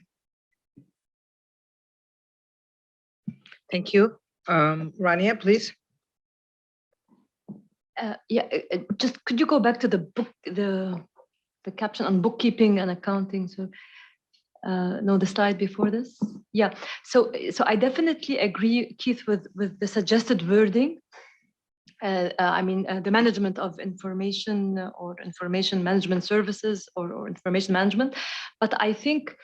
Thank you. Rania, please. Just could you go back to the book, the the caption on bookkeeping and accounting. So no, the slide before this. Yeah, so I definitely agree, Keith, with the suggested wording. The management of information or information management services or information management. But I think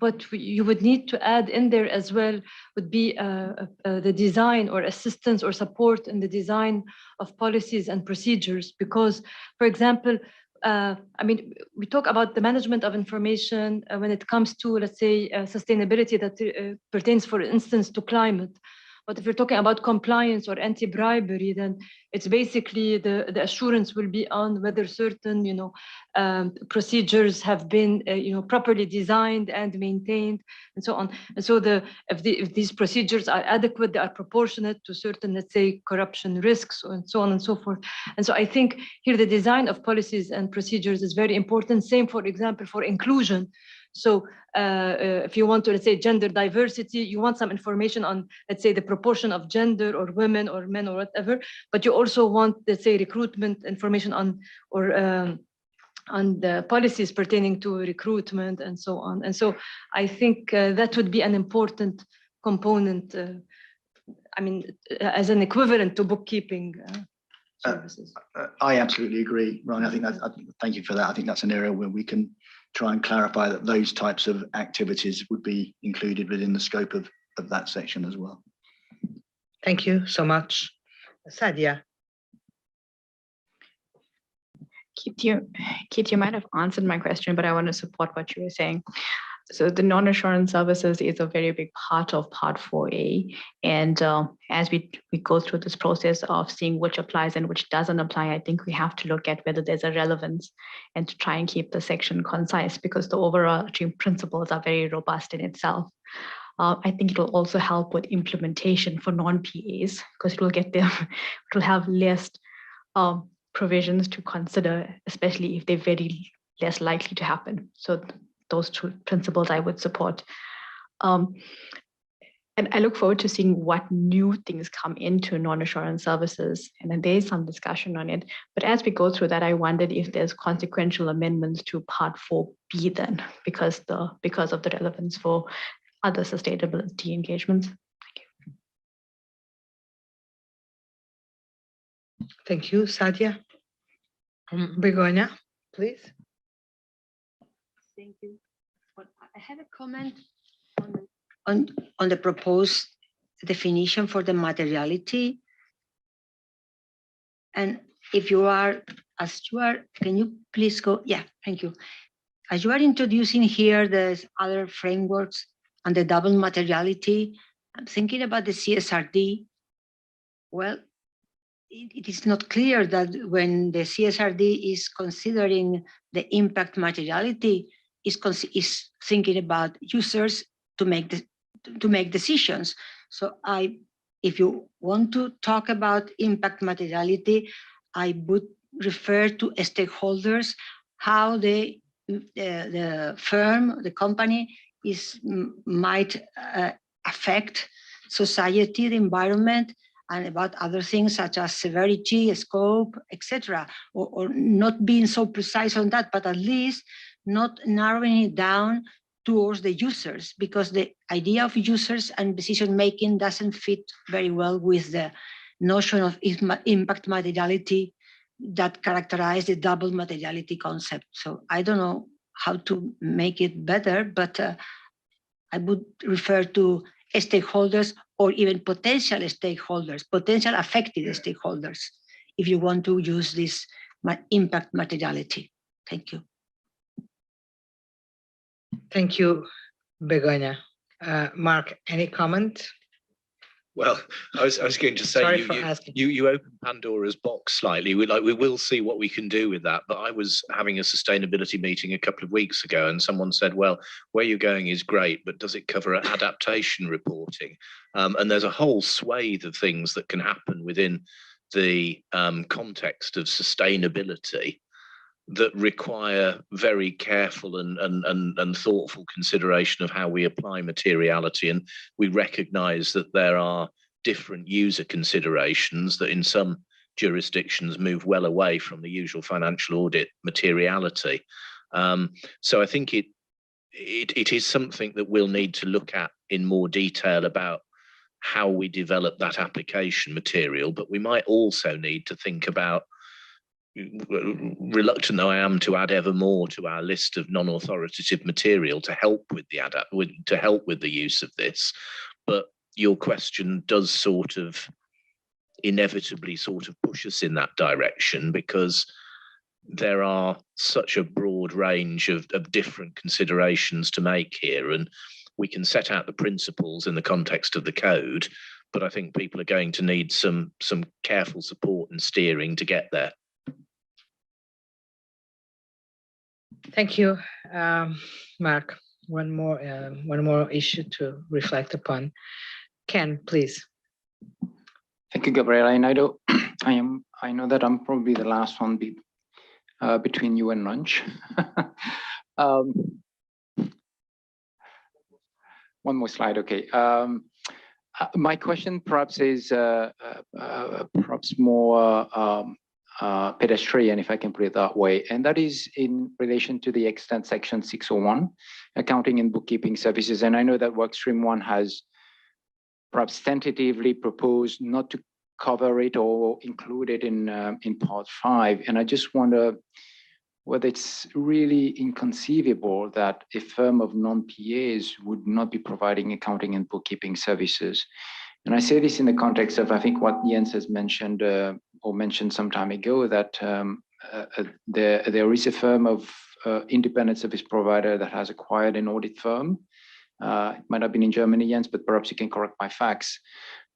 what you would need to add in there as well would be the design or assistance or support in the design of policies and procedures. Because, for example, we talk about the management of information when it comes to, let's say, sustainability that pertains, for instance, to climate. But if you're talking about compliance or anti-bribery, then it's basically the assurance will be on whether certain, procedures have been, properly designed and maintained, and so on. And so if these procedures are adequate, they are proportionate to certain, let's say, corruption risks, and so on and so forth. And so I think here the design of policies and procedures is very important. Same, for example, for inclusion. So if you want to, let's say, gender diversity, you want some information on, let's say, the proportion of gender or women or men or whatever, but you also want, let's say, recruitment information on the policies pertaining to recruitment and so on. And so I think that would be an important component, as an equivalent to bookkeeping services. I absolutely agree, Ron. I think thank you for that. I think that's an area where we can try and clarify that those types of activities would be included within the scope of that section as well. Thank you so much. Sadia. Keith, you might have answered my question, but I want to support what you were saying. So the non-assurance services is a very big part of Part 4A. And as we go through this process of seeing which applies and which doesn't apply, I think we have to look at whether there's a relevance and to try and keep the section concise, because the overarching principles are very robust in itself. I think it will also help with implementation for non-PAs, because it will have less provisions to consider, especially if they're very less likely to happen. So those two principles I would support. And I look forward to seeing what new things come into non-assurance services. And then there is some discussion on it. But as we go through that, I wondered if there's consequential amendments to Part 4B then, because of the relevance for other sustainability engagements. Thank you, Sadia. Begonia, please. Thank you. I have a comment on the proposed definition for the materiality. And if you are, can you please go? Yeah, thank you. As you are introducing here, there's other frameworks on the double materiality. I'm thinking about the CSRD. Well, it is not clear that when the CSRD is considering the impact materiality, is thinking about users to make decisions. So if you want to talk about impact materiality, I would refer to stakeholders, how the firm, the company might affect society, the environment, and about other things such as severity, scope, etc., or not being so precise on that, but at least not narrowing it down towards the users, because the idea of users and decision making doesn't fit very well with the notion of impact materiality that characterize the double materiality concept. So I don't know how to make it better, but I would refer to stakeholders or even potential stakeholders, potential affected stakeholders, if you want to use this impact materiality. Thank you. Thank you, Begonia. Mark, any comment? Well, I was going to say, you opened Pandora's box slightly. We will see what we can do with that. But I was having a sustainability meeting a couple of weeks ago, and someone said, "Well, where you're going is great, but does it cover adaptation reporting?" And there's a whole swathe of things that can happen within the context of sustainability that require very careful and thoughtful consideration of how we apply materiality. And we recognize that there are different user considerations that in some jurisdictions move well away from the usual financial audit materiality. So I think it is something that we'll need to look at in more detail about how we develop that application material, but we might also need to think about, reluctant though I am to add ever more to our list of non-authoritative material to help with the use of this. But your question does sort of inevitably push us in that direction, because there are such a broad range of different considerations to make here, and we can set out the principles in the context of the code, but I think people are going to need some careful support and steering to get there. Thank you, Mark. One more issue to reflect upon. Ken, please. Thank you, Gabriela. And I know that I'm probably the last one between you and lunch. One more slide, okay. My question perhaps is perhaps more pedestrian, if I can put it that way, and that is in relation to the extent section 601, accounting and bookkeeping services. And I know that Workstream 1 has perhaps tentatively proposed not to cover it or include it in part 5. And I just wonder whether it's really inconceivable that a firm of non-PAs would not be providing accounting and bookkeeping services. And I say this in the context of, I think, what Jens has mentioned or mentioned some time ago, that there is a firm of independent service provider that has acquired an audit firm. It might have been in Germany, Jens, but perhaps you can correct my facts.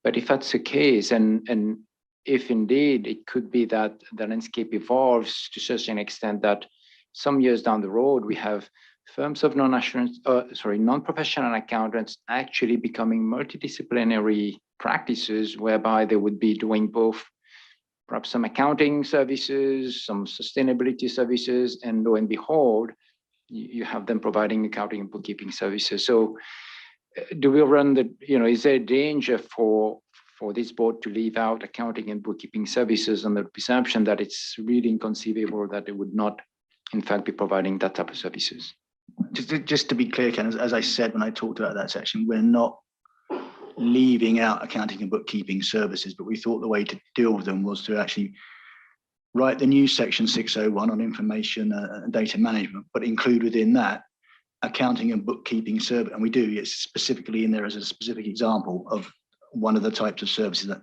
But if that's the case, and if indeed it could be that the landscape evolves to such an extent that some years down the road, we have firms of non-professional accountants actually becoming multidisciplinary practices, whereby they would be doing both perhaps some accounting services, some sustainability services, and lo and behold, you have them providing accounting and bookkeeping services. So do we run the, is there a danger for this board to leave out accounting and bookkeeping services on the presumption that it's really inconceivable that they would not, in fact, be providing that type of services? Just to be clear, Ken, as I said when I talked about that section, we're not leaving out accounting and bookkeeping services, but we thought the way to deal with them was to actually write the new section 601 on information and data management, but include within that accounting and bookkeeping service. And we do, it's specifically in there as a specific example of one of the types of services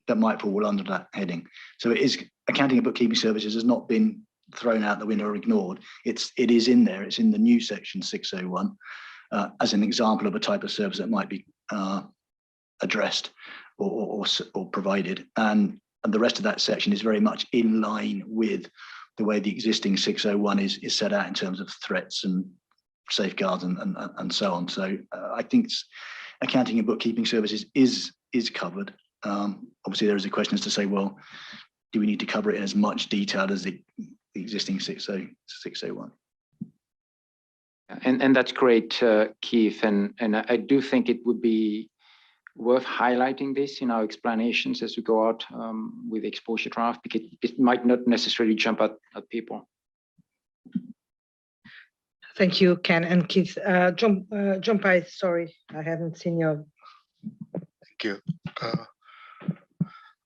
that might fall under that heading. So it is, accounting and bookkeeping services has not been thrown out the window or ignored. It is in there. It's in the new section 601 as an example of a type of service that might be addressed or provided. And the rest of that section is very much in line with the way the existing 601 is set out in terms of threats and safeguards and so on. So I think accounting and bookkeeping services is covered. Obviously, there is a question as to say, well, do we need to cover it in as much detail as the existing 601? And that's great, Keith. And I do think it would be worth highlighting this in our explanations as we go out with the exposure draft, because it might not necessarily jump at people. Thank you, Ken and Keith. John Pai, sorry, I haven't seen your. Thank you.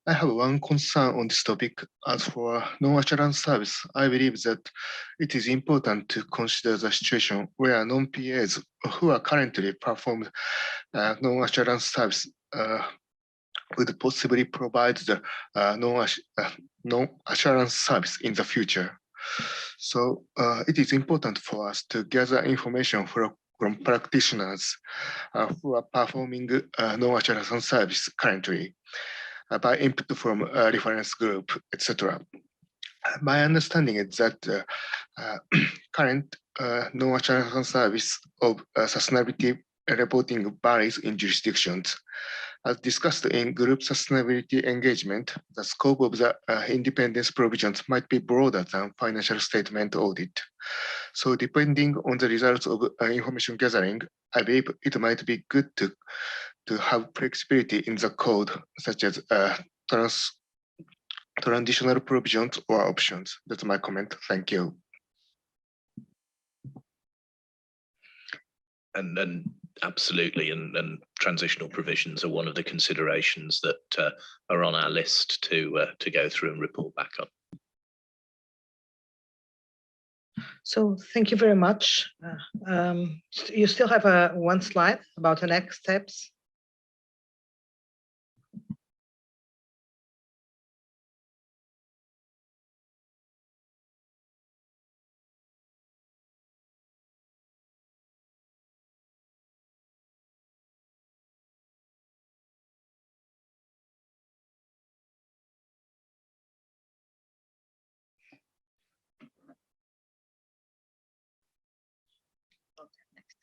I have one concern on this topic. As for non-assurance service, I believe that it is important to consider the situation where non-PAs who are currently performing non-assurance service would possibly provide the non-assurance service in the future. So it is important for us to gather information from practitioners who are performing non-assurance service currently by input from a reference group, etc. My understanding is that current non-assurance service of sustainability reporting varies in jurisdictions. As discussed in group sustainability engagement, the scope of the independence provisions might be broader than financial statement audit. So depending on the results of information gathering, I believe it might be good to have flexibility in the code, such as transitional provisions or options. That's my comment. Thank you. And absolutely, and transitional provisions are one of the considerations that are on our list to go through and report back on. So thank you very much. You still have one slide about the next steps.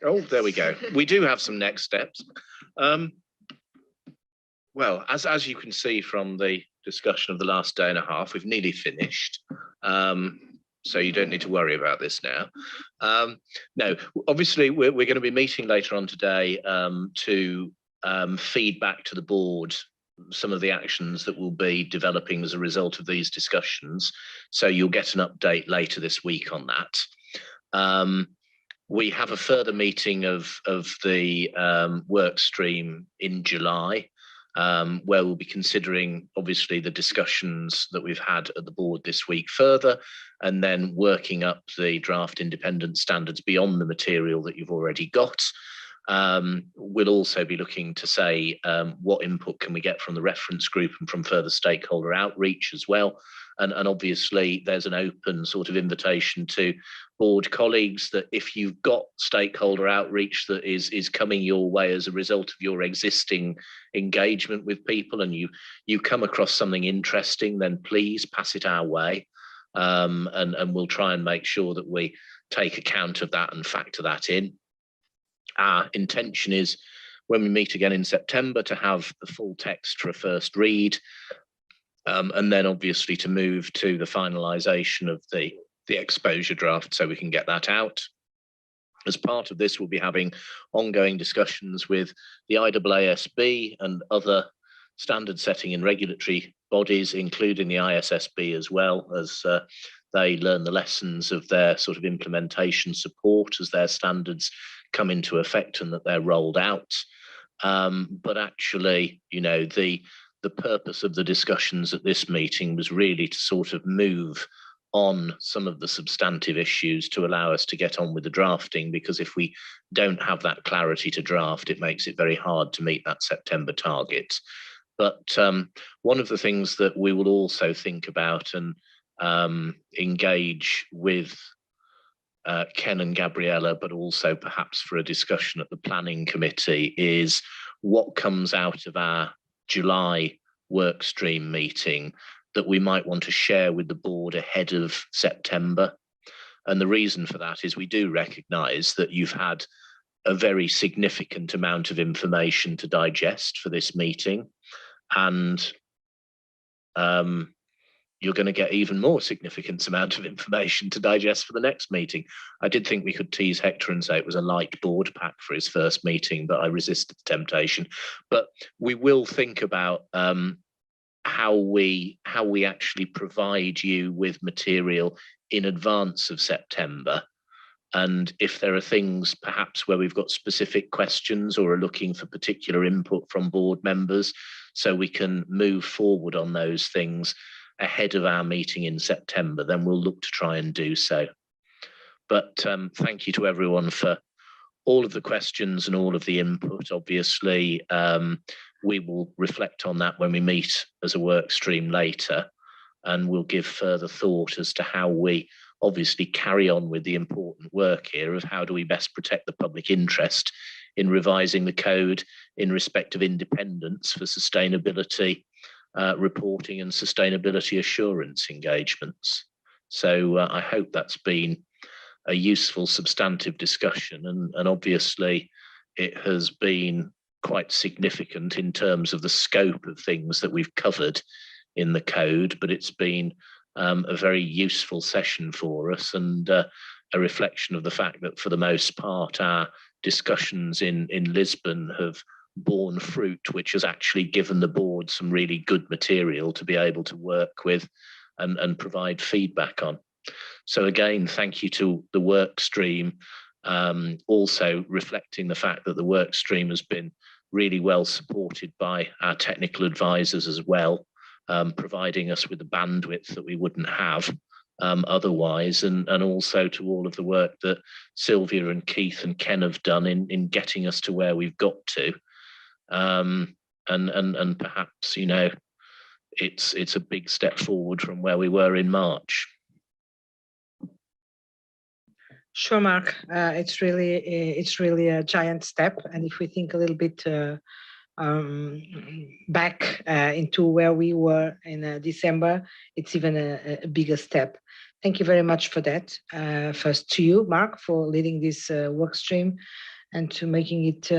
Oh, there we go. We do have some next steps. Well, as you can see from the discussion of the last day and a half, we've nearly finished. So you don't need to worry about this now. No, obviously we're going to be meeting later on today to feed back to the board some of the actions that will be developing as a result of these discussions. So you'll get an update later this week on that. We have a further meeting of the work stream in July, where we'll be considering obviously the discussions that we've had at the board this week further, and then working up the draft independent standards beyond the material that you've already got. We'll also be looking to say what input can we get from the reference group and from further stakeholder outreach as well. And obviously there's an open sort of invitation to board colleagues that if you've got stakeholder outreach that is coming your way as a result of your existing engagement with people, and you come across something interesting, then please pass it our way. And we'll try and make sure that we take account of that and factor that in. Our intention is when we meet again in September to have the full text for a first read, and then obviously to move to the finalisation of the exposure draft so we can get that out. As part of this, we'll be having ongoing discussions with the IESBA and other standard setting and regulatory bodies, including the IESBA as well, as they learn the lessons of their sort of implementation support as their standards come into effect and that they're rolled out. But actually, you know, the purpose of the discussions at this meeting was really to sort of move on some of the substantive issues to allow us to get on with the drafting, because if we don't have that clarity to draft, it makes it very hard to meet that September target. But one of the things that we will also think about and engage with Ken and Gabriella, but also perhaps for a discussion at the planning committee, is what comes out of our July work stream meeting that we might want to share with the board ahead of September. And the reason for that is we do recognise that you've had a very significant amount of information to digest for this meeting, and you're going to get even more significant amount of information to digest for the next meeting. I did think we could tease Hector and say it was a light board pack for his first meeting, but I resisted the temptation. But we will think about how we actually provide you with material in advance of September. And if there are things perhaps where we've got specific questions or are looking for particular input from board members, so we can move forward on those things ahead of our meeting in September, then we'll look to try and do so. But thank you to everyone for all of the questions and all of the input. Obviously, we will reflect on that when we meet as a work stream later, and we'll give further thought as to how we obviously carry on with the important work here of how do we best protect the public interest in revising the code in respect of independence for sustainability reporting and sustainability assurance engagements. So I hope that's been a useful substantive discussion, and obviously it has been quite significant in terms of the scope of things that we've covered in the code, but it's been a very useful session for us, and a reflection of the fact that for the most part our discussions in Lisbon have borne fruit, which has actually given the board some really good material to be able to work with and provide feedback on. So again, thank you to the work stream Also reflecting the fact that the work stream has been really well supported by our technical advisors as well, providing us with the bandwidth that we wouldn't have otherwise, and also to all of the work that Sylvia and Keith and Ken have done in getting us to where we've got to. And perhaps, you know, it's a big step forward from where we were in March. Sure, Mark. It's really a giant step, and if we think a little bit back into where we were in December, it's even a bigger step. Thank you very much for that. First to you, Mark, for leading this work stream and to making it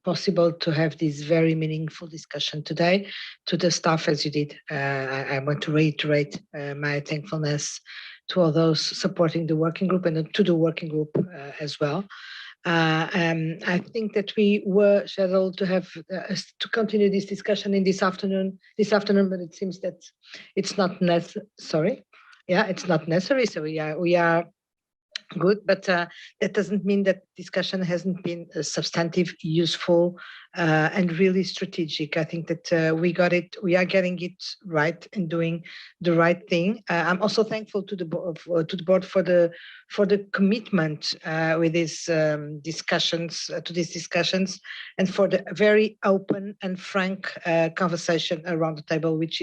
possible to have this very meaningful discussion today. To the staff, as you did, I want to reiterate my thankfulness to all those supporting the working group and to the working group as well. I think that we were scheduled to have to continue this discussion in this afternoon, but it seems that it's not necessary. Yeah, it's not necessary. So we are good, but that doesn't mean that discussion hasn't been substantive, useful, and really strategic. I think that we got it. We are getting it right and doing the right thing. I'm also thankful to the board for the commitment with these discussions, and for the very open and frank conversation around the table, which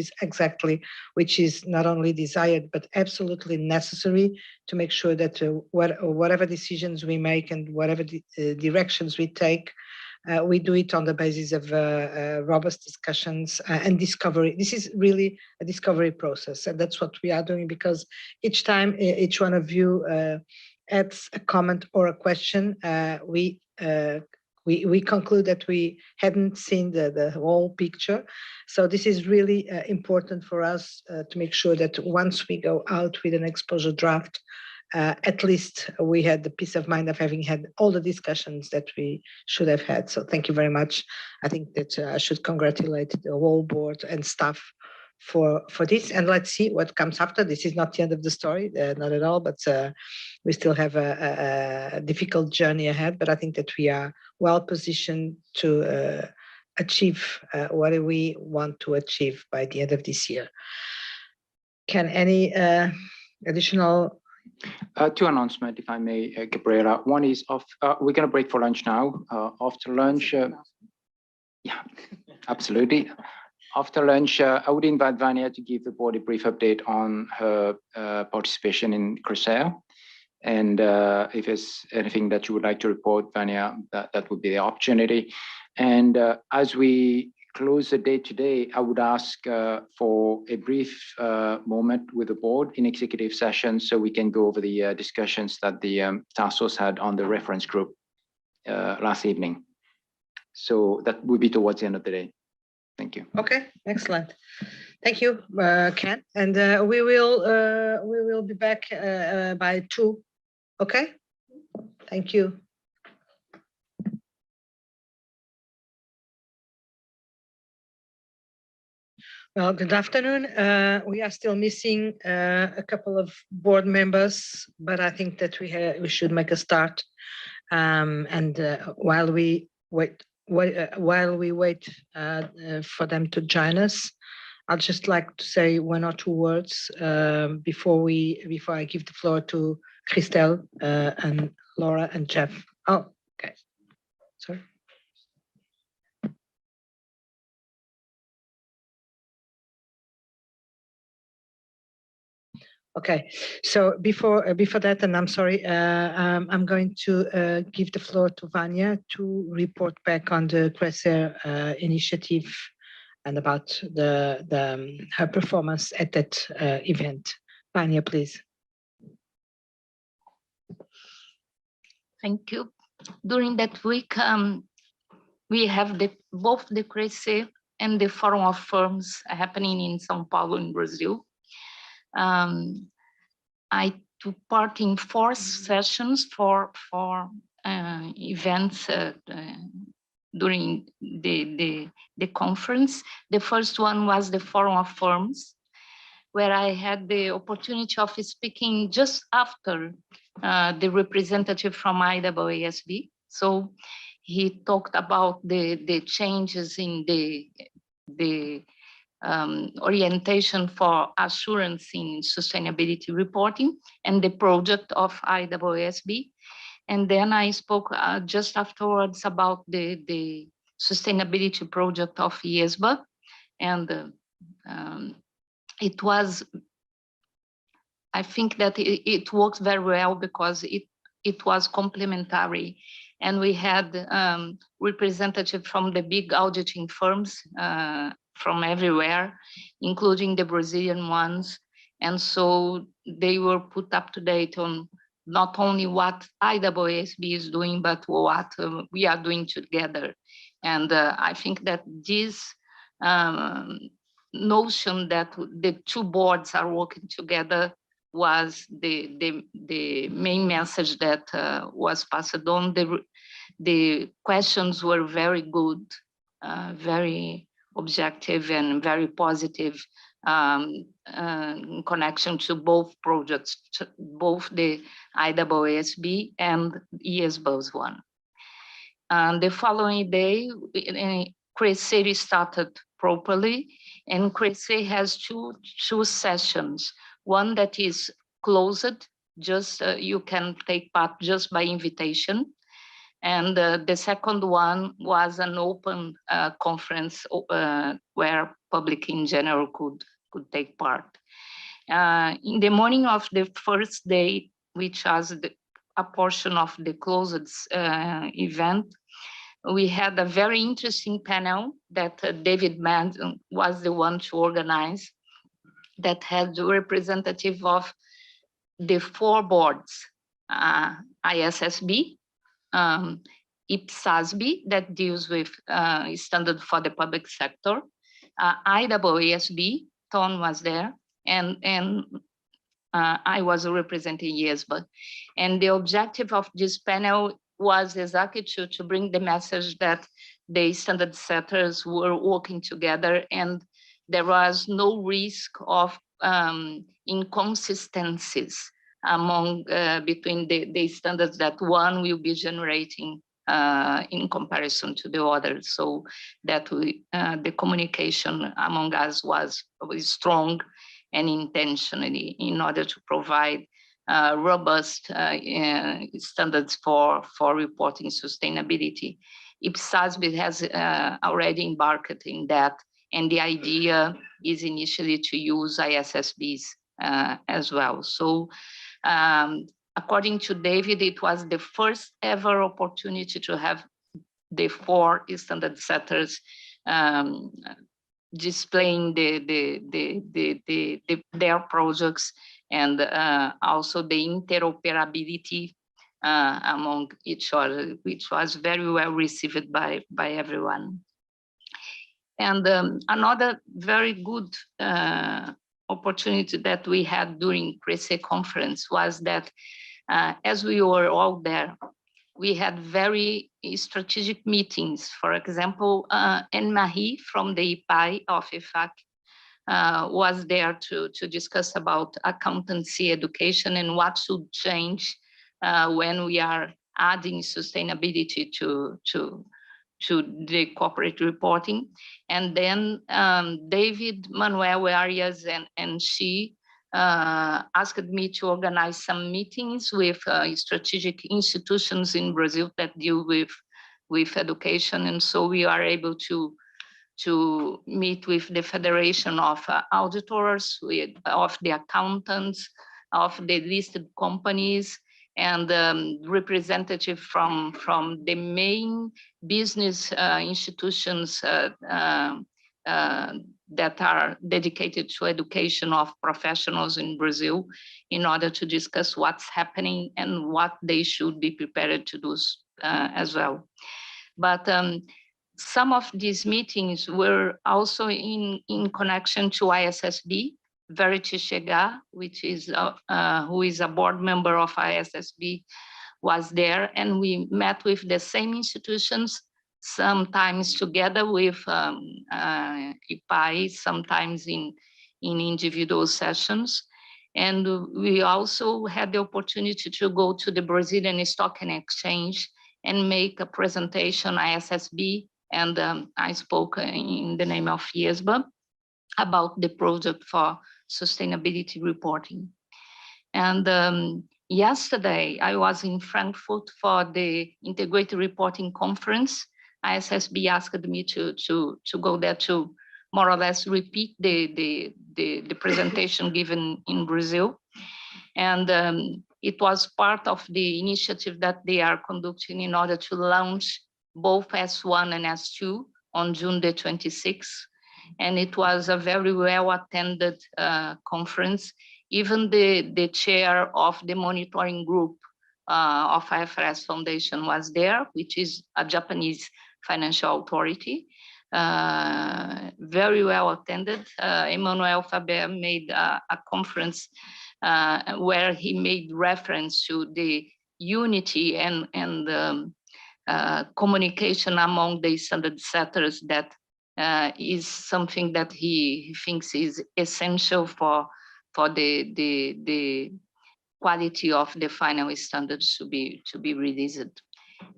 is not only desired but absolutely necessary to make sure that whatever decisions we make and whatever directions we take, we do it on the basis of robust discussions and discovery. This is really a discovery process, and that's what we are doing, because each time each one of you adds a comment or a question, we conclude that we hadn't seen the whole picture. So this is really important for us to make sure that once we go out with an exposure draft, at least we had the peace of mind of having had all the discussions that we should have had. So thank you very much. I think that I should congratulate the whole board and staff for this, and let's see what comes after. This is not the end of the story, not at all, but we still have a difficult journey ahead, but I think that we are well positioned to achieve what we want to achieve by the end of this year. Can any additional... Two announcements, if I may, Gabriela. One is we're going to break for lunch now. After lunch, yeah, absolutely. After lunch, I would invite Vanya to give the board a brief update on her participation in Corsair. And if there's anything that you would like to report, Vanya, that would be the opportunity. And as we close the day today, I would ask for a brief moment with the board in executive session so we can go over the discussions that the task force had on the reference group last evening. So that would be towards the end of the day. Thank you. Okay, excellent. Thank you, Ken. And we will be back by 2. Okay. Thank you. Well, good afternoon. We are still missing a couple of board members, but I think that we should make a start. And while we wait for them to join us, I'd just like to say 1 or 2 words before I give the floor to Christelle and Laura and Jeff. Oh, okay. Sorry. Okay, so before that, and I'm sorry, I'm going to give the floor to Vanya to report back on the Corsair initiative and about her performance at that event. Vanya, please. Thank you. During that week, we have both the Corsair and the Forum of Firms happening in São Paulo in Brazil. I took part in 4 sessions for events during the conference. The first one was the Forum of Firms, where I had the opportunity of speaking just after the representative from IESB. So he talked about the changes in the orientation for assurance in sustainability reporting and the project of IESB. And then I spoke just afterwards about the sustainability project of IESBA. And it was, I think that it works very well because it was complementary. And we had representatives from the big auditing firms from everywhere, including the Brazilian ones. And so they were put up to date on not only what IESB is doing, but what we are doing together. And I think that this notion that the two boards are working together was the main message that was passed on. The questions were very good, very objective and very positive in connection to both projects, both the IESB and IESBA's one. And the following day, CRECE started properly, and CRECE has two sessions. One that is closed, just you can take part just by invitation. And the second one was an open conference where public in general could take part. In the morning of the first day, which was a portion of the closed event, we had a very interesting panel that David Madden was the one to organize, that had the representative of the four boards, IESB, IESBA, that deals with standard for the public sector, IESB, Tom was there, and I was representing IESBA. And the objective of this panel was exactly to bring the message that the standard setters were working together and there was no risk of inconsistencies among between the standards that one will be generating in comparison to the other, so that the communication among us was strong and intentionally in order to provide robust standards for reporting sustainability. IESBA has already embarked in that, and the idea is initially to use ISSBs as well. So according to David, it was the first ever opportunity to have the four standard setters displaying their projects and also the interoperability among each other, which was very well received by everyone. And another very good opportunity that we had during CRECE conference was that as we were all there, we had very strategic meetings. For example, Anne-Marie from the IPAI of IFAC was there to discuss about accountancy education and what should change when we are adding sustainability to the corporate reporting. And then David Manuel Arias and she asked me to organize some meetings with strategic institutions in Brazil that deal with education. And so we are able to meet with the Federation of Auditors, of the accountants, of the listed companies, and representative from the main business institutions that are dedicated to education of professionals in Brazil in order to discuss what's happening and what they should be prepared to do as well. But some of these meetings were also in connection to ISSB. Verity Chegar, which is who is a board member of ISSB, was there, and we met with the same institutions, sometimes together with IPAI, sometimes in individual sessions. And we also had the opportunity to go to the Brazilian Stock and Exchange and make a presentation, IESB, and I spoke in the name of IESBA about the project for sustainability reporting. And yesterday, I was in Frankfurt for the Integrated Reporting Conference. IESB asked me to go there to more or less repeat the presentation given in Brazil. And it was part of the initiative that they are conducting in order to launch both S1 and S2 on June the 26th. And it was a very well attended conference. Even the chair of the monitoring group of IFRS Foundation was there, which is a Japanese financial authority. Very well attended. Emmanuel Faber made a conference where he made reference to the unity and communication among the standard setters that is something that he thinks is essential for the quality of the final standards to be released.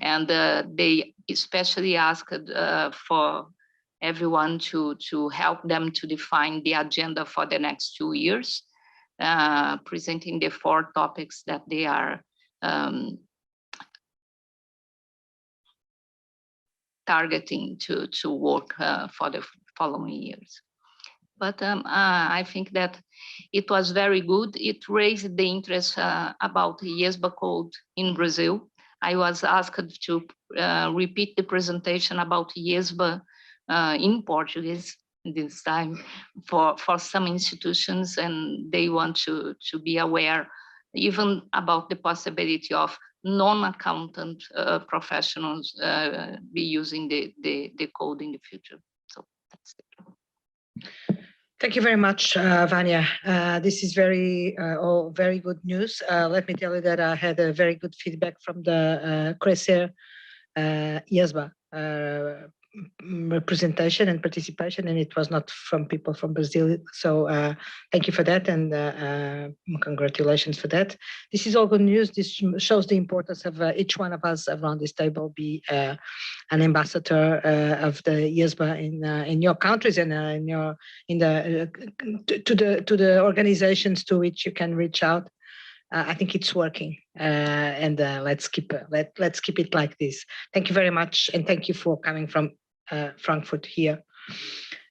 And they especially asked for everyone to help them to define the agenda for the next 2 years, presenting the 4 topics that they are targeting to work for the following years. But I think that it was very good. It raised the interest about the IESBA code in Brazil. I was asked to repeat the presentation about IESBA in Portuguese this time for some institutions, and they want to be aware even about the possibility of non-accountant professionals be using the code in the future. So that's it. Thank you very much, Vanya. This is all very good news. Let me tell you that I had a very good feedback from the Crescer IESBA representation and participation, and it was not from people from Brazil. So thank you for that, and congratulations for that. This is all good news. This shows the importance of each one of us around this table be an ambassador of the IESBA in your countries and to the organizations to which you can reach out. I think it's working, and let's keep it like this. Thank you very much, and thank you for coming from Frankfurt here,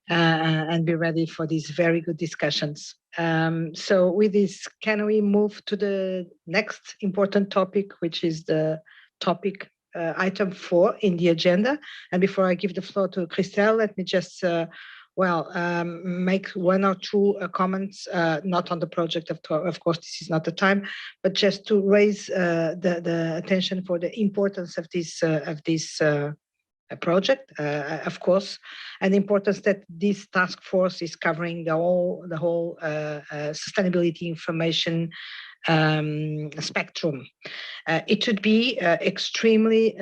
and be ready for these very good discussions. So with this, can we move to the next important topic, which is the topic item 4 in the agenda? And before I give the floor to Christelle, let me just make 1 or 2 comments, not on the project, of course, this is not the time, but just to raise the attention for the importance of this project, of course, and the importance that this task force is covering the whole sustainability information spectrum. It would be extremely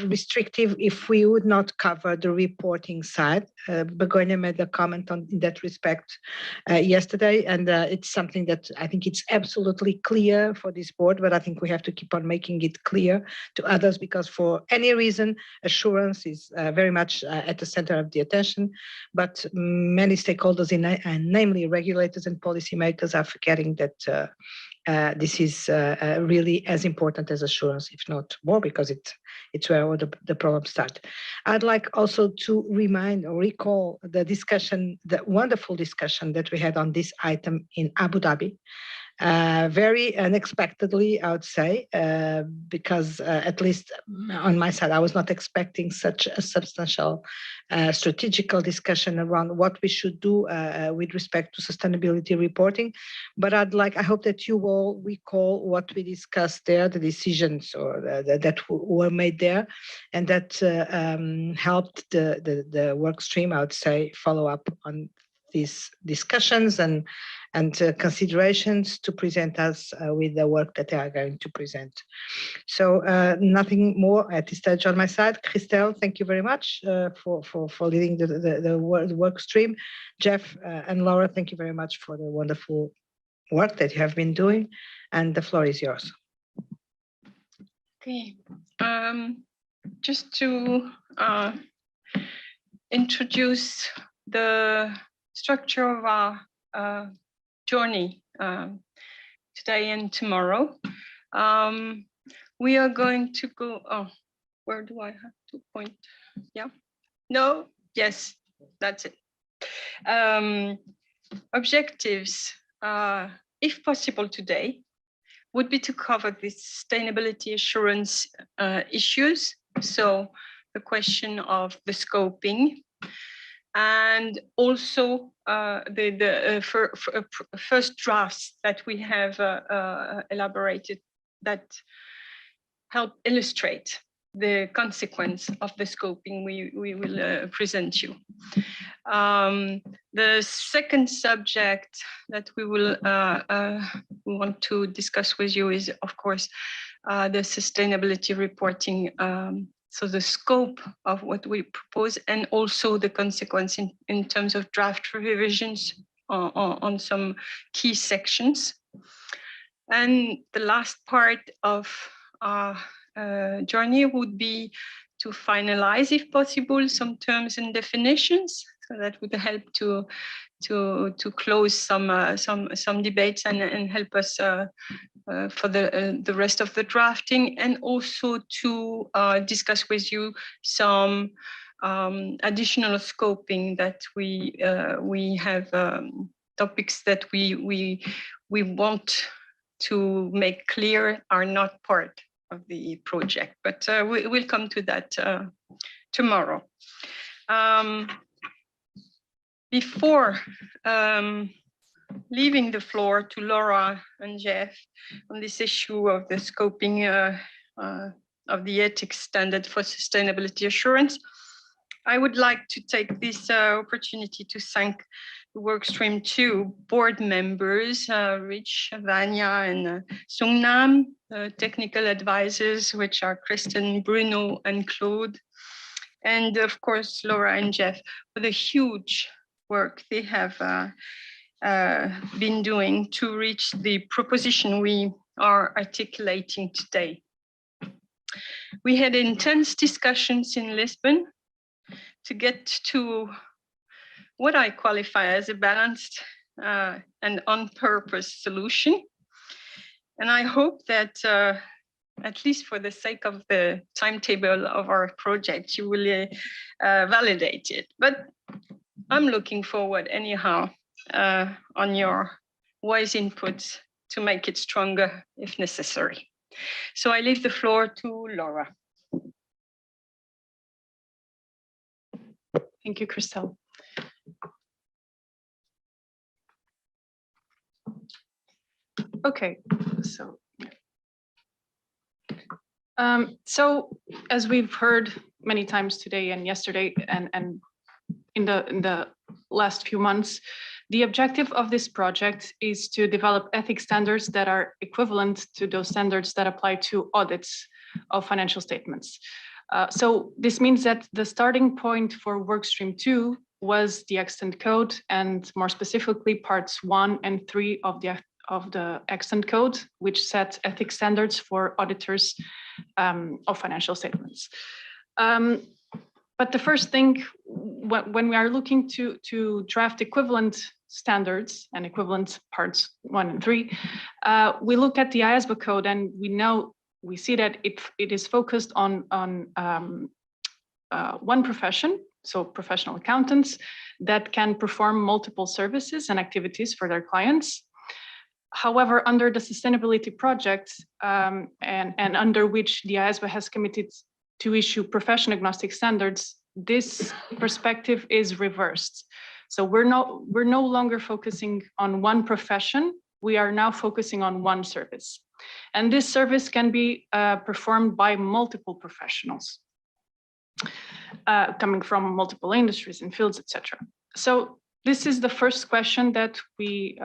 restrictive if we would not cover the reporting side. Begonia made a comment in that respect yesterday, and it's something that I think it's absolutely clear for this board, but I think we have to keep on making it clear to others, because for any reason, assurance is very much at the center of the attention, but many stakeholders, namely regulators and policymakers, are forgetting that this is really as important as assurance, if not more, because it's where all the problems start. I'd like also to remind or recall the discussion, the wonderful discussion that we had on this item in Abu Dhabi. Very unexpectedly, I would say, because at least on my side, I was not expecting such a substantial strategical discussion around what we should do with respect to sustainability reporting. But I hope that you all recall what we discussed there, the decisions that were made there, and that helped the work stream, I would say, follow up on these discussions and considerations to present us with the work that they are going to present. So nothing more at this stage on my side. Christelle, thank you very much for leading the work stream. Jeff and Laura, thank you very much for the wonderful work that you have been doing, and the floor is yours. Okay, just to introduce the structure of our journey today and tomorrow. We are going to go, oh, where do I have to point? Yeah, no, yes, that's it. Objectives, if possible today, would be to cover the sustainability assurance issues. So the question of the scoping, and also the first drafts that we have elaborated that help illustrate the consequence of the scoping we will present you. The second subject that we will want to discuss with you is, of course, the sustainability reporting. So the scope of what we propose, and also the consequence in terms of draft revisions on some key sections. And the last part of our journey would be to finalize, if possible, some terms and definitions. So that would help to close some debates and help us for the rest of the drafting, and also to discuss with you some additional scoping that we have topics that we want to make clear are not part of the project, but we'll come to that tomorrow. Before leaving the floor to Laura and Jeff on this issue of the scoping of the ethics standard for sustainability assurance, I would like to take this opportunity to thank the Workstream 2 board members, Rich, Vanya, and Sungnam, technical advisors, which are Kristen, Bruno, and Claude, and of course, Laura and Jeff, for the huge work they have been doing to reach the proposition we are articulating today. We had intense discussions in Lisbon to get to what I qualify as a balanced and on-purpose solution. And I hope that, at least for the sake of the timetable of our project, you will validate it. But I'm looking forward anyhow on your wise inputs to make it stronger if necessary. So I leave the floor to Laura. Thank you, Christelle. Okay, so as we've heard many times today and yesterday and in the last few months, the objective of this project is to develop ethics standards that are equivalent to those standards that apply to audits of financial statements. So this means that the starting point for Workstream 2 was the extant code, and more specifically parts 1 and 3 of the extant code, which set ethics standards for auditors of financial statements. But the first thing, when we are looking to draft equivalent standards and equivalent parts 1 and 3, we look at the IESBA code, and we see that it is focused on one profession, so professional accountants that can perform multiple services and activities for their clients. However, under the sustainability project and under which the IESBA has committed to issue profession agnostic standards, this perspective is reversed. So we're no longer focusing on one profession. We are now focusing on one service. And this service can be performed by multiple professionals coming from multiple industries and fields, etc. So this is the first question that we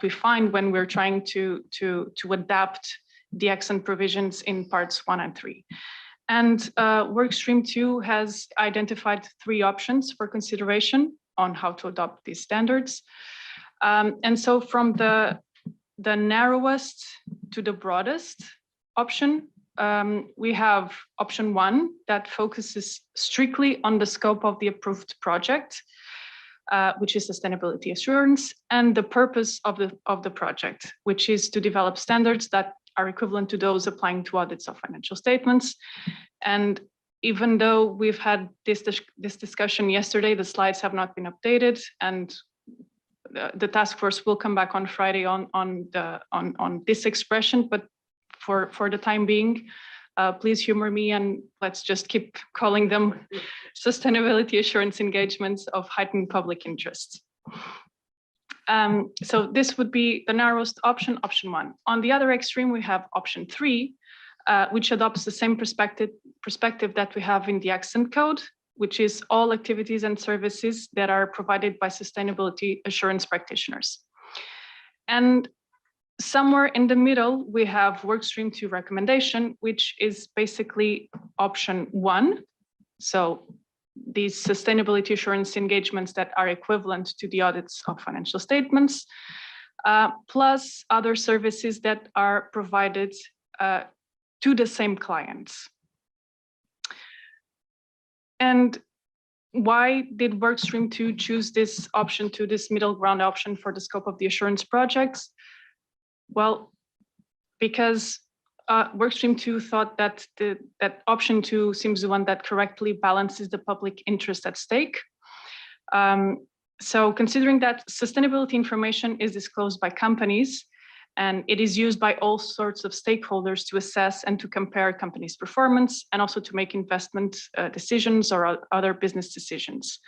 find when we're trying to adapt the extant provisions in parts 1 and 3. And Workstream 2 has identified 3 options for consideration on how to adopt these standards. And so from the narrowest to the broadest option, we have option 1 that focuses strictly on the scope of the approved project, which is sustainability assurance, and the purpose of the project, which is to develop standards that are equivalent to those applying to audits of financial statements. And even though we've had this discussion yesterday, the slides have not been updated, and the task force will come back on Friday on this expression. But for the time being, please humor me and let's just keep calling them sustainability assurance engagements of heightened public interest. So this would be the narrowest option, option 1. On the other extreme, we have option 3, which adopts the same perspective that we have in the accent code, which is all activities and services that are provided by sustainability assurance practitioners. And somewhere in the middle, we have workstream 2 recommendation, which is basically option 1. So these sustainability assurance engagements that are equivalent to the audits of financial statements, plus other services that are provided to the same clients. And why did workstream 2 choose this option 2, this middle ground option for the scope of the assurance projects? Well, because workstream 2 thought that that option 2 seems the one that correctly balances the public interest at stake. So considering that sustainability information is disclosed by companies, and it is used by all sorts of stakeholders to assess and to compare companies' performance, and also to make investment decisions or other business decisions.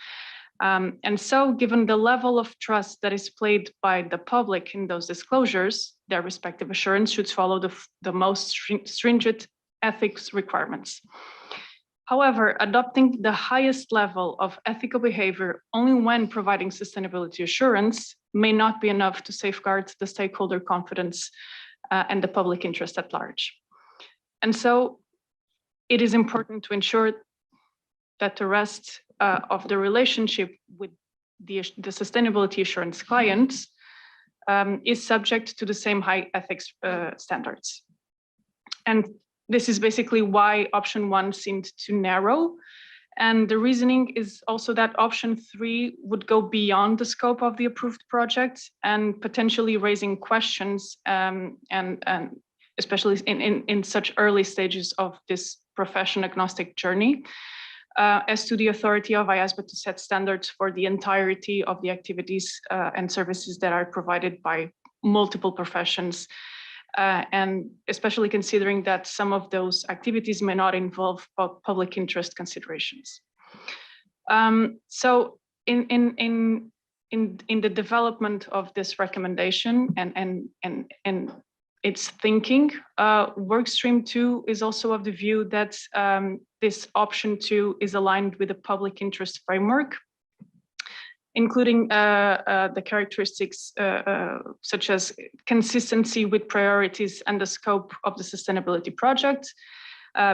And so given the level of trust that is played by the public in those disclosures, their respective assurance should follow the most stringent ethics requirements. However, adopting the highest level of ethical behavior only when providing sustainability assurance may not be enough to safeguard the stakeholder confidence and the public interest at large. And so it is important to ensure that the rest of the relationship with the sustainability assurance clients is subject to the same high ethics standards. And this is basically why option 1 seemed too narrow. And the reasoning is also that option 3 would go beyond the scope of the approved project and potentially raising questions and especially in such early stages of this profession agnostic journey as to the authority of IESBA to set standards for the entirety of the activities and services that are provided by multiple professions. And especially considering that some of those activities may not involve public interest considerations. So in the development of this recommendation and its thinking, workstream 2 is also of the view that this option 2 is aligned with the public interest framework, including the characteristics such as consistency with priorities and the scope of the sustainability project,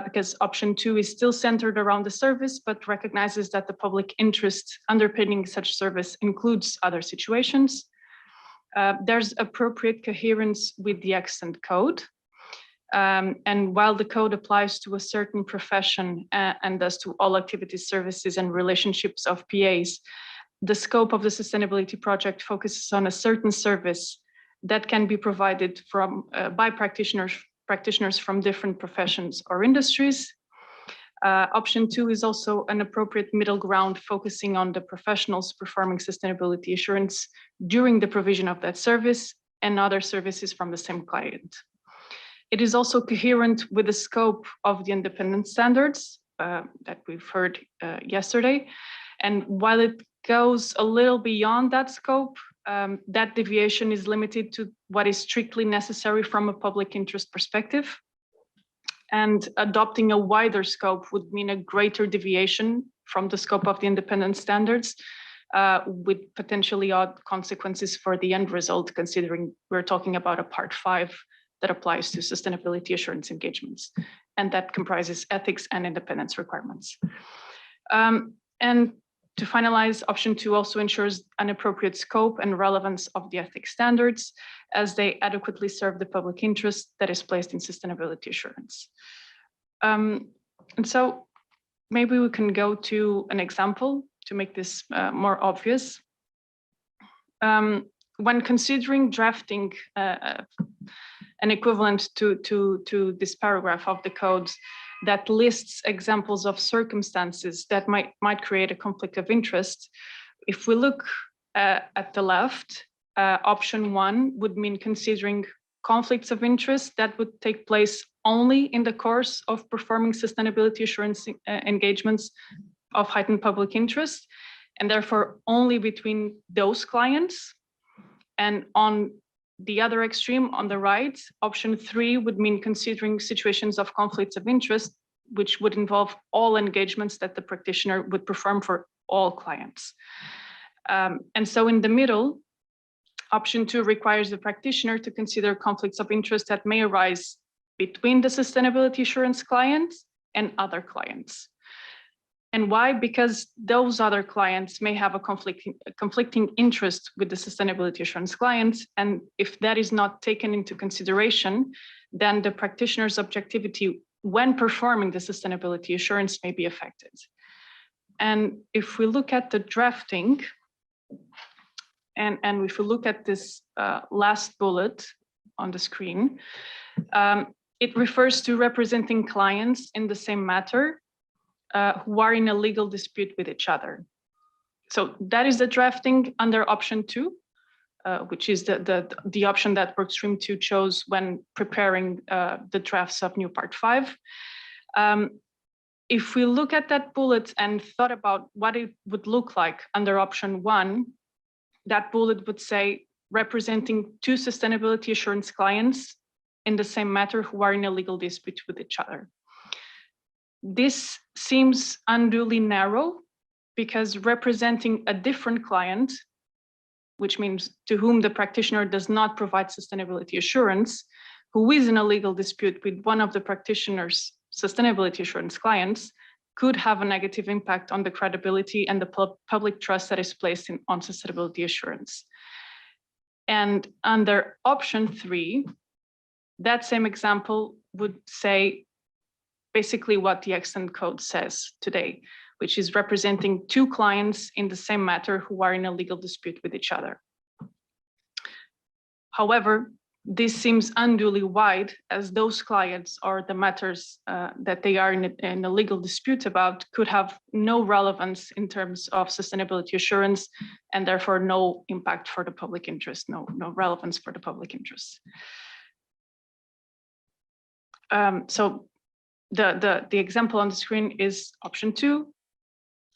because option 2 is still centered around the service, but recognizes that the public interest underpinning such service includes other situations. There's appropriate coherence with the extant code. And while the code applies to a certain profession and thus to all activities, services, and relationships of PAs, the scope of the sustainability project focuses on a certain service that can be provided by practitioners from different professions or industries. Option 2 is also an appropriate middle ground, focusing on the professionals performing sustainability assurance during the provision of that service and other services from the same client. It is also coherent with the scope of the independent standards that we've heard yesterday. And while it goes a little beyond that scope, that deviation is limited to what is strictly necessary from a public interest perspective. And adopting a wider scope would mean a greater deviation from the scope of the independent standards, with potentially odd consequences for the end result, considering we're talking about a part 5 that applies to sustainability assurance engagements, and that comprises ethics and independence requirements. And To finalize, option 2 also ensures an appropriate scope and relevance of the ethics standards as they adequately serve the public interest that is placed in sustainability assurance. And so maybe we can go to an example to make this more obvious. When considering drafting an equivalent to this paragraph of the code that lists examples of circumstances that might create a conflict of interest, if we look at the left, option 1 would mean considering conflicts of interest that would take place only in the course of performing sustainability assurance engagements of heightened public interest, and therefore only between those clients. And on the other extreme, on the right, option 3 would mean considering situations of conflicts of interest, which would involve all engagements that the practitioner would perform for all clients. And so in the middle, option 2 requires the practitioner to consider conflicts of interest that may arise between the sustainability assurance client and other clients. And why? Because those other clients may have a conflicting interest with the sustainability assurance clients. And if that is not taken into consideration, then the practitioner's objectivity when performing the sustainability assurance may be affected. And if we look at the drafting, and if we look at this last bullet on the screen, it refers to representing clients in the same matter who are in a legal dispute with each other. So that is the drafting under option 2, which is the option that Workstream 2 chose when preparing the drafts of new Part 5. If we look at that bullet and thought about what it would look like under option 1, that bullet would say representing 2 sustainability assurance clients in the same matter who are in a legal dispute with each other. This seems unduly narrow because representing a different client, which means to whom the practitioner does not provide sustainability assurance, who is in a legal dispute with one of the practitioner's sustainability assurance clients, could have a negative impact on the credibility and the public trust that is placed on sustainability assurance. And under option 3, that same example would say basically what the extant code says today, which is representing 2 clients in the same matter who are in a legal dispute with each other. However, this seems unduly wide, as those clients or the matters that they are in a legal dispute about could have no relevance in terms of sustainability assurance, and therefore no impact for the public interest, no relevance for the public interest. So the example on the screen is option 2,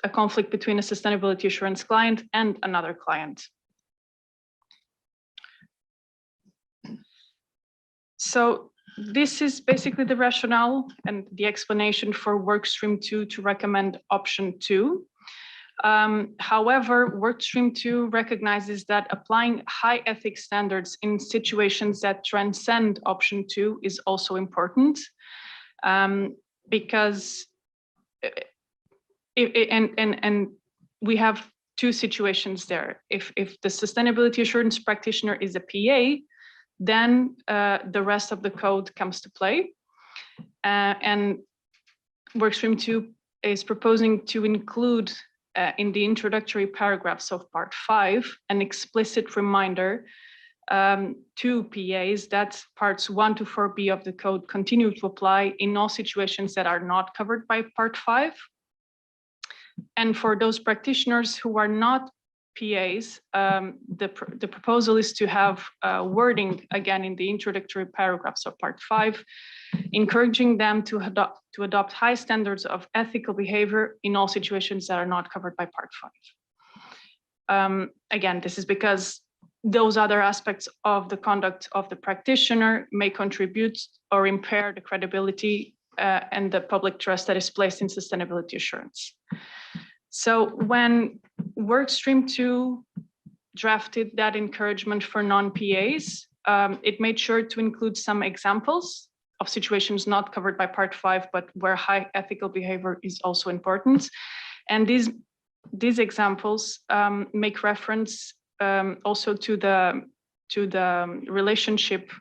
a conflict between a sustainability assurance client and another client. So this is basically the rationale and the explanation for Workstream 2 to recommend option 2. However, Workstream 2 recognizes that applying high ethics standards in situations that transcend option 2 is also important, because we have 2 situations there. If the sustainability assurance practitioner is a PA, then the rest of the code comes to play. And Workstream 2 is proposing to include in the introductory paragraphs of Part 5 an explicit reminder to PAs that parts 1 to 4b of the code continue to apply in all situations that are not covered by Part 5. And for those practitioners who are not PAs, the proposal is to have wording again in the introductory paragraphs of Part 5, encouraging them to adopt high standards of ethical behavior in all situations that are not covered by Part 5. Again, this is because those other aspects of the conduct of the practitioner may contribute or impair the credibility and the public trust that is placed in sustainability assurance. So when Workstream 2 drafted that encouragement for non-PAs, it made sure to include some examples of situations not covered by Part 5, but where high ethical behavior is also important. And these these examples make reference also to the relationship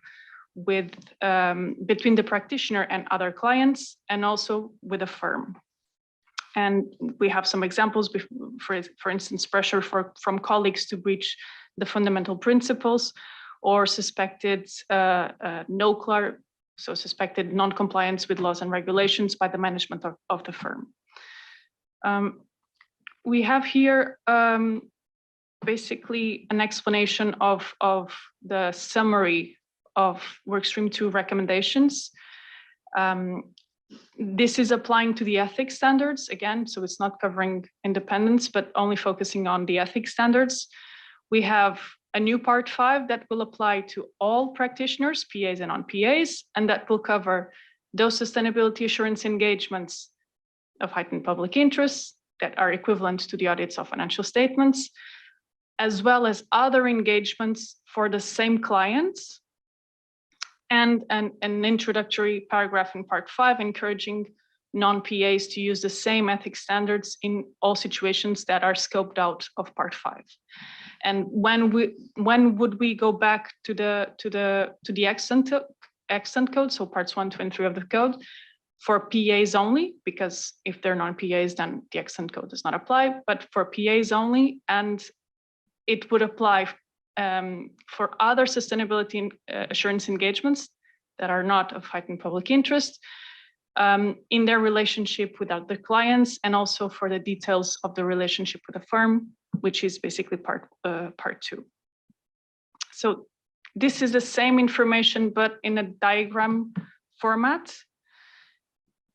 with between the practitioner and other clients, and also with a firm. And we have some examples, for instance, pressure from colleagues to breach the fundamental principles, or suspected suspected non-compliance with laws and regulations by the management of the firm. We have here basically an explanation of the summary of Workstream 2 recommendations. This is applying to the ethics standards again, so it's not covering independence, but only focusing on the ethics standards. We have a new part 5 that will apply to all practitioners, PAs and non-PAs, and that will cover those sustainability assurance engagements of heightened public interest that are equivalent to the audits of financial statements, as well as other engagements for the same clients, and an introductory paragraph in part 5 encouraging non-PAs to use the same ethics standards in all situations that are scoped out of part 5. And when would we go back to the extant code, so parts 1, 2, and 3 of the code, for PAs only, because if they're non-PAs, then the extant code does not apply, but for PAs only, and it would apply for other sustainability assurance engagements that are not of heightened public interest in their relationship with other clients, and also for the details of the relationship with the firm, which is basically part 2. So this is the same information, but in a diagram format.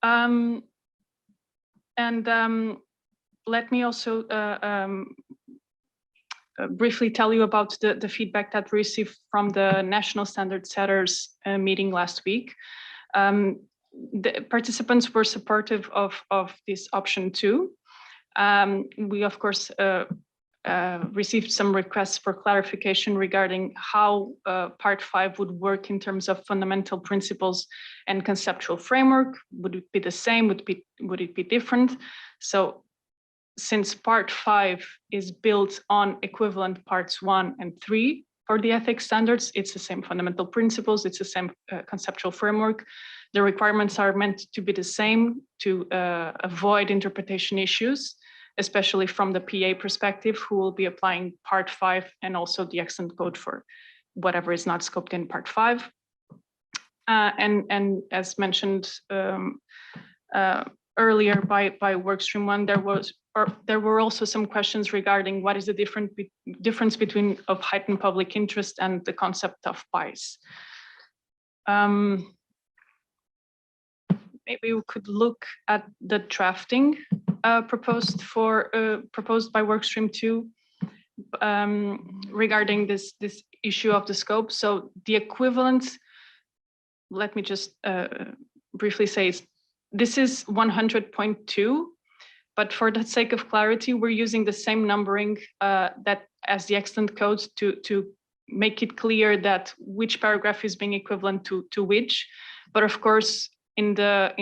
Let me also briefly tell you about the feedback that we received from the National Standard Setters meeting last week. The participants were supportive of this option 2. We, of course, received some requests for clarification regarding how part 5 would work in terms of fundamental principles and conceptual framework. Would it be the same? Would it be different? So since part 5 is built on equivalent parts 1 and 3 for the ethics standards, it's the same fundamental principles, it's the same conceptual framework. The requirements are meant to be the same to avoid interpretation issues, especially from the PA perspective, who will be applying part 5 and also the extant code for whatever is not scoped in part 5. And as mentioned earlier by Workstream 1, there were also some questions regarding what is the difference between of heightened public interest and the concept of PIEs. Maybe we could look at the drafting proposed by Workstream 2 regarding this issue of the scope. So the equivalent, let me just briefly say, this is 100.2, but for the sake of clarity, we're using the same numbering that as the extant code to make it clear that which paragraph is being equivalent to which. But of course, in the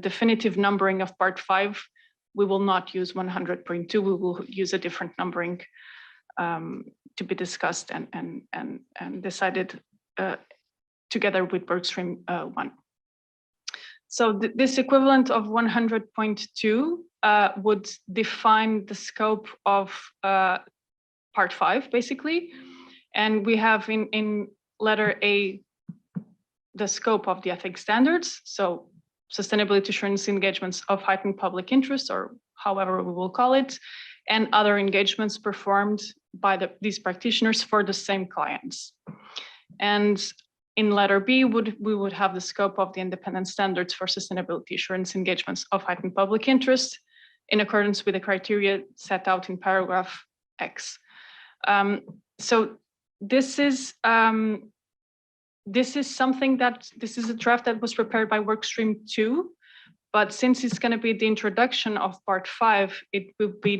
definitive numbering of part 5, we will not use 100.2. We will use a different numbering to be discussed and decided together with Workstream 1. So this equivalent of 100.2 would define the scope of part 5, basically. And we have in letter A, the scope of the ethics standards. So sustainability assurance engagements of heightened public interest, or however we will call it, and other engagements performed by these practitioners for the same clients. And in letter B, we would have the scope of the independent standards for sustainability assurance engagements of heightened public interest in accordance with the criteria set out in paragraph X. So this is something this is a draft that was prepared by Workstream 2, but since it's going to be the introduction of part 5, it will be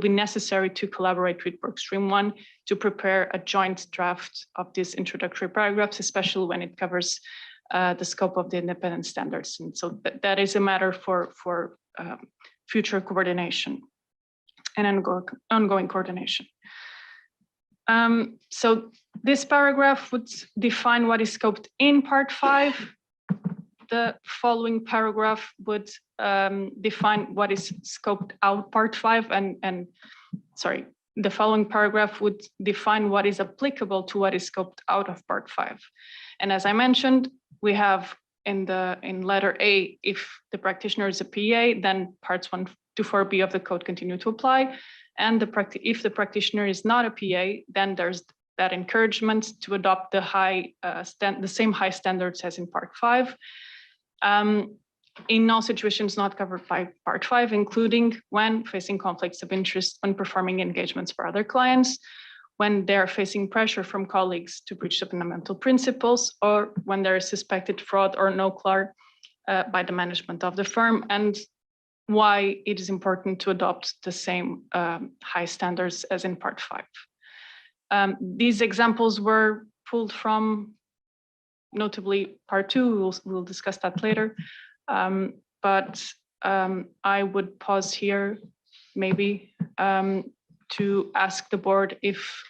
necessary to collaborate with Workstream 1 to prepare a joint draft of these introductory paragraphs, especially when it covers the scope of the independent standards. And so that is a matter for future coordination and ongoing coordination. So this paragraph would define what is scoped in part 5. The following paragraph would define what is scoped out part 5, and sorry, the following paragraph would define what is applicable to what is scoped out of part 5. And as I mentioned, we have in letter A, if the practitioner is a PA, then parts 1 to 4B of the code continue to apply. And if the practitioner is not a PA, then there's that encouragement to adopt the same high standards as in part 5. In all situations not covered by part 5, including when facing conflicts of interest when performing engagements for other clients, when they're facing pressure from colleagues to breach the fundamental principles, or when there is suspected fraud or no clear by the management of the firm, and why it is important to adopt the same high standards as in part 5. These examples were pulled from notably part 2, we'll discuss that later. But I would pause here maybe to ask the board if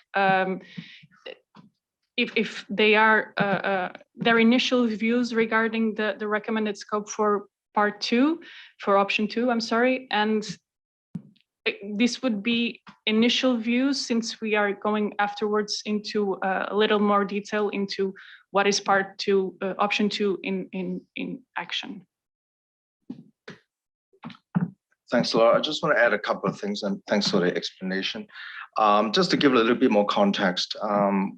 they are their initial views regarding the recommended scope for part 2, for option 2, I'm sorry, and this would be initial views, since we are going afterwards into a little more detail into what is part 2, option 2 in action. Thanks, Laura. I just want to add a couple of things, and thanks for the explanation. Just to give a little bit more context,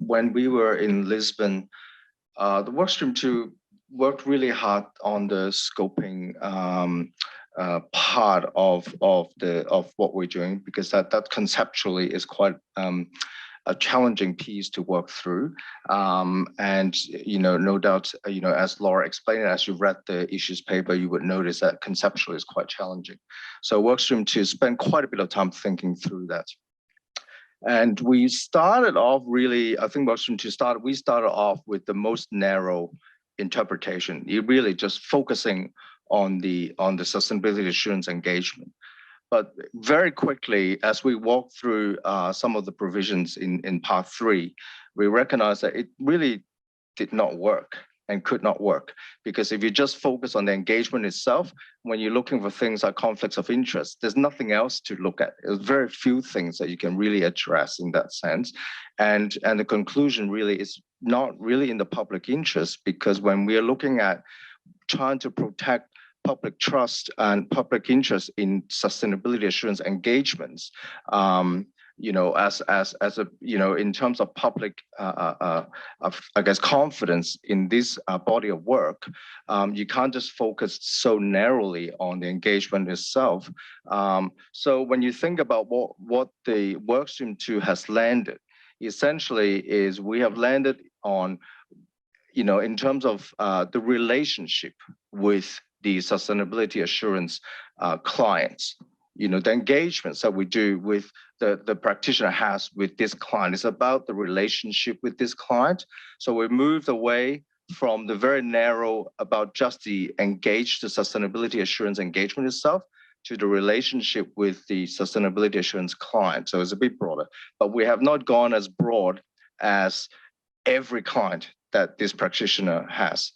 when we were in Lisbon, the workstream 2 worked really hard on the scoping part of what we're doing, because that conceptually is quite a challenging piece to work through. And no doubt, as Laura explained, as you read the issues paper, you would notice that conceptually is quite challenging. So workstream 2 spent quite a bit of time thinking through that. And we started off really, I think workstream 2 we started off with the most narrow interpretation. You're really just focusing on the sustainability assurance engagement. But very quickly, as we walk through some of the provisions in part 3, we recognize that it really did not work and could not work, because if you just focus on the engagement itself, when you're looking for things like conflicts of interest, there's nothing else to look at. There's very few things that you can really address in that sense. And the conclusion really is not really in the public interest, because when we are looking at trying to protect public trust and public interest in sustainability assurance engagements, as a, in terms of public, I guess, confidence in this body of work, you can't just focus so narrowly on the engagement itself. So when you think about what the workstream 2 has landed, essentially is we have landed on, in terms of the relationship with the sustainability assurance clients. The engagements that we do with the practitioner has with this client is about the relationship with this client. So we moved away from the very narrow about just the sustainability assurance engagement itself to the relationship with the sustainability assurance client. So it's a bit broader, but we have not gone as broad as every client that this practitioner has.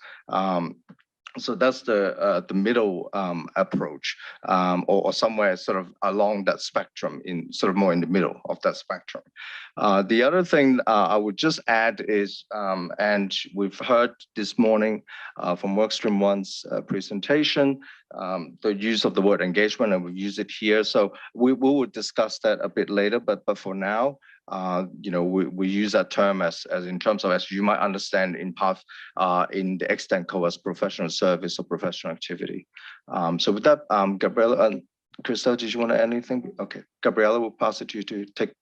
So that's the middle approach, or somewhere sort of along that spectrum, in sort of more in the middle of that spectrum. The other thing I would just add is, and we've heard this morning from Workstream 1's presentation, the use of the word engagement, and we use it here. So we will discuss that a bit later, but for now, we use that term as in terms of, as you might understand in part, in the extent code as professional service or professional activity. So with that, Gabriela and Christelle, did you want to add anything? Okay, Gabriela, we'll pass it to you to take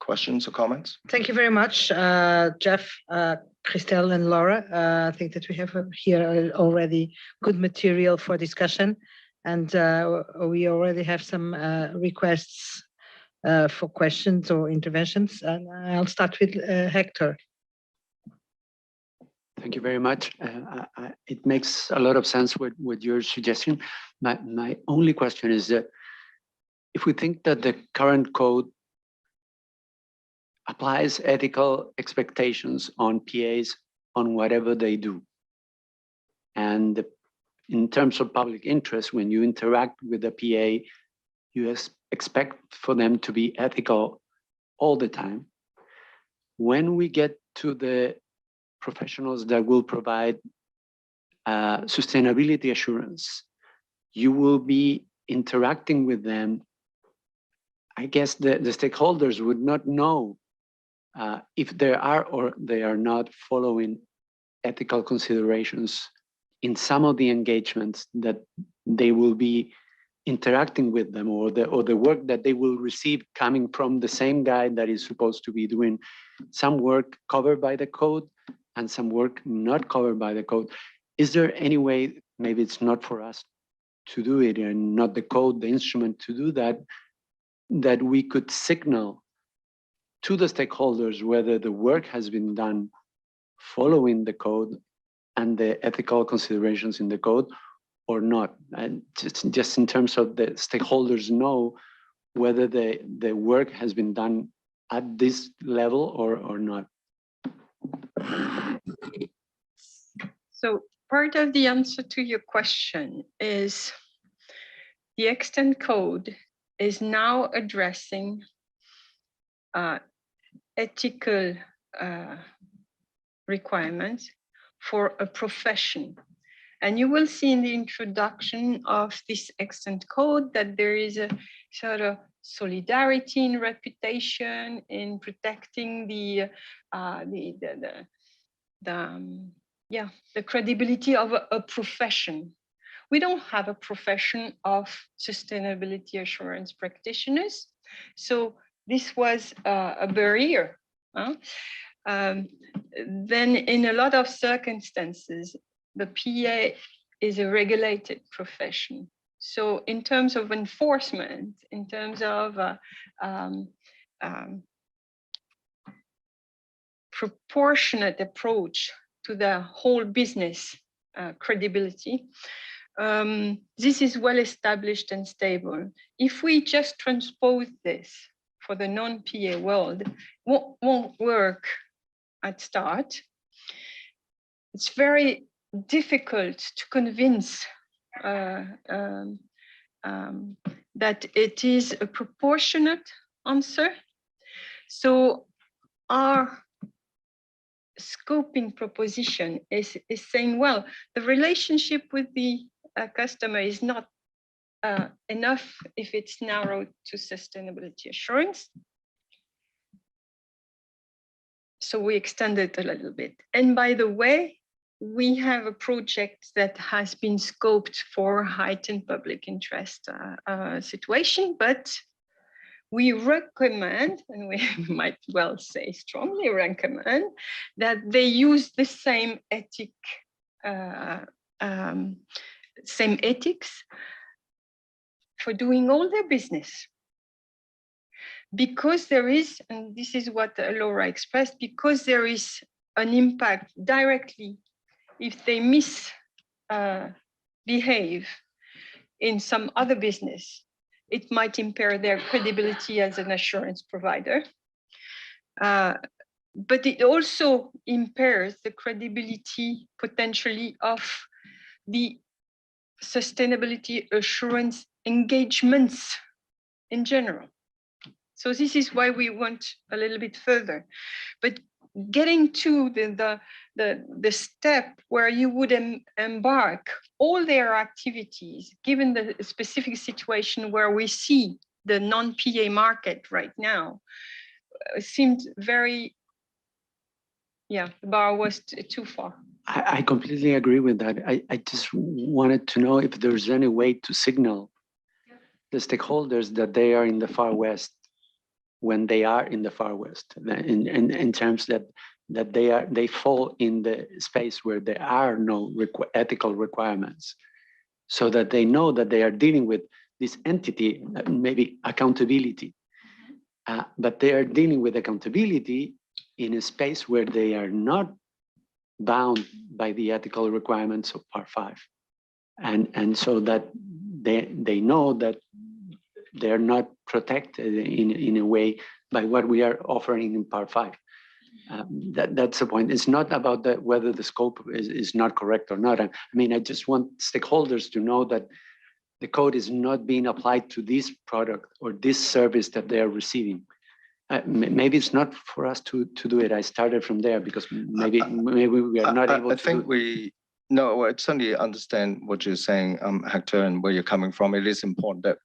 questions or comments. Thank you very much, Jeff, Christelle and Laura. I think that we have here already good material for discussion, and we already have some requests for questions or interventions, and I'll start with Hector. Thank you very much. It makes a lot of sense with your suggestion. My only question is that if we think that the current code applies ethical expectations on PAs on whatever they do, and in terms of public interest, when you interact with a PA, you expect for them to be ethical all the time. When we get to the professionals that will provide sustainability assurance, you will be interacting with them. I guess the stakeholders would not know if they are or they are not following ethical considerations in some of the engagements that they will be interacting with them, or the work that they will receive coming from the same guy that is supposed to be doing some work covered by the code and some work not covered by the code. Is there any way, maybe it's not for us to do it and not the code, the instrument to do that, that we could signal to the stakeholders whether the work has been done following the code and the ethical considerations in the code or not? And just in terms of the stakeholders know whether the work has been done at this level or not. So part of the answer to your question is the extant code is now addressing ethical requirements for a profession. And you will see in the introduction of this extant code that there is a sort of solidarity in reputation, in protecting the credibility of a profession. We don't have a profession of sustainability assurance practitioners, so this was a barrier. Then in a lot of circumstances, the PA is a regulated profession. So in terms of enforcement, in terms of proportionate approach to the whole business credibility, this is well established and stable. If we just transpose this for the non-PA world, won't work at start. It's very difficult to convince that it is a proportionate answer. So our scoping proposition is saying, well, the relationship with the customer is not enough if it's narrowed to sustainability assurance. So we extend it a little bit. And by the way, we have a project that has been scoped for heightened public interest situation, but we recommend, and we might well say strongly recommend, that they use the same same ethics for doing all their business. Because there is, and this is what Laura expressed, because there is an impact directly if they misbehave in some other business, it might impair their credibility as an assurance provider. But it also impairs the credibility potentially of the sustainability assurance engagements in general. So this is why we went a little bit further. But getting to the step where you would embark all their activities, given the specific situation where we see the non-PA market right now, seemed very, the bar was too far. I completely agree with that. I just wanted to know if there's any way to signal the stakeholders that they are in the Far West when they are in the Far West, in terms that they fall in the space where there are no ethical requirements, so that they know that they are dealing with this entity, maybe accountability, but they are dealing with accountability in a space where they are not bound by the ethical requirements of Part 5, and so that they know that they're not protected in a way by what we are offering in Part 5. That's the point. It's not about whether the scope is not correct or not. I mean, I just want stakeholders to know that the code is not being applied to this product or this service that they are receiving. Maybe it's not for us to do it. I started from there because maybe we are not able to. I think I certainly understand what you're saying, Hector, and where you're coming from. It is important that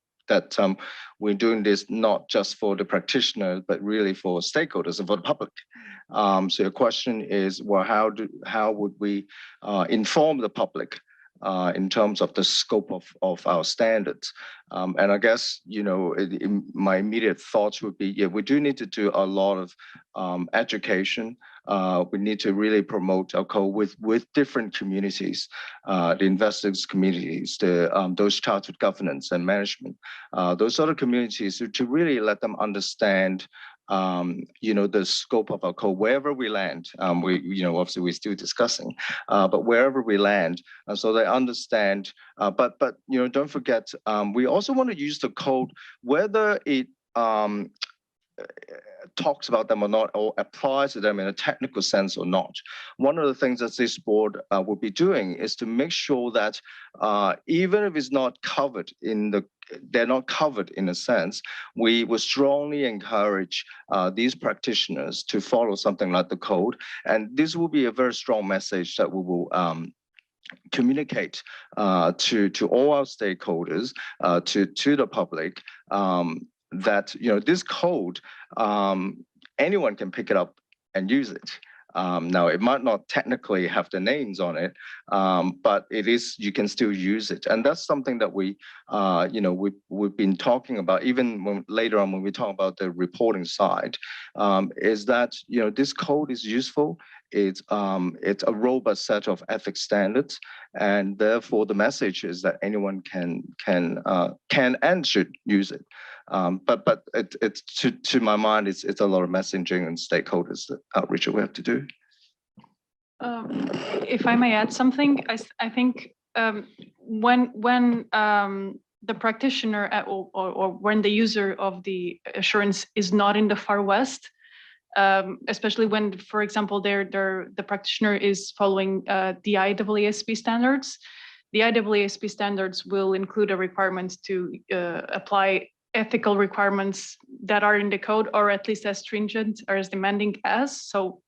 we're doing this not just for the practitioners, but really for stakeholders and for the public. So your question is, well, how would we inform the public in terms of the scope of our standards? And I guess, my immediate thoughts would be, yeah, we do need to do a lot of education. We need to really promote our code with different communities, the investors communities, those chartered with governance and management, those other communities to really let them understand the scope of our code wherever we land. Obviously we're still discussing, but wherever we land, so they understand. But don't forget, we also want to use the code whether it talks about them or not, or applies to them in a technical sense or not. One of the things that this board will be doing is to make sure that even if it's not covered they're not covered in a sense, we will strongly encourage these practitioners to follow something like the code. And this will be a very strong message that we will communicate to all our stakeholders, to the public, that this code, anyone can pick it up and use it. Now, it might not technically have the names on it, but you can still use it. And that's something that we've been talking about, even later on when we talk about the reporting side, is that, this code is useful. It's a robust set of ethics standards, and therefore the message is that anyone can and should use it. But it's to my mind, it's a lot of messaging and stakeholders outreach that we have to do. If I may add something, I think when the practitioner or when the user of the assurance is not in the far west, especially when, for example, the practitioner is following the IEESB standards. The IEESB standards will include a requirement to apply ethical requirements that are in the code, or at least as stringent or as demanding as. So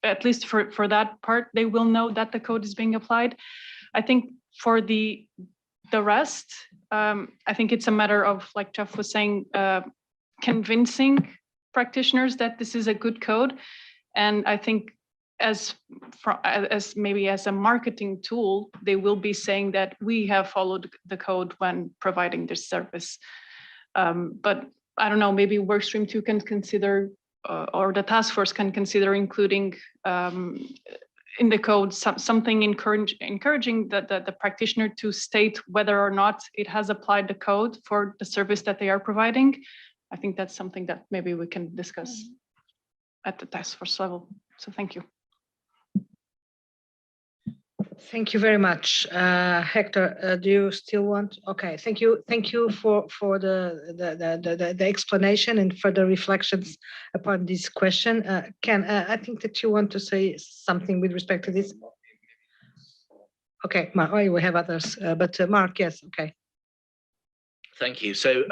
at least for that part, they will know that the code is being applied. I think for the rest, I think it's a matter of, like Jeff was saying, convincing practitioners that this is a good code. And I think as maybe as a marketing tool, they will be saying that we have followed the code when providing this service. But I don't know, maybe Workstream 2 can consider, or the task force can consider including in the code something encouraging the practitioner to state whether or not it has applied the code for the service that they are providing. I think that's something that maybe we can discuss at the task force level. So thank you. Thank you very much. Hector, do you still want? Okay, thank you. Thank you for the explanation and further reflections upon this question. Ken, I think that you want to say something with respect to this. Okay, Mark, we have others, but Mark, yes, okay. Thank you. So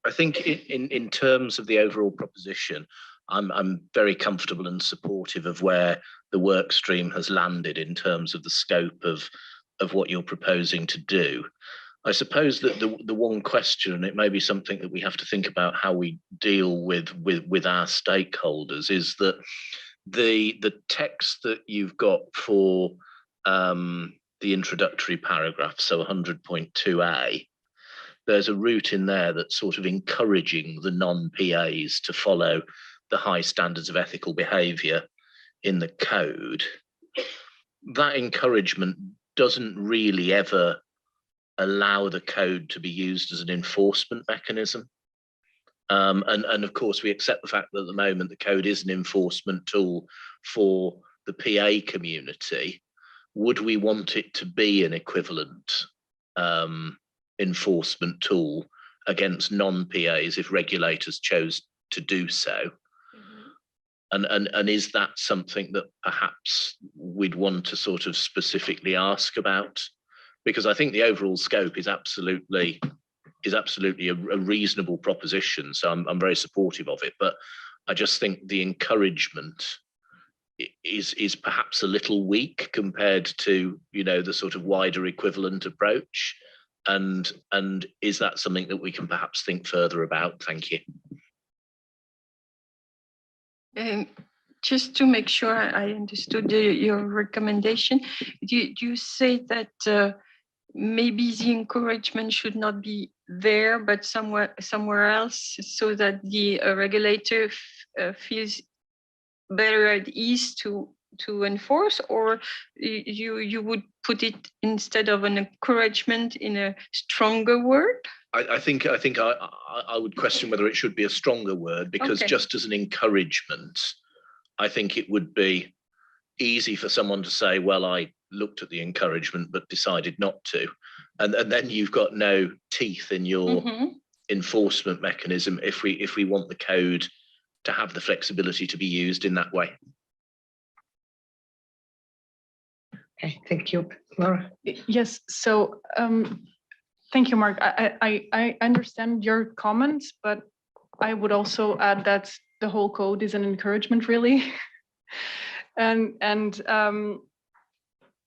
I think in terms of the overall proposition, I'm very comfortable and supportive of where the work stream has landed in terms of the scope of what you're proposing to do. I suppose that the one question, and it may be something that we have to think about how we deal with our stakeholders, is that the text that you've got for the introductory paragraph, so 100.2a, there's a route in there that's sort of encouraging the non-PAs to follow the high standards of ethical behaviour in the code. That encouragement doesn't really ever allow the code to be used as an enforcement mechanism. And of course, we accept the fact that at the moment the code is an enforcement tool for the PA community. Would we want it to be an equivalent enforcement tool against non-PAs if regulators chose to do so. And is that something that perhaps we'd want to sort of specifically ask about? Because I think the overall scope is absolutely a reasonable proposition. So I'm very supportive of it. But I just think the encouragement is perhaps a little weak compared to, you know, the sort of wider equivalent approach. And is that something that we can perhaps think further about? Thank you. Just to make sure I understood your recommendation, you say that maybe the encouragement should not be there, but somewhere else, so that the regulator feels better at ease to enforce, or you would put it instead of an encouragement in a stronger word? I think I would question whether it should be a stronger word, because just as an encouragement, I think it would be easy for someone to say, well, I looked at the encouragement but decided not to. And then you've got no teeth in your enforcement mechanism if we want the code to have the flexibility to be used in that way. Okay, thank you. Laura? Yes, so thank you, Mark. I understand your comments, but I would also add that the whole code is an encouragement, really. and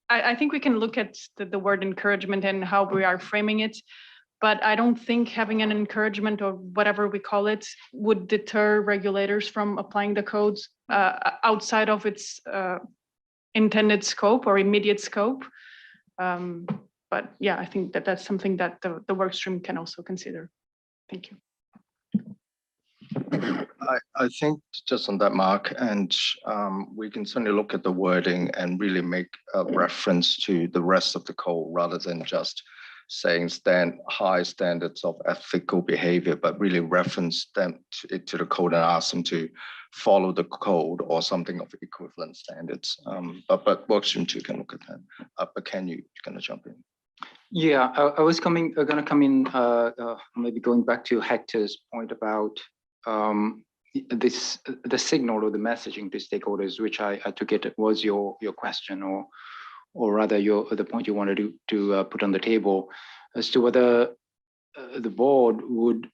I think we can look at the word encouragement and how we are framing it, but I don't think having an encouragement, or whatever we call it, would deter regulators from applying the codes outside of its intended scope or immediate scope. But yeah, I think that's something that the work stream can also consider. Thank you. I think just on that, Mark, and we can certainly look at the wording and really make a reference to the rest of the code rather than just saying high standards of ethical behavior, but really reference them to the code and ask them to follow the code or something of equivalent standards. But workstream 2 can look at that. But can you kind of jump in? Yeah, I was going to come in, maybe going back to Hector's point about the signal or the messaging to stakeholders, which I took it was your question, or rather the point you wanted to put on the table, as to whether the board would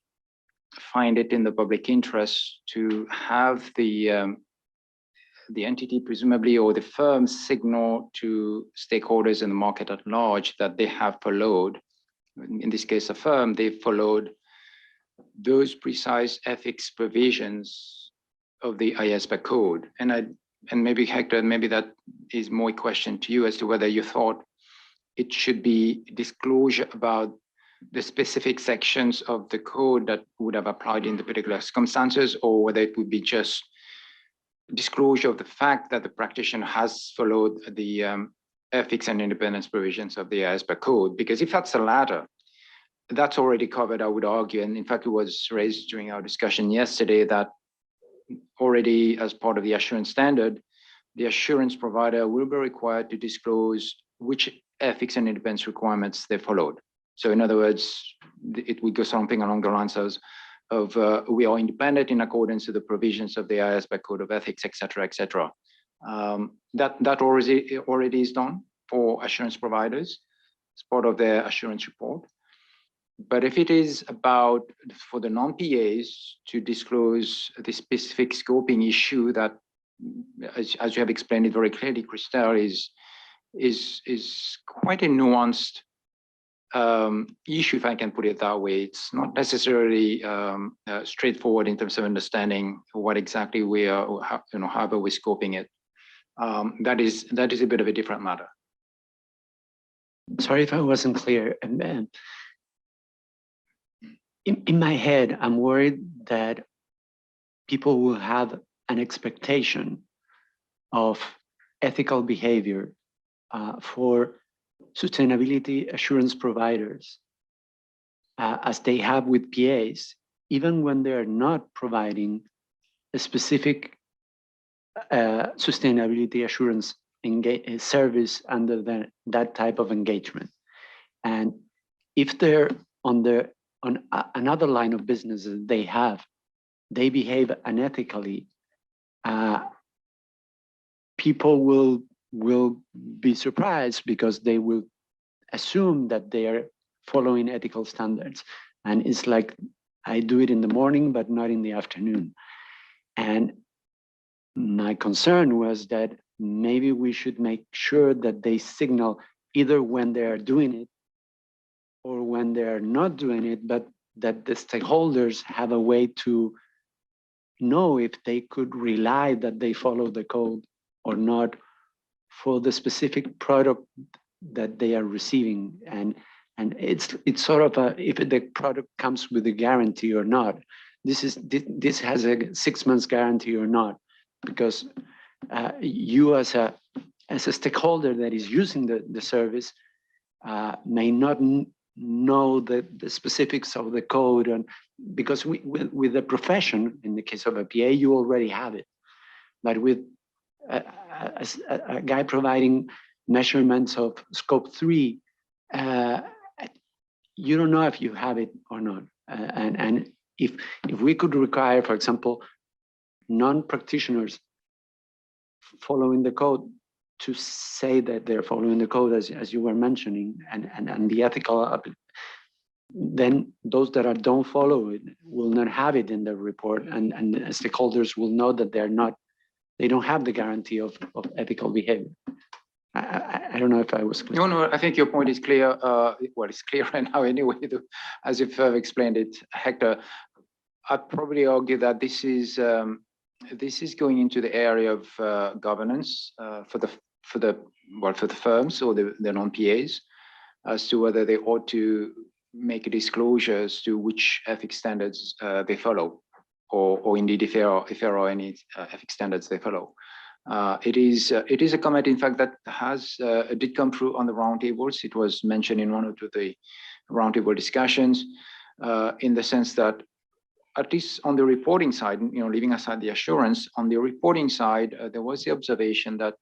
find it in the public interest to have the entity presumably, or the firm, signal to stakeholders in the market at large that they have followed, in this case a firm, they followed those precise ethics provisions of the IESBA code. And maybe Hector, maybe that is more a question to you as to whether you thought it should be disclosure about the specific sections of the code that would have applied in the particular circumstances, or whether it would be just disclosure of the fact that the practitioner has followed the ethics and independence provisions of the IESBA code. Because if that's the latter, that's already covered, I would argue. And in fact, it was raised during our discussion yesterday that already as part of the assurance standard, the assurance provider will be required to disclose which ethics and independence requirements they followed. So in other words, it would go something along the lines of we are independent in accordance with the provisions of the IESBA code of ethics, et cetera, et cetera. That already is done for assurance providers as part of their assurance report. But if it is about for the non-PAs to disclose the specific scoping issue that, as you have explained it very clearly, Christelle, is quite a nuanced issue, if I can put it that way. It's not necessarily straightforward in terms of understanding what exactly we are, or how, however we're scoping it. That is a bit of a different matter. Sorry if I wasn't clear. In my head, I'm worried that people will have an expectation of ethical behavior for sustainability assurance providers as they have with PAs, even when they're not providing a specific sustainability assurance service under that type of engagement. And if they're on the on another line of business that they have, they behave unethically, people will be surprised because they will assume that they are following ethical standards. And it's like, I do it in the morning, but not in the afternoon. And my concern was that maybe we should make sure that they signal either when they are doing it or when they are not doing it, but that the stakeholders have a way to know if they could rely that they follow the code or not for the specific product that they are receiving. And it's sort of a, if the product comes with a guarantee or not. This has a 6 months guarantee or not, because you as a stakeholder that is using the service may not know the specifics of the code, and because with the profession, in the case of a PA, you already have it. But with a guy providing measurements of scope 3, you don't know if you have it or not. And if we could require, for example, non-practitioners following the code to say that they're following the code, as you were mentioning, and the ethical, then those that don't follow it will not have it in the report, and stakeholders will know that they don't have the guarantee of ethical behavior. I don't know if I was clear. No, I think your point is clear. Well, it's clear right now anyway, as you've explained it, Hector. I'd probably argue that this is going into the area of governance for the firms or the non-PAs, as to whether they ought to make disclosures to which ethics standards they follow, or indeed if there are any ethics standards they follow. It is a comment, in fact, that did come through on the roundtables. It was mentioned in one or two of the roundtable discussions, in the sense that, at least on the reporting side, leaving aside the assurance, on the reporting side, there was the observation that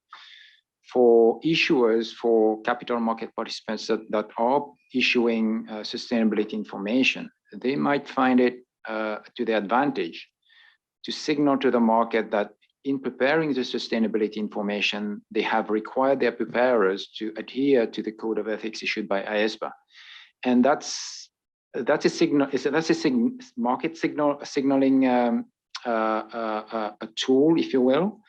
for issuers, for capital market participants that are issuing sustainability information, they might find it to their advantage to signal to the market that in preparing the sustainability information, they have required their preparers to adhere to the code of ethics issued by IESBA. And that's a signal. That's a market signaling a tool, if you will.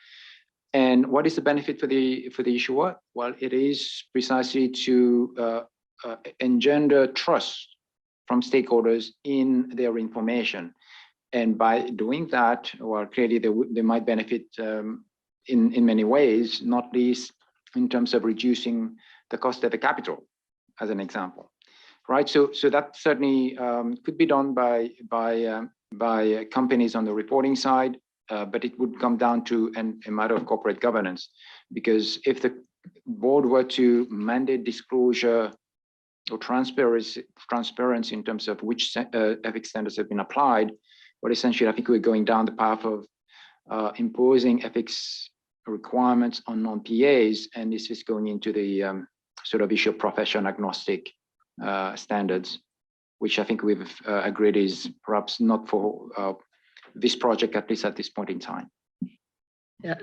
And what is the benefit for the issuer? Well, it is precisely to engender trust from stakeholders in their information. And by doing that, well, clearly they might benefit in many ways, not least in terms of reducing the cost of the capital, as an example, right? So that certainly could be done by companies on the reporting side, but it would come down to a matter of corporate governance, because if the board were to mandate disclosure or transparency in terms of which ethics standards have been applied, well, essentially, I think we're going down the path of imposing ethics requirements on non-PAs, and this is going into the sort of issue of profession agnostic standards, which I think we've agreed is perhaps not for this project, at least at this point in time. Yeah,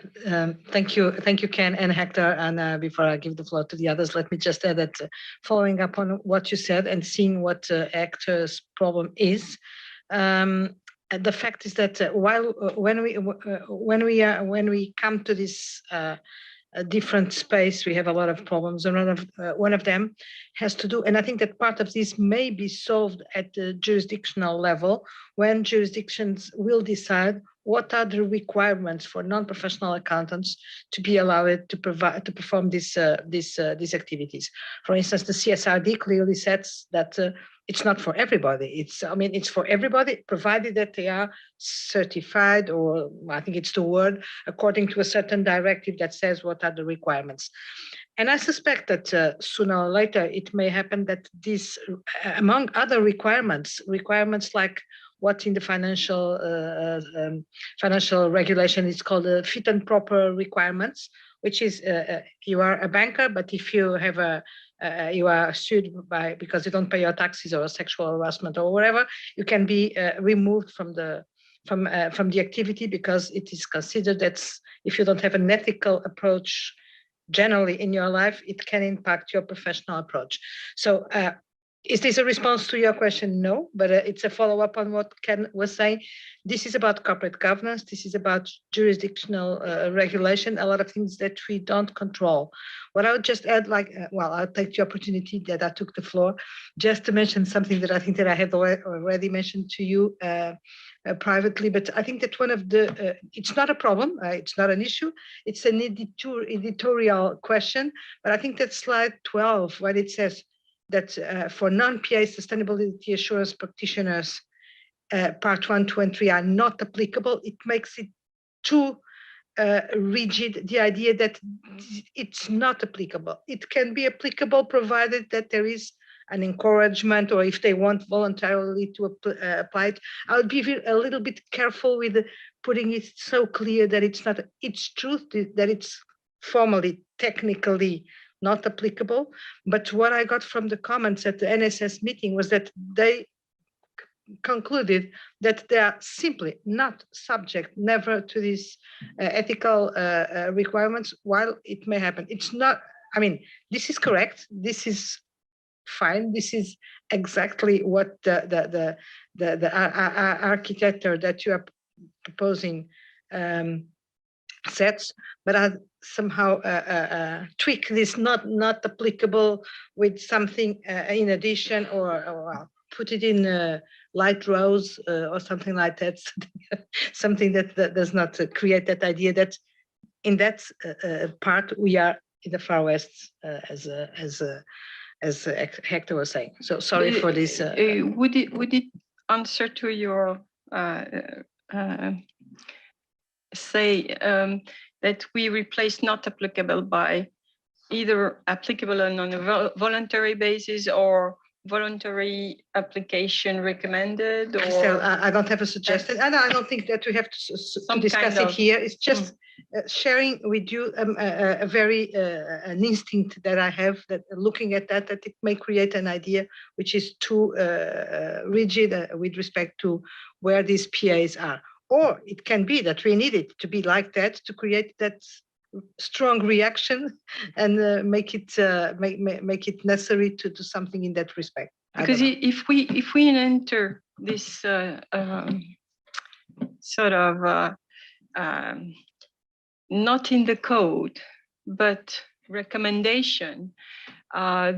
thank you, Ken and Hector. And before I give the floor to the others, let me just add that following up on what you said and seeing what Hector's problem is, the fact is that when we come to this different space, we have a lot of problems, and one of them has to do, and I think that part of this may be solved at the jurisdictional level, when jurisdictions will decide what are the requirements for non-professional accountants to be allowed to perform these activities. For instance, the CSRD clearly says that it's not for everybody. It's for everybody, provided that they are certified, or I think it's the word, according to a certain directive that says what are the requirements. And I suspect that sooner or later it may happen that this, among other requirements like what in the financial regulation is called fit and proper requirements, which is you are a banker, but if you have you are sued because you don't pay your taxes or sexual harassment or whatever, you can be removed from the activity because it is considered that if you don't have an ethical approach generally in your life, it can impact your professional approach. So is this a response to your question? No, but it's a follow-up on what Ken was saying. This is about corporate governance. This is about jurisdictional regulation, a lot of things that we don't control. What I would just add, well, I'll take the opportunity that I took the floor just to mention something that I think that I had already mentioned to you privately, but I think that one of the, it's not a problem, it's not an issue, it's an editorial question, but I think that slide 12, when it says that for non-PA sustainability assurance practitioners, part 1, 2, and 3 are not applicable, it makes it too rigid, the idea that it's not applicable. It can be applicable provided that there is an encouragement, or if they want voluntarily to apply it. I would be a little bit careful with putting it so clear that it's not, it's true that it's formally, technically not applicable. But what I got from the comments at the NSS meeting was that they concluded that they are simply not subject never to these ethical requirements, while it may happen. It's not, I mean, this is correct. This is fine. This is exactly what the architecture that you are proposing sets, but I somehow tweak this not applicable with something in addition, or put it in light rose or something like that, something that does not create that idea that in that part we are in the far west, as Hector was saying. So sorry for this. Would it answer to your say that we replace not applicable by either applicable on a voluntary basis or voluntary application recommended? Or So I don't have a suggestion, and I don't think that we have to discuss it here. It's just sharing with you a very an instinct that I have, that looking at that it may create an idea which is too rigid with respect to where these PAs are. Or it can be that we need it to be like that to create that strong reaction and make it necessary to do something in that respect. Because if we enter this sort of not in the code but recommendation,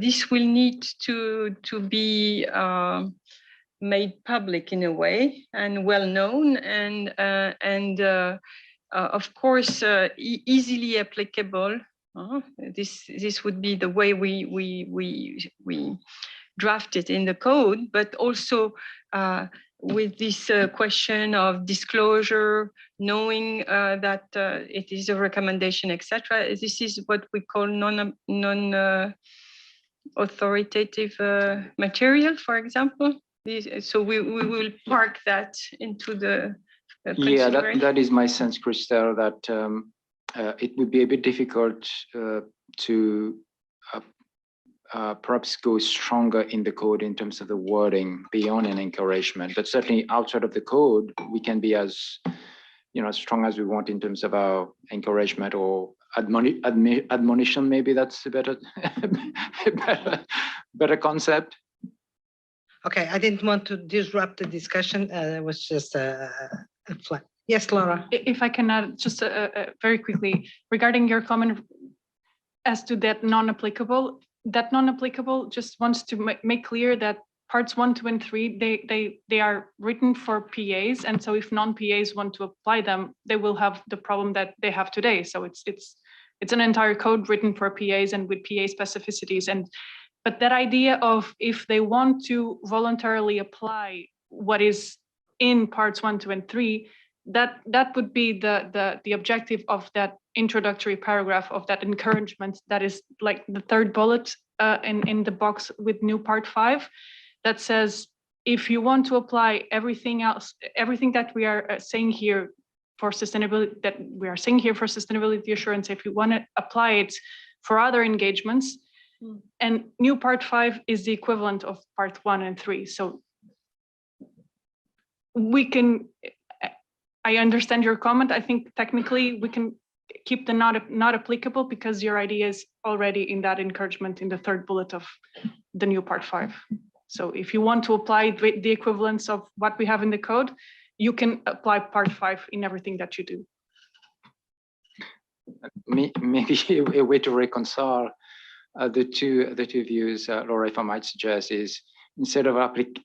this will need to be made public in a way and well known, and of course easily applicable. This would be the way we draft it in the code, but also with this question of disclosure, knowing that it is a recommendation, etc. This is what we call non-authoritative material, for example. So we will park that into the yeah, that is my sense, Christelle, that it would be a bit difficult to perhaps go stronger in the code in terms of the wording beyond an encouragement, but certainly outside of the code, we can be as strong as we want in terms of our encouragement or admonition. Maybe that's a better concept. Okay, I didn't want to disrupt the discussion. It was just a flag. Yes, Laura. If I can add just very quickly regarding your comment as to that non-applicable. That non-applicable just wants to make clear that parts 1, 2, and 3 they are written for PAs, and so if non-PAs want to apply them, they will have the problem that they have today. So it's an entire code written for PAs and with PA specificities. But that idea of if they want to voluntarily apply what is in parts 1, 2, and 3, that would be the objective of that introductory paragraph, of that encouragement, that is like the third bullet in the box with new part 5, that says if you want to apply everything else, everything that we are saying here for sustainability, that we are saying here for sustainability assurance, if you want to apply it for other engagements, and new part 5 is the equivalent of part 1 and 3. So we can, I understand your comment. I think technically we can keep the not applicable because your idea is already in that encouragement in the 3rd bullet of the new part 5. So if you want to apply the equivalence of what we have in the code, you can apply part 5 in everything that you do. Maybe a way to reconcile the two views, Laura, if I might suggest, is instead of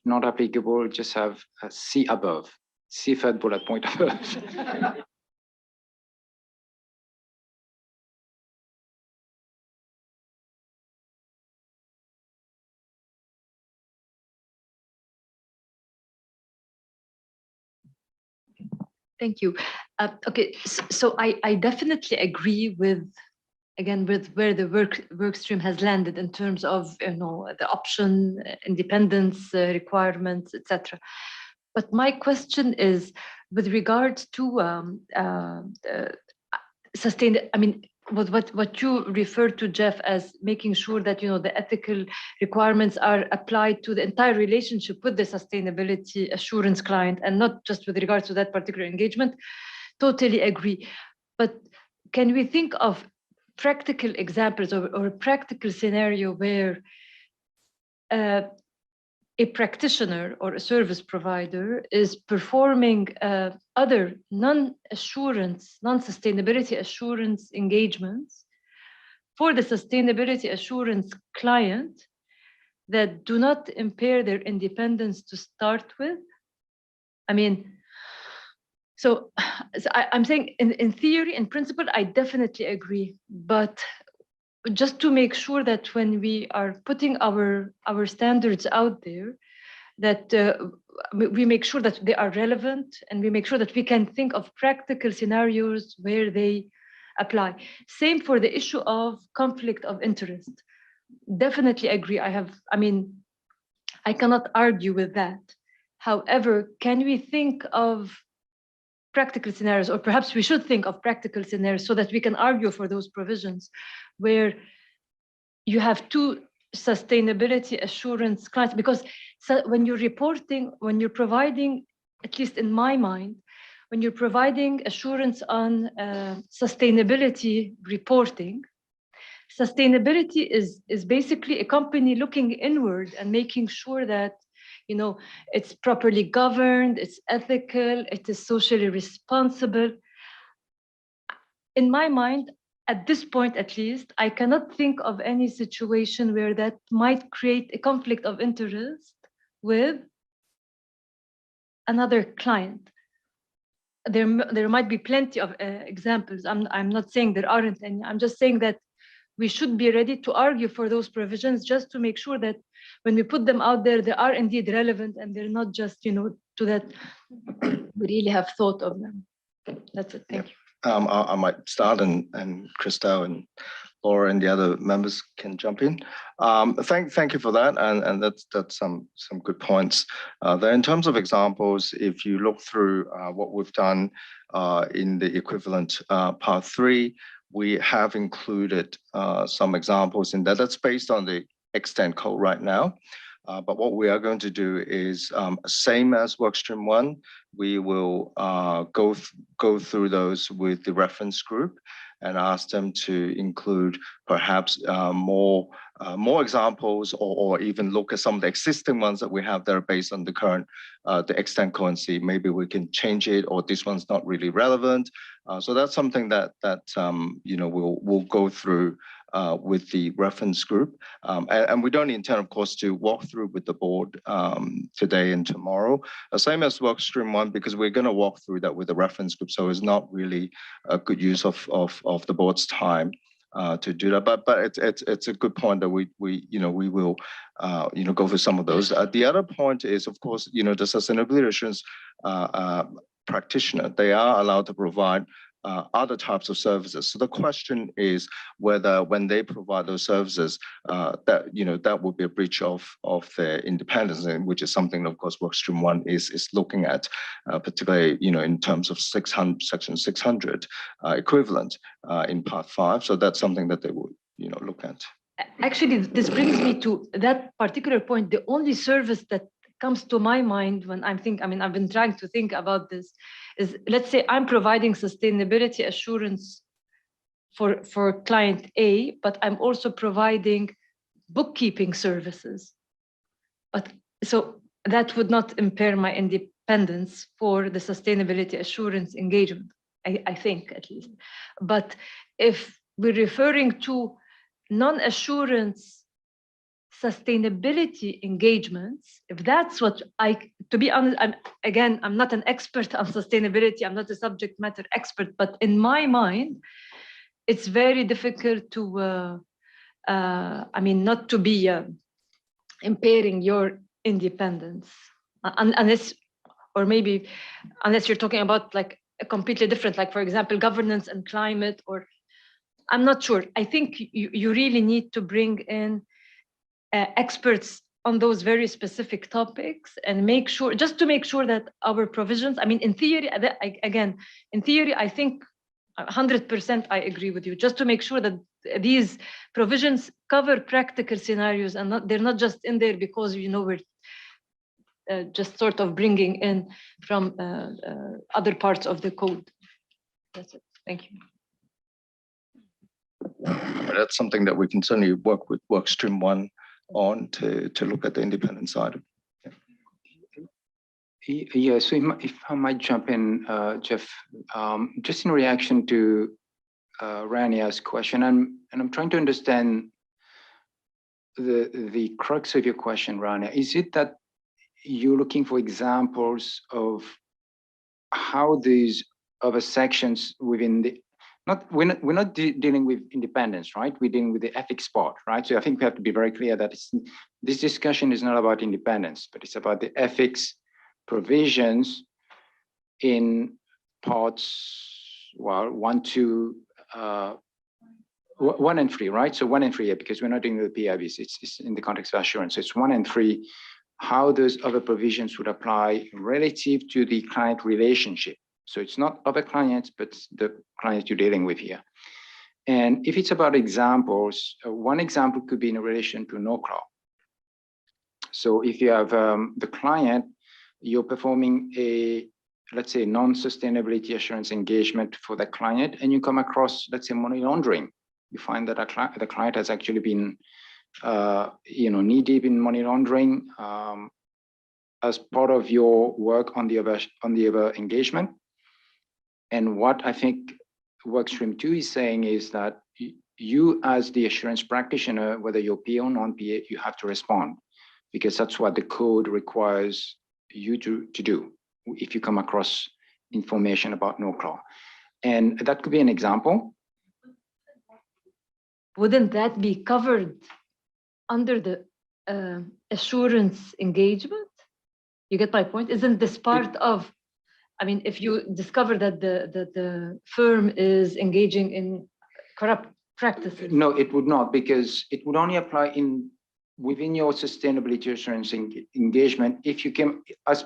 not applicable, just have a C above, C 3rd bullet point above. Thank you. Okay, so I definitely agree with, again, with where the work stream has landed in terms of, you know, the option, independence requirements, etc. But my question is with regard to what you refer to, Jeff, as making sure that, you know, the ethical requirements are applied to the entire relationship with the sustainability assurance client and not just with regards to that particular engagement. Totally agree. But can we think of practical examples or a practical scenario where a practitioner or a service provider is performing other non-sustainability assurance engagements for the sustainability assurance client that do not impair their independence to start with? I mean, so I'm saying in theory, in principle, I definitely agree, but just to make sure that when we are putting our standards out there, that we make sure that they are relevant and we make sure that we can think of practical scenarios where they apply. Same for the issue of conflict of interest. Definitely agree. I cannot argue with that. However, can we think of practical scenarios, or perhaps we should think of practical scenarios so that we can argue for those provisions where you have two sustainability assurance clients? Because when you're providing, at least in my mind, when you're providing assurance on sustainability reporting, sustainability is basically a company looking inward and making sure that, you know, it's properly governed, it's ethical, it is socially responsible. In my mind, at this point at least, I cannot think of any situation where that might create a conflict of interest with another client. There might be plenty of examples. I'm not saying there aren't any. I'm just saying that we should be ready to argue for those provisions just to make sure that when we put them out there, they are indeed relevant and they're not just, you know, to that we really have thought of them. That's it. Thank you. I might start and Christelle and Laura and the other members can jump in. Thank you for that, and that's some good points. Then in terms of examples, if you look through what we've done in the equivalent part 3, we have included some examples in that. That's based on the extent code right now. But what we are going to do is same as workstream 1. We will go through those with the reference group and ask them to include perhaps more examples, or even look at some of the existing ones that we have that are based on the current the extent code and see maybe we can change it, or this one's not really relevant. So that's something that you know, we'll go through with the reference group, and we don't intend, of course, to walk through with the board today and tomorrow. Same as workstream 1, because we're going to walk through that with the reference group, so it's not really a good use of the board's time to do that. But it's a good point that we will go for some of those. The other point is, of course, you know, the sustainability assurance practitioner, they are allowed to provide other types of services. So the question is whether when they provide those services, that would be a breach of their independence, and which is something, of course, Workstream 1 is looking at, particularly in terms of Section 600 equivalent in Part 5. So that's something that they would look at. Actually, this brings me to that particular point. The only service that comes to my mind when I've been trying to think about this is, let's say I'm providing sustainability assurance for client A, but I'm also providing bookkeeping services. But so that would not impair my independence for the sustainability assurance engagement, I think, at least. But if we're referring to non-assurance sustainability engagements, if that's what to be honest, I'm not an expert on sustainability, I'm not a subject matter expert, but in my mind, it's very difficult to, not to be impairing your independence, unless you're talking about like a completely different, like for example, governance and climate, or I'm not sure. I think you really need to bring in experts on those very specific topics and make sure that our provisions, in theory, I think 100% I agree with you, just to make sure that these provisions cover practical scenarios and they're not just in there because we're just sort of bringing in from other parts of the code. That's it. Thank you. That's something that we can certainly work with Workstream 1 on to look at the independent side. Yeah, so if I might jump in, Jeff, just in reaction to Rania's question, and I'm trying to understand the crux of your question, Rania. Is it that you're looking for examples of how these other sections within the we're not dealing with independence, right? We're dealing with the ethics part, right? So I think we have to be very clear that this discussion is not about independence, but it's about the ethics provisions in parts 1, 2, 1 and 3, right? So 1 and 3, because we're not doing the PIBs, it's in the context of assurance. So it's 1 and 3, how those other provisions would apply relative to the client relationship. So it's not other clients, but the clients you're dealing with here. And if it's about examples, one example could be in relation to NOCLAW. So if you have the client, you're performing a, let's say, non-sustainability assurance engagement for the client, and you come across, let's say, money laundering. You find that the client has actually been, knee-deep in money laundering as part of your work on the other engagement. And what I think Workstream 2 is saying is that you, as the assurance practitioner, whether you're PA or non-PA, you have to respond, because that's what the code requires you to do if you come across information about NOCLAW. And that could be an example. Wouldn't that be covered under the assurance engagement? You get my point? Isn't this part of, if you discover that the firm is engaging in corrupt practices? No, it would not, because it would only apply within your sustainability assurance engagement if you came as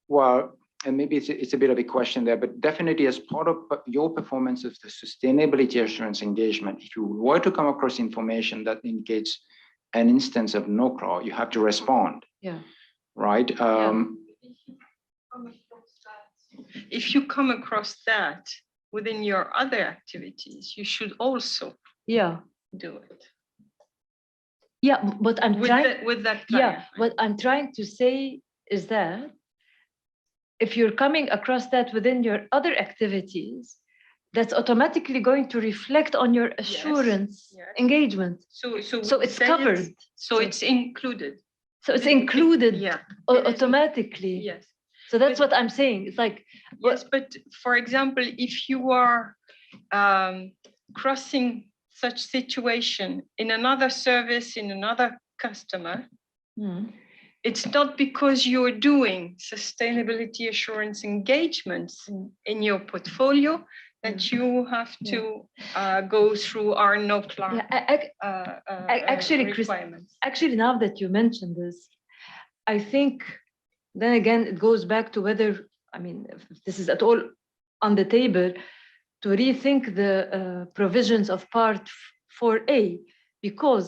well. And maybe it's a bit of a question there, but definitely as part of your performance of the sustainability assurance engagement, if you were to come across information that indicates an instance of NOCLAW, you have to respond. Yeah. Right. If you come across that within your other activities, you should also do it. Yeah, but I'm trying with that client. Yeah, what I'm trying to say is that if you're coming across that within your other activities, that's automatically going to reflect on your assurance engagement. So it's covered. So it's included. So it's included automatically. Yes. So that's what I'm saying. It's like, yes, but for example, if you are crossing such situation in another service, in another customer, it's not because you're doing sustainability assurance engagements in your portfolio that you have to go through our NOCLAR Actually, requirements. Actually, now that you mentioned this, I think then again it goes back to whether, I mean, if this is at all on the table, to rethink the provisions of Part 4A, because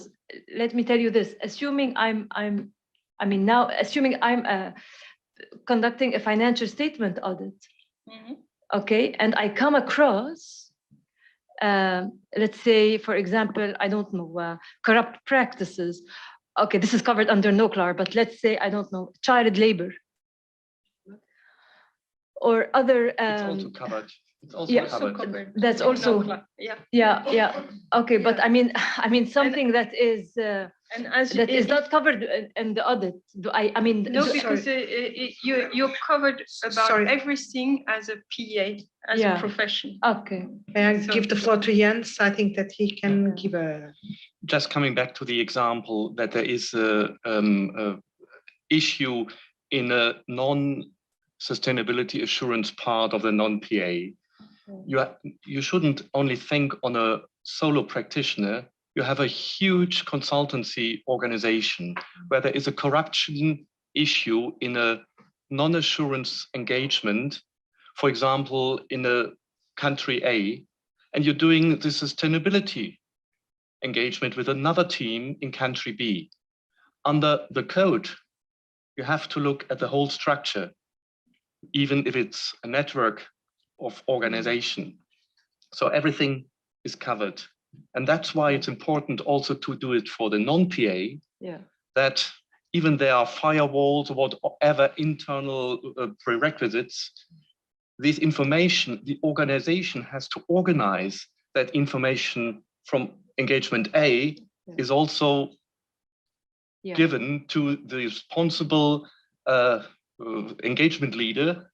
let me tell you this: assuming I'm conducting a financial statement audit, okay, and I come across, let's say, for example, I don't know, corrupt practices. Okay, this is covered under NOCLAR, but let's say, I don't know, child labor or other. It's also covered. It's also covered. That's also, yeah. Okay, but I mean something that is not covered in the audit. Do I mean no, because you're covered about everything as a PA, as a profession. Okay. May I give the floor to Jens? I think that he can give a. Just coming back to the example that there is a issue in a non-sustainability assurance part of the non-PA. You shouldn't only think on a solo practitioner. You have a huge consultancy organization where there is a corruption issue in a non-assurance engagement, for example, in a country A, and you're doing the sustainability engagement with another team in country B. Under the code, you have to look at the whole structure, even if it's a network of organization. So everything is covered. And that's why it's important also to do it for the non-PA, that even there are firewalls or whatever internal prerequisites, this information, the organization has to organize that information from engagement A is also given to the responsible engagement leader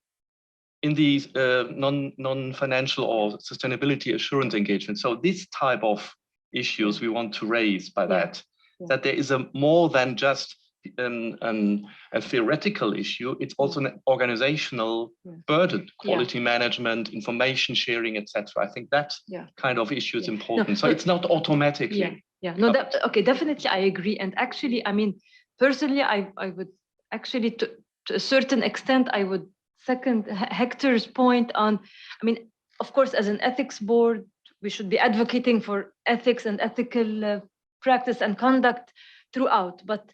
in these non-financial or sustainability assurance engagement. So this type of issues we want to raise by that there is a more than just a theoretical issue, it's also an organizational burden, quality management, information sharing, etc. I think that kind of issue is important. So it's not automatically. No, okay, definitely I agree. And actually, I mean, personally, I would actually, to a certain extent, I would second Hector's point on, I mean, of course, as an ethics board, we should be advocating for ethics and ethical practice and conduct throughout, but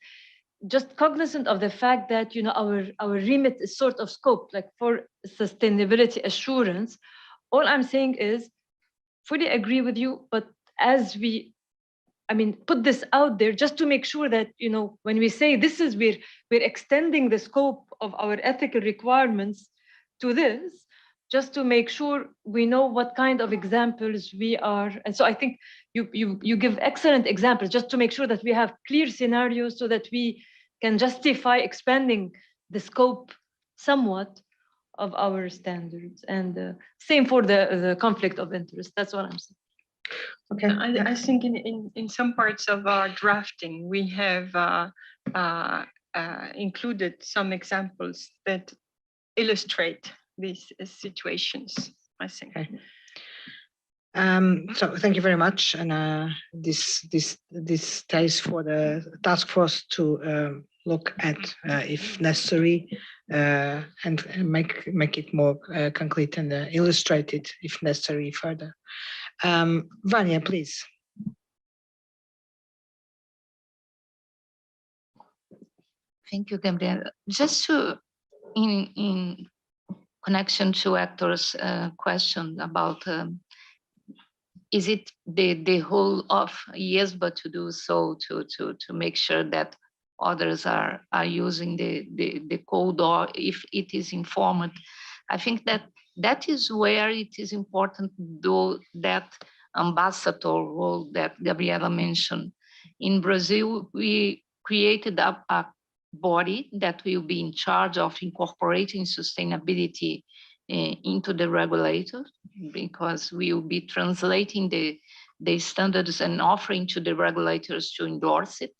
just cognizant of the fact that, you know, our remit is sort of scope, like for sustainability assurance. All I'm saying is, fully agree with you, but as we, I mean, put this out there just to make sure that, you know, when we say this is, we're extending the scope of our ethical requirements to this, just to make sure we know what kind of examples we are. And so I think you give excellent examples just to make sure that we have clear scenarios so that we can justify expanding the scope somewhat of our standards. And same for the conflict of interest. That's what I'm saying. Okay. I think in some parts of our drafting, we have included some examples that illustrate these situations, I think. Okay. So thank you very much. And this stays for the task force to look at if necessary and make it more concrete and illustrate it if necessary further. Vanya, please. Thank you, Gabriel. Just to, in connection to Hector's question about is it the whole of IESBA to do so to make sure that others are using the code, or if it is informed? I think that is where it is important, though, that ambassador role that Gabriela mentioned. In Brazil, we created a body that will be in charge of incorporating sustainability into the regulators, because we will be translating the standards and offering to the regulators to endorse it.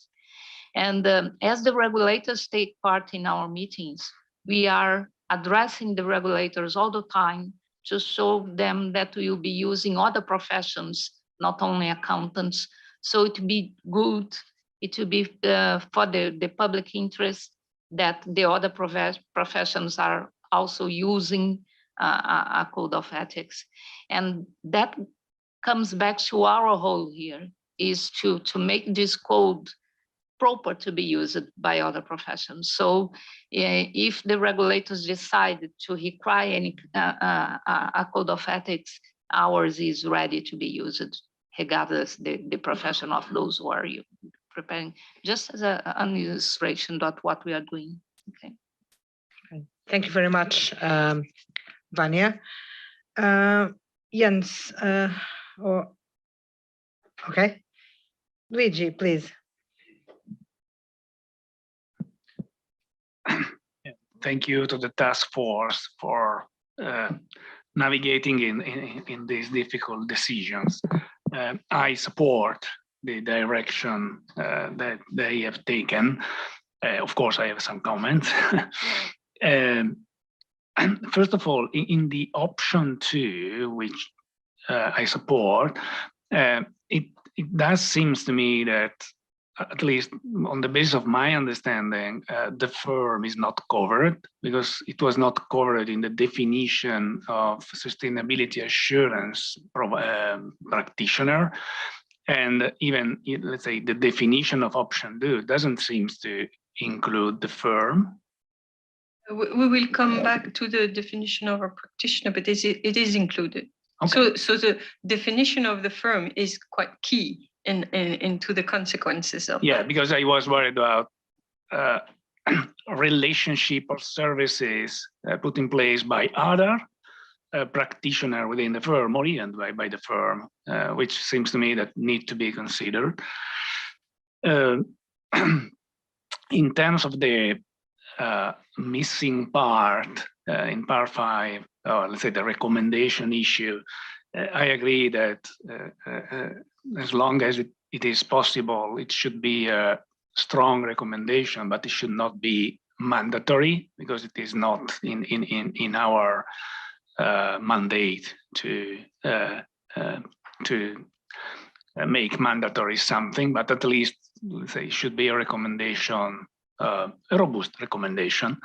And as the regulators take part in our meetings, we are addressing the regulators all the time to show them that we will be using other professions, not only accountants. So it will be good, it will be for the public interest that the other professions are also using a code of ethics. And that comes back to our role here, is to make this code proper to be used by other professions. So if the regulators decide to require any a code of ethics, ours is ready to be used, regardless the profession of those who are preparing, just as an illustration of what we are doing. Okay. Thank you very much, Vanya. Jens, okay. Luigi, please. Thank you to the task force for navigating in these difficult decisions. I support the direction that they have taken. Of course, I have some comments. First of all, in the option 2, which I support, it does seems to me that, at least on the basis of my understanding, the firm is not covered, because it was not covered in the definition of sustainability assurance practitioner. And even, let's say, the definition of option 2 doesn't seem to include the firm. We will come back to the definition of a practitioner, but it is included. Okay. So the definition of the firm is quite key into the consequences of that. Because I was worried about relationship or services put in place by other practitioner within the firm, or even by the firm, which seems to me that need to be considered. In terms of the missing part in part 5, or let's say the recommendation issue, I agree that as long as it is possible, it should be a strong recommendation, but it should not be mandatory, because it is not in our mandate to make mandatory something, but at least, let's say, it should be a recommendation, a robust recommendation.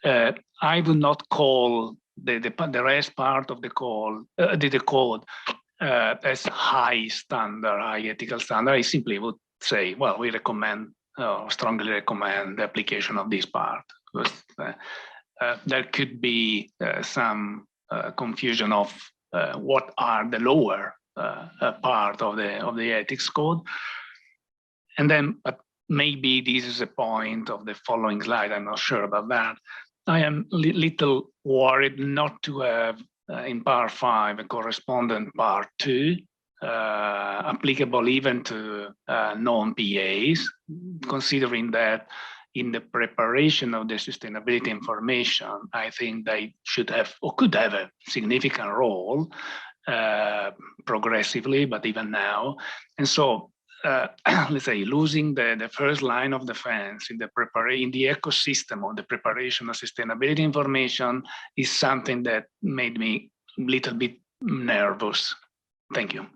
I would not call the rest part of the code as high standard, high ethical standard. I simply would say, well, we recommend, strongly recommend the application of this part, because there could be some confusion of what are the lower part of the ethics code. And then, but maybe this is a point of the following slide, I'm not sure about that. I am little worried not to have in part 5 a correspondent part 2 applicable even to non-PAs, considering that in the preparation of the sustainability information, I think they should have or could have a significant role progressively, but even now. And so, let's say, losing the first line of defense in the ecosystem of the preparation of sustainability information is something that made me a little bit nervous. Thank you.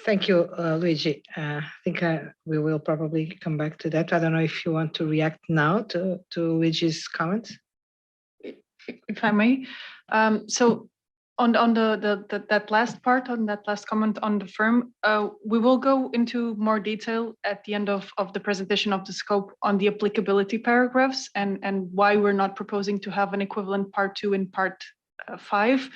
Thank you, Luigi. I think we will probably come back to that. I don't know if you want to react now to Luigi's comments. If I may. So on that last part, on that last comment on the firm, we will go into more detail at the end of the presentation of the scope on the applicability paragraphs and why we're not proposing to have an equivalent part 2 in part 5.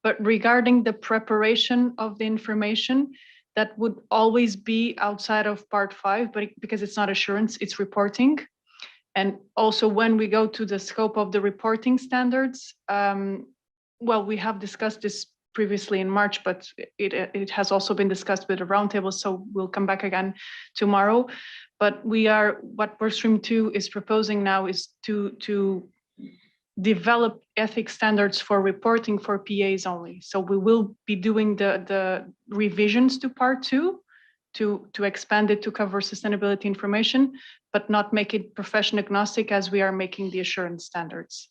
But regarding the preparation of the information, that would always be outside of part 5, but because it's not assurance, it's reporting. And also when we go to the scope of the reporting standards, well, we have discussed this previously in March, but it has also been discussed with a roundtable, so we'll come back again tomorrow. But what Workstream 2 is proposing now is to develop ethics standards for reporting for PAs only. So we will be doing the revisions to part 2 to expand it to cover sustainability information, but not make it profession agnostic as we are making the assurance standards.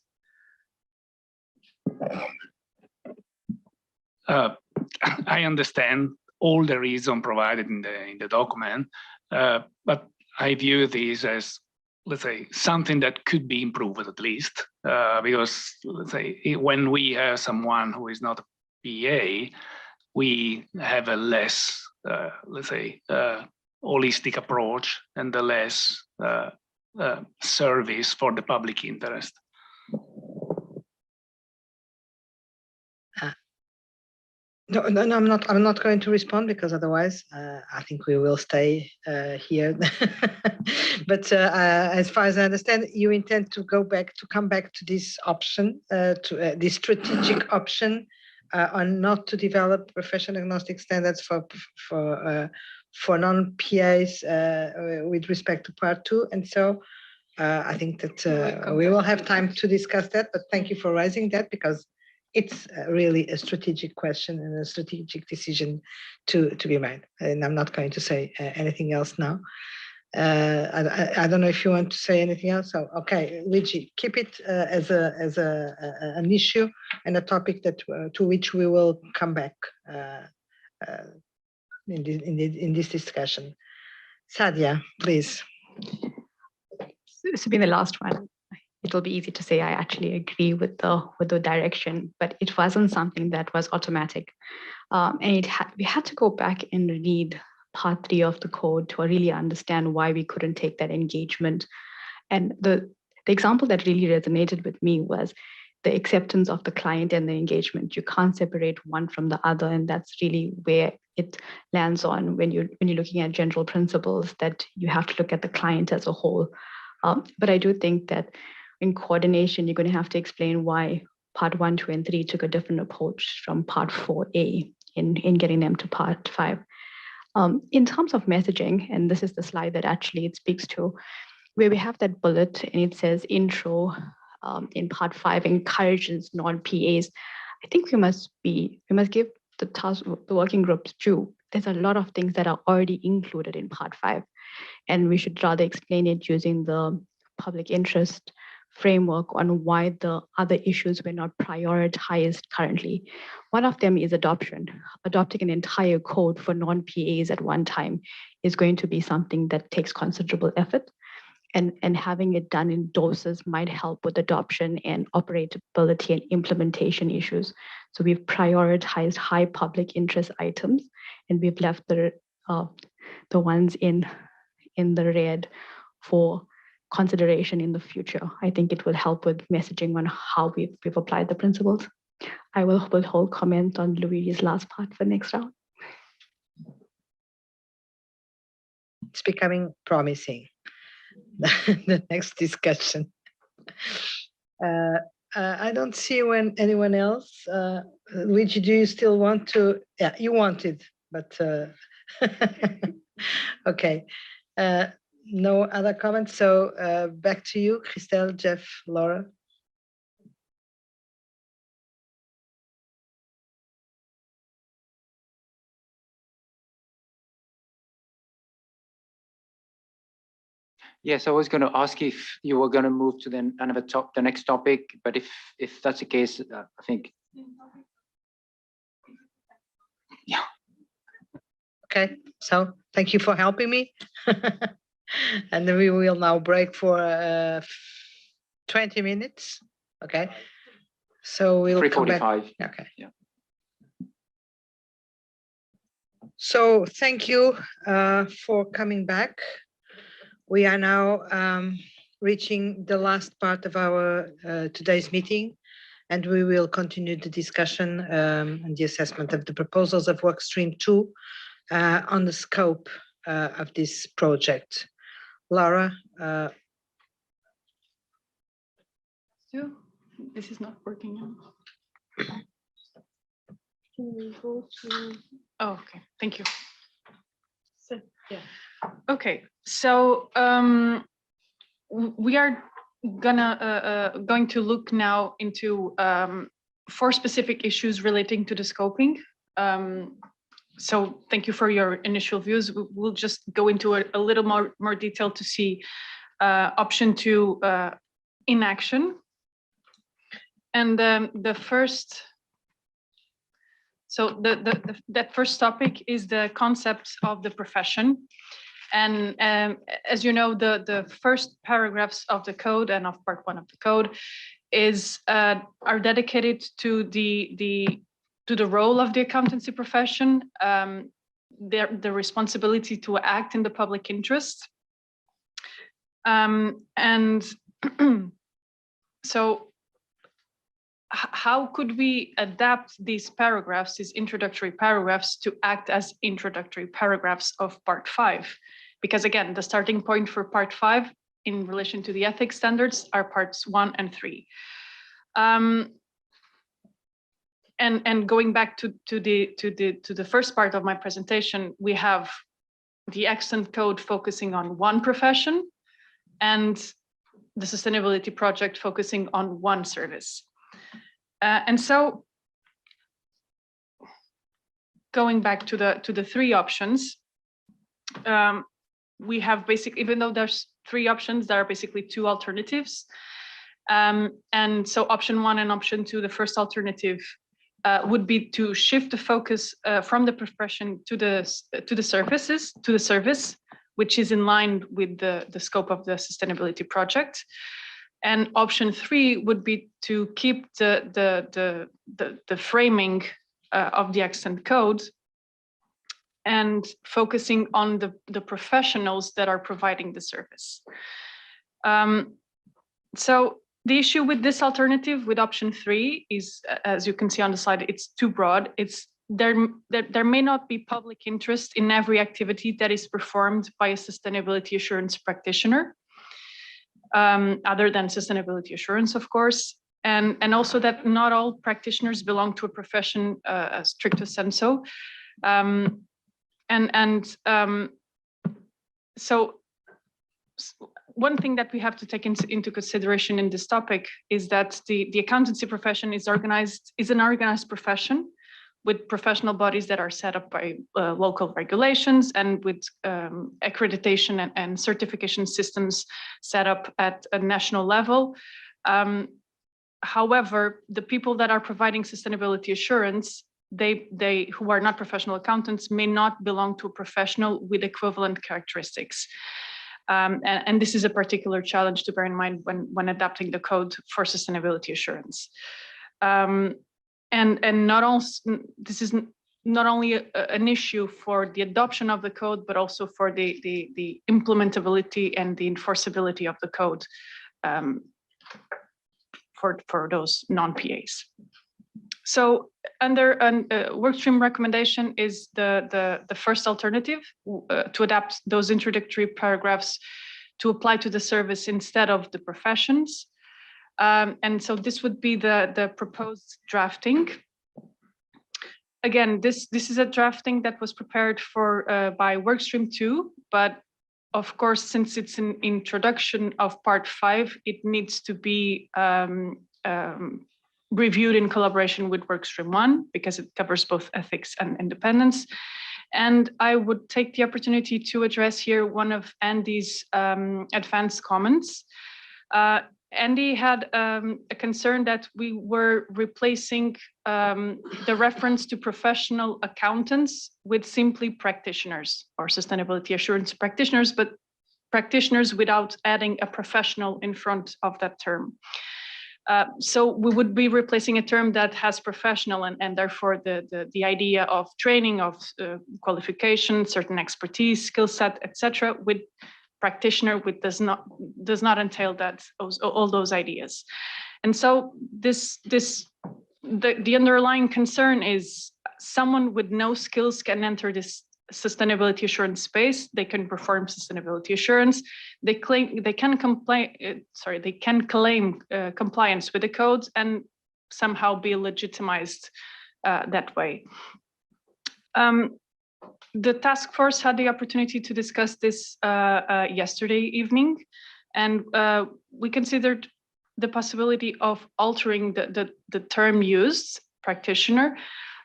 I understand all the reason provided in the document, but I view this as, let's say, something that could be improved at least, because let's say when we have someone who is not a PA, we have a less, let's say, holistic approach and a less service for the public interest. No, I'm not going to respond because otherwise I think we will stay here. But as far as I understand, you intend to come back to this option, to this strategic option on not to develop profession agnostic standards for non-PAs with respect to part 2. And so I think that we will have time to discuss that, but thank you for raising that, because it's really a strategic question and a strategic decision to be made. And I'm not going to say anything else now. I don't know if you want to say anything else. So, okay, Luigi, keep it as an issue and a topic that to which we will come back in this discussion. Sadia, please. This will be the last one. It'll be easy to say I actually agree with the direction, but it wasn't something that was automatic, and we had to go back and read part 3 of the code to really understand why we couldn't take that engagement. And the example that really resonated with me was the acceptance of the client and the engagement. You can't separate one from the other, and that's really where it lands on when you're looking at general principles, that you have to look at the client as a whole. But I do think that in coordination, you're going to have to explain why part 1, 2, and 3 took a different approach from part 4A in getting them to part 5. In terms of messaging, and this is the slide that actually it speaks to, where we have that bullet and it says intro in part 5 encourages non-PAs. I think we must give the working groups due. There's a lot of things that are already included in part 5, and we should rather explain it using the public interest framework on why the other issues were not prioritized currently. One of them is adoption. Adopting an entire code for non-PAs at one time is going to be something that takes considerable effort, and having it done in doses might help with adoption and operability and implementation issues. So we've prioritized high public interest items, and we've left the ones in the red for consideration in the future. I think it will help with messaging on how we've applied the principles. I will hold comment on Louise's last part for next round. It's becoming promising. The next discussion. I don't see anyone else. Luigi, do you still want to? Yeah, you wanted, but okay. No other comments. So back to you, Christelle, Jeff, Laura. Yes, I was going to ask if you were going to move to the next topic, but if that's the case, I think. Yeah. Okay, so thank you for helping me. And then we will now break for 20 minutes. Okay, so we'll come back. 3:45. Okay. Yeah. So thank you for coming back. We are now reaching the last part of our today's meeting, and we will continue the discussion and the assessment of the proposals of Workstream 2 on the scope of this project. Laura. This is not working now. Can we go to? Oh, okay. Thank you. So, yeah. Okay. So we are going to look now into 4 specific issues relating to the scoping. So thank you for your initial views. We'll just go into a little more detail to see option 2 in action. And the first, so that first topic is the concept of the profession. And as you know, the first paragraphs of the code and of part 1 of the code are dedicated to the role of the accountancy profession, the responsibility to act in the public interest. And so how could we adapt these paragraphs, these introductory paragraphs, to act as introductory paragraphs of part 5? Because again, the starting point for part 5 in relation to the ethics standards are parts 1 and 3. And going back to the first part of my presentation, we have the extant code focusing on one profession and the sustainability project focusing on one service. And so going back to the 3 options, we have basically, even though there's 3 options, there are basically 2 alternatives. And so option 1 and option 2, the first alternative would be to shift the focus from the profession to the service, which is in line with the scope of the sustainability project. And option 3 would be to keep the framing of the extant code and focusing on the professionals that are providing the service. So the issue with this alternative, with option 3, is, as you can see on the slide, it's too broad. There may not be public interest in every activity that is performed by a sustainability assurance practitioner, other than sustainability assurance, of course, and also that not all practitioners belong to a profession stricto sensu. So one thing that we have to take into consideration in this topic is that the accountancy profession is an organized profession with professional bodies that are set up by local regulations and with accreditation and certification systems set up at a national level. However, the people that are providing sustainability assurance, they who are not professional accountants may not belong to a professional with equivalent characteristics. And this is a particular challenge to bear in mind when adapting the code for sustainability assurance. And this is not only an issue for the adoption of the code, but also for the implementability and the enforceability of the code for those non-PAs. So under a workstream recommendation is the first alternative to adapt those introductory paragraphs to apply to the service instead of the professions. And so this would be the proposed drafting. Again, this is a drafting that was prepared by workstream 2, but of course, since it's an introduction of part 5, it needs to be reviewed in collaboration with workstream 1 because it covers both ethics and independence. And I would take the opportunity to address here one of Andy's advanced comments. Andy had a concern that we were replacing the reference to professional accountants with simply practitioners or sustainability assurance practitioners, but practitioners without adding a professional in front of that term. So we would be replacing a term that has professional and therefore the idea of training, of qualification, certain expertise, skill set, etc., with practitioner, which does not entail that all those ideas. And so the underlying concern is someone with no skills can enter this sustainability assurance space. They can perform sustainability assurance. They can claim compliance with the codes and somehow be legitimized that way. The task force had the opportunity to discuss this yesterday evening, and we considered the possibility of altering the term used, practitioner,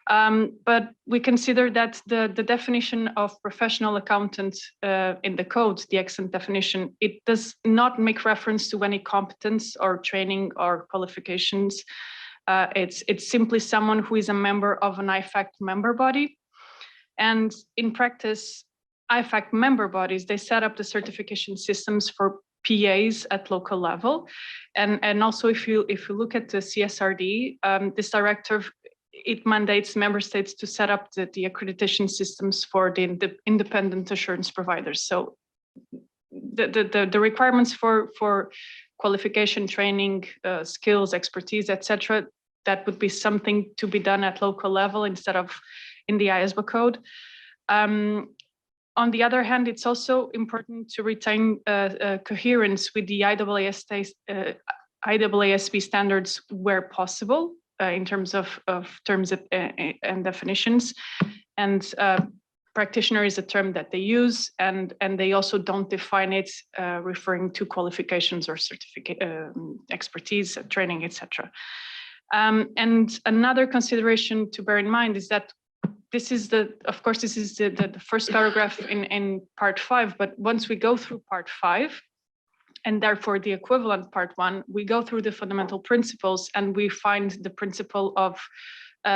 But we consider that the definition of professional accountant in the code, the extant definition, it does not make reference to any competence or training or qualifications. It's simply someone who is a member of an IFAC member body. And in practice, IFAC member bodies, they set up the certification systems for PAs at local level. And also if you look at the CSRD, this directive, it mandates member states to set up the accreditation systems for the independent assurance providers. So the requirements for qualification, training, skills, expertise, etc., that would be something to be done at local level instead of in the IESBA code. On the other hand, it's also important to retain coherence with the IASB standards where possible in terms of terms and definitions. And practitioner is a term that they use, and they also don't define it referring to qualifications or certificate, expertise, training, etc. And another consideration to bear in mind is that this is the first paragraph in part 5, but once we go through part 5, and therefore the equivalent part 1, we go through the fundamental principles and we find the principle of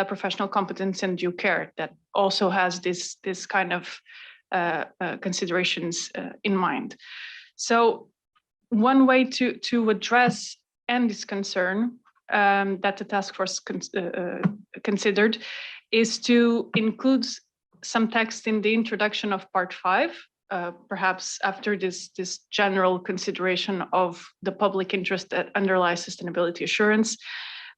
professional competence and due care that also has this kind of considerations in mind. So one way to address this concern that the task force considered is to include some text in the introduction of part 5, perhaps after this general consideration of the public interest that underlies sustainability assurance,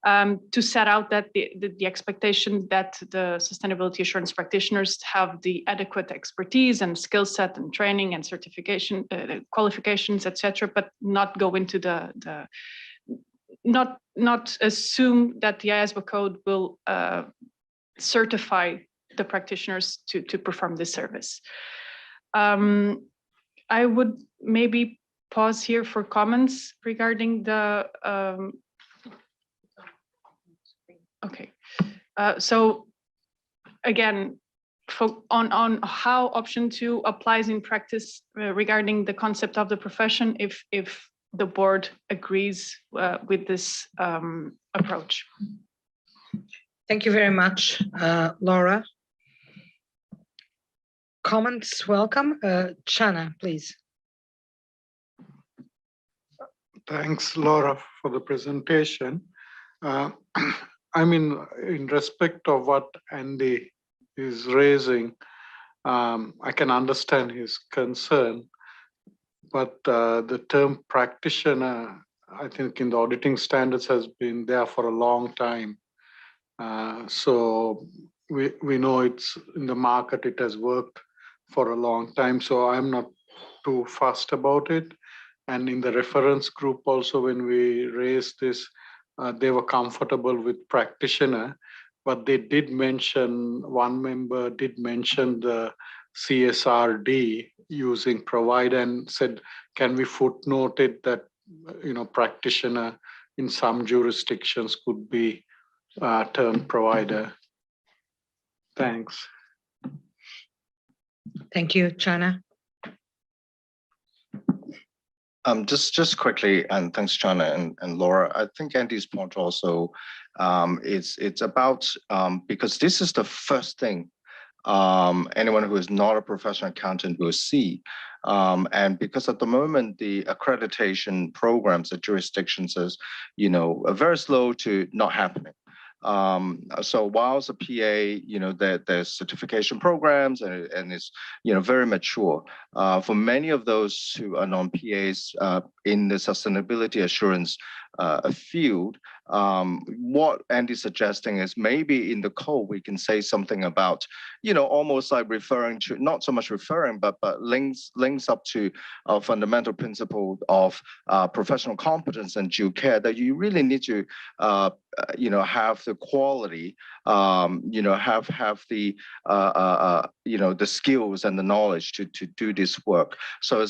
to set out that the expectation that the sustainability assurance practitioners have the adequate expertise and skill set and training and certification qualifications, etc., but not go into not assume that the IESBA code will certify the practitioners to perform this service. I would maybe pause here for comments regarding the okay. So again, on how option 2 applies in practice regarding the concept of the profession, if the board agrees with this approach. Thank you very much, Laura. Comments, welcome. Chana, please. Thanks, Laura, for the presentation. I mean, in respect of what Andy is raising, I can understand his concern, but the term practitioner, I think in the auditing standards has been there for a long time. So we know it's in the market, it has worked for a long time. So I'm not too fussed about it. And in the reference group also, when we raised this, they were comfortable with practitioner, but they did mention, one member did mention the CSRD using provider and said, can we footnote it that, practitioner in some jurisdictions could be term provider. Thanks. Thank you, Chana. Just quickly, and thanks, Chana and Laura. I think Andy's point also, it's about, because this is the first thing anyone who is not a professional accountant will see. And because at the moment, the accreditation programs at jurisdictions is, are very slow to not happening. So whilst a PA, there's certification programs and it's, very mature. For many of those who are non-PAs in the sustainability assurance field, what Andy's suggesting is maybe in the code we can say something about, almost like referring to, not so much referring, but links up to a fundamental principle of professional competence and due care, that you really need to, have the quality, have the, the skills and the knowledge to do this work. So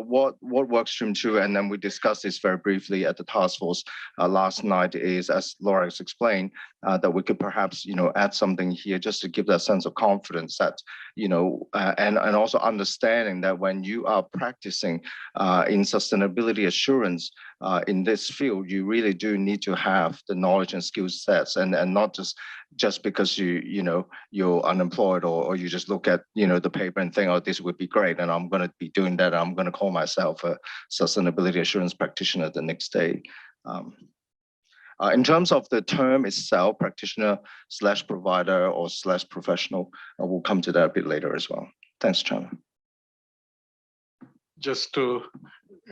what work stream 2, and then we discussed this very briefly at the task force last night, slide is, as Laura has explained, that we could perhaps, add something here just to give that sense of confidence that, and also understanding that when you are practicing in sustainability assurance in this field, you really do need to have the knowledge and skill sets, and not just because you're unemployed, or you just look at the paper and think, oh, this would be great, and I'm going to be doing that. I'm going to call myself a sustainability assurance practitioner the next day. In terms of the term itself, practitioner / provider or / professional, we'll come to that a bit later as well. Thanks, Chana. Just to,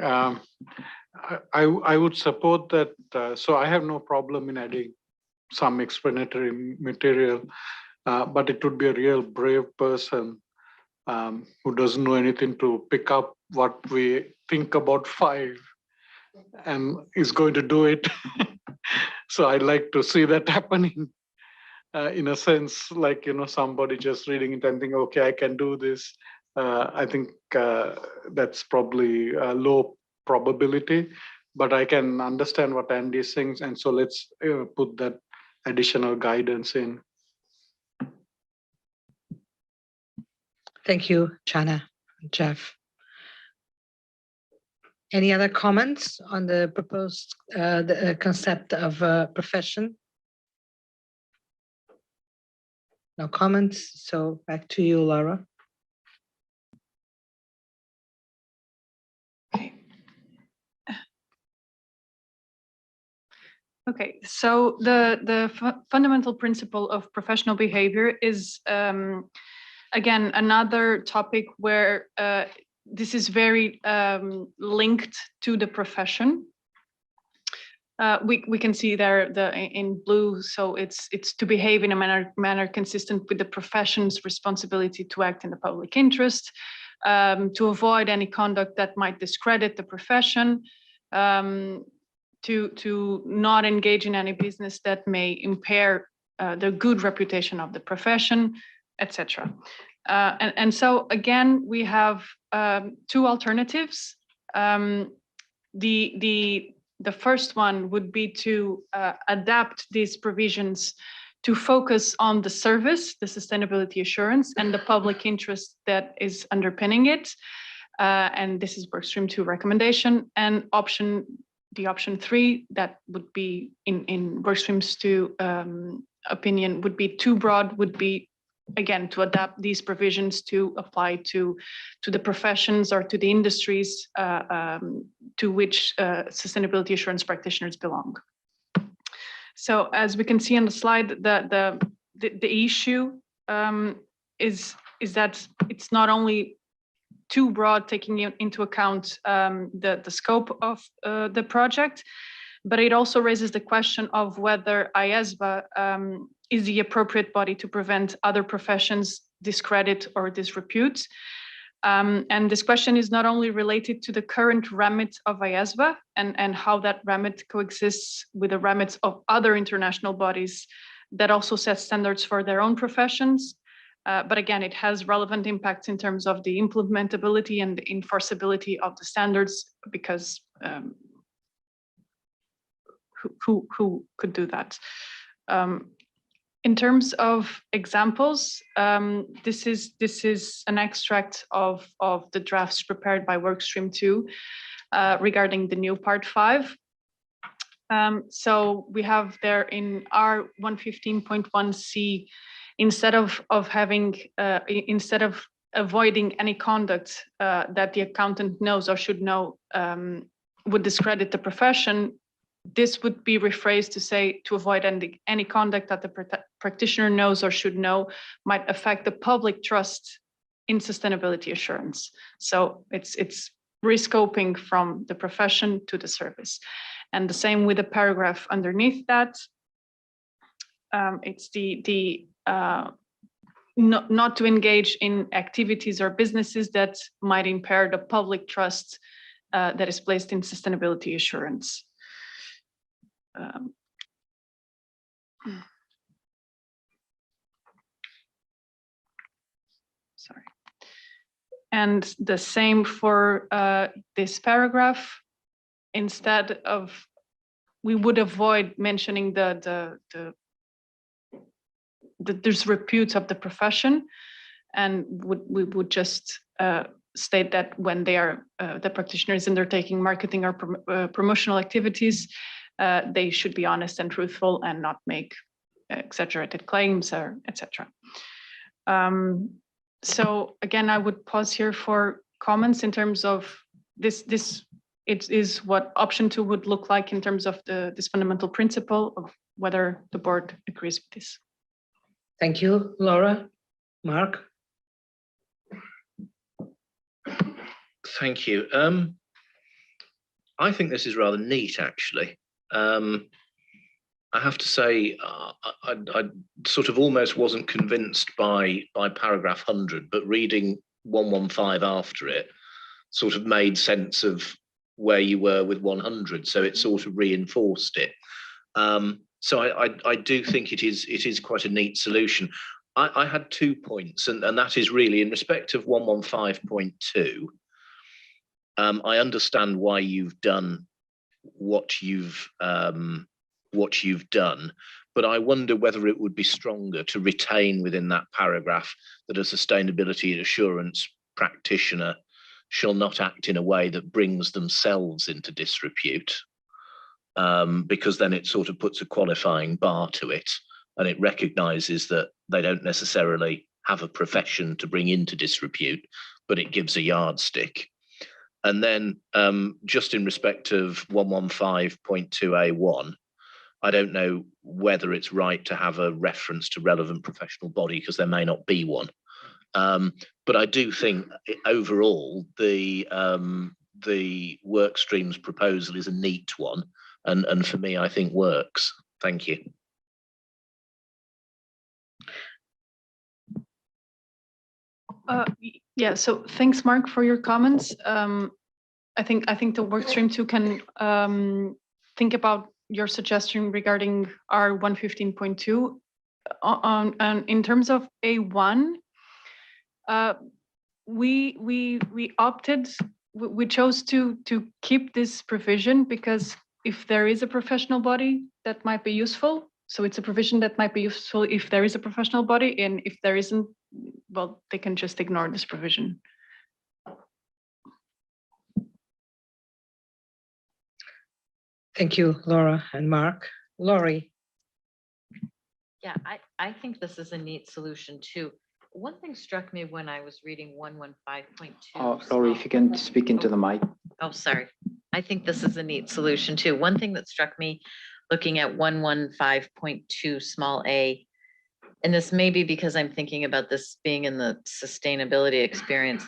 I would support that. So I have no problem in adding some explanatory material, but it would be a real brave person who doesn't know anything to pick up what we think about 5 and is going to do it. So I'd like to see that happening in a sense, like, somebody just reading it and thinking, okay, I can do this. I think that's probably a low probability, but I can understand what Andy is saying. And so let's put that additional guidance in. Thank you, Chana, Jeff. Any other comments on the proposed the concept of profession? No comments, so back to you, Laura. Okay, so the fundamental principle of professional behavior is, again, another topic where this is very linked to the profession. We can see there in blue, so it's to behave in a manner consistent with the profession's responsibility to act in the public interest, to avoid any conduct that might discredit the profession, to not engage in any business that may impair the good reputation of the profession, etc. And so again, we have 2 alternatives. The first one would be to adapt these provisions to focus on the service, the sustainability assurance, and the public interest that is underpinning it. And this is workstream 2 recommendation. And the option 3 that would be in workstreams 2 opinion would be too broad, would be, again, to adapt these provisions to apply to the professions or to the industries to which sustainability assurance practitioners belong. So as we can see on the slide, the issue is that it's not only too broad, taking into account the scope of the project, but it also raises the question of whether IESBA is the appropriate body to prevent other professions discredit or disrepute. And this question is not only related to the current remit of IESBA and how that remit coexists with the remits of other international bodies that also set standards for their own professions. But again, it has relevant impacts in terms of the implementability and the enforceability of the standards, because who could do that? In terms of examples, this is an extract of the drafts prepared by Workstream 2 regarding the new Part 5. So we have there in R115.1c, instead of avoiding any conduct that the accountant knows or should know would discredit the profession, this would be rephrased to say to avoid any conduct that the practitioner knows or should know might affect the public trust in sustainability assurance. So it's rescoping from the profession to the service. And the same with the paragraph underneath that. It's not to engage in activities or businesses that might impair the public trust that is placed in sustainability assurance. Sorry. And the same for this paragraph. Instead of we would avoid mentioning the disrepute of the profession, and we would just state that when they are the practitioners undertaking marketing or promotional activities, they should be honest and truthful and not make exaggerated claims or etc. So again, I would pause here for comments in terms of this. It is what option 2 would look like in terms of this fundamental principle of whether the board agrees with this. Thank you, Laura. Mark? Thank you. I think this is rather neat, actually. I have to say, I sort of almost wasn't convinced by paragraph 100, but reading 115 after it sort of made sense of where you were with 100, so it sort of reinforced it. So I do think it is quite a neat solution. I had 2 points, and that is really in respect of 115.2. I understand why you've done what you've done, but I wonder whether it would be stronger to retain within that paragraph that a sustainability assurance practitioner shall not act in a way that brings themselves into disrepute, because then it sort of puts a qualifying bar to it, and it recognises that they don't necessarily have a profession to bring into disrepute, but it gives a yardstick. And then just in respect of 115.2A1, I don't know whether it's right to have a reference to relevant professional body, because there may not be one. But I do think overall the work streams proposal is a neat one, and for me, I think works. Thank you. Yeah, so thanks, Mark, for your comments. I think the workstream 2 can think about your suggestion regarding our 115.2. In terms of A1, we chose to keep this provision because if there is a professional body, that might be useful. So it's a provision that might be useful if there is a professional body, and if there isn't, well, they can just ignore this provision. Thank you, Laura and Mark. Laurie? Yeah, I think this is a neat solution too. One thing struck me when I was reading 115.2. Laurie, if you can speak into the mic. Oh, sorry. I think this is a neat solution too. One thing that struck me looking at 115.2 small a, and this may be because I'm thinking about this being in the sustainability experience,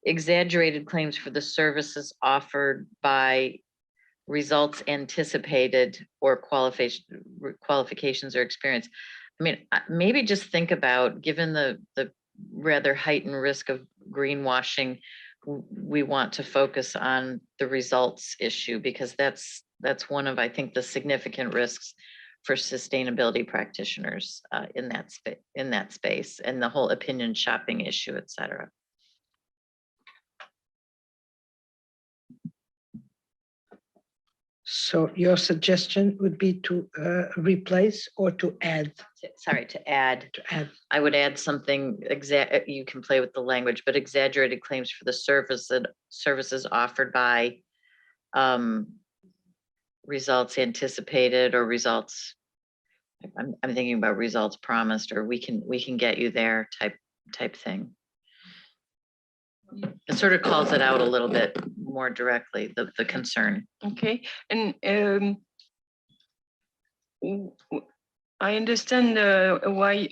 exaggerated claims for the services offered by results anticipated or qualifications or experience. I mean, maybe just think about, given the rather heightened risk of greenwashing, we want to focus on the results issue, because that's one of, I think, the significant risks for sustainability practitioners in that space, and the whole opinion shopping issue, et cetera. So your suggestion would be to replace or to add? Sorry, to add. To add. I would add something, you can play with the language, but exaggerated claims for the services offered by results anticipated or results, I'm thinking about results promised, or we can get you there type thing. It sort of calls it out a little bit more directly, the concern. Okay, and I understand why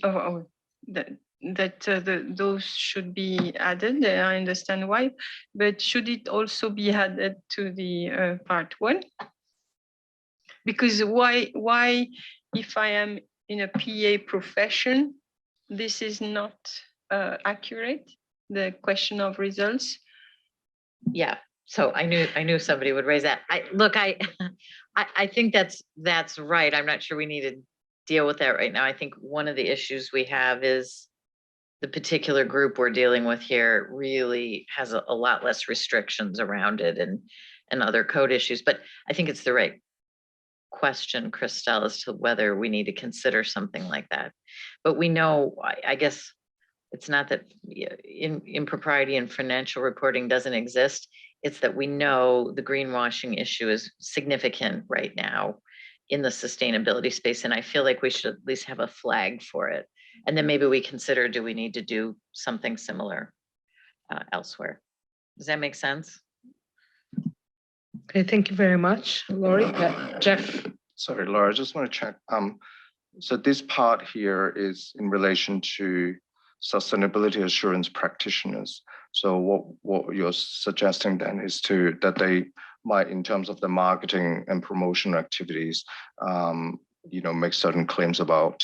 those should be added. I understand why, but should it also be added to the part 1? Because why, if I am in a PA profession, this is not accurate? The question of results. Yeah, so I knew somebody would raise that. I think that's right. I'm not sure we need to deal with that right now. I think one of the issues we have is the particular group we're dealing with here really has a lot less restrictions around it and other code issues. But I think it's the right question, Christelle, as to whether we need to consider something like that. But we know, I guess, it's not that impropriety in financial reporting doesn't exist. It's that we know the greenwashing issue is significant right now in the sustainability space. And I feel like we should at least have a flag for it. And then maybe we consider, do we need to do something similar elsewhere? Does that make sense? Okay, thank you very much, Laurie. Jeff. Sorry, Laura, I just want to check. So this part here is in relation to sustainability assurance practitioners. So what you're suggesting then is that they might, in terms of the marketing and promotion activities, make certain claims about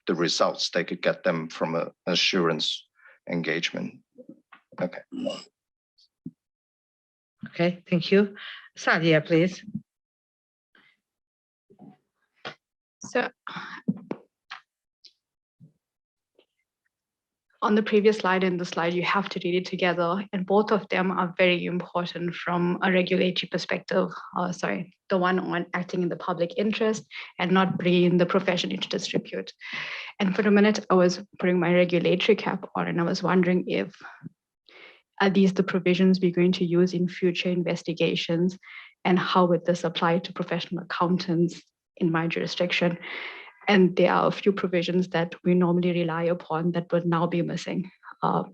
the results they could get them from an assurance engagement. Okay. Okay, thank you. Sadia, please. So on the previous slide and the slide, you have to read it together, and both of them are very important from a regulatory perspective. The one on acting in the public interest and not bringing the profession into disrepute. And for a minute, I was putting my regulatory cap on, and I was wondering if are these the provisions we're going to use in future investigations, and how would this apply to professional accountants in my jurisdiction? And there are a few provisions that we normally rely upon that would now be missing. The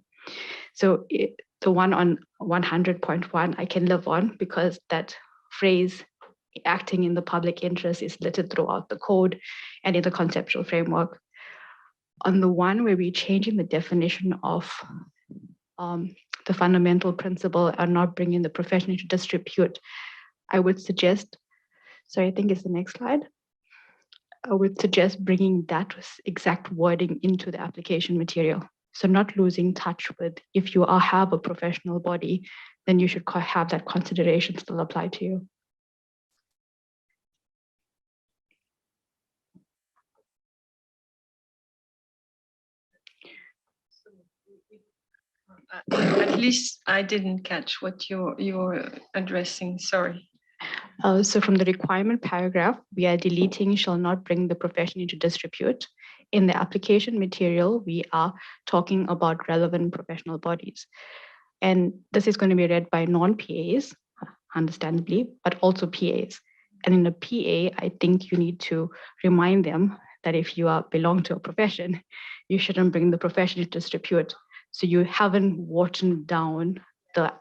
one on 100.1, I can live on, because that phrase, acting in the public interest, is littered throughout the code and in the conceptual framework. On the one where we're changing the definition of the fundamental principle and not bringing the profession into disrepute, I would suggest, I think it's the next slide. I would suggest bringing that exact wording into the application material. So not losing touch with, if you have a professional body, then you should have that consideration still apply to you. At least I didn't catch what you're addressing, sorry. So from the requirement paragraph, we are deleting shall not bring the profession into disrepute. In the application material, we are talking about relevant professional bodies. And this is going to be read by non-PAs, understandably, but also PAs. And in a PA, I think you need to remind them that if you belong to a profession, you shouldn't bring the profession into disrepute. So you haven't watered down the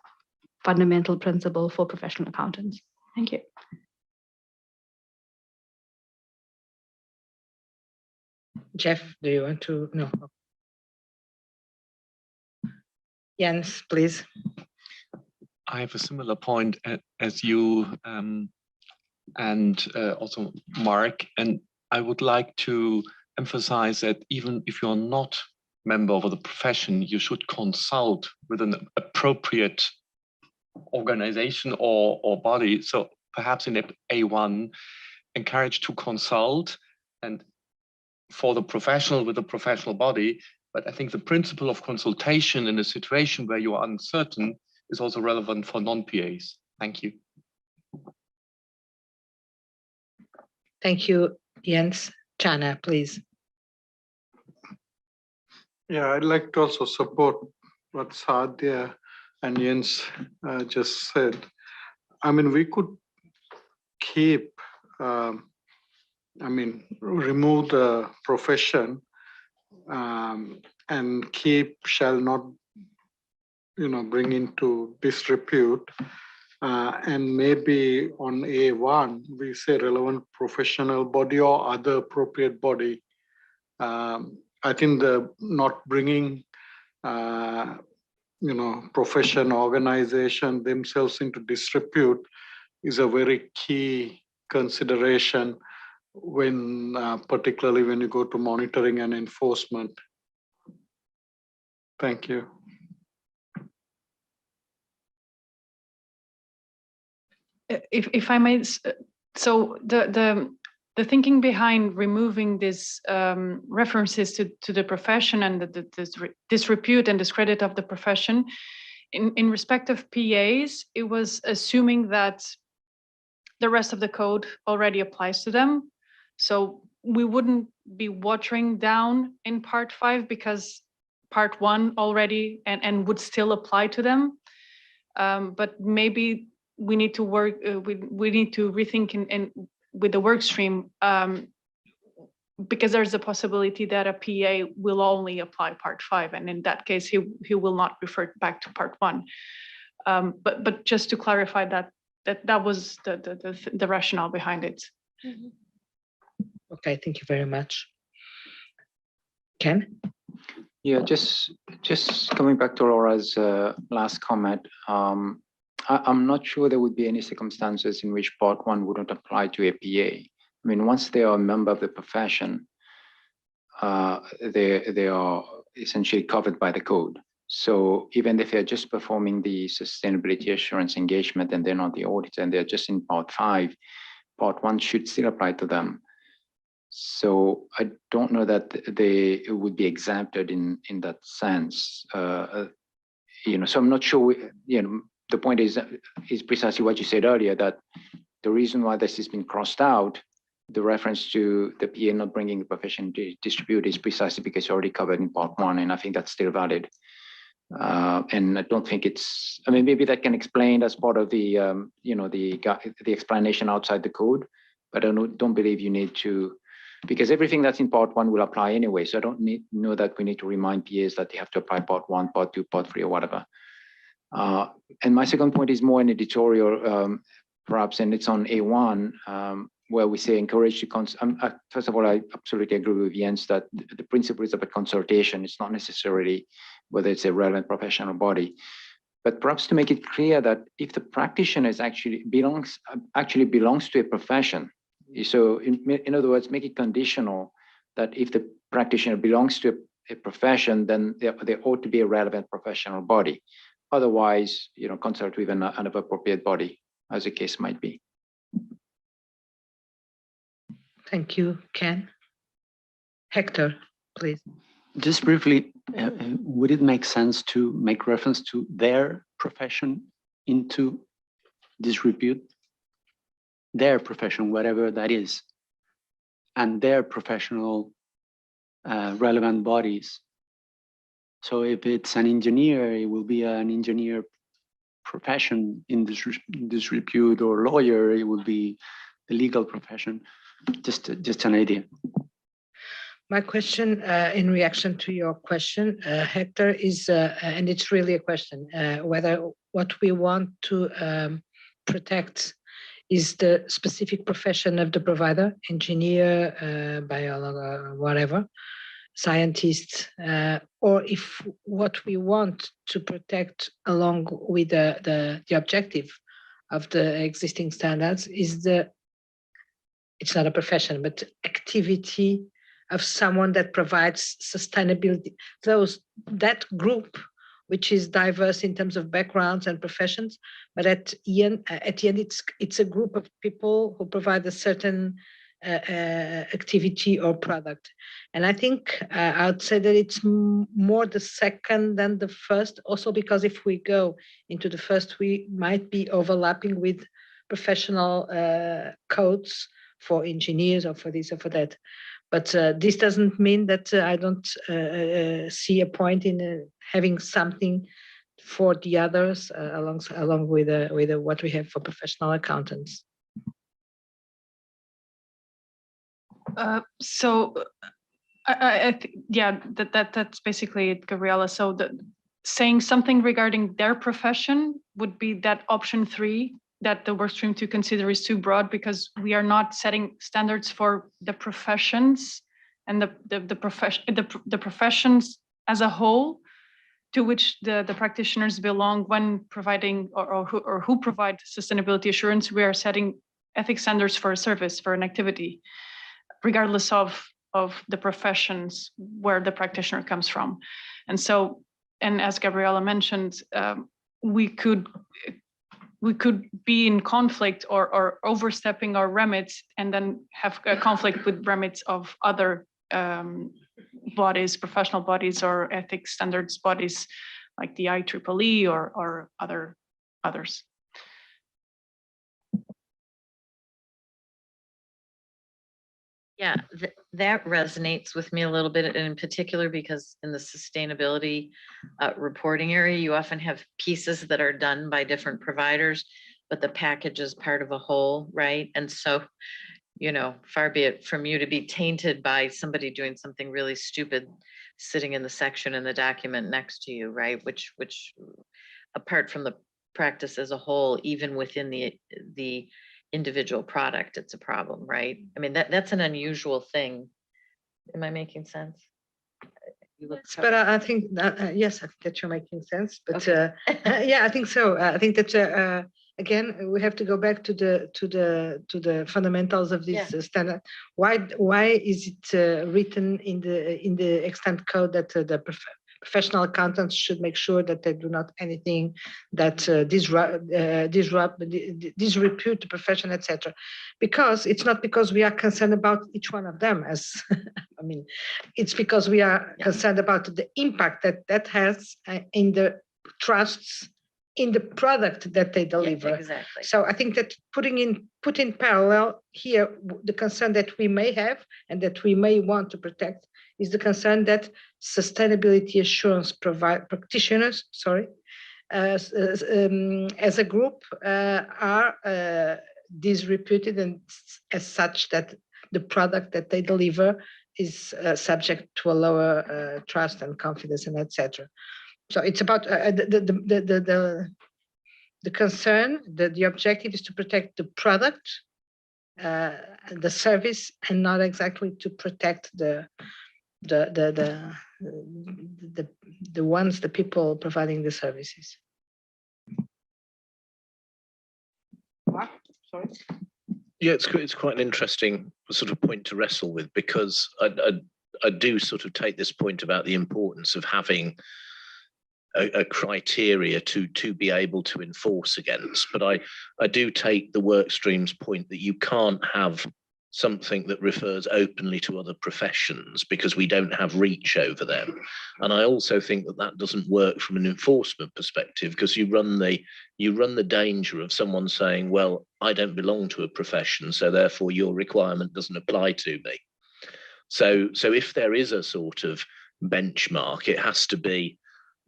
fundamental principle for professional accountants. Thank you. Jeff, do you want to? No. Jens, please. I have a similar point as you and also Mark, and I would like to emphasize that even if you're not a member of the profession, you should consult with an appropriate organization or body. So perhaps in A1, encourage to consult and for the professional with a professional body. But I think the principle of consultation in a situation where you are uncertain is also relevant for non-PAs. Thank you. Thank you, Jens. Chana, please. Yeah, I'd like to also support what Sadia and Jens just said. I mean, we could keep, remove the profession and keep shall not, bring into disrepute. And maybe on A1, we say relevant professional body or other appropriate body. I think the not bringing, profession, organization themselves into disrepute is a very key consideration when, particularly when you go to monitoring and enforcement. Thank you. If I may, so the thinking behind removing these references to the profession and the disrepute and discredit of the profession, in respect of PAs, it was assuming that the rest of the code already applies to them. So we wouldn't be watering down in part 5 because part 1 already and would still apply to them. But maybe we need to work, we need to rethink in with the work stream, because there's a possibility that a PA will only apply part 5, and in that case, he will not refer back to part 1. But just to clarify that was the rationale behind it. Okay, thank you very much. Ken? Yeah, just coming back to Laura's last comment. I'm not sure there would be any circumstances in which part 1 wouldn't apply to a PA. I mean, once they are a member of the profession, they are essentially covered by the code. So even if they're just performing the sustainability assurance engagement and they're not the audit and they're just in part 5, part 1 should still apply to them. So I don't know that they would be exempted in that sense. You know, so I'm not sure. You know, the point is precisely what you said earlier, that the reason why this has been crossed out, the reference to the PA not bringing the profession to distribute, is precisely because it's already covered in part 1, and I think that's still valid. And I don't think it's. I mean, maybe that can explain as part of the you know, the explanation outside the code, but I don't believe you need to, because everything that's in part 1 will apply anyway. So I don't know that we need to remind PAs that they have to apply part 1, part 2, part 3, or whatever. And my second point is more an editorial, perhaps, and it's on A1, where we say encourage to first of all, I absolutely agree with Jens that the principle is about consultation. It's not necessarily whether it's a relevant professional body, but perhaps to make it clear that if the practitioner actually belongs to a profession. So in other words, make it conditional that if the practitioner belongs to a profession, then there ought to be a relevant professional body. Otherwise, you know, consult with another appropriate body, as the case might be. Thank you, Ken. Hector, please. Just briefly, would it make sense to make reference to their profession into disrepute? Their profession, whatever that is, and their professional relevant bodies. So if it's an engineer, it will be an engineer profession in disrepute, or lawyer, it will be the legal profession. Just an idea. My question in reaction to your question, Hector, is, and it's really a question, whether what we want to protect is the specific profession of the provider, engineer, biologist, whatever, scientist, or if what we want to protect along with the objective of the existing standards is it's not a profession, but activity of someone that provides sustainability. That group, which is diverse in terms of backgrounds and professions, but at the end, it's a group of people who provide a certain activity or product. And I think I would say that it's more the second than the first, also because if we go into the first, we might be overlapping with professional codes for engineers or for this or for that. But this doesn't mean that I don't see a point in having something for the others along with what we have for professional accountants. So I think, yeah, that's basically it, Gabriela. So saying something regarding their profession would be that option 3, that the workstream to consider is too broad, because we are not setting standards for the professions and the professions as a whole to which the practitioners belong when providing or who provide sustainability assurance. We are setting ethics standards for a service, for an activity, regardless of the professions where the practitioner comes from. And so, and as Gabriela mentioned, we could be in conflict or overstepping our remits and then have a conflict with remits of other bodies, professional bodies, or ethics standards bodies like the IEEE or others. Yeah, that resonates with me a little bit, and in particular because in the sustainability reporting area, you often have pieces that are done by different providers, but the package is part of a whole, right? And so, you know, far be it from you to be tainted by somebody doing something really stupid sitting in the section in the document next to you, right? Which apart from the practice as a whole, even within the individual product, it's a problem, right? I mean, that's an unusual thing. Am I making sense? But I think that, yes, I think that you're making sense. But yeah, I think so. I think that again, we have to go back to the fundamentals of this standard. Why is it written in the extant code that the professional accountants should make sure that they do not anything that disrepute the profession, etc. Because it's not because we are concerned about each one of them, as I mean, it's because we are concerned about the impact that has in the trusts in the product that they deliver. Exactly. So I think that put in parallel here, the concern that we may have and that we may want to protect is the concern that sustainability assurance practitioners, as a group, are disreputed, and as such that the product that they deliver is subject to a lower trust and confidence, and etc. So it's about the concern, the objective is to protect the product, the service, and not exactly to protect the ones, the people providing the services. Sorry. Yeah, it's quite an interesting sort of point to wrestle with, because I do sort of take this point about the importance of having a criteria to be able to enforce against. But I do take the work stream's point that you can't have something that refers openly to other professions because we don't have reach over them. And I also think that doesn't work from an enforcement perspective, because you run the danger of someone saying, well, I don't belong to a profession, so therefore your requirement doesn't apply to me. So if there is a sort of benchmark, it has to be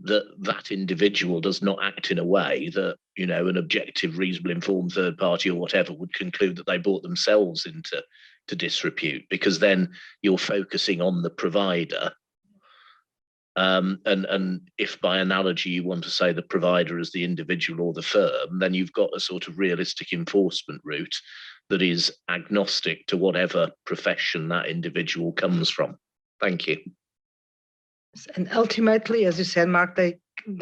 that individual does not act in a way that, you know, an objective, reasonable, informed third party or whatever would conclude that they brought themselves into disrepute, because then you're focusing on the provider. And if by analogy you want to say the provider is the individual or the firm, then you've got a sort of realistic enforcement route that is agnostic to whatever profession that individual comes from. Thank you. And ultimately, as you said, Mark, they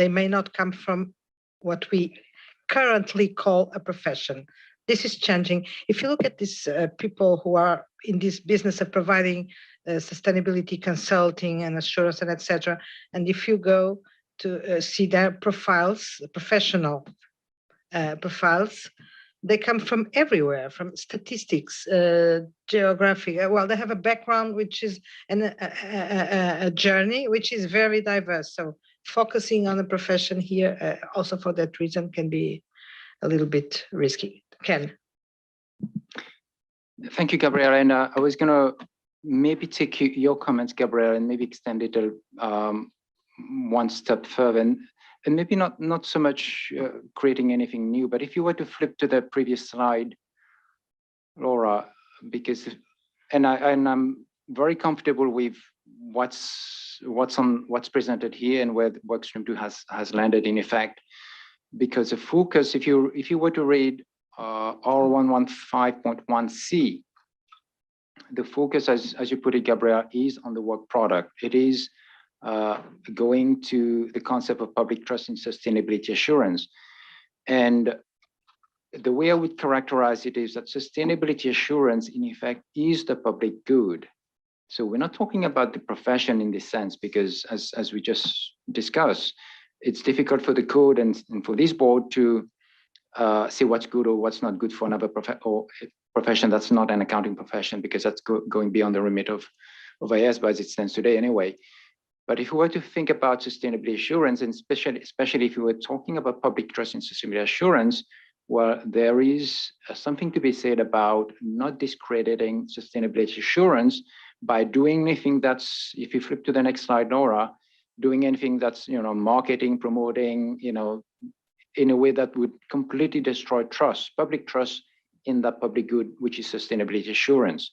may not come from what we currently call a profession. This is changing. If you look at these people who are in this business of providing sustainability consulting and assurance and etc., and if you go to see their profiles, professional profiles, they come from everywhere, from statistics, geography. Well, they have a background which is a journey which is very diverse. So focusing on a profession here, also for that reason, can be a little bit risky. Ken. Thank you, Gabriela. And I was going to maybe take your comments, Gabriela, and maybe extend it one step further. And maybe not so much creating anything new, but if you were to flip to the previous slide, Laura, because I'm very comfortable with what's presented here and where Workstream 2 has landed in effect, because the focus, if you were to read R115.1c, the focus, as you put it, Gabrielle, is on the work product. It is going to the concept of public trust in sustainability assurance. And the way I would characterize it is that sustainability assurance, in effect, is the public good. So we're not talking about the profession in this sense, because as we just discussed, it's difficult for the code and for this board to say what's good or what's not good for another profession that's not an accounting profession, because that's going beyond the remit of IESBA as it stands today anyway. But if we were to think about sustainability assurance, and especially if we were talking about public trust in sustainability assurance, well, there is something to be said about not discrediting sustainability assurance by doing anything that's, if you flip to the next slide, Nora, doing anything that's, marketing, promoting, in a way that would completely destroy trust, public trust in that public good, which is sustainability assurance.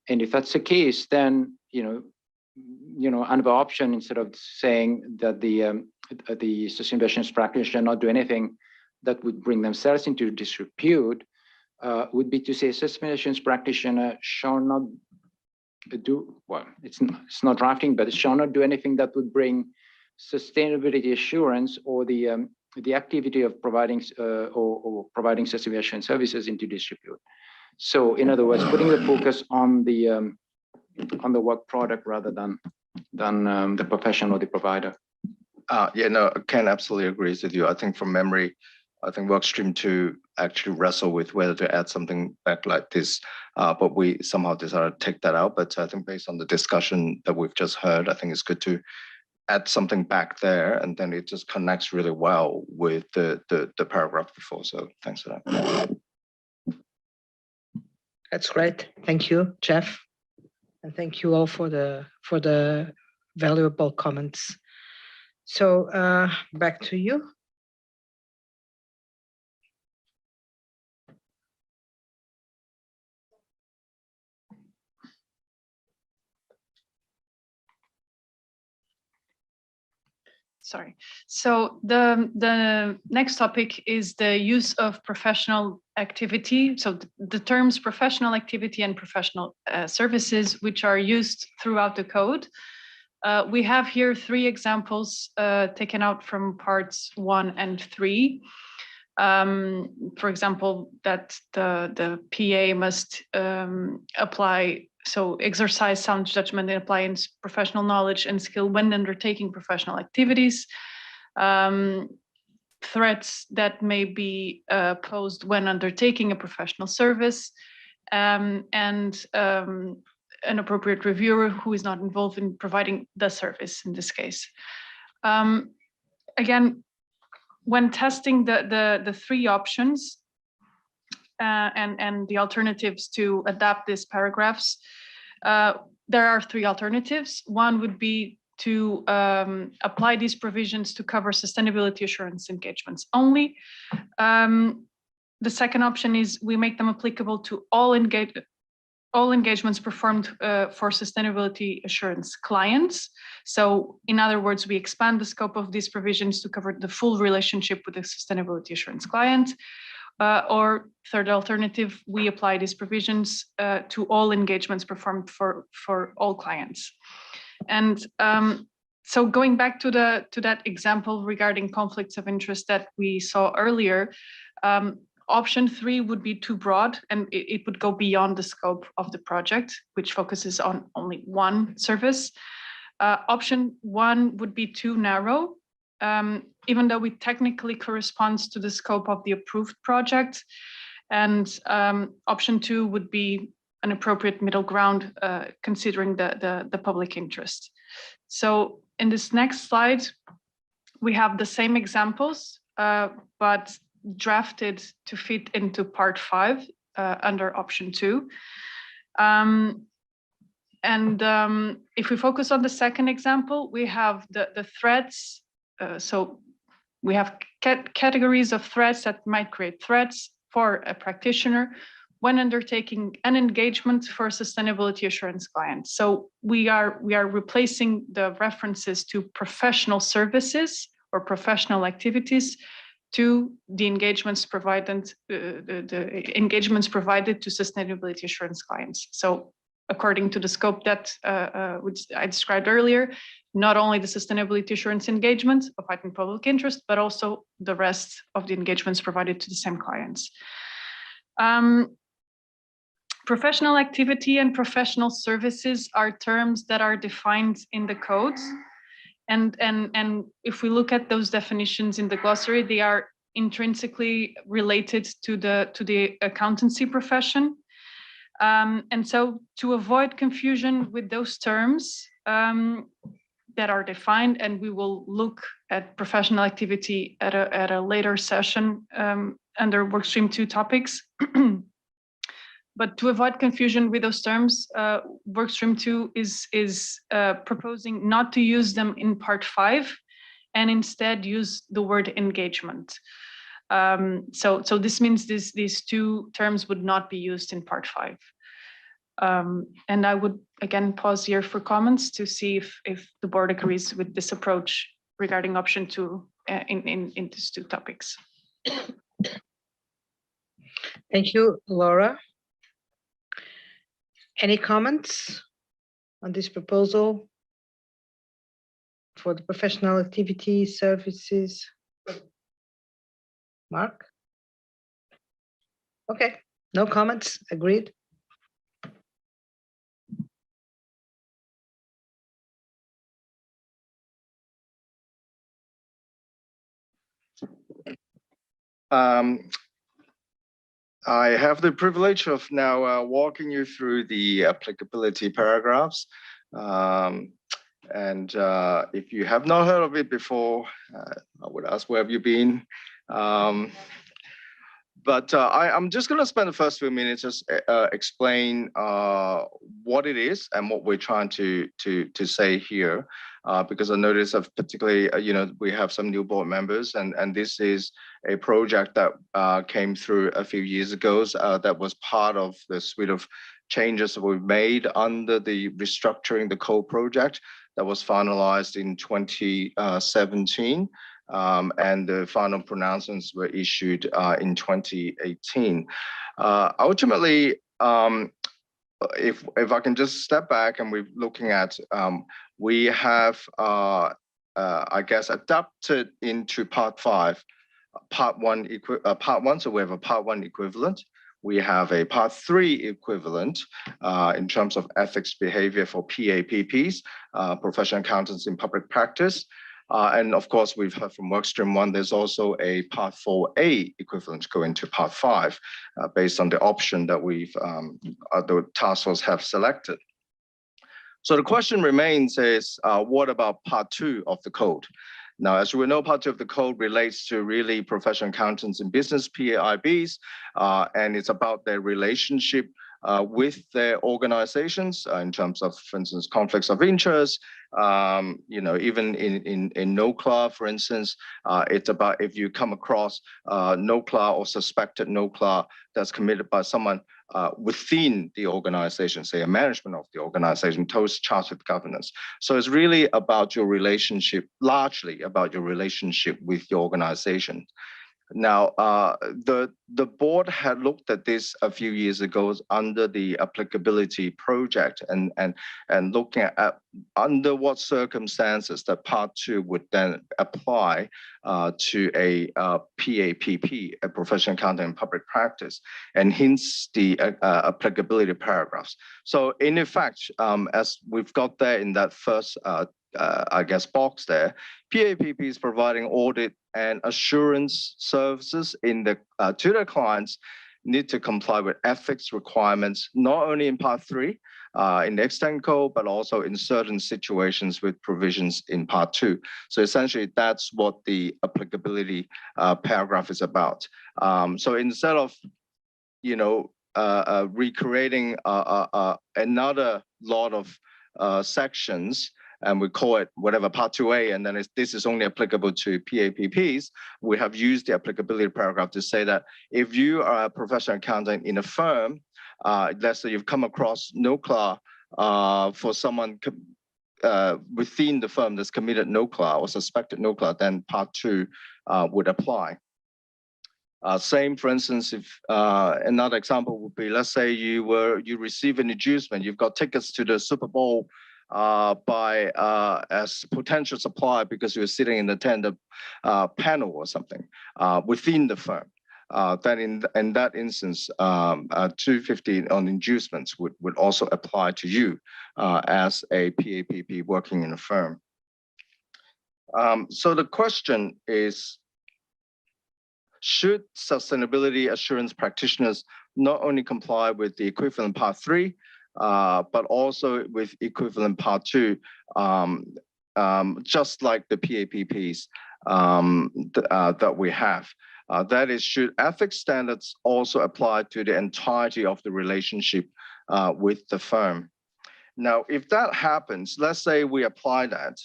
And if that's the case, then, another option, instead of saying that the sustainability practitioner not do anything that would bring themselves into disrepute, would be to say sustainability practitioner shall not do, well, it's not drafting, but it shall not do anything that would bring sustainability assurance or the activity of providing or providing sustainability services into disrepute. So in other words, putting the focus on the work product rather than the profession or the provider. Yeah, no, Ken absolutely agrees with you. I think from memory, I think workstream 2 actually wrestle with whether to add something back like this, but we somehow decided to take that out. But I think based on the discussion that we've just heard, I think it's good to add something back there, and then it just connects really well with the paragraph before. So thanks for that. That's great. Thank you, Jeff. And thank you all for the valuable comments. So back to you. Sorry. So the next topic is the use of professional activity. So the terms professional activity and professional services, which are used throughout the code. We have here 3 examples taken out from parts 1 and 3. For example, that the PA must apply, so exercise sound judgment and applying professional knowledge and skill when undertaking professional activities. Threats that may be posed when undertaking a professional service, and an appropriate reviewer who is not involved in providing the service in this case. Again, when testing the 3 options and the alternatives to adapt these paragraphs, there are 3 alternatives. One would be to apply these provisions to cover sustainability assurance engagements only. The second option is we make them applicable to all engagements performed for sustainability assurance clients. So in other words, we expand the scope of these provisions to cover the full relationship with the sustainability assurance client. Or third alternative, we apply these provisions to all engagements performed for all clients. And so going back to that example regarding conflicts of interest that we saw earlier, option 3 would be too broad, and it would go beyond the scope of the project, which focuses on only one service. Option 1 would be too narrow, even though it technically corresponds to the scope of the approved project. And option 2 would be an appropriate middle ground, considering the public interest. So in this next slide, we have the same examples, but drafted to fit into part 5 under option 2. If we focus on the second example, we have the threats. So we have categories of threats that might create threats for a practitioner when undertaking an engagement for a sustainability assurance client. So we are replacing the references to professional services or professional activities to the engagements provided, the engagements provided to sustainability assurance clients. So according to the scope that which I described earlier, not only the sustainability assurance engagement of heightened public interest, but also the rest of the engagements provided to the same clients. Professional activity and professional services are terms that are defined in the codes. And if we look at those definitions in the glossary, they are intrinsically related to the accountancy profession. And so to avoid confusion with those terms, that are defined, and we will look at professional activity at a later session under workstream 2 topics. But to avoid confusion with those terms, workstream 2 is proposing not to use them in part 5 and instead use the word engagement. So this means these two terms would not be used in part 5. And I would again pause here for comments to see if the board agrees with this approach regarding option 2 in these 2 topics. Thank you, Laura. Any comments on this proposal for the professional activity services? Mark? Okay, no comments, agreed. I have the privilege of now walking you through the applicability paragraphs. And if you have not heard of it before, I would ask, where have you been? But I'm just going to spend the first few minutes just explain what it is and what we're trying to say here, because I notice of particularly, we have some new board members, and this is a project that came through a few years ago that was part of the suite of changes that we've made under the restructuring the code project that was finalized in 2017. And the final pronouncements were issued in 2018. Ultimately, if I can just step back and we're looking at, we have, I guess, adapted into part 5, part one, so we have a part 1 equivalent. We have a part 3 equivalent in terms of ethics behavior for PAPPs, professional accountants in public practice. And of course, we've heard from workstream 1, there's also a part 4A equivalent going to part 5 based on the option that the task force have selected. So the question remains is, what about part 2 of the code? Now, as we know, part 2 of the code relates to really professional accountants in business, PAIBs, and it's about their relationship with their organizations in terms of, for instance, conflicts of interest. Even in NOCLA, for instance, it's about if you come across NOCLA or suspected NOCLA that's committed by someone within the organization, say a management of the organization, towards charged with governance. So it's really about your relationship, largely about your relationship with your organization. Now, the board had looked at this a few years ago under the applicability project and looking at under what circumstances that part 2 would then apply to a PAPP, a professional accountant in public practice, and hence the applicability paragraphs. So in effect, as we've got there in that first I guess box there, PAPP is providing audit and assurance services in the to their clients need to comply with ethics requirements, not only in part 3 in the extent code, but also in certain situations with provisions in part 2. So essentially, that's what the applicability paragraph is about. So instead of recreating another lot of sections, and we call it whatever part 2A, and then this is only applicable to PAPPs, we have used the applicability paragraph to say that if you are a professional accountant in a firm, let's say you've come across NOCLA for someone within the firm that's committed NOCLA or suspected NOCLA, then part 2 would apply. Same, for instance, if another example would be, let's say you receive an inducement, you've got tickets to the Super Bowl by as potential supplier because you're sitting in the tender panel or something within the firm. Then in that instance, 250 on inducements would also apply to you as a PAPP working in a firm. So the question is, should sustainability assurance practitioners not only comply with the equivalent part 3, but also with equivalent part 2 just like the PAPPs that we have. That is, should ethics standards also apply to the entirety of the relationship with the firm? Now, if that happens, let's say we apply that,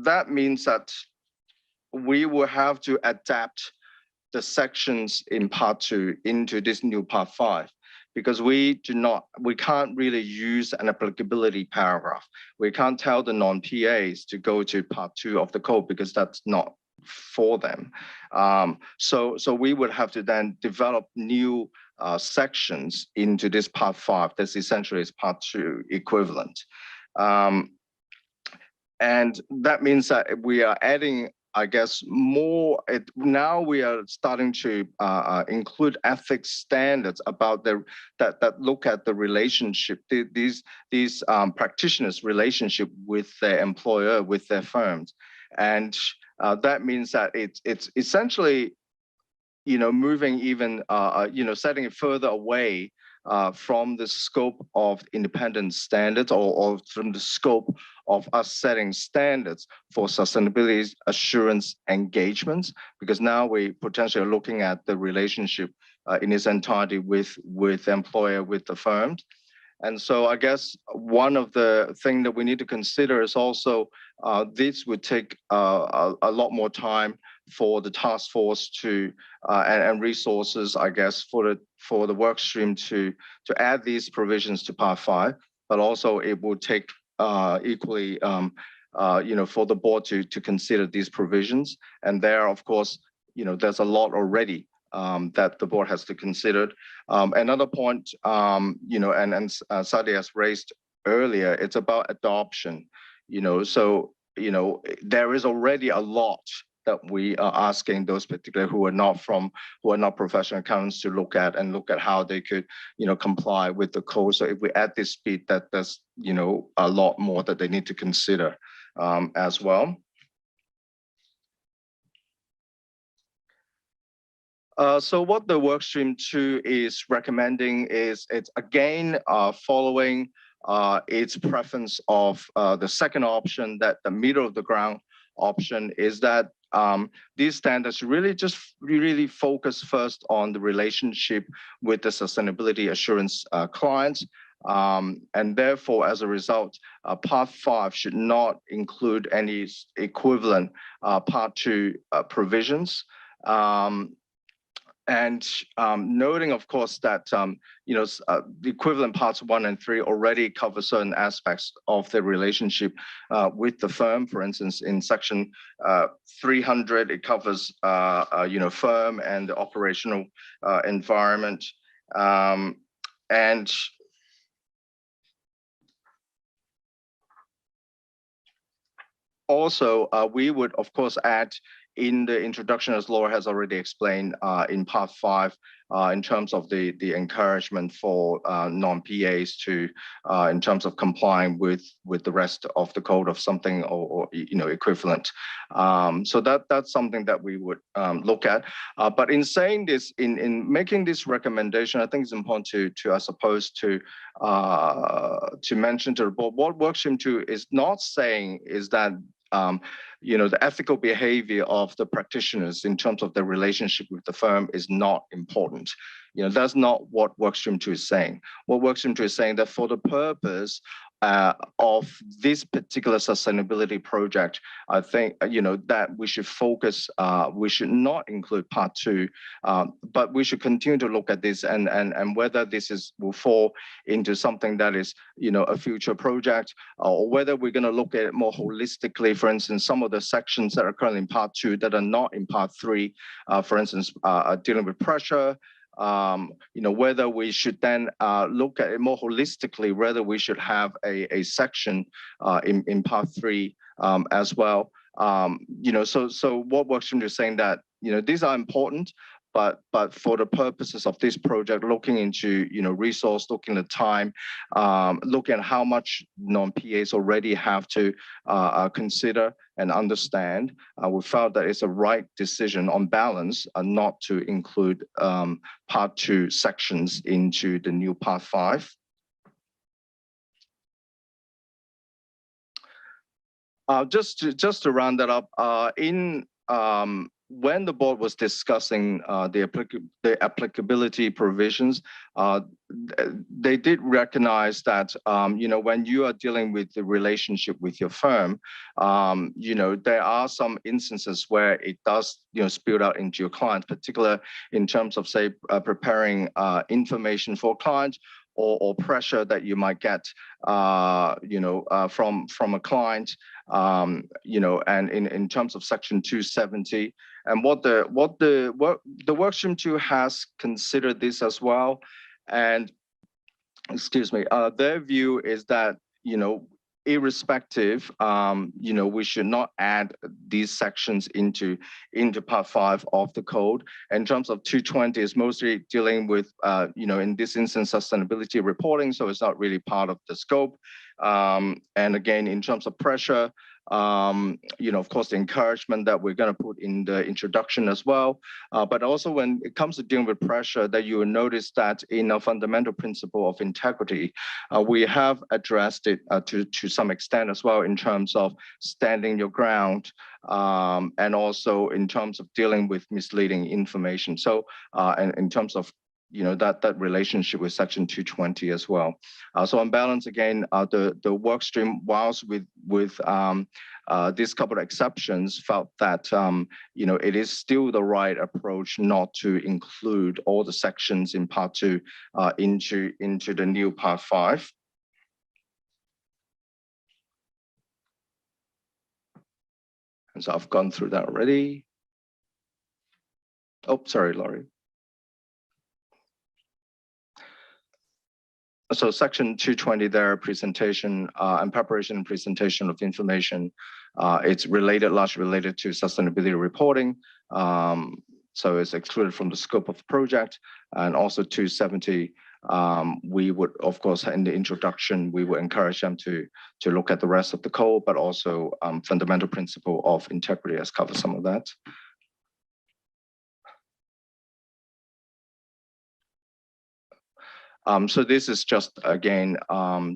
that means that we will have to adapt the sections in part 2 into this new part 5, because we can't really use an applicability paragraph. We can't tell the non-PAs to go to part 2 of the code because that's not for them. So we would have to then develop new sections into this part 5. That's essentially is part 2 equivalent. And that means that we are adding, I guess, more. Now we are starting to include ethics standards about that look at the relationship, these practitioners' relationship with their employer, with their firms, and that means that it's essentially, moving even, setting it further away from the scope of independent standards or from the scope of us setting standards for sustainability assurance engagements, because now we potentially are looking at the relationship in its entirety with the employer, with the firms. And so I guess one of the things that we need to consider is also this would take a lot more time for the task force to and resources, I guess, for the work stream to add these provisions to Part 5, but also it will take equally, for the board to consider these provisions. And there, of course, there's a lot already that the board has to consider. Another point, and Sadi has raised earlier, it's about adoption. So there is already a lot that we are asking those particular who are not professional accountants to look at how they could, comply with the code. So if we add this speed, there's a lot more that they need to consider as well. So what the workstream 2 is recommending is it's again following its preference of the second option, that the middle of the ground option, is that these standards really focus first on the relationship with the sustainability assurance clients. And therefore, as a result, Part 5 should not include any equivalent Part 2 provisions. And noting, of course, that the equivalent parts 1 and 3 already cover certain aspects of the relationship with the firm. For instance, in section 300, it covers firm and the operational environment. And also, we would, of course, add in the introduction, as Laura has already explained, in Part 5, in terms of the encouragement for non-PAs to, in terms of complying with the rest of the code of something or equivalent. So that's something that we would look at. But in saying this, in making this recommendation, I think it's important to I suppose to mention to the board, what Workstream 2 is not saying is that the ethical behavior of the practitioners in terms of their relationship with the firm is not important. That's not what Workstream 2 is saying. What Workstream 2 is saying that for the purpose of this particular sustainability project, I think that we should focus. We should not include Part 2, but we should continue to look at this and whether this will fall into something that is a future project, or whether we're going to look at it more holistically. For instance, some of the sections that are currently in Part 2 that are not in Part 3, for instance, dealing with pressure. Whether we should then look at it more holistically, whether we should have a section in Part 3 as well. So what Workstream is saying that these are important, but for the purposes of this project, looking into resource, looking at time, looking at how much non-PAs already have to consider and understand, we felt that it's a right decision on balance not to include Part 2 sections into the new Part 5. Just to round that up, when the board was discussing the applicability provisions, they did recognize that when you are dealing with the relationship with your firm, there are some instances where it does spill out into your client, particularly in terms of, say, preparing information for clients, or pressure that you might get, from a client, and in terms of Section 270, and what the workstream 2 has considered this as well, and excuse me, their view is that irrespective, we should not add these sections into part 5 of the code. In terms of 220, is mostly dealing with, in this instance, sustainability reporting, so it's not really part of the scope. And again, in terms of pressure, of course, the encouragement that we're going to put in the introduction as well. But also when it comes to dealing with pressure, that you will notice that in a fundamental principle of integrity, we have addressed it to some extent as well in terms of standing your ground, and also in terms of dealing with misleading information. So, and in terms of that relationship with Section 220 as well. So on balance, again, the work stream, whilst with these couple of exceptions, felt that it is still the right approach not to include all the sections in part 2 into the new part 5. And so I've gone through that already. Oh, sorry, Laurie. So Section 220 there, presentation and preparation and presentation of information. It's largely related to sustainability reporting. So it's excluded from the scope of the project. And also 270, we would, of course, in the introduction, we would encourage them to look at the rest of the code, but also fundamental principle of integrity has covered some of that. So this is just, again,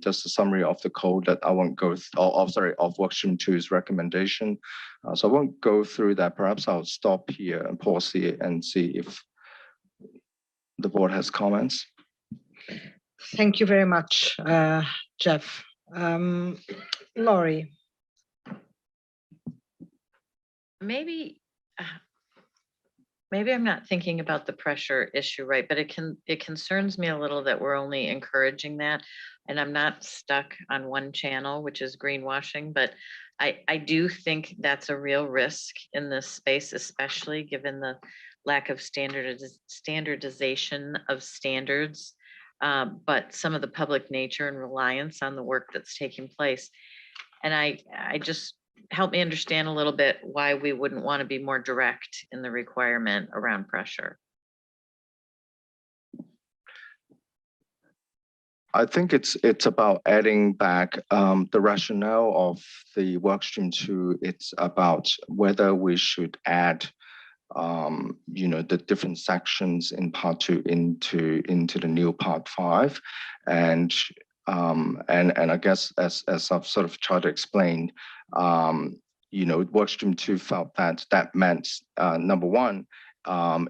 just a summary of the code that I won't go of workstream 2's recommendation. So I won't go through that. Perhaps I'll stop here and pause here and see if the board has comments. Thank you very much, Jeff. Laurie. Maybe I'm not thinking about the pressure issue right, but it concerns me a little that we're only encouraging that, and I'm not stuck on one channel, which is greenwashing, but I do think that's a real risk in this space, especially given the lack of standardization of standards, but some of the public nature and reliance on the work that's taking place. And I just help me understand a little bit why we wouldn't want to be more direct in the requirement around pressure. I think it's about adding back the rationale of the workstream 2. It's about whether we should add the different sections in part 2 into the new part 5, and I guess as I've sort of tried to explain, workstream 2 felt that meant number one,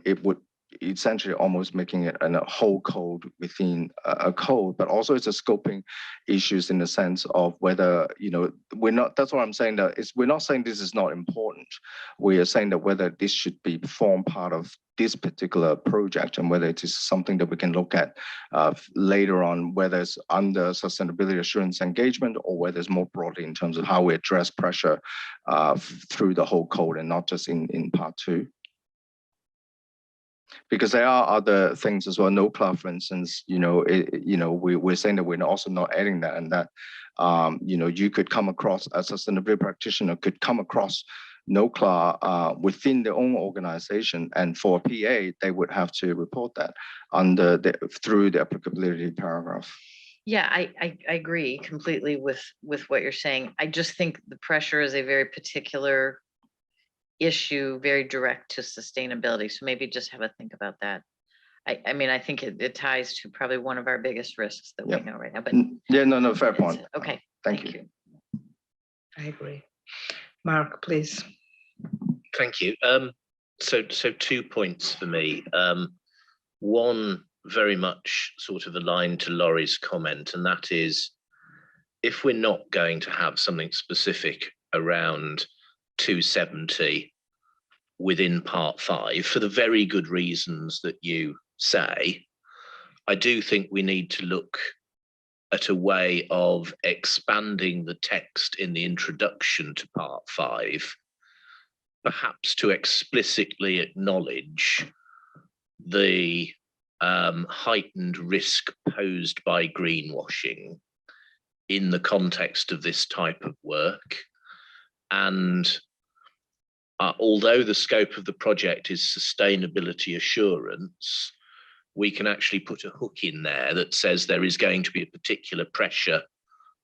it would essentially almost making it a whole code within a code, but also it's a scoping issues in the sense of whether, we're not, that's what I'm saying, that is, we're not saying this is not important. We are saying that whether this should be form part of this particular project and whether it is something that we can look at later on, whether it's under sustainability assurance engagement or whether it's more broadly in terms of how we address pressure through the whole code and not just in part 2. Because there are other things as well. NOCLA, for instance, we're saying that we're also not adding that, and that you could come across, a sustainability practitioner could come across NOCLA within their own organization, and for a PA, they would have to report that through the applicability paragraph. Yeah, I agree completely with what you're saying. I just think the pressure is a very particular issue, very direct to sustainability. So maybe just have a think about that. I mean, I think it ties to probably one of our biggest risks that we know right now. But yeah, no, fair point. Okay, thank you. I agree. Mark, please. Thank you. So 2 points for me. One very much sort of aligned to Laurie's comment, and that is, if we're not going to have something specific around 270 within part 5, for the very good reasons that you say, I do think we need to look at a way of expanding the text in the introduction to part 5, perhaps to explicitly acknowledge the heightened risk posed by greenwashing in the context of this type of work. And although the scope of the project is sustainability assurance, we can actually put a hook in there that says there is going to be a particular pressure,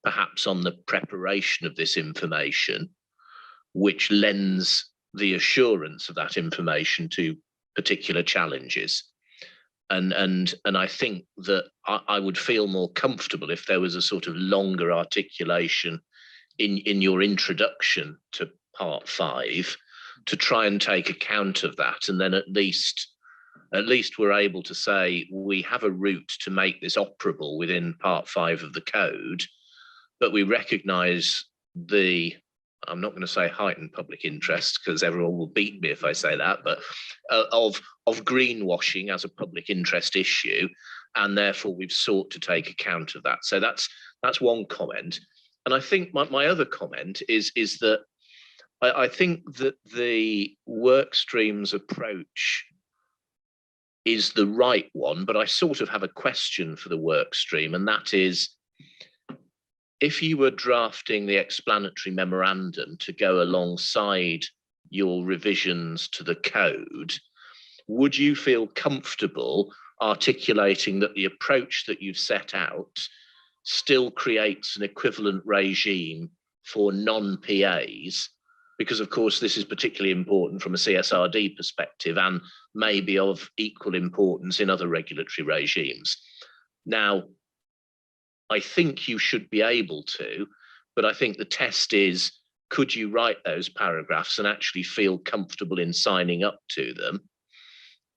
perhaps on the preparation of this information, which lends the assurance of that information to particular challenges. And I think that I would feel more comfortable if there was a sort of longer articulation in your introduction to part 5 to try and take account of that. And then at least we're able to say we have a route to make this operable within part 5 of the code, but we recognize the, I'm not going to say heightened public interest because everyone will beat me if I say that, but of greenwashing as a public interest issue, and therefore we've sought to take account of that. So that's one comment. And I think my other comment is that I think that the work streams approach is the right one, but I sort of have a question for the work stream, and that is, if you were drafting the explanatory memorandum to go alongside your revisions to the code, would you feel comfortable articulating that the approach that you've set out still creates an equivalent regime for non-PAs? Because of course, this is particularly important from a CSRD perspective and maybe of equal importance in other regulatory regimes. Now, I think you should be able to, but I think the test is, could you write those paragraphs and actually feel comfortable in signing up to them?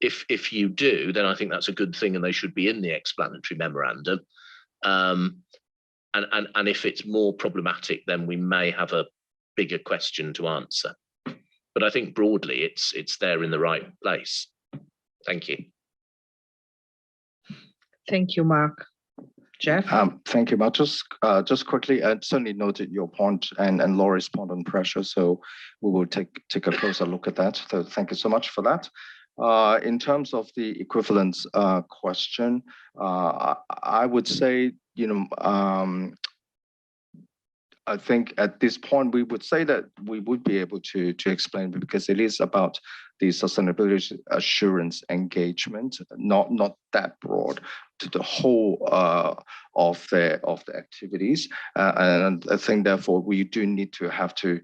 If you do, then I think that's a good thing and they should be in the explanatory memorandum. And if it's more problematic, then we may have a bigger question to answer. But I think broadly it's there in the right place. Thank you. Thank you, Mark. Jeff? Thank you, Mark. Just quickly, I certainly noted your point and Laurie's point on pressure, so we will take a closer look at that. So thank you so much for that. In terms of the equivalence question, I would say, I think at this point we would say that we would be able to explain, because it is about the sustainability assurance engagement, not that broad, to the whole of the activities. And I think therefore we do need to have to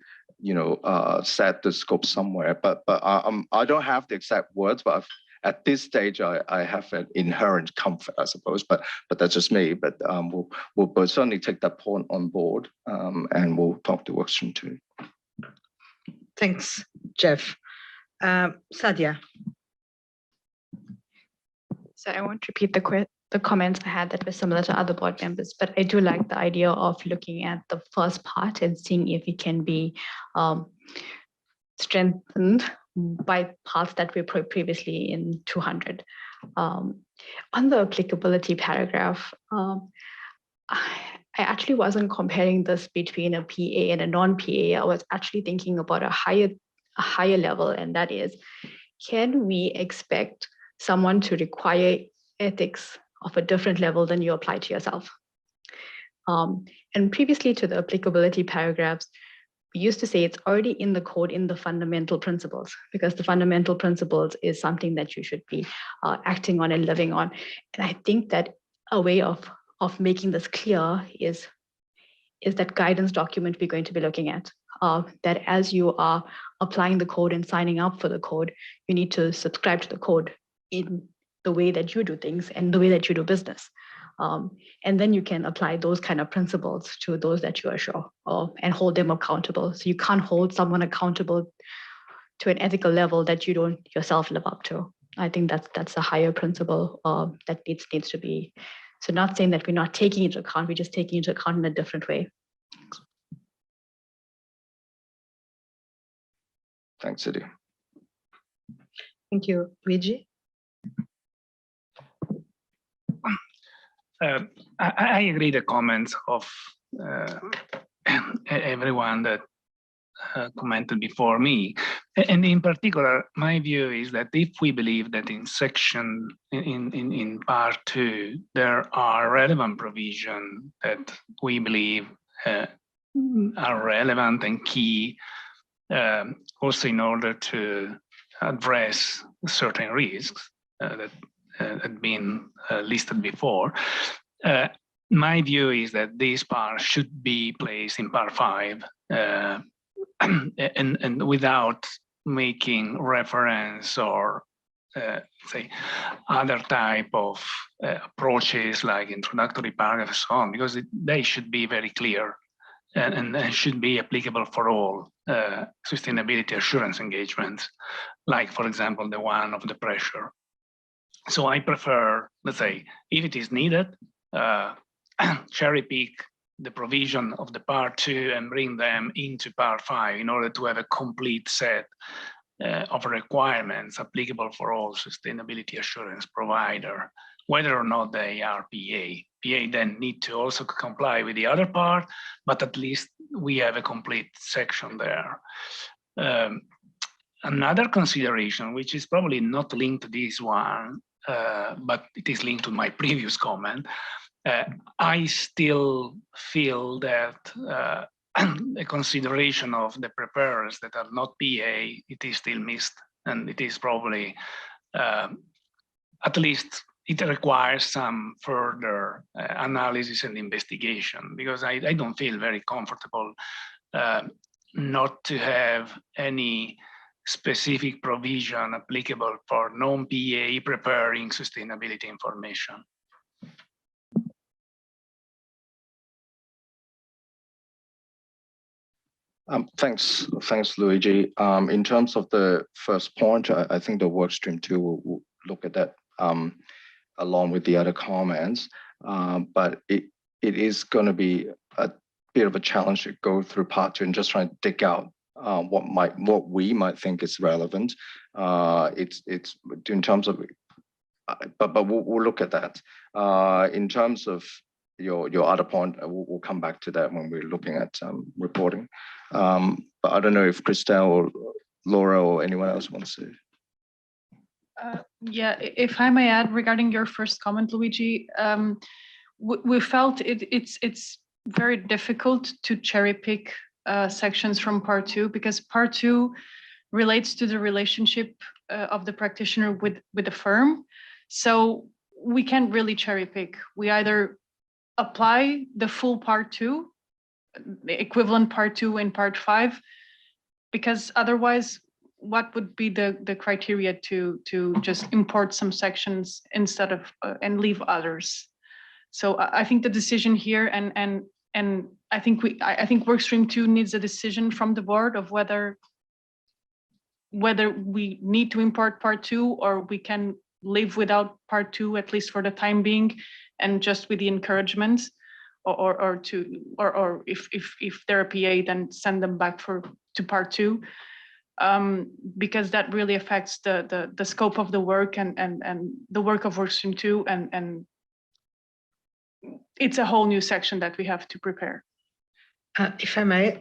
set the scope somewhere. But I don't have the exact words, but at this stage, I have an inherent comfort, I suppose, but that's just me. But we'll certainly take that point on board, and we'll talk to workstream too. Thanks, Jeff. Sadia. So I won't repeat the comments I had that were similar to other board members, but I do like the idea of looking at the first part and seeing if it can be strengthened by parts that were previously in 200. On the applicability paragraph, I actually wasn't comparing this between a PA and a non-PA. I was actually thinking about a higher level, and that is, can we expect someone to require ethics of a different level than you apply to yourself? And previously to the applicability paragraphs, we used to say it's already in the code in the fundamental principles, because the fundamental principles is something that you should be acting on and living on. And I think that a way of making this clear is that guidance document we're going to be looking at, that as you are applying the code and signing up for the code, you need to subscribe to the code in the way that you do things and the way that you do business. And then you can apply those kind of principles to those that you are sure of and hold them accountable. So you can't hold someone accountable to an ethical level that you don't yourself live up to. I think that's a higher principle that needs to be. So not saying that we're not taking into account, we're just taking into account in a different way. Thanks, Sidi. Thank you, Luigi. I agree the comments of everyone that commented before me. And in particular, my view is that if we believe that in section, in part 2, there are relevant provisions that we believe are relevant and key, also in order to address certain risks that had been listed before, my view is that this part should be placed in part 5 and without making reference or say other type of approaches like introductory paragraph and so on, because they should be very clear and should be applicable for all sustainability assurance engagements, like for example the one of the pressure. So I prefer, let's say, if it is needed, cherry pick the provision of the part 2 and bring them into part 5 in order to have a complete set of requirements applicable for all sustainability assurance provider, whether or not they are PA. PA then need to also comply with the other part, but at least we have a complete section there. Another consideration, which is probably not linked to this one, but it is linked to my previous comment, I still feel that a consideration of the preparers that are not PA, it is still missed, and it is probably, at least it requires some further analysis and investigation, because I don't feel very comfortable not to have any specific provision applicable for non-PA preparing sustainability information. Thanks, Luigi. In terms of the first point, I think the workstream 2 will look at that along with the other comments, but it is going to be a bit of a challenge to go through part 2 and just try and dig out what we might think is relevant. It's in terms of, but we'll look at that. In terms of your other point, we'll come back to that when we're looking at reporting. But I don't know if Christelle or Laura or anyone else wants to. Yeah, if I may add regarding your first comment, Luigi, we felt it's very difficult to cherry pick sections from part 2, because part 2 relates to the relationship of the practitioner with the firm. So we can't really cherry pick. We either apply the full part 2, the equivalent part 2 in part 5, because otherwise, what would be the criteria to just import some sections instead of and leave others? So I think the decision here, and I think workstream 2 needs a decision from the board of whether we need to import part 2 or we can live without part 2, at least for the time being, and just with the encouragement, or if they're a PA, then send them back to part 2, because that really affects the scope of the work and the work of workstream 2, and it's a whole new section that we have to prepare. If I may,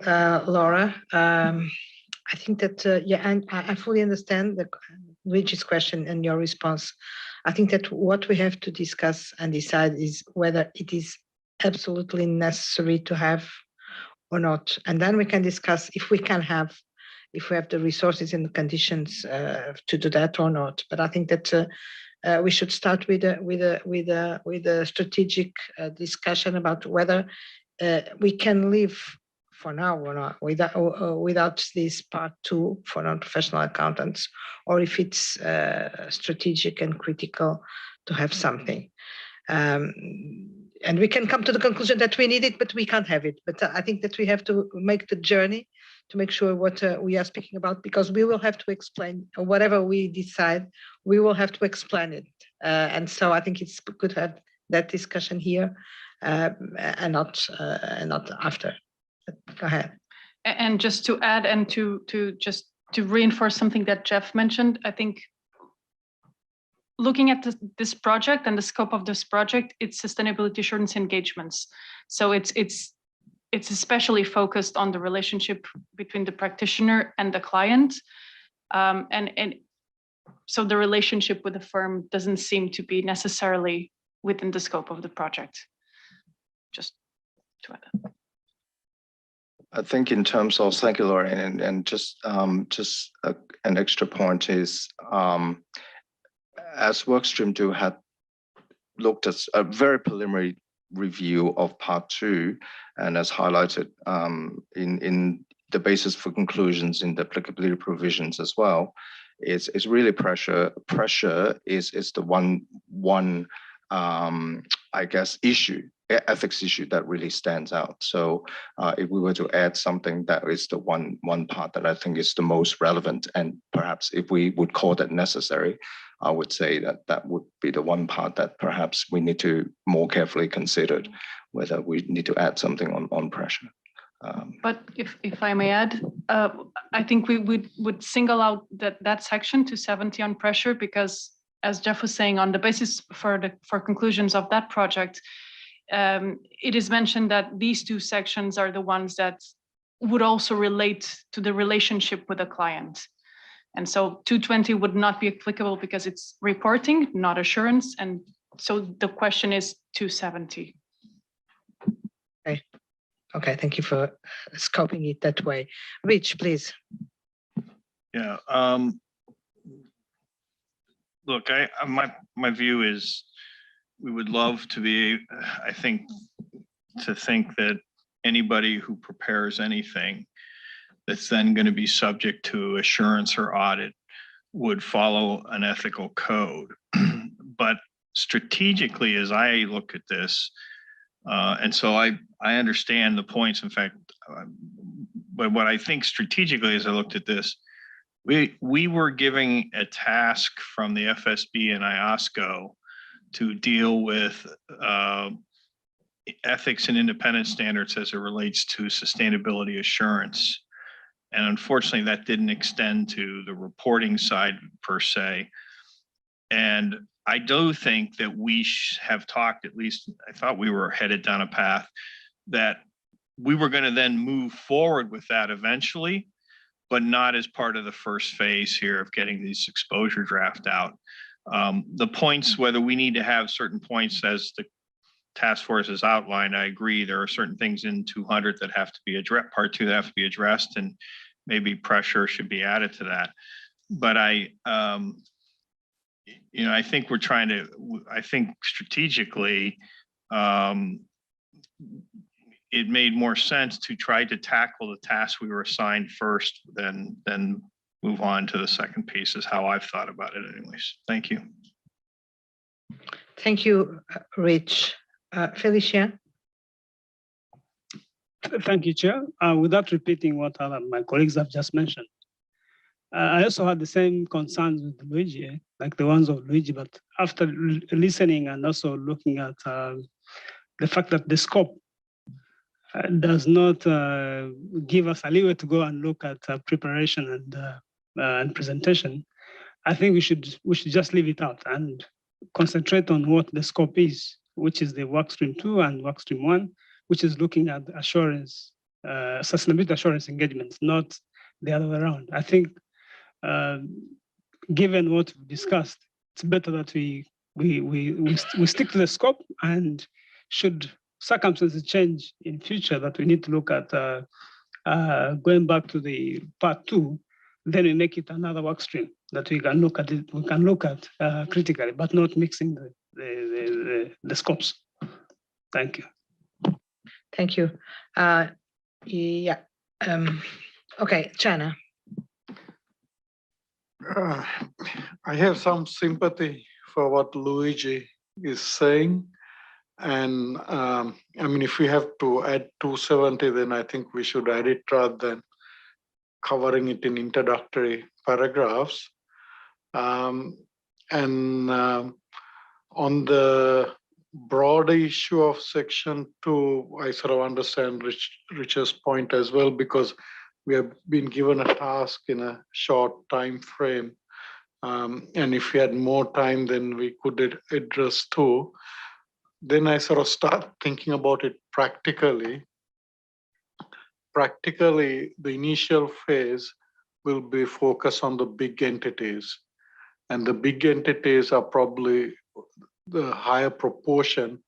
Laura, I think that, yeah, and I fully understand Luigi's question and your response. I think that what we have to discuss and decide is whether it is absolutely necessary to have or not. And then we can discuss if we have the resources and the conditions to do that or not. But I think that we should start with a strategic discussion about whether we can live for now or not without this part 2 for non-professional accountants, or if it's strategic and critical to have something. And we can come to the conclusion that we need it, but we can't have it. But I think that we have to make the journey to make sure what we are speaking about, because we will have to explain whatever we decide, we will have to explain it. And so I think it's good to have that discussion here and not after. Go ahead. And just to add and to reinforce something that Jeff mentioned, I think looking at this project and the scope of this project, it's sustainability assurance engagements. So it's especially focused on the relationship between the practitioner and the client. And so the relationship with the firm doesn't seem to be necessarily within the scope of the project. Just to add that. I think in terms of, thank you, Laura, and just an extra point is, as Workstream 2 had looked at a very preliminary review of part 2, and as highlighted in the basis for conclusions in the applicability provisions as well, it's really pressure is the one I guess ethics issue that really stands out. So if we were to add something, that is the one part that I think is the most relevant, and perhaps if we would call that necessary, I would say that would be the one part that perhaps we need to more carefully consider whether we need to add something on pressure. But if I may add, I think we would single out that section 270 on pressure, because as Jeff was saying, on the basis for conclusions of that project, it is mentioned that these two sections are the ones that would also relate to the relationship with the client. And so 220 would not be applicable because it's reporting, not assurance. And so the question is 270. Okay, thank you for scoping it that way. Rich, please. Yeah. Look, my view is we would love to be, I think, to think that anybody who prepares anything that's then going to be subject to assurance or audit would follow an ethical code. But strategically, as I look at this, and so I understand the points, in fact, but what I think strategically as I looked at this, we were giving a task from the FSB and IESBA to deal with ethics and independent standards as it relates to sustainability assurance. And unfortunately, that didn't extend to the reporting side per se. And I do think that we have talked, at least I thought we were headed down a path that we were going to then move forward with that eventually, but not as part of the first phase here of getting these exposure draft out. The points, whether we need to have certain points as the task force has outlined, I agree. There are certain things in 200 that have to be addressed, part 2 that have to be addressed, and maybe pressure should be added to that. But I think we're trying to, I think strategically, it made more sense to try to tackle the tasks we were assigned first than move on to the second piece, is how I've thought about it anyways. Thank you. Thank you, Rich. Felicia. Thank you, Chair. Without repeating what my colleagues have just mentioned, I also had the same concerns with Luigi, like the ones of Luigi, but after listening and also looking at the fact that the scope does not give us a leeway to go and look at preparation and presentation, I think we should just leave it out and concentrate on what the scope is, which is the Workstream 2 and Workstream 1, which is looking at assurance, sustainability assurance engagements, not the other way around. I think, given what we discussed, it's better that we stick to the scope, and should circumstances change in future that we need to look at going back to the part 2, then we make it another work stream that we can look at it. We can look at critically, but not mixing the scopes. Thank you. Thank you. Yeah. Okay, China. I have some sympathy for what Luigi is saying, And I mean, if we have to add 270, then I think we should add it rather than covering it in introductory paragraphs. On the broader issue of section 2, I sort of understand Richard's point as well, because we have been given a task in a short time frame. And if we had more time, then we could address 2. Then I sort of start thinking about it practically. Practically, the initial phase will be focused on the big entities. And the big entities are probably the higher proportion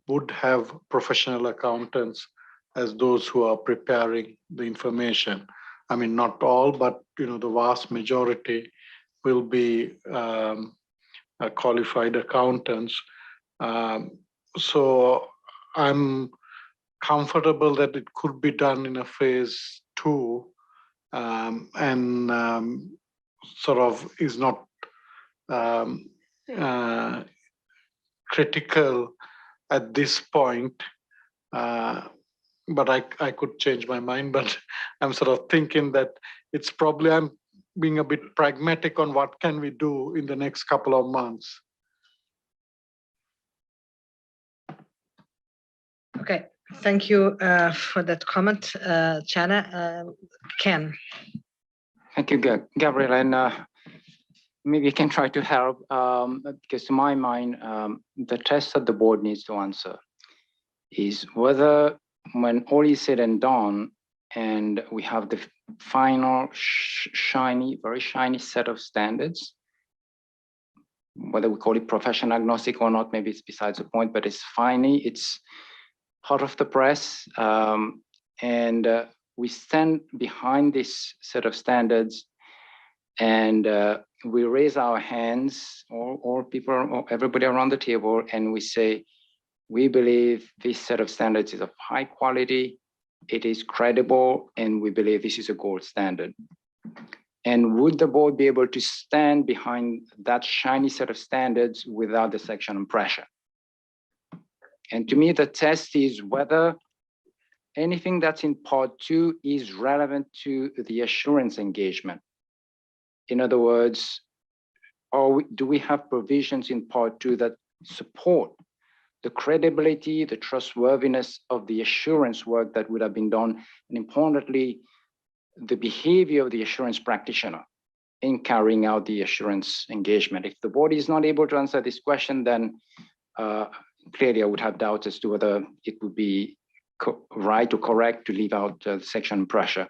would have professional accountants as those who are preparing the information. I mean, not all, but the vast majority will be qualified accountants. So I'm comfortable that it could be done in a phase 2, and sort of is not critical at this point. But I could change my mind, but I'm sort of thinking that it's probably, I'm being a bit pragmatic on what can we do in the next couple of months. Okay, thank you for that comment, Chana. Ken. Thank you, Gabriel. And maybe I can try to help, because to my mind, the test that the board needs to answer is whether, when all is said and done, and we have the final shiny, very shiny set of standards, whether we call it profession agnostic or not, maybe it's besides the point, but it's finally, it's hot off the press, and we stand behind this set of standards, and we raise our hands, all people, or everybody around the table, and we say, we believe this set of standards is of high quality, it is credible, and we believe this is a gold standard. And would the board be able to stand behind that shiny set of standards without the section on pressure? And to me, the test is whether anything that's in part 2 is relevant to the assurance engagement. In other words, do we have provisions in part 2 that support the credibility, the trustworthiness of the assurance work that would have been done, and importantly, the behavior of the assurance practitioner in carrying out the assurance engagement. If the board is not able to answer this question, then clearly I would have doubts as to whether it would be right or correct to leave out the section on pressure.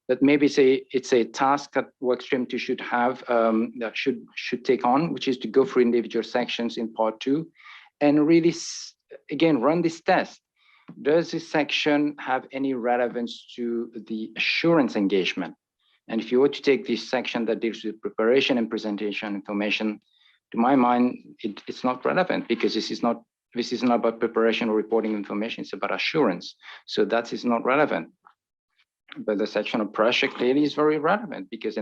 But maybe it's a task that workstream 2 should have, that should take on, which is to go through individual sections in part 2 and really, again, run this test. Does this section have any relevance to the assurance engagement? And if you were to take this section that deals with preparation and presentation information, to my mind, it's not relevant, because this is not about preparation or reporting information, it's about assurance. So that is not relevant. But the section of pressure clearly is very relevant, because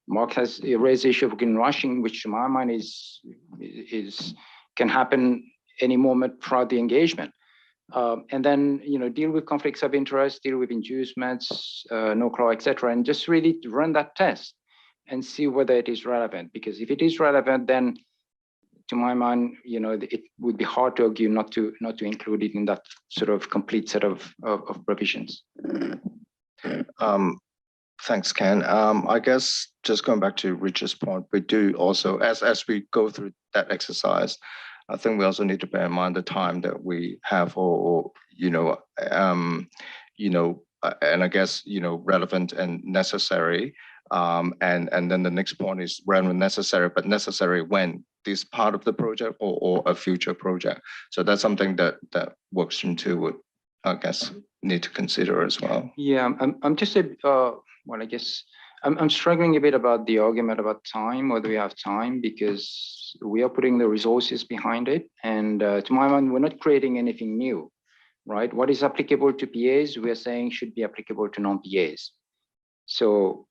Mark has raised the issue of greenwashing, which to my mind can happen any moment throughout the engagement. And then, deal with conflicts of interest, deal with inducements, no claw, etc., and just really run that test and see whether it is relevant. Because if it is relevant, then to my mind, it would be hard to argue not to include it in that sort of complete set of provisions. Thanks, Ken. I guess just going back to Richard's point, we do also, as we go through that exercise, I think we also need to bear in mind the time that we have, and I guess, relevant and necessary. And then the next point is relevant, necessary, but necessary when this part of the project or a future project. So that's something that workstream 2 would, I guess, need to consider as well. Yeah, I'm just well, I guess I'm struggling a bit about the argument about time, whether we have time, because we are putting the resources behind it. And to my mind, we're not creating anything new, right? What is applicable to PAs, we are saying should be applicable to non-PAs. So,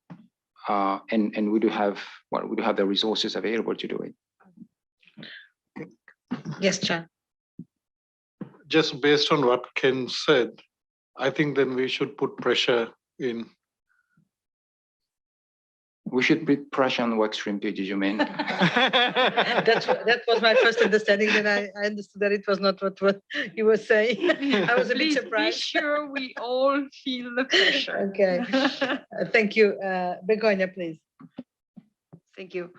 and we do have the resources available to do it. Yes, Chan. just based on what Ken said, I think then we should put pressure in. We should put pressure on work stream too, did you mean? That was my first understanding. Then I understood that it was not what you were saying. I was a bit surprised. Be sure we all feel the pressure. Okay. Thank you. Begonia, please. Thank you.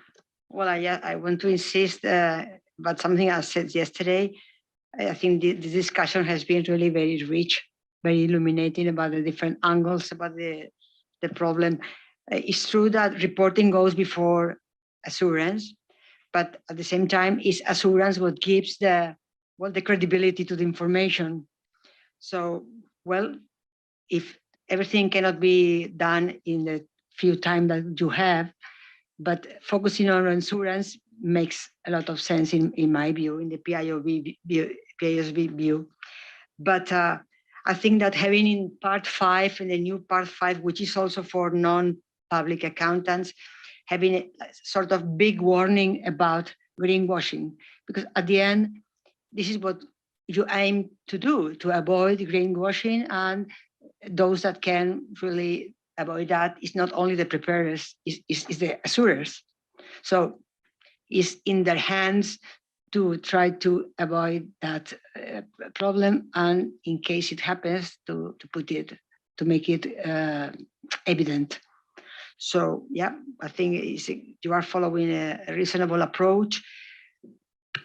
Well, I want to insist about something I said yesterday. I think the discussion has been really very rich, very illuminating about the different angles about the problem. It's true that reporting goes before assurance, but at the same time, is assurance what gives the credibility to the information. So, well, if everything cannot be done in the few time that you have, but focusing on assurance makes a lot of sense in my view, in the PISB view. But I think that having in part 5, in the new part 5, which is also for non-public accountants, having a sort of big warning about greenwashing, because at the end, this is what you aim to do, to avoid greenwashing, and those that can really avoid that is not only the preparers, is the assurers. So it's in their hands to try to avoid that problem, and in case it happens, to make it evident. So yeah, I think you are following a reasonable approach.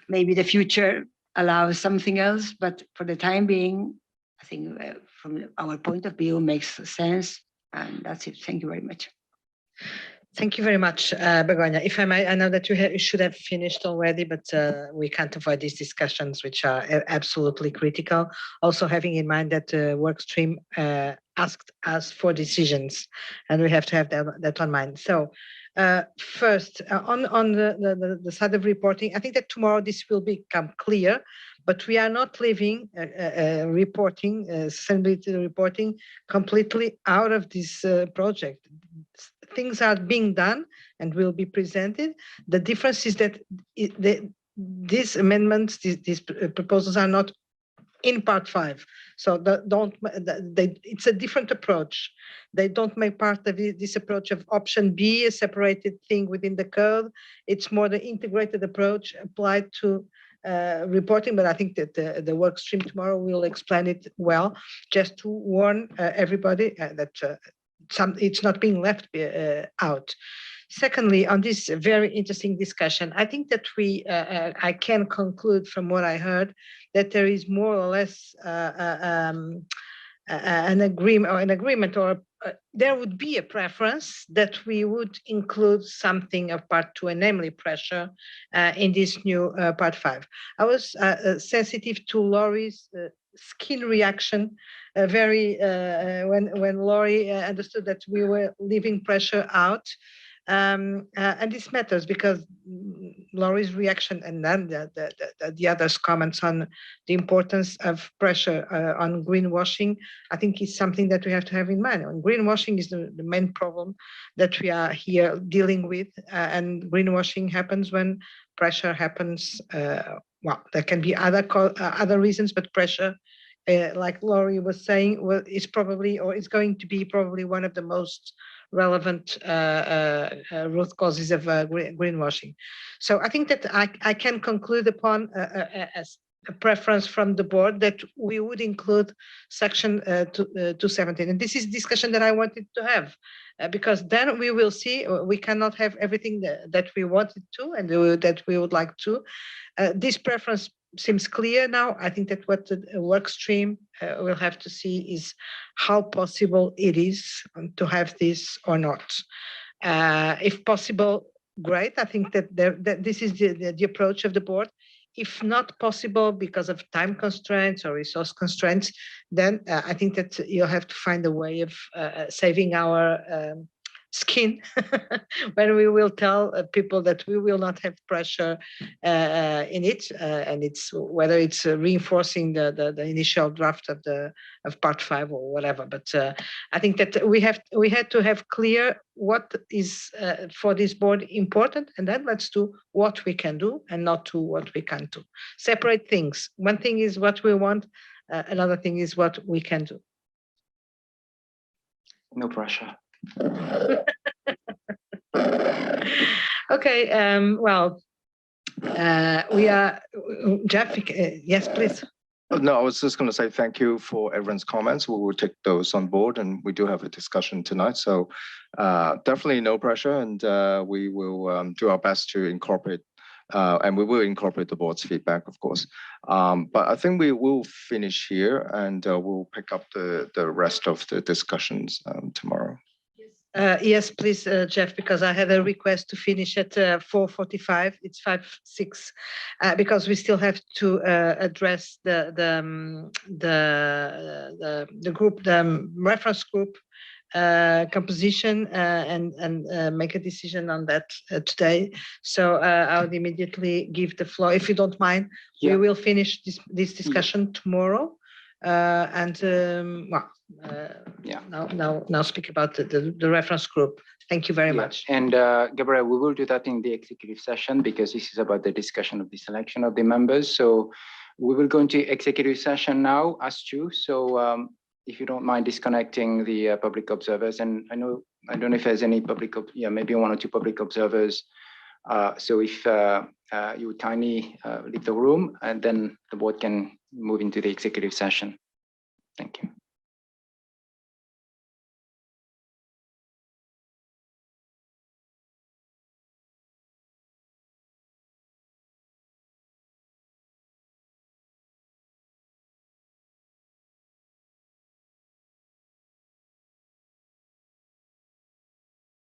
Maybe the future allows something else, but for the time being, I think from our point of view makes sense, and that's it. Thank you very much. Thank you very much, Begonia. If I may, I know that you should have finished already, but we can't avoid these discussions, which are absolutely critical. Also having in mind that the work stream asked us for decisions, and we have to have that on mind. So first, on the side of reporting, I think that tomorrow this will become clear, but we are not leaving reporting, sustainability reporting completely out of this project. Things are being done and will be presented. The difference is that these amendments, these proposals are not in part 5. So it's a different approach. They don't make part of this approach of option B, a separated thing within the code. It's more the integrated approach applied to reporting, but I think that the work stream tomorrow will explain it well, just to warn everybody that it's not being left out. Secondly, on this very interesting discussion, I think that I can conclude from what I heard that there is more or less an agreement, or there would be a preference that we would include something of part 2, and namely pressure, in this new part 5. I was sensitive to Laurie's skin reaction when Laurie understood that we were leaving pressure out. And this matters because Laurie's reaction and then the others' comments on the importance of pressure on greenwashing, I think is something that we have to have in mind. And greenwashing is the main problem that we are here dealing with, and greenwashing happens when pressure happens. Well, there can be other reasons, but pressure, like Laurie was saying, is probably, or is going to be probably, one of the most relevant root causes of greenwashing. So I think that I can conclude upon a preference from the board that we would include section 217. And this is discussion that I wanted to have, because then we will see we cannot have everything that we wanted to and that we would like to. This preference seems clear now. I think that what the work stream will have to see is how possible it is to have this or not. If possible, great. I think that this is the approach of the board. If not possible because of time constraints or resource constraints, then I think that you'll have to find a way of saving our skin when we will tell people that we will not have pressure in it, and it's whether it's reinforcing the initial draft of part 5 or whatever. But I think that we had to have clear what is for this board important, and then let's do what we can do and not do what we can't do. Separate things. One thing is what we want, another thing is what we can do. No pressure. Okay, well, we are, Jeff, yes, please. No, I was just going to say thank you for everyone's comments. We will take those on board, and we do have a discussion tonight. So definitely no pressure, and we will do our best to incorporate, and we will incorporate the board's feedback, of course. But I think we will finish here, and we'll pick up the rest of the discussions tomorrow. Yes, please, Jeff, because I had a request to finish at 4:45. It's 5:06, because we still have to address the group, the reference group composition, and make a decision on that today. So I would immediately give the floor, if you don't mind. We will finish this discussion tomorrow. Now speak about the reference group. Thank you very much. And Gabriel, we will do that in the executive session, because this is about the discussion of the selection of the members. So we will go into executive session now as two. So if you don't mind disconnecting the public observers, and I don't know if there's any public, maybe 1 or 2 public observers. So if you would kindly leave the room, and then the board can move into the executive session. Thank you.